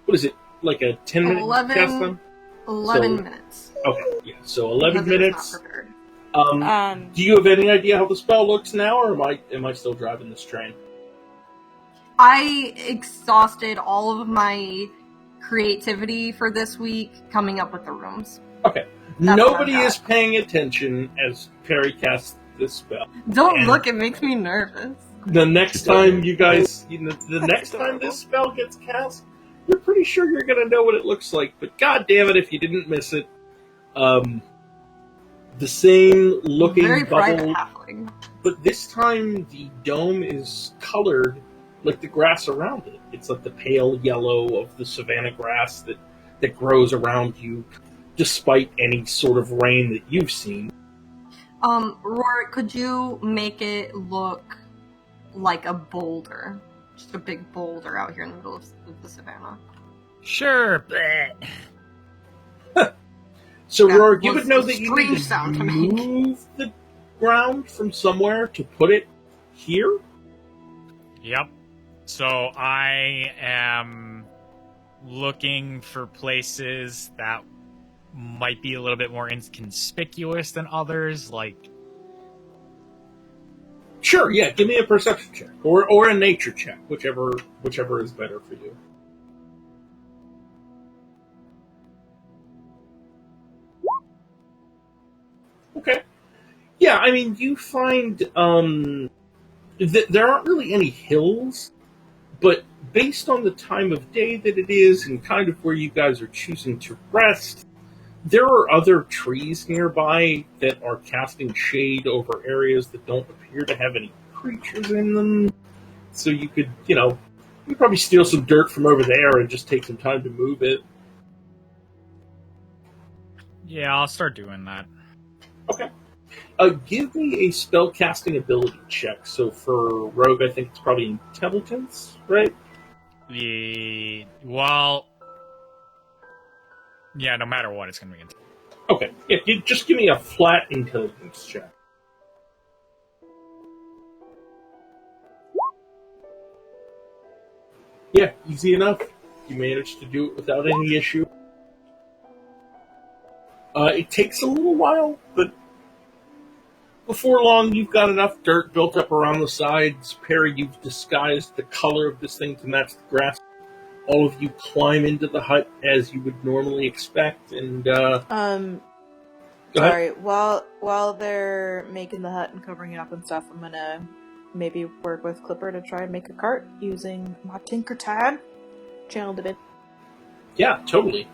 [SPEAKER 3] what is it, like a 10-minute cast then?
[SPEAKER 2] 11 minutes.
[SPEAKER 3] Okay, yeah, so 11
[SPEAKER 2] Because it was
[SPEAKER 3] minutes.
[SPEAKER 2] not prepared.
[SPEAKER 3] Do you have any idea how the spell looks now, or am I still driving this train?
[SPEAKER 2] I exhausted all of my creativity for this week coming up with the rooms.
[SPEAKER 3] Okay.
[SPEAKER 2] That's
[SPEAKER 3] Nobody
[SPEAKER 2] what I've
[SPEAKER 3] is paying attention as Perry casts this spell.
[SPEAKER 2] Don't
[SPEAKER 3] And
[SPEAKER 2] look, it makes me nervous.
[SPEAKER 3] The next time you guys, the next time this spell gets cast, you're pretty sure you're going to know what it looks like. But god damn it, if you didn't miss it, the same looking
[SPEAKER 2] Very private
[SPEAKER 3] bubble,
[SPEAKER 2] halfling.
[SPEAKER 3] but this time the dome is colored like the grass around it. It's like the pale yellow of the savanna grass that grows around you, despite any sort of rain that you've seen.
[SPEAKER 2] Rorik, could you make it look like a boulder? Just a big boulder out here in the middle of the savannah.
[SPEAKER 5] Sure.
[SPEAKER 3] So,
[SPEAKER 2] That
[SPEAKER 3] Rorik, you
[SPEAKER 2] was
[SPEAKER 3] would know
[SPEAKER 2] a
[SPEAKER 3] that you
[SPEAKER 2] strange
[SPEAKER 3] need to
[SPEAKER 2] sound to make.
[SPEAKER 3] move the ground from somewhere to put it here?
[SPEAKER 5] Yep. So I am looking for places that might be a little bit more inconspicuous than others, like...
[SPEAKER 3] Sure, yeah, give me a perception check. Or a nature check, whichever is better for you. Okay. Yeah, I mean, you find that there aren't really any hills, but based on the time of day that it is and kind of where you guys are choosing to rest, there are other trees nearby that are casting shade over areas that don't appear to have any creatures in them. So you could, you probably steal some dirt from over there and just take some time to move it.
[SPEAKER 5] Yeah, I'll start doing that.
[SPEAKER 3] Okay. Give me a spellcasting ability check. So for Rogue, I think it's probably intelligence, right?
[SPEAKER 5] Yeah, no matter what, it's going to be intelligence.
[SPEAKER 3] Okay. Yeah, just give me a flat intelligence check. Yeah, easy enough. You managed to do it without any issue. It takes a little while, but before long, you've got enough dirt built up around the sides. Perry, you've disguised the color of this thing to match the grass. all of you climb into the hut as you would normally expect, and Go ahead.
[SPEAKER 7] Sorry. While they're making the hut and covering it up and stuff, I'm gonna maybe work with Clipper to try and make a cart using my Tinkertown. Channeled a bit.
[SPEAKER 3] Yeah, totally.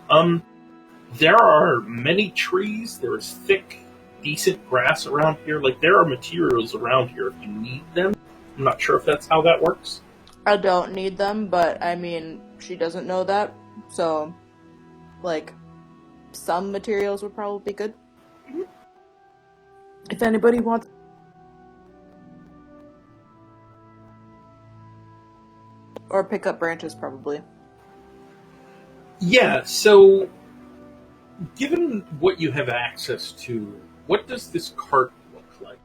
[SPEAKER 3] There are many trees. There is thick, decent grass around here. Like, there are materials around here if you need them. I'm not sure if that's how that works.
[SPEAKER 7] I don't need them, but I mean, she doesn't know that, so like some materials would probably be good. If anybody wants. Or pick up branches, probably.
[SPEAKER 3] Yeah, so given what you have access to, what does this cart look like?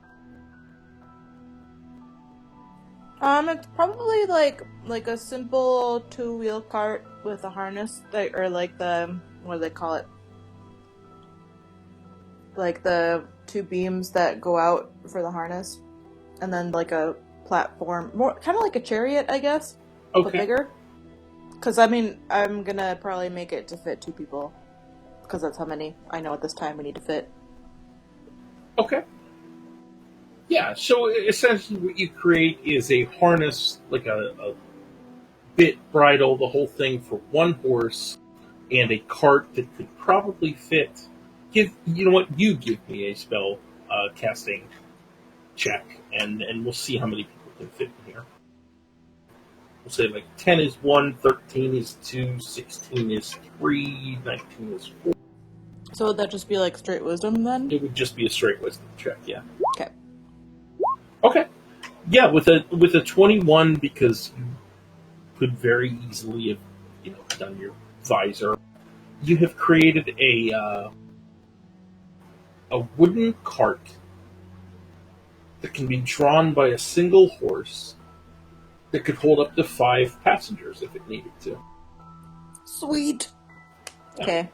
[SPEAKER 7] It's probably like a simple 2-wheel cart with a harness, or like the, what do they call it? Like the 2 beams that go out for the harness, and then like a platform, more kind of like a chariot, I guess, but bigger. Because I mean, I'm gonna probably make it to fit 2 people, because that's how many I know at this time we need to fit.
[SPEAKER 3] Okay. Yeah, so essentially what you create is a harness, like a bit bridle, the whole thing for 1 horse, and a cart that could probably fit. You know what? You give me a spell casting check, and we'll see how many people can fit in here. We'll say like 10 is 1, 13 is 2, 16 is 3, 19 is 4.
[SPEAKER 7] So would that just be like straight wisdom then?
[SPEAKER 3] It would just be a straight wisdom check, yeah.
[SPEAKER 7] Okay.
[SPEAKER 3] Okay. Yeah, with a 21, because you could very easily have, done your visor. You have created a wooden cart that can be drawn by a single horse that could hold up to 5 passengers if it needed to.
[SPEAKER 7] Sweet. Okay.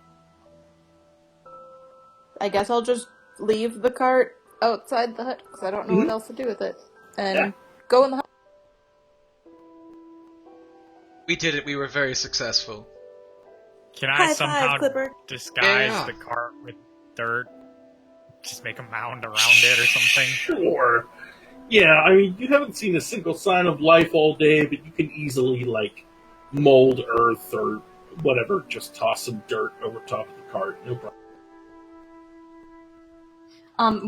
[SPEAKER 7] I guess I'll just leave the cart outside the hut, because I don't know what else to do with it. And go in the hut.
[SPEAKER 1] We did it. We were very successful.
[SPEAKER 5] Can I
[SPEAKER 7] High
[SPEAKER 5] somehow
[SPEAKER 7] five, Clipper.
[SPEAKER 5] disguise the cart with dirt? Just make a mound around it or something?
[SPEAKER 3] Sure. Yeah, I mean, you haven't seen a single sign of life all day, but you can easily, mold earth or whatever, just toss some dirt over top of the cart, no problem.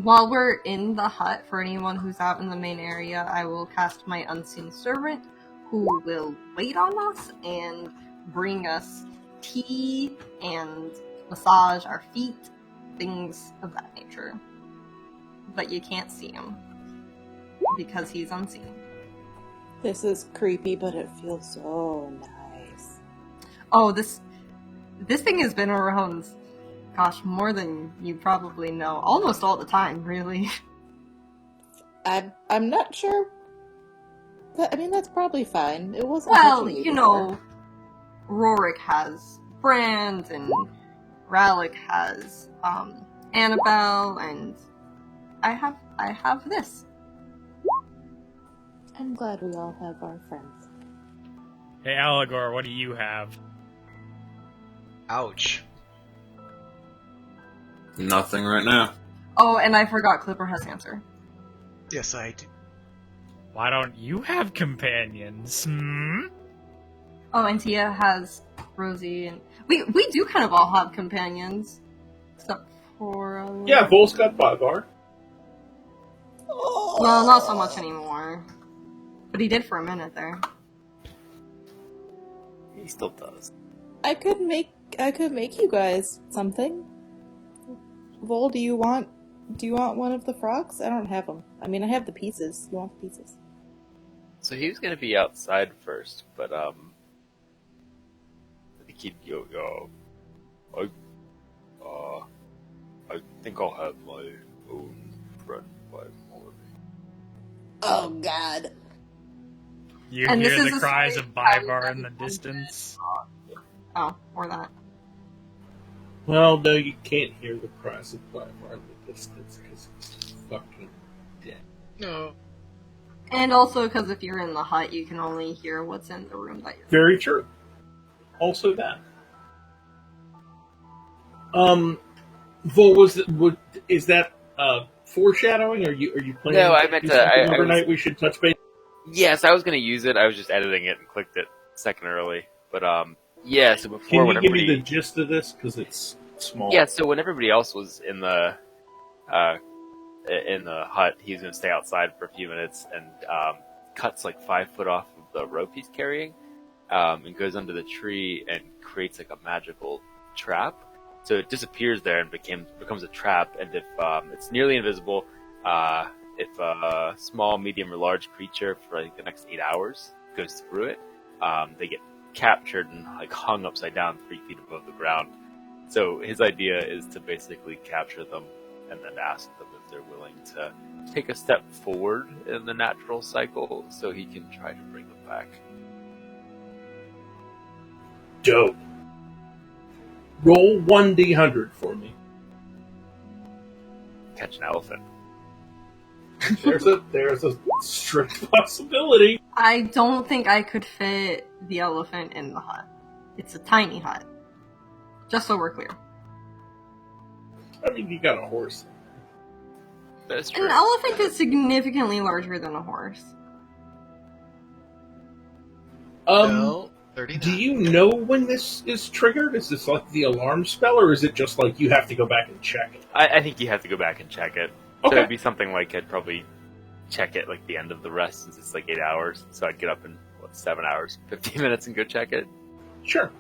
[SPEAKER 2] While we're in the hut, for anyone who's out in the main area, I will cast my Unseen Servant, who will wait on us and bring us tea and massage our feet, things of that nature. But you can't see him, because he's unseen.
[SPEAKER 7] This is creepy, but it feels so nice.
[SPEAKER 2] Oh, this thing has been around, gosh, more than you probably know. Almost all the time, really.
[SPEAKER 7] I'm not sure. But, I mean, that's probably fine. It wasn't.
[SPEAKER 2] Well, you know, Rorik has Brand, and Rallick has Annabelle, and I have this.
[SPEAKER 7] I'm glad we all have our friends.
[SPEAKER 5] Hey, Allegor, what do you have?
[SPEAKER 1] Ouch.
[SPEAKER 10] Nothing right now.
[SPEAKER 2] Oh, and I forgot Clipper has answer.
[SPEAKER 1] Yes, I do.
[SPEAKER 5] Why don't you have companions?
[SPEAKER 2] Oh, and Tia has Rosie, and we do kind of all have companions, except for
[SPEAKER 3] Yeah, Vol's got Bybar.
[SPEAKER 2] Well, not so much anymore, but he did for a minute there.
[SPEAKER 12] He still does.
[SPEAKER 7] I could make you guys something. Vol, do you want one of the frogs? I don't have them. I mean, I have the pieces. You want the pieces?
[SPEAKER 12] So he was gonna be outside first, but I think he'd
[SPEAKER 11] I think I'll have my own friend by morning.
[SPEAKER 7] Oh God!
[SPEAKER 5] You
[SPEAKER 2] And
[SPEAKER 5] hear
[SPEAKER 2] this is
[SPEAKER 5] the
[SPEAKER 2] a
[SPEAKER 5] cries
[SPEAKER 2] story
[SPEAKER 5] of Bybar in the distance.
[SPEAKER 2] Oh, or that.
[SPEAKER 3] Well, no, you can't hear the cries of Bybar in the distance because he's fucking dead.
[SPEAKER 1] No.
[SPEAKER 2] And also because if you're in the hut, you can only hear what's in the room that you're in.
[SPEAKER 3] Very true. also that. Vol, is that foreshadowing? Are you planning?
[SPEAKER 12] No, I
[SPEAKER 3] to
[SPEAKER 12] meant
[SPEAKER 3] do
[SPEAKER 12] to.
[SPEAKER 3] something
[SPEAKER 12] I
[SPEAKER 3] overnight.
[SPEAKER 12] was,
[SPEAKER 3] We should touch base.
[SPEAKER 12] yes, I was going to use it. I was just editing it and clicked it a second early. But yeah. So before,
[SPEAKER 3] Can
[SPEAKER 12] when
[SPEAKER 3] you give me
[SPEAKER 12] everybody,
[SPEAKER 3] the gist of this? Because it's small.
[SPEAKER 12] yeah. So when everybody else was in the hut, he was going to stay outside for a few minutes and cuts like 5 foot off of the rope he's carrying, and goes under the tree and creates like a magical trap. So it disappears there and becomes a trap. And if it's nearly invisible, if a small, medium, or large creature for like the next 8 hours goes through it, they get captured and like hung upside down 3 feet above the ground. So his idea is to basically capture them and then ask them if they're willing to take a step forward in the natural cycle so he can try to bring them back.
[SPEAKER 3] Dope. Roll 1d100 for me.
[SPEAKER 12] Catch an elephant.
[SPEAKER 3] There's a strict possibility.
[SPEAKER 2] I don't think I could fit the elephant in the hut. It's a tiny hut. Just so we're clear.
[SPEAKER 3] I mean, you got a horse.
[SPEAKER 12] That's true.
[SPEAKER 2] An elephant is significantly larger than a horse.
[SPEAKER 1] Well, 39.
[SPEAKER 3] Do you know when this is triggered? Is this like the alarm spell, or is it just like you have to go back and check it?
[SPEAKER 12] I think you have to go back and check it. So
[SPEAKER 3] Okay.
[SPEAKER 12] it'd be something like I'd probably check it like the end of the rest since it's like 8 hours. So I'd get up in 7 hours, 15 minutes and go check it.
[SPEAKER 3] Sure.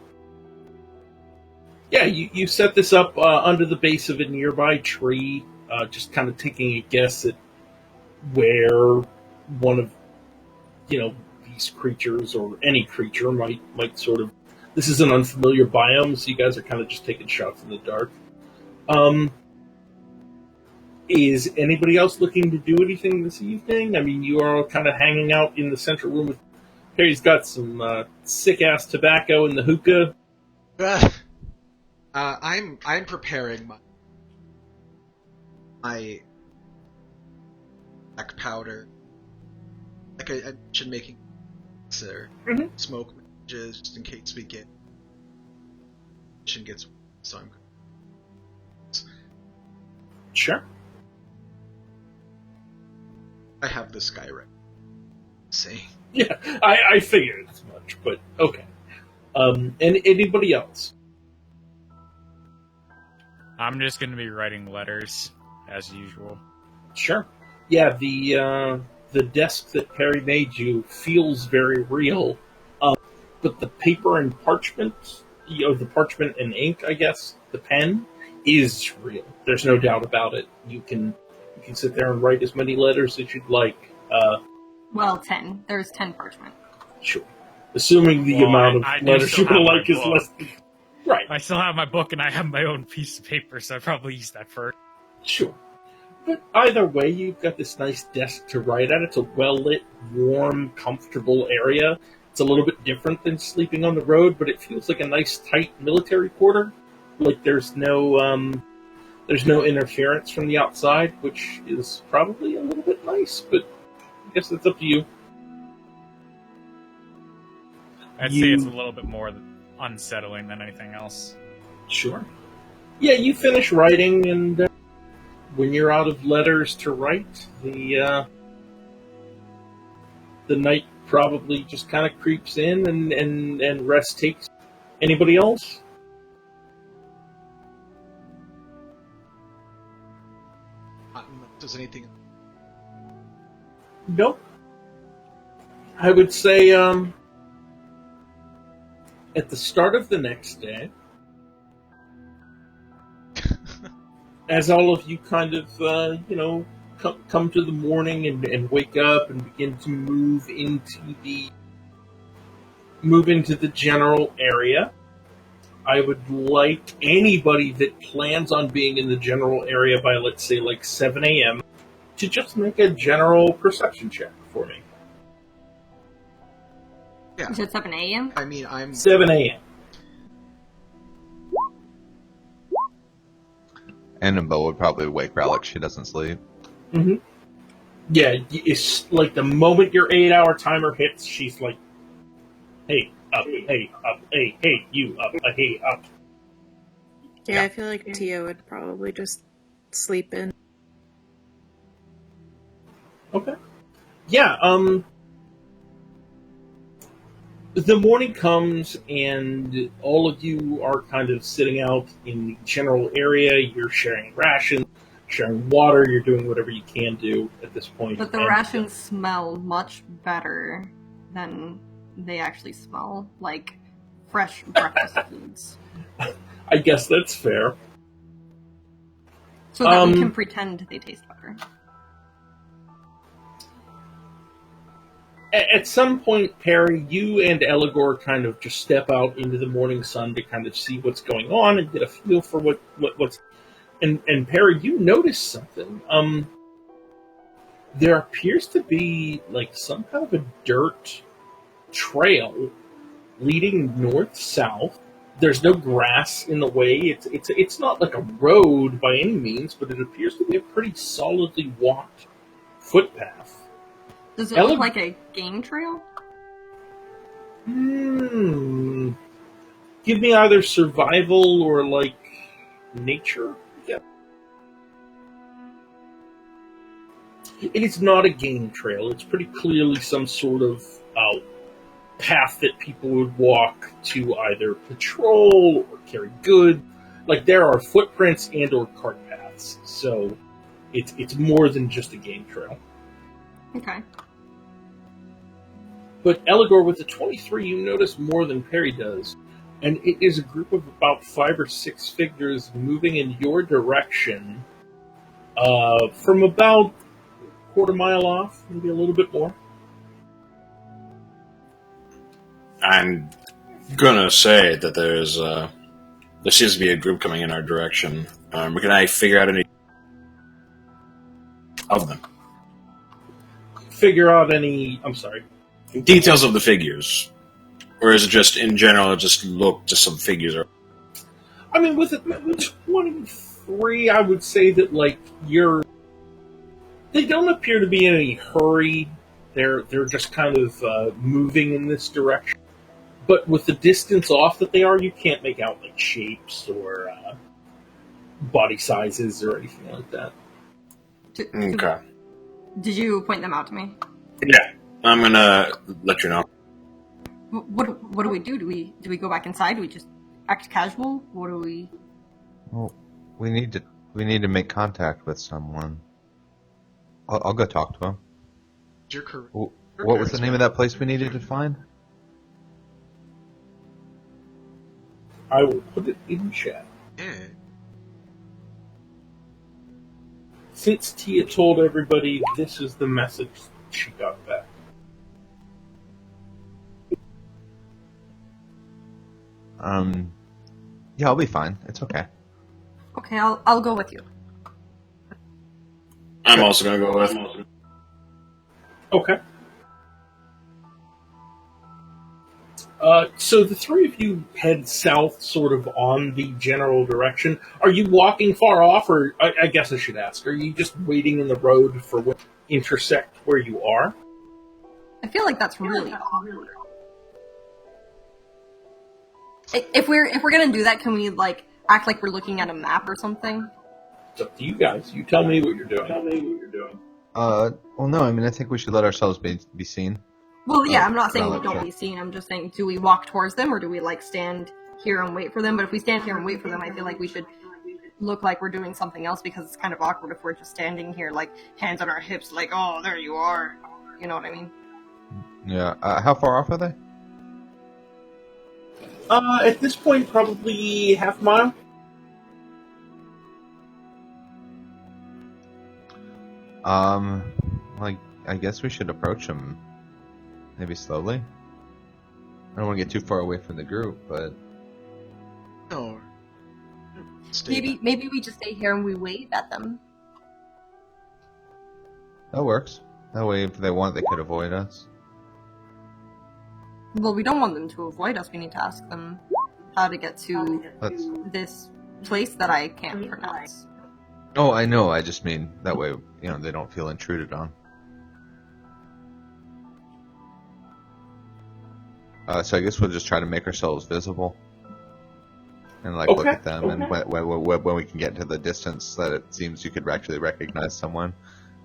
[SPEAKER 3] Yeah, you set this up under the base of a nearby tree, just kind of taking a guess at where one of, these creatures or any creature might sort of. This is an unfamiliar biome, so you guys are kind of just taking shots in the dark. Is anybody else looking to do anything this evening? I mean, you are all kind of hanging out in the central room with. Harry's got some sick ass tobacco in the hookah.
[SPEAKER 1] I'm preparing my black powder. Like I should making smoke matches just in case we get gets. So I'm
[SPEAKER 3] Sure.
[SPEAKER 1] I have this guy right. See.
[SPEAKER 3] Yeah, I figured as much, but okay. And anybody else?
[SPEAKER 5] I'm just going to be writing letters as usual.
[SPEAKER 3] Sure. Yeah, the desk that Perry made you feels very real, but the paper and parchment, the parchment and ink, I guess, the pen, is real. There's no doubt about it. You can sit there and write as many letters as you'd like.
[SPEAKER 2] Well, 10. There's 10 parchment.
[SPEAKER 3] Sure. Assuming the amount of letters you would like is less than... Right.
[SPEAKER 5] I still have my book and I have my own piece of paper, so I'd probably use that first.
[SPEAKER 3] Sure. But either way, you've got this nice desk to write at. It's a well-lit, warm, comfortable area. It's a little bit different than sleeping on the road, but it feels like a nice, tight military quarter. Like there's no interference from the outside, which is probably a little bit nice, but I guess it's up to you.
[SPEAKER 5] I'd say it's a little bit more unsettling than anything else.
[SPEAKER 3] Sure. Yeah, you finish writing, and when you're out of letters to write, the night probably just kind of creeps in, and rest takes. Anybody else?
[SPEAKER 1] Does anything?
[SPEAKER 3] Nope. I would say, at the start of the next day, as all of you kind of, come to the morning and wake up and begin to move into the general area, I would like anybody that plans on being in the general area by, let's say, like 7 a.m. to just make a general perception check for me.
[SPEAKER 1] Yeah.
[SPEAKER 2] You said 7 a.m.?
[SPEAKER 1] I mean, I'm
[SPEAKER 3] 7 a.m.
[SPEAKER 4] Annabelle would probably wake Relic. She doesn't sleep.
[SPEAKER 3] Mm-hmm. Yeah, it's like the moment your 8-hour timer hits, she's like, hey, up, hey, up, hey, you, up, hey, up.
[SPEAKER 7] Yeah, I feel like Tia would probably just sleep in.
[SPEAKER 3] Okay. Yeah, the morning comes and all of you are kind of sitting out in the general area. You're sharing rations, sharing water, you're doing whatever you can do at this point.
[SPEAKER 2] But the
[SPEAKER 3] And-
[SPEAKER 2] rations smell much better than they actually smell, like fresh breakfast foods.
[SPEAKER 3] I guess that's fair.
[SPEAKER 2] So that we can pretend they taste better.
[SPEAKER 3] At some point, Perry, you and Eligor kind of just step out into the morning sun to kind of see what's going on and get a feel for what's. And Perry, you notice something. There appears to be like some kind of a dirt trail leading north-south. There's no grass in the way. It's not like a road by any means, but it appears to be a pretty solidly walked footpath.
[SPEAKER 2] Does it look like a game trail?
[SPEAKER 3] Give me either survival or like nature. Yeah. It is not a game trail. It's pretty clearly some sort of path that people would walk to either patrol or carry goods. Like there are footprints and or cart paths, so it's more than just a game trail.
[SPEAKER 2] Okay.
[SPEAKER 3] But Eligor, with the 23, you notice more than Perry does. And it is a group of about 5 or 6 figures moving in your direction from about a quarter mile off, maybe a little bit more.
[SPEAKER 10] I'm gonna say that there seems to be a group coming in our direction. Can I figure out any of them?
[SPEAKER 3] Figure out any... I'm sorry.
[SPEAKER 10] Details of the figures. Or is it just, in general, just look to some figures?
[SPEAKER 3] I mean, with 23, I would say that, like, they don't appear to be in any hurry. They're just kind of moving in this direction. But with the distance off that they are, you can't make out, like, shapes or body sizes or anything like that.
[SPEAKER 10] Okay.
[SPEAKER 2] Did you point them out to me?
[SPEAKER 10] Yeah, I'm gonna let you know.
[SPEAKER 2] What do we do? Do we go back inside? Do we just act casual? What do we?
[SPEAKER 4] Well, we need to make contact with someone. I'll go talk to him. What was the name of that place we needed to find?
[SPEAKER 3] I will put it in chat.
[SPEAKER 1] Yeah.
[SPEAKER 3] Since Tia told everybody, this is the message she got back.
[SPEAKER 4] Yeah, I'll be fine. It's okay.
[SPEAKER 2] Okay, I'll go with you.
[SPEAKER 10] I'm also gonna go with.
[SPEAKER 3] Okay. So the three of you head south, sort of on the general direction. Are you walking far off, or I guess I should ask, are you just waiting in the road for what intersect where you are?
[SPEAKER 2] I feel like that's really awkward. If we're gonna do that, can we like act like we're looking at a map or something?
[SPEAKER 3] It's up to you guys. You tell me what you're doing.
[SPEAKER 4] Well, no. I mean, I think we should let ourselves be seen.
[SPEAKER 2] Well, yeah, I'm not saying we
[SPEAKER 4] Valid
[SPEAKER 2] don't
[SPEAKER 4] check.
[SPEAKER 2] be seen. I'm just saying, do we walk towards them or do we like stand here and wait for them? But if we stand here and wait for them, I feel like we should look like we're doing something else because it's kind of awkward if we're just standing here, like hands on our hips, like, oh, there you are. You know what I mean?
[SPEAKER 4] Yeah. How far off are they?
[SPEAKER 3] At this point, probably half mile.
[SPEAKER 4] Like, I guess we should approach them. Maybe slowly. I don't want to get too far away from the group, but
[SPEAKER 1] No. Stay
[SPEAKER 2] Maybe we just stay here and we wave at them.
[SPEAKER 4] that works. That way, if they want, they could avoid us.
[SPEAKER 2] Well, we don't want them to avoid us. We need to ask them how to get to
[SPEAKER 4] Let's.
[SPEAKER 2] this place that I can't pronounce.
[SPEAKER 4] Oh, I know. I just mean that way, they don't feel intruded on. So I guess we'll just try to make ourselves visible. And look
[SPEAKER 3] Okay,
[SPEAKER 4] at them, and when we can get to the distance that it seems you could actually recognize someone,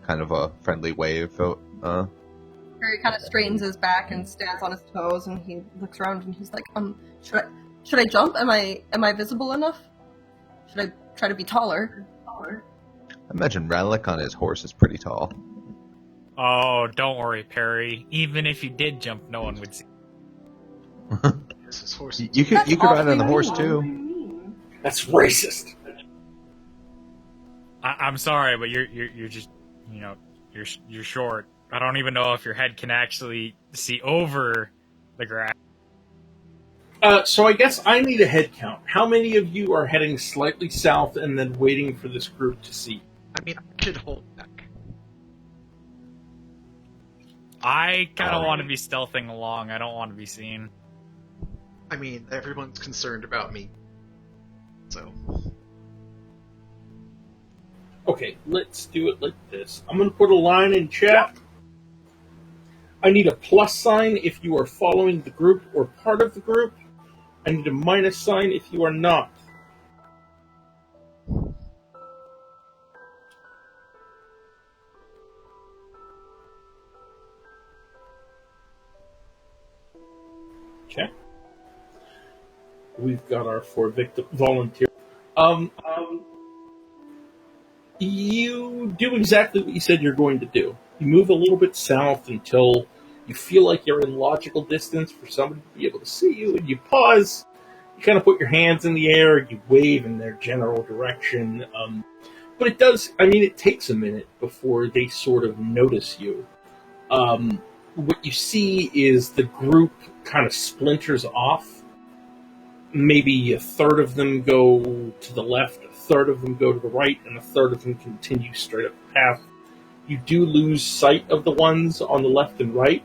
[SPEAKER 4] kind of a friendly wave.
[SPEAKER 2] Harry kind of straightens his back and stands on his toes, and he looks around and he's like, should I jump? Am I visible enough? Should I try to be taller?
[SPEAKER 4] I imagine Relic on his horse is pretty tall.
[SPEAKER 5] Oh, don't worry, Perry. Even if you did jump, no one would see.
[SPEAKER 4] You could ride on the horse too.
[SPEAKER 3] That's racist.
[SPEAKER 5] I'm sorry, but you're just, you're short. I don't even know if your head can actually see over the grass.
[SPEAKER 3] So I guess I need a head count. How many of you are heading slightly south and then waiting for this group to see?
[SPEAKER 1] I mean, I should hold back.
[SPEAKER 5] I kind of want to be stealthing along. I don't want to be seen.
[SPEAKER 1] I mean, everyone's concerned about me. So.
[SPEAKER 3] Okay, let's do it like this. I'm going to put a line in chat. I need a plus sign if you are following the group or part of the group. I need a minus sign if you are not. Okay. We've got our 4 victim volunteers. You do exactly what you said you're going to do. You move a little bit south until you feel like you're in logical distance for somebody to be able to see you, and you pause. You kind of put your hands in the air, you wave in their general direction. But it takes a minute before they sort of notice you. What you see is the group kind of splinters off. Maybe a third of them go to the left, a third of them go to the right, and a third of them continue straight up the path. You do lose sight of the ones on the left and right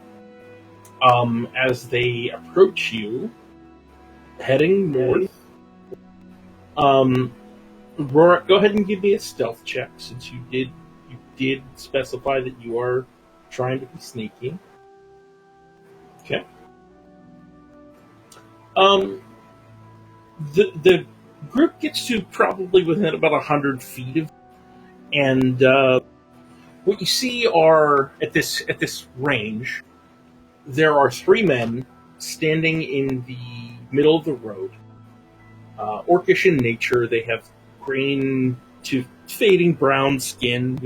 [SPEAKER 3] as they approach you, heading north. Rorik, go ahead and give me a stealth check, since you did specify that you are trying to be sneaky. Okay. The group gets to probably within about 100 feet of, and what you see are at this range, there are 3 men standing in the middle of the road. Orcish in nature, they have green to fading brown skin,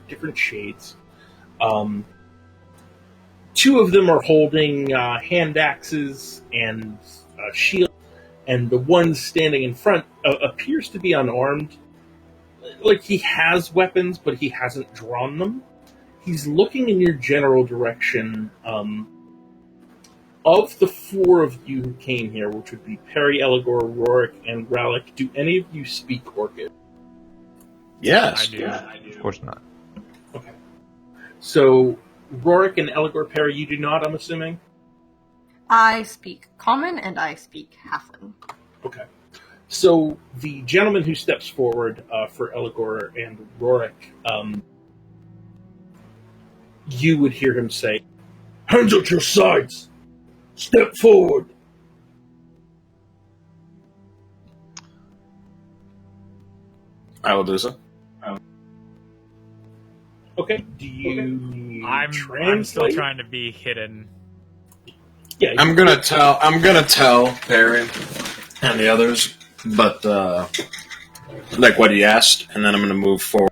[SPEAKER 3] different shades. 2 of them are holding hand axes and shields, and the one standing in front appears to be unarmed. Like he has weapons, but he hasn't drawn them. He's looking in your general direction. Of the 4 of you who came here, which would be Perry, Eligor, Rorik, and Relic, do any of you speak Orcish?
[SPEAKER 10] Yes.
[SPEAKER 5] I do.
[SPEAKER 4] Of course not.
[SPEAKER 3] Okay. So, Rorik and Eligor, Perry, you do not, I'm assuming?
[SPEAKER 2] I speak Common and I speak Halfling.
[SPEAKER 3] Okay. So, the gentleman who steps forward for Eligor and Rorik, you would hear him say, "Hands at your sides! Step forward!"
[SPEAKER 10] I will do so.
[SPEAKER 3] Okay. Do you
[SPEAKER 5] I'm still
[SPEAKER 3] translate?
[SPEAKER 5] trying to be hidden.
[SPEAKER 3] Yeah.
[SPEAKER 10] I'm gonna tell Perry and the others, but like what he asked, and then I'm gonna move forward.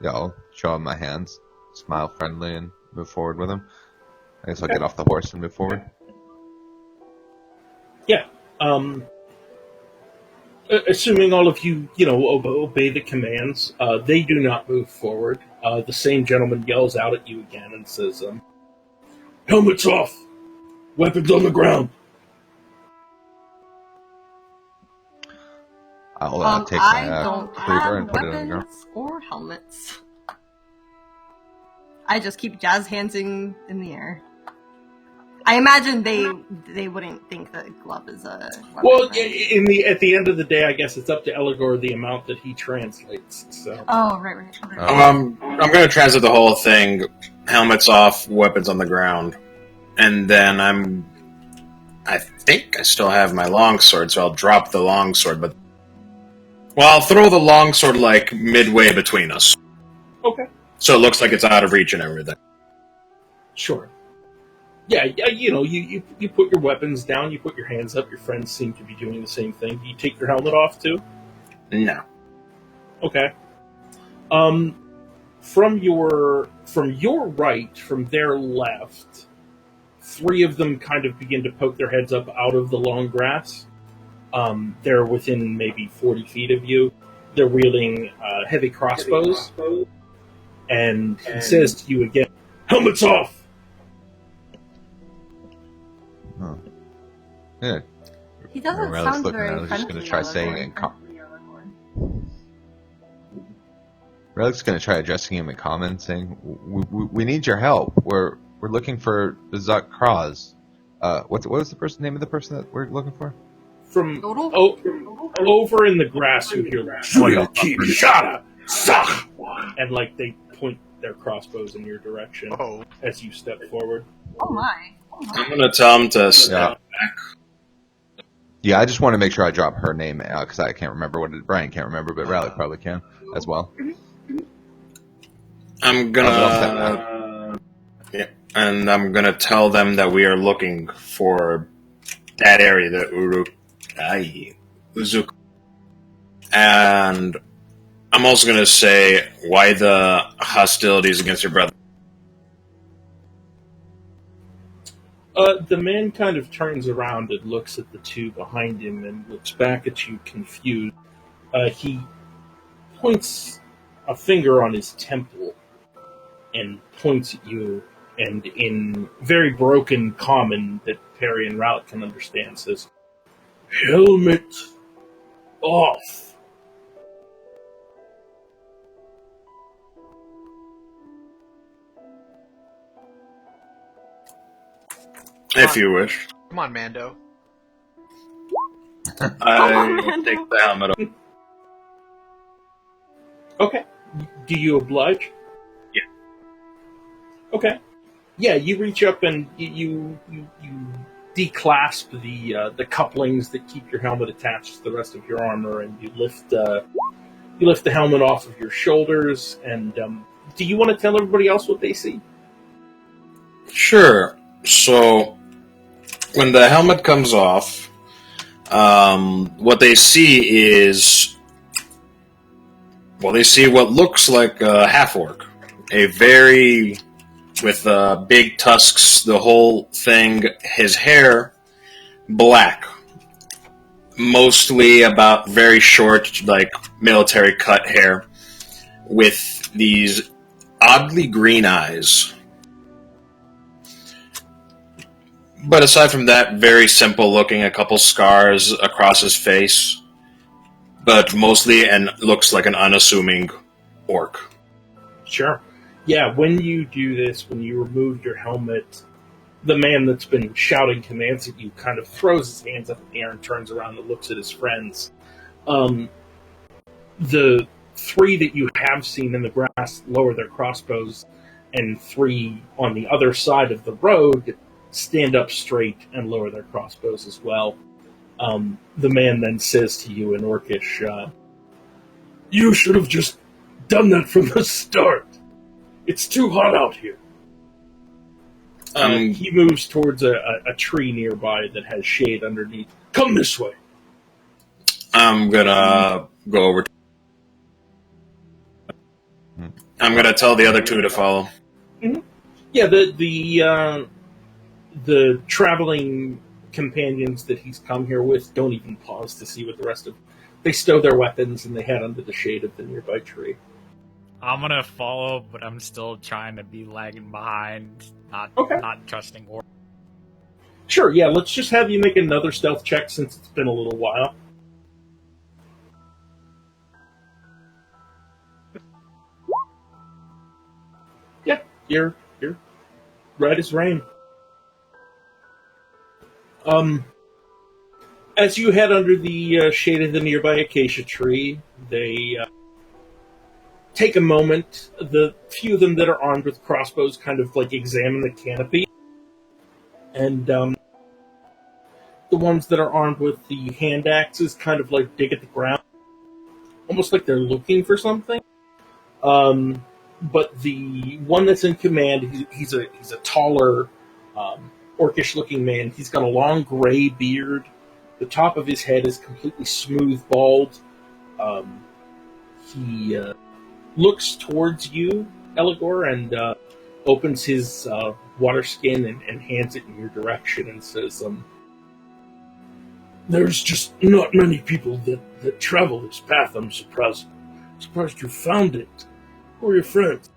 [SPEAKER 4] I'll show him my hands, smile friendly, and move forward with him. I guess I'll get off the horse and move forward.
[SPEAKER 3] Yeah. Assuming all of you, obey the commands, they do not move forward. The same gentleman yells out at you again and says, "Helmets off! Weapons on the ground!"
[SPEAKER 4] I'll take
[SPEAKER 2] I
[SPEAKER 4] my
[SPEAKER 2] don't
[SPEAKER 4] cleaver
[SPEAKER 2] have
[SPEAKER 4] and put it on the ground.
[SPEAKER 2] weapons or helmets. I just keep jazz handsing in the air. I imagine they wouldn't think that glove is a weapon.
[SPEAKER 3] Well,
[SPEAKER 2] right?
[SPEAKER 3] at the end of the day, I guess it's up to Eligor the amount that he translates. So.
[SPEAKER 2] Oh, right.
[SPEAKER 10] I'm going to translate the whole thing. helmets off, weapons on the ground. And then I think I still have my longsword, so I'll drop the longsword, but... Well, I'll throw the longsword, like, midway between us.
[SPEAKER 3] Okay.
[SPEAKER 10] So it looks like it's out of reach and everything.
[SPEAKER 3] Sure. Yeah, you put your weapons down, you put your hands up, your friends seem to be doing the same thing. Do you take your helmet off, too?
[SPEAKER 10] No.
[SPEAKER 3] Okay. From your right, from their left, 3 of them kind of begin to poke their heads up out of the long grass. They're within maybe 40 feet of you. They're wielding heavy crossbows. And he says to you again, "Helmets off!"
[SPEAKER 4] Huh. Yeah.
[SPEAKER 2] He doesn't
[SPEAKER 4] Morel's
[SPEAKER 2] sound
[SPEAKER 4] looking at
[SPEAKER 2] very
[SPEAKER 4] it. I was just
[SPEAKER 2] friendly.
[SPEAKER 4] going to try saying it in Relic's going to try addressing him in common, saying, "We need your help. We're looking for Zuck Kraz. What was the name of the person that we're looking for?"
[SPEAKER 3] From over in the grass, you hear Shada, Zuck, and like they point their crossbows in your direction as you step forward.
[SPEAKER 2] Oh my.
[SPEAKER 10] I'm gonna tell him to step back.
[SPEAKER 4] Yeah, I just want to make sure I drop her name out because I can't remember Brian can't remember, but Relic probably can as well.
[SPEAKER 10] I'm gonna... yeah, and I'm gonna tell them that we are looking for that area, the Uzuk. And I'm also gonna say why the hostilities against your brother.
[SPEAKER 3] The man kind of turns around and looks at the 2 behind him and looks back at you confused. He points a finger on his temple and points at you, and in very broken common that Perry and Rowlett can understand says, "Helmet off."
[SPEAKER 10] If you wish.
[SPEAKER 1] Come on, Mando.
[SPEAKER 10] I take the helmet off.
[SPEAKER 3] Okay. Do you oblige?
[SPEAKER 10] Yeah.
[SPEAKER 3] Okay. Yeah, you reach up and you declasp the couplings that keep your helmet attached to the rest of your armor, and you lift the helmet off of your shoulders. And do you want to tell everybody else what they see?
[SPEAKER 10] Sure. So, when the helmet comes off, what they see is... Well, they see what looks like a half-orc. With big tusks, the whole thing, his hair, black. Mostly about very short, like, military cut hair. With these oddly green eyes. But aside from that, very simple looking, a couple scars across his face. But mostly, and looks like an unassuming orc.
[SPEAKER 3] Sure. Yeah, when you do this, when you remove your helmet, the man that's been shouting commands at you kind of throws his hands up in the air and turns around and looks at his friends. The 3 that you have seen in the grass lower their crossbows, and 3 on the other side of the road stand up straight and lower their crossbows as well. The man then says to you in Orcish, "You should have just done that from the start. It's too hot out here." He moves towards a tree nearby that has shade underneath. "Come this way."
[SPEAKER 10] I'm gonna go over. I'm gonna tell the other 2 to follow.
[SPEAKER 3] Mm-hmm. Yeah, the traveling companions that he's come here with don't even pause to see what the rest of... They stow their weapons and they head under the shade of the nearby tree.
[SPEAKER 5] I'm gonna follow, but I'm still trying to be lagging behind, not trusting or.
[SPEAKER 3] Sure, yeah, let's just have you make another stealth check since it's been a little while. Yeah, you're right as rain. As you head under the shade of the nearby acacia tree, they take a moment. The few of them that are armed with crossbows kind of like examine the canopy, and the ones that are armed with the hand axes kind of like dig at the ground, almost like they're looking for something. But the one that's in command, he's a taller, orcish-looking man. He's got a long gray beard. The top of his head is completely smooth, bald. He looks towards you, Eligor, and opens his water skin and hands it in your direction and says, "There's just not many people that travel this path. I'm surprised you found it. Who are your friends?"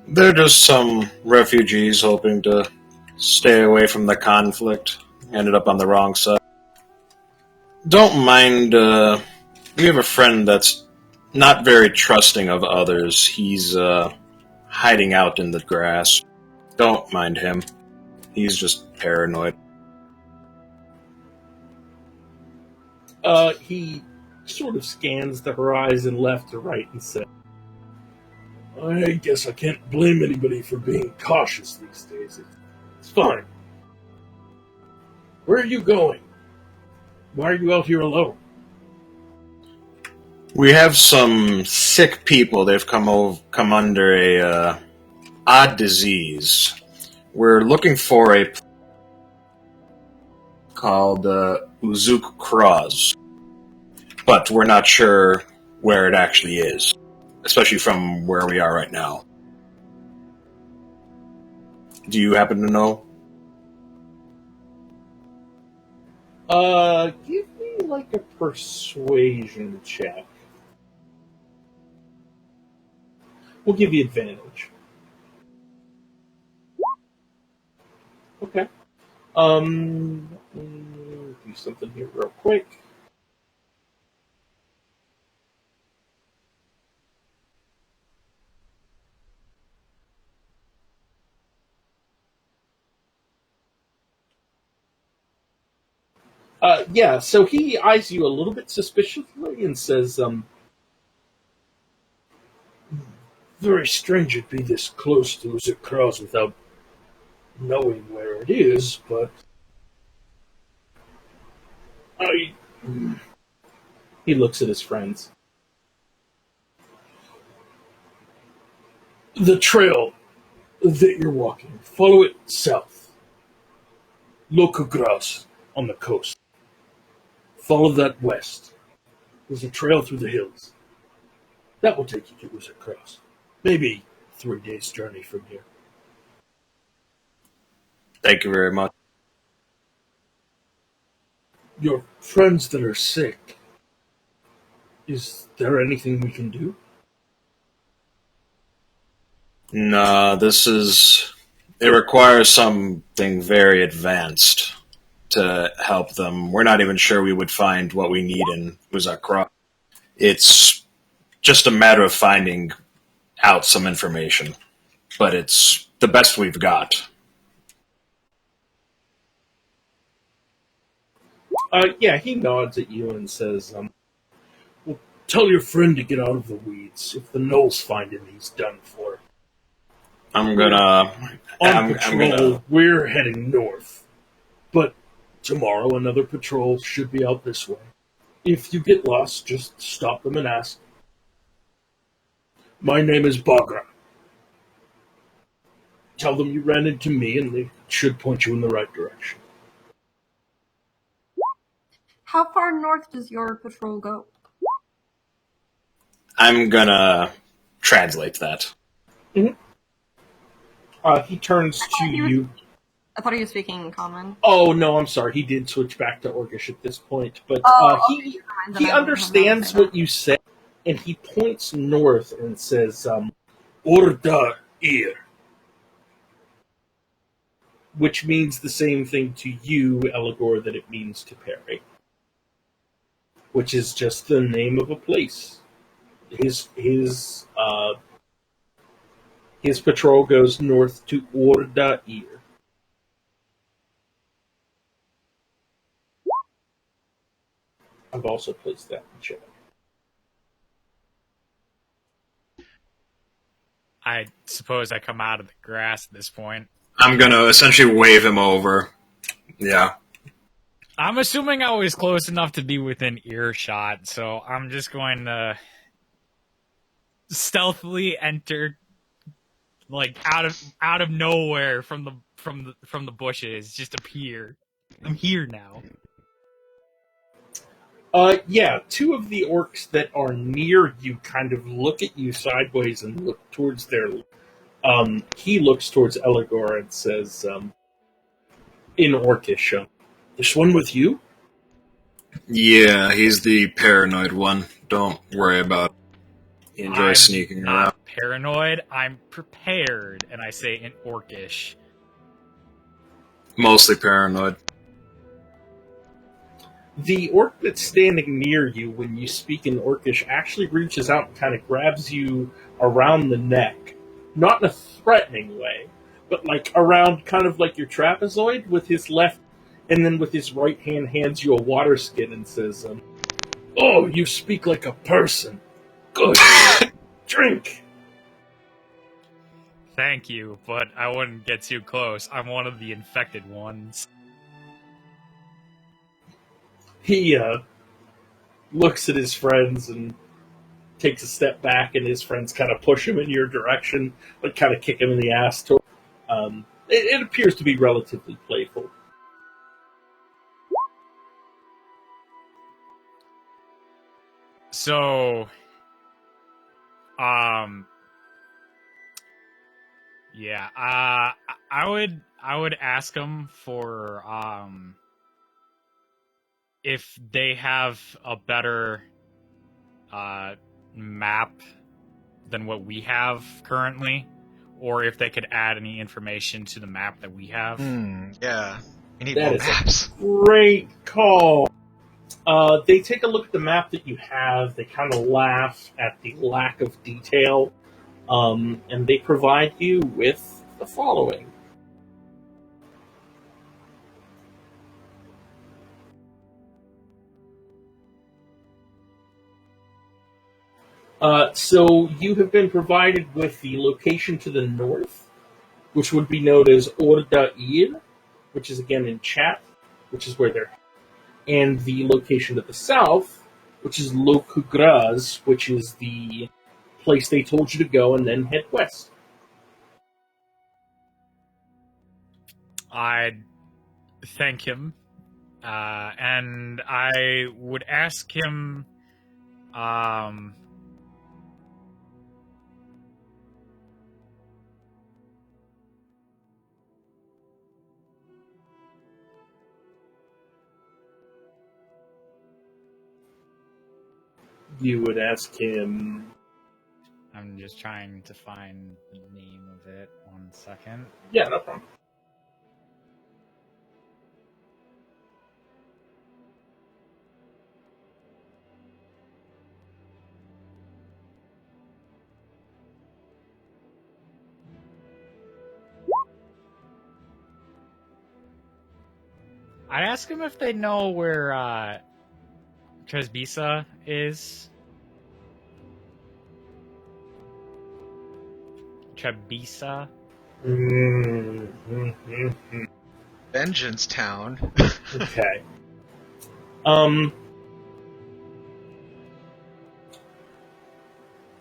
[SPEAKER 10] They're just some refugees hoping to stay away from the conflict. Ended up on the wrong side. Don't mind, we have a friend that's not very trusting of others. He's, hiding out in the grass. Don't mind him. He's just paranoid.
[SPEAKER 3] He sort of scans the horizon left to right and says, "I guess I can't blame anybody for being cautious these days. It's fine. Where are you going? Why are you out here alone?"
[SPEAKER 10] We have some sick people. They've come under a odd disease. We're looking for a called Uzuk Kraz, but we're not sure where it actually is, especially from where we are right now. Do you happen to know?
[SPEAKER 3] Give me like a persuasion check. We'll give you advantage. Okay. Let me do something here real quick. Yeah, so he eyes you a little bit suspiciously and says, "Very strange it'd be this close to Uzuk Kraz without knowing where it is, but I..." He looks at his friends. "The trail that you're walking, follow it south. Lokugras on the coast. Follow that west. There's a trail through the hills. That will take you to Uzuk Kraz. Maybe 3 days' journey from here."
[SPEAKER 10] Thank you very much.
[SPEAKER 3] "Your friends that are sick, is there anything we can do?"
[SPEAKER 10] No, it requires something very advanced to help them. We're not even sure we would find what we need in Uzuk Kraz. It's just a matter of finding out some information, but it's the best we've got.
[SPEAKER 3] Yeah, he nods at you and says, "Well, tell your friend to get out of the weeds. If the gnolls find him, he's done for."
[SPEAKER 10] I'm gonna...
[SPEAKER 3] On patrol, we're heading north. But tomorrow another patrol should be out this way. If you get lost, just stop them and ask. My name is Bagra. Tell them you ran into me and they should point you in the right direction."
[SPEAKER 2] How far north does your patrol go?
[SPEAKER 10] I'm gonna translate that.
[SPEAKER 3] Mm-hmm. He turns to you.
[SPEAKER 2] I thought he was speaking in common.
[SPEAKER 3] Oh, no, I'm sorry. He did switch back to Orcish at this point. But
[SPEAKER 2] Okay,
[SPEAKER 3] he understands what you say, and he points north and says, Orda Ir. Which means the same thing to you, Eligor, that it means to Perry. Which is just the name of a place. His patrol goes north to Orda Ir. I've also placed that in chat.
[SPEAKER 5] I suppose I come out of the grass at this point.
[SPEAKER 10] I'm gonna essentially wave him over. Yeah.
[SPEAKER 5] I'm assuming I was close enough to be within earshot, so I'm just going to stealthily enter, like out of nowhere from the bushes, just appear. I'm here now.
[SPEAKER 3] Yeah, two of the orcs that are near you kind of look at you sideways and look towards their. He looks towards Eligor and says, in Orcish, "This one with you?"
[SPEAKER 10] Yeah, he's the paranoid one. Don't worry about it. He enjoys sneaking
[SPEAKER 5] not
[SPEAKER 10] around.
[SPEAKER 5] Paranoid. I'm prepared, and I say in Orcish.
[SPEAKER 10] Mostly paranoid.
[SPEAKER 3] The orc that's standing near you when you speak in Orcish actually reaches out and kind of grabs you around the neck. Not in a threatening way, but like around kind of like your trapezoid with his left, and then with his right hand hands you a water skin and says, "Oh, you speak like a person. Good. Drink."
[SPEAKER 5] Thank you, but I wouldn't get too close. I'm one of the infected ones.
[SPEAKER 3] He looks at his friends and takes a step back, and his friends kind of push him in your direction, but kind of kick him in the ass. It appears to be relatively playful.
[SPEAKER 5] So, yeah, I would ask them for if they have a better map than what we have currently, or if they could add any information to the map that we have.
[SPEAKER 1] Yeah, we need
[SPEAKER 3] That
[SPEAKER 1] more
[SPEAKER 3] is
[SPEAKER 1] maps.
[SPEAKER 3] a great call. They take a look at the map that you have. They kind of laugh at the lack of detail, and they provide you with the following. So you have been provided with the location to the north, which would be known as Orda Ir, which is again in chat, which is where they're, and the location to the south, which is Lokugraz, which is the place they told you to go, and then head west.
[SPEAKER 5] I'd thank him, and I would ask him,
[SPEAKER 3] You would ask him.
[SPEAKER 5] I'm just trying to find the name of it. 1 second.
[SPEAKER 3] Yeah, no problem.
[SPEAKER 5] I'd ask him if they know where Tresbisa is. Trebisa.
[SPEAKER 1] Vengeance Town.
[SPEAKER 3] Okay.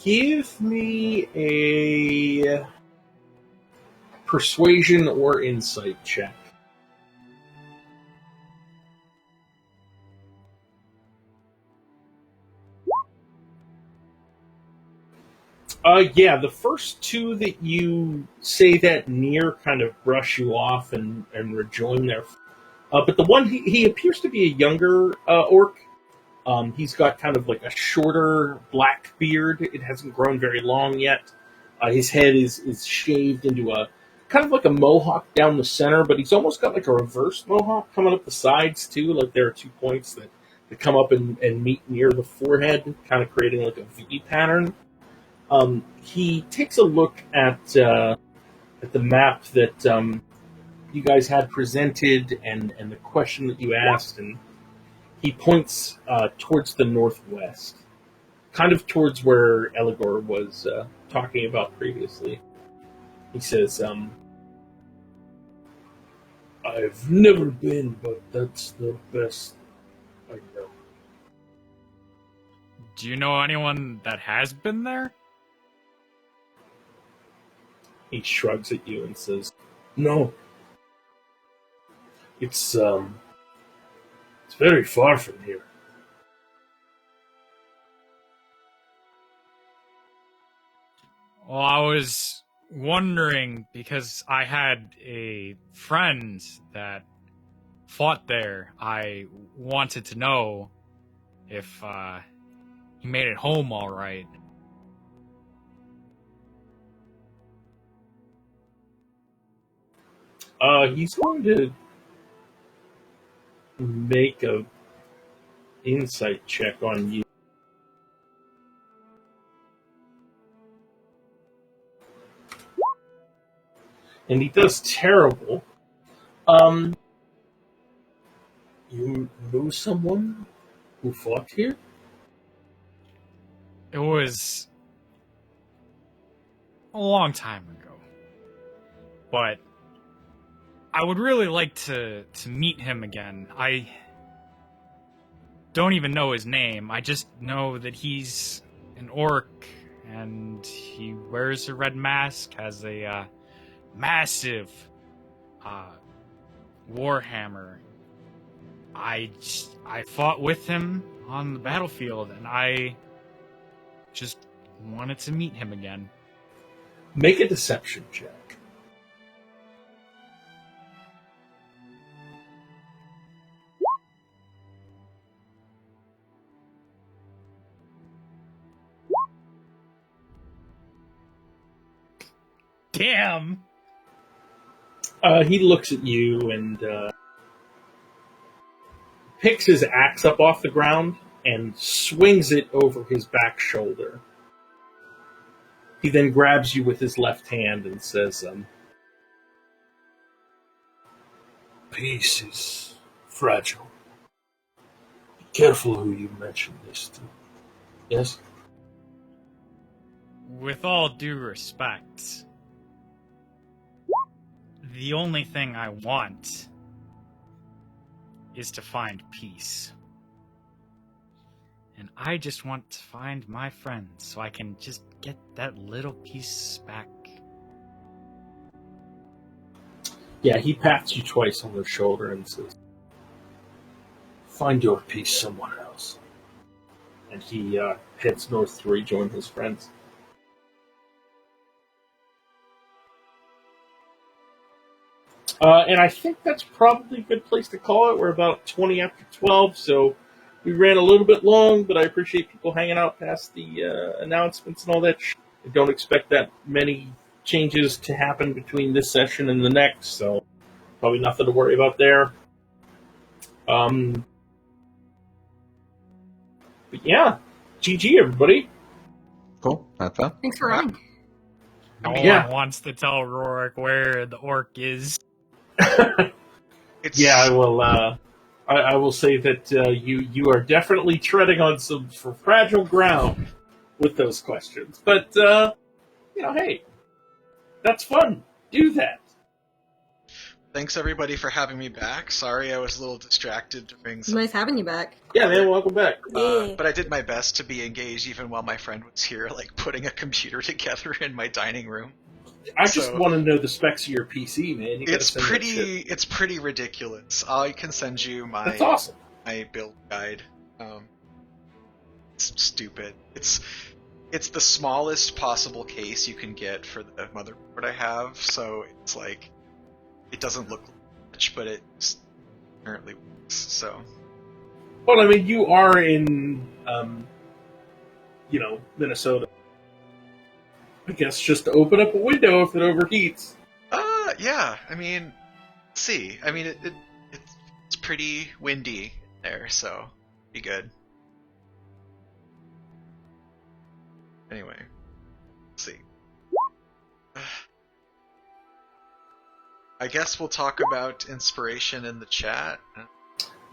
[SPEAKER 3] Give me a persuasion or insight check. Yeah, the first two that you say that near kind of brush you off and rejoin there. But the one, he appears to be a younger orc. He's got kind of like a shorter black beard. It hasn't grown very long yet. His head is shaved into a kind of like a mohawk down the center, but he's almost got like a reverse mohawk coming up the sides too. Like there are 2 points that come up and meet near the forehead, kind of creating like a V pattern. He takes a look at the map that you guys had presented and the question that you asked, and he points towards the northwest. kind of towards where Eligor was talking about previously. He says, I've never been, but that's the best I know.
[SPEAKER 5] Do you know anyone that has been there?
[SPEAKER 3] He shrugs at you and says, no. It's very far from here.
[SPEAKER 5] Well, I was wondering because I had a friend that fought there. I wanted to know if he made it home all right.
[SPEAKER 3] He's going to make a insight check on you. And he does terrible. You know someone who fought here?
[SPEAKER 5] It was a long time ago. But I would really like to meet him again. I don't even know his name. I just know that he's an orc, and he wears a red mask, has a massive warhammer. I fought with him on the battlefield, and I just wanted to meet him again.
[SPEAKER 3] Make a deception check.
[SPEAKER 5] Damn!
[SPEAKER 3] He looks at you and picks his axe up off the ground and swings it over his back shoulder. He then grabs you with his left hand and says, peace is fragile. Be careful who you mention this to. Yes?
[SPEAKER 5] With all due respect, the only thing I want is to find peace. And I just want to find my friends so I can just get that little piece back.
[SPEAKER 3] Yeah, he pats you twice on the shoulder and says, find your peace somewhere else. And he heads north to rejoin his friends. And I think that's probably a good place to call it. We're about 20 after 12, so we ran a little bit long, but I appreciate people hanging out past the announcements and all that. I don't expect that many changes to happen between this session and the next, so probably nothing to worry about there. But yeah, GG everybody.
[SPEAKER 4] Cool. That's fun.
[SPEAKER 2] Thanks for running.
[SPEAKER 5] No
[SPEAKER 3] Yeah.
[SPEAKER 5] one wants to tell Rorik where the orc is.
[SPEAKER 3] Yeah, I will. I will say that you are definitely treading on some fragile ground with those questions. But hey, that's fun. Do that.
[SPEAKER 1] Thanks everybody for having me back. Sorry I was a little distracted during
[SPEAKER 7] It's nice having you back.
[SPEAKER 3] Yeah, man, welcome back.
[SPEAKER 1] But I did my best to be engaged even while my friend was here, like putting a computer together in my dining room.
[SPEAKER 3] I just want to know the specs of your PC, man. You gotta
[SPEAKER 1] It's
[SPEAKER 3] send that shit.
[SPEAKER 1] it's pretty ridiculous. I can send you
[SPEAKER 3] That's awesome.
[SPEAKER 1] my build guide. It's stupid. It's the smallest possible case you can get for the motherboard I have, so it's like it doesn't look much, but it apparently works. So.
[SPEAKER 3] Well, I mean, you are in, Minnesota. I guess just to open up a window if it overheats.
[SPEAKER 1] Yeah. I mean, let's see. I mean, it's pretty windy there, so be good. Anyway, let's see. I guess we'll talk about inspiration in the chat.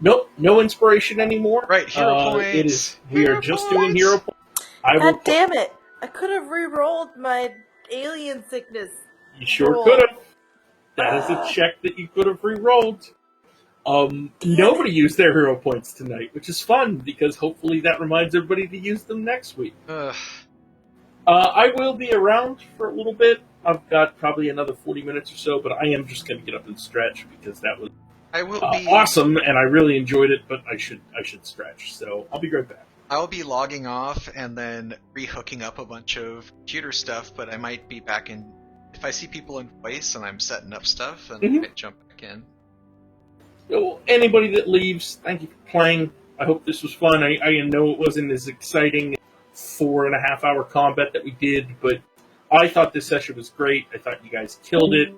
[SPEAKER 3] Nope, no inspiration anymore.
[SPEAKER 1] Right, hero points.
[SPEAKER 3] We are just doing hero points. I will.
[SPEAKER 7] God damn it! I could have re-rolled my alien sickness.
[SPEAKER 3] You sure
[SPEAKER 7] roll.
[SPEAKER 3] could have. That is a check that you could have re-rolled. Nobody used their hero points tonight, which is fun because hopefully that reminds everybody to use them next week. I will be around for a little bit. I've got probably another 40 minutes or so, but I am just going to get up and stretch because that was awesome, and I really enjoyed it. But I should stretch, so I'll be right back.
[SPEAKER 1] I'll be logging off and then re-hooking up a bunch of computer stuff, but I might be back in. If I see people in voice and I'm setting up stuff, then I might jump back in.
[SPEAKER 3] So anybody that leaves, thank you for playing. I hope this was fun. I know it wasn't as exciting 4.5 hour combat that we did, but I thought this session was great. I thought you guys killed it.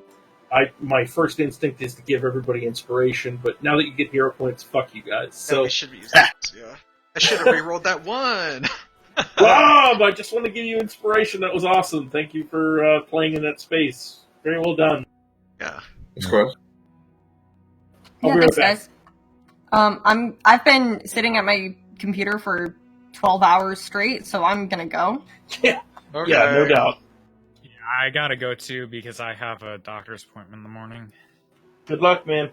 [SPEAKER 3] My first instinct is to give everybody inspiration, but now that you get hero points, fuck you guys. So
[SPEAKER 1] we should use that. Yeah. I should have re-rolled that one.
[SPEAKER 3] Rob, I just want to give you inspiration. That was awesome. Thank you for playing in that space. Very well done.
[SPEAKER 1] Yeah.
[SPEAKER 10] Thanks, Chris.
[SPEAKER 3] I'll
[SPEAKER 2] Yeah,
[SPEAKER 3] be right
[SPEAKER 2] thanks,
[SPEAKER 3] back.
[SPEAKER 2] guys. I've been sitting at my computer for 12 hours straight, so I'm gonna go.
[SPEAKER 3] Yeah,
[SPEAKER 1] Okay.
[SPEAKER 3] yeah, no doubt.
[SPEAKER 5] Yeah, I gotta go too because I have a doctor's appointment in the morning.
[SPEAKER 3] Good luck, man.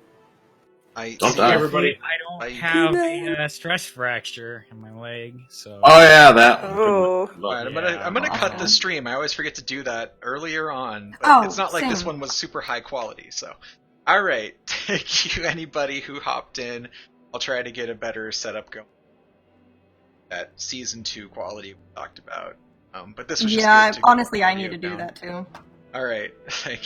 [SPEAKER 10] Don't die.
[SPEAKER 3] Everybody.
[SPEAKER 5] I don't have a stress fracture in my leg, so.
[SPEAKER 10] Oh yeah, that.
[SPEAKER 7] Oh.
[SPEAKER 1] Alright, I'm gonna cut the stream. I always forget to do that earlier on, but
[SPEAKER 2] Oh,
[SPEAKER 1] it's not like this
[SPEAKER 2] same.
[SPEAKER 1] one was super high quality. So, all right, thank you anybody who hopped in. I'll try to get a better setup going. That season 2 quality we talked about, but this was just
[SPEAKER 2] Yeah,
[SPEAKER 1] good to go
[SPEAKER 2] honestly, I
[SPEAKER 1] audio
[SPEAKER 2] need to do
[SPEAKER 1] down.
[SPEAKER 2] that too.
[SPEAKER 1] All right, thank you.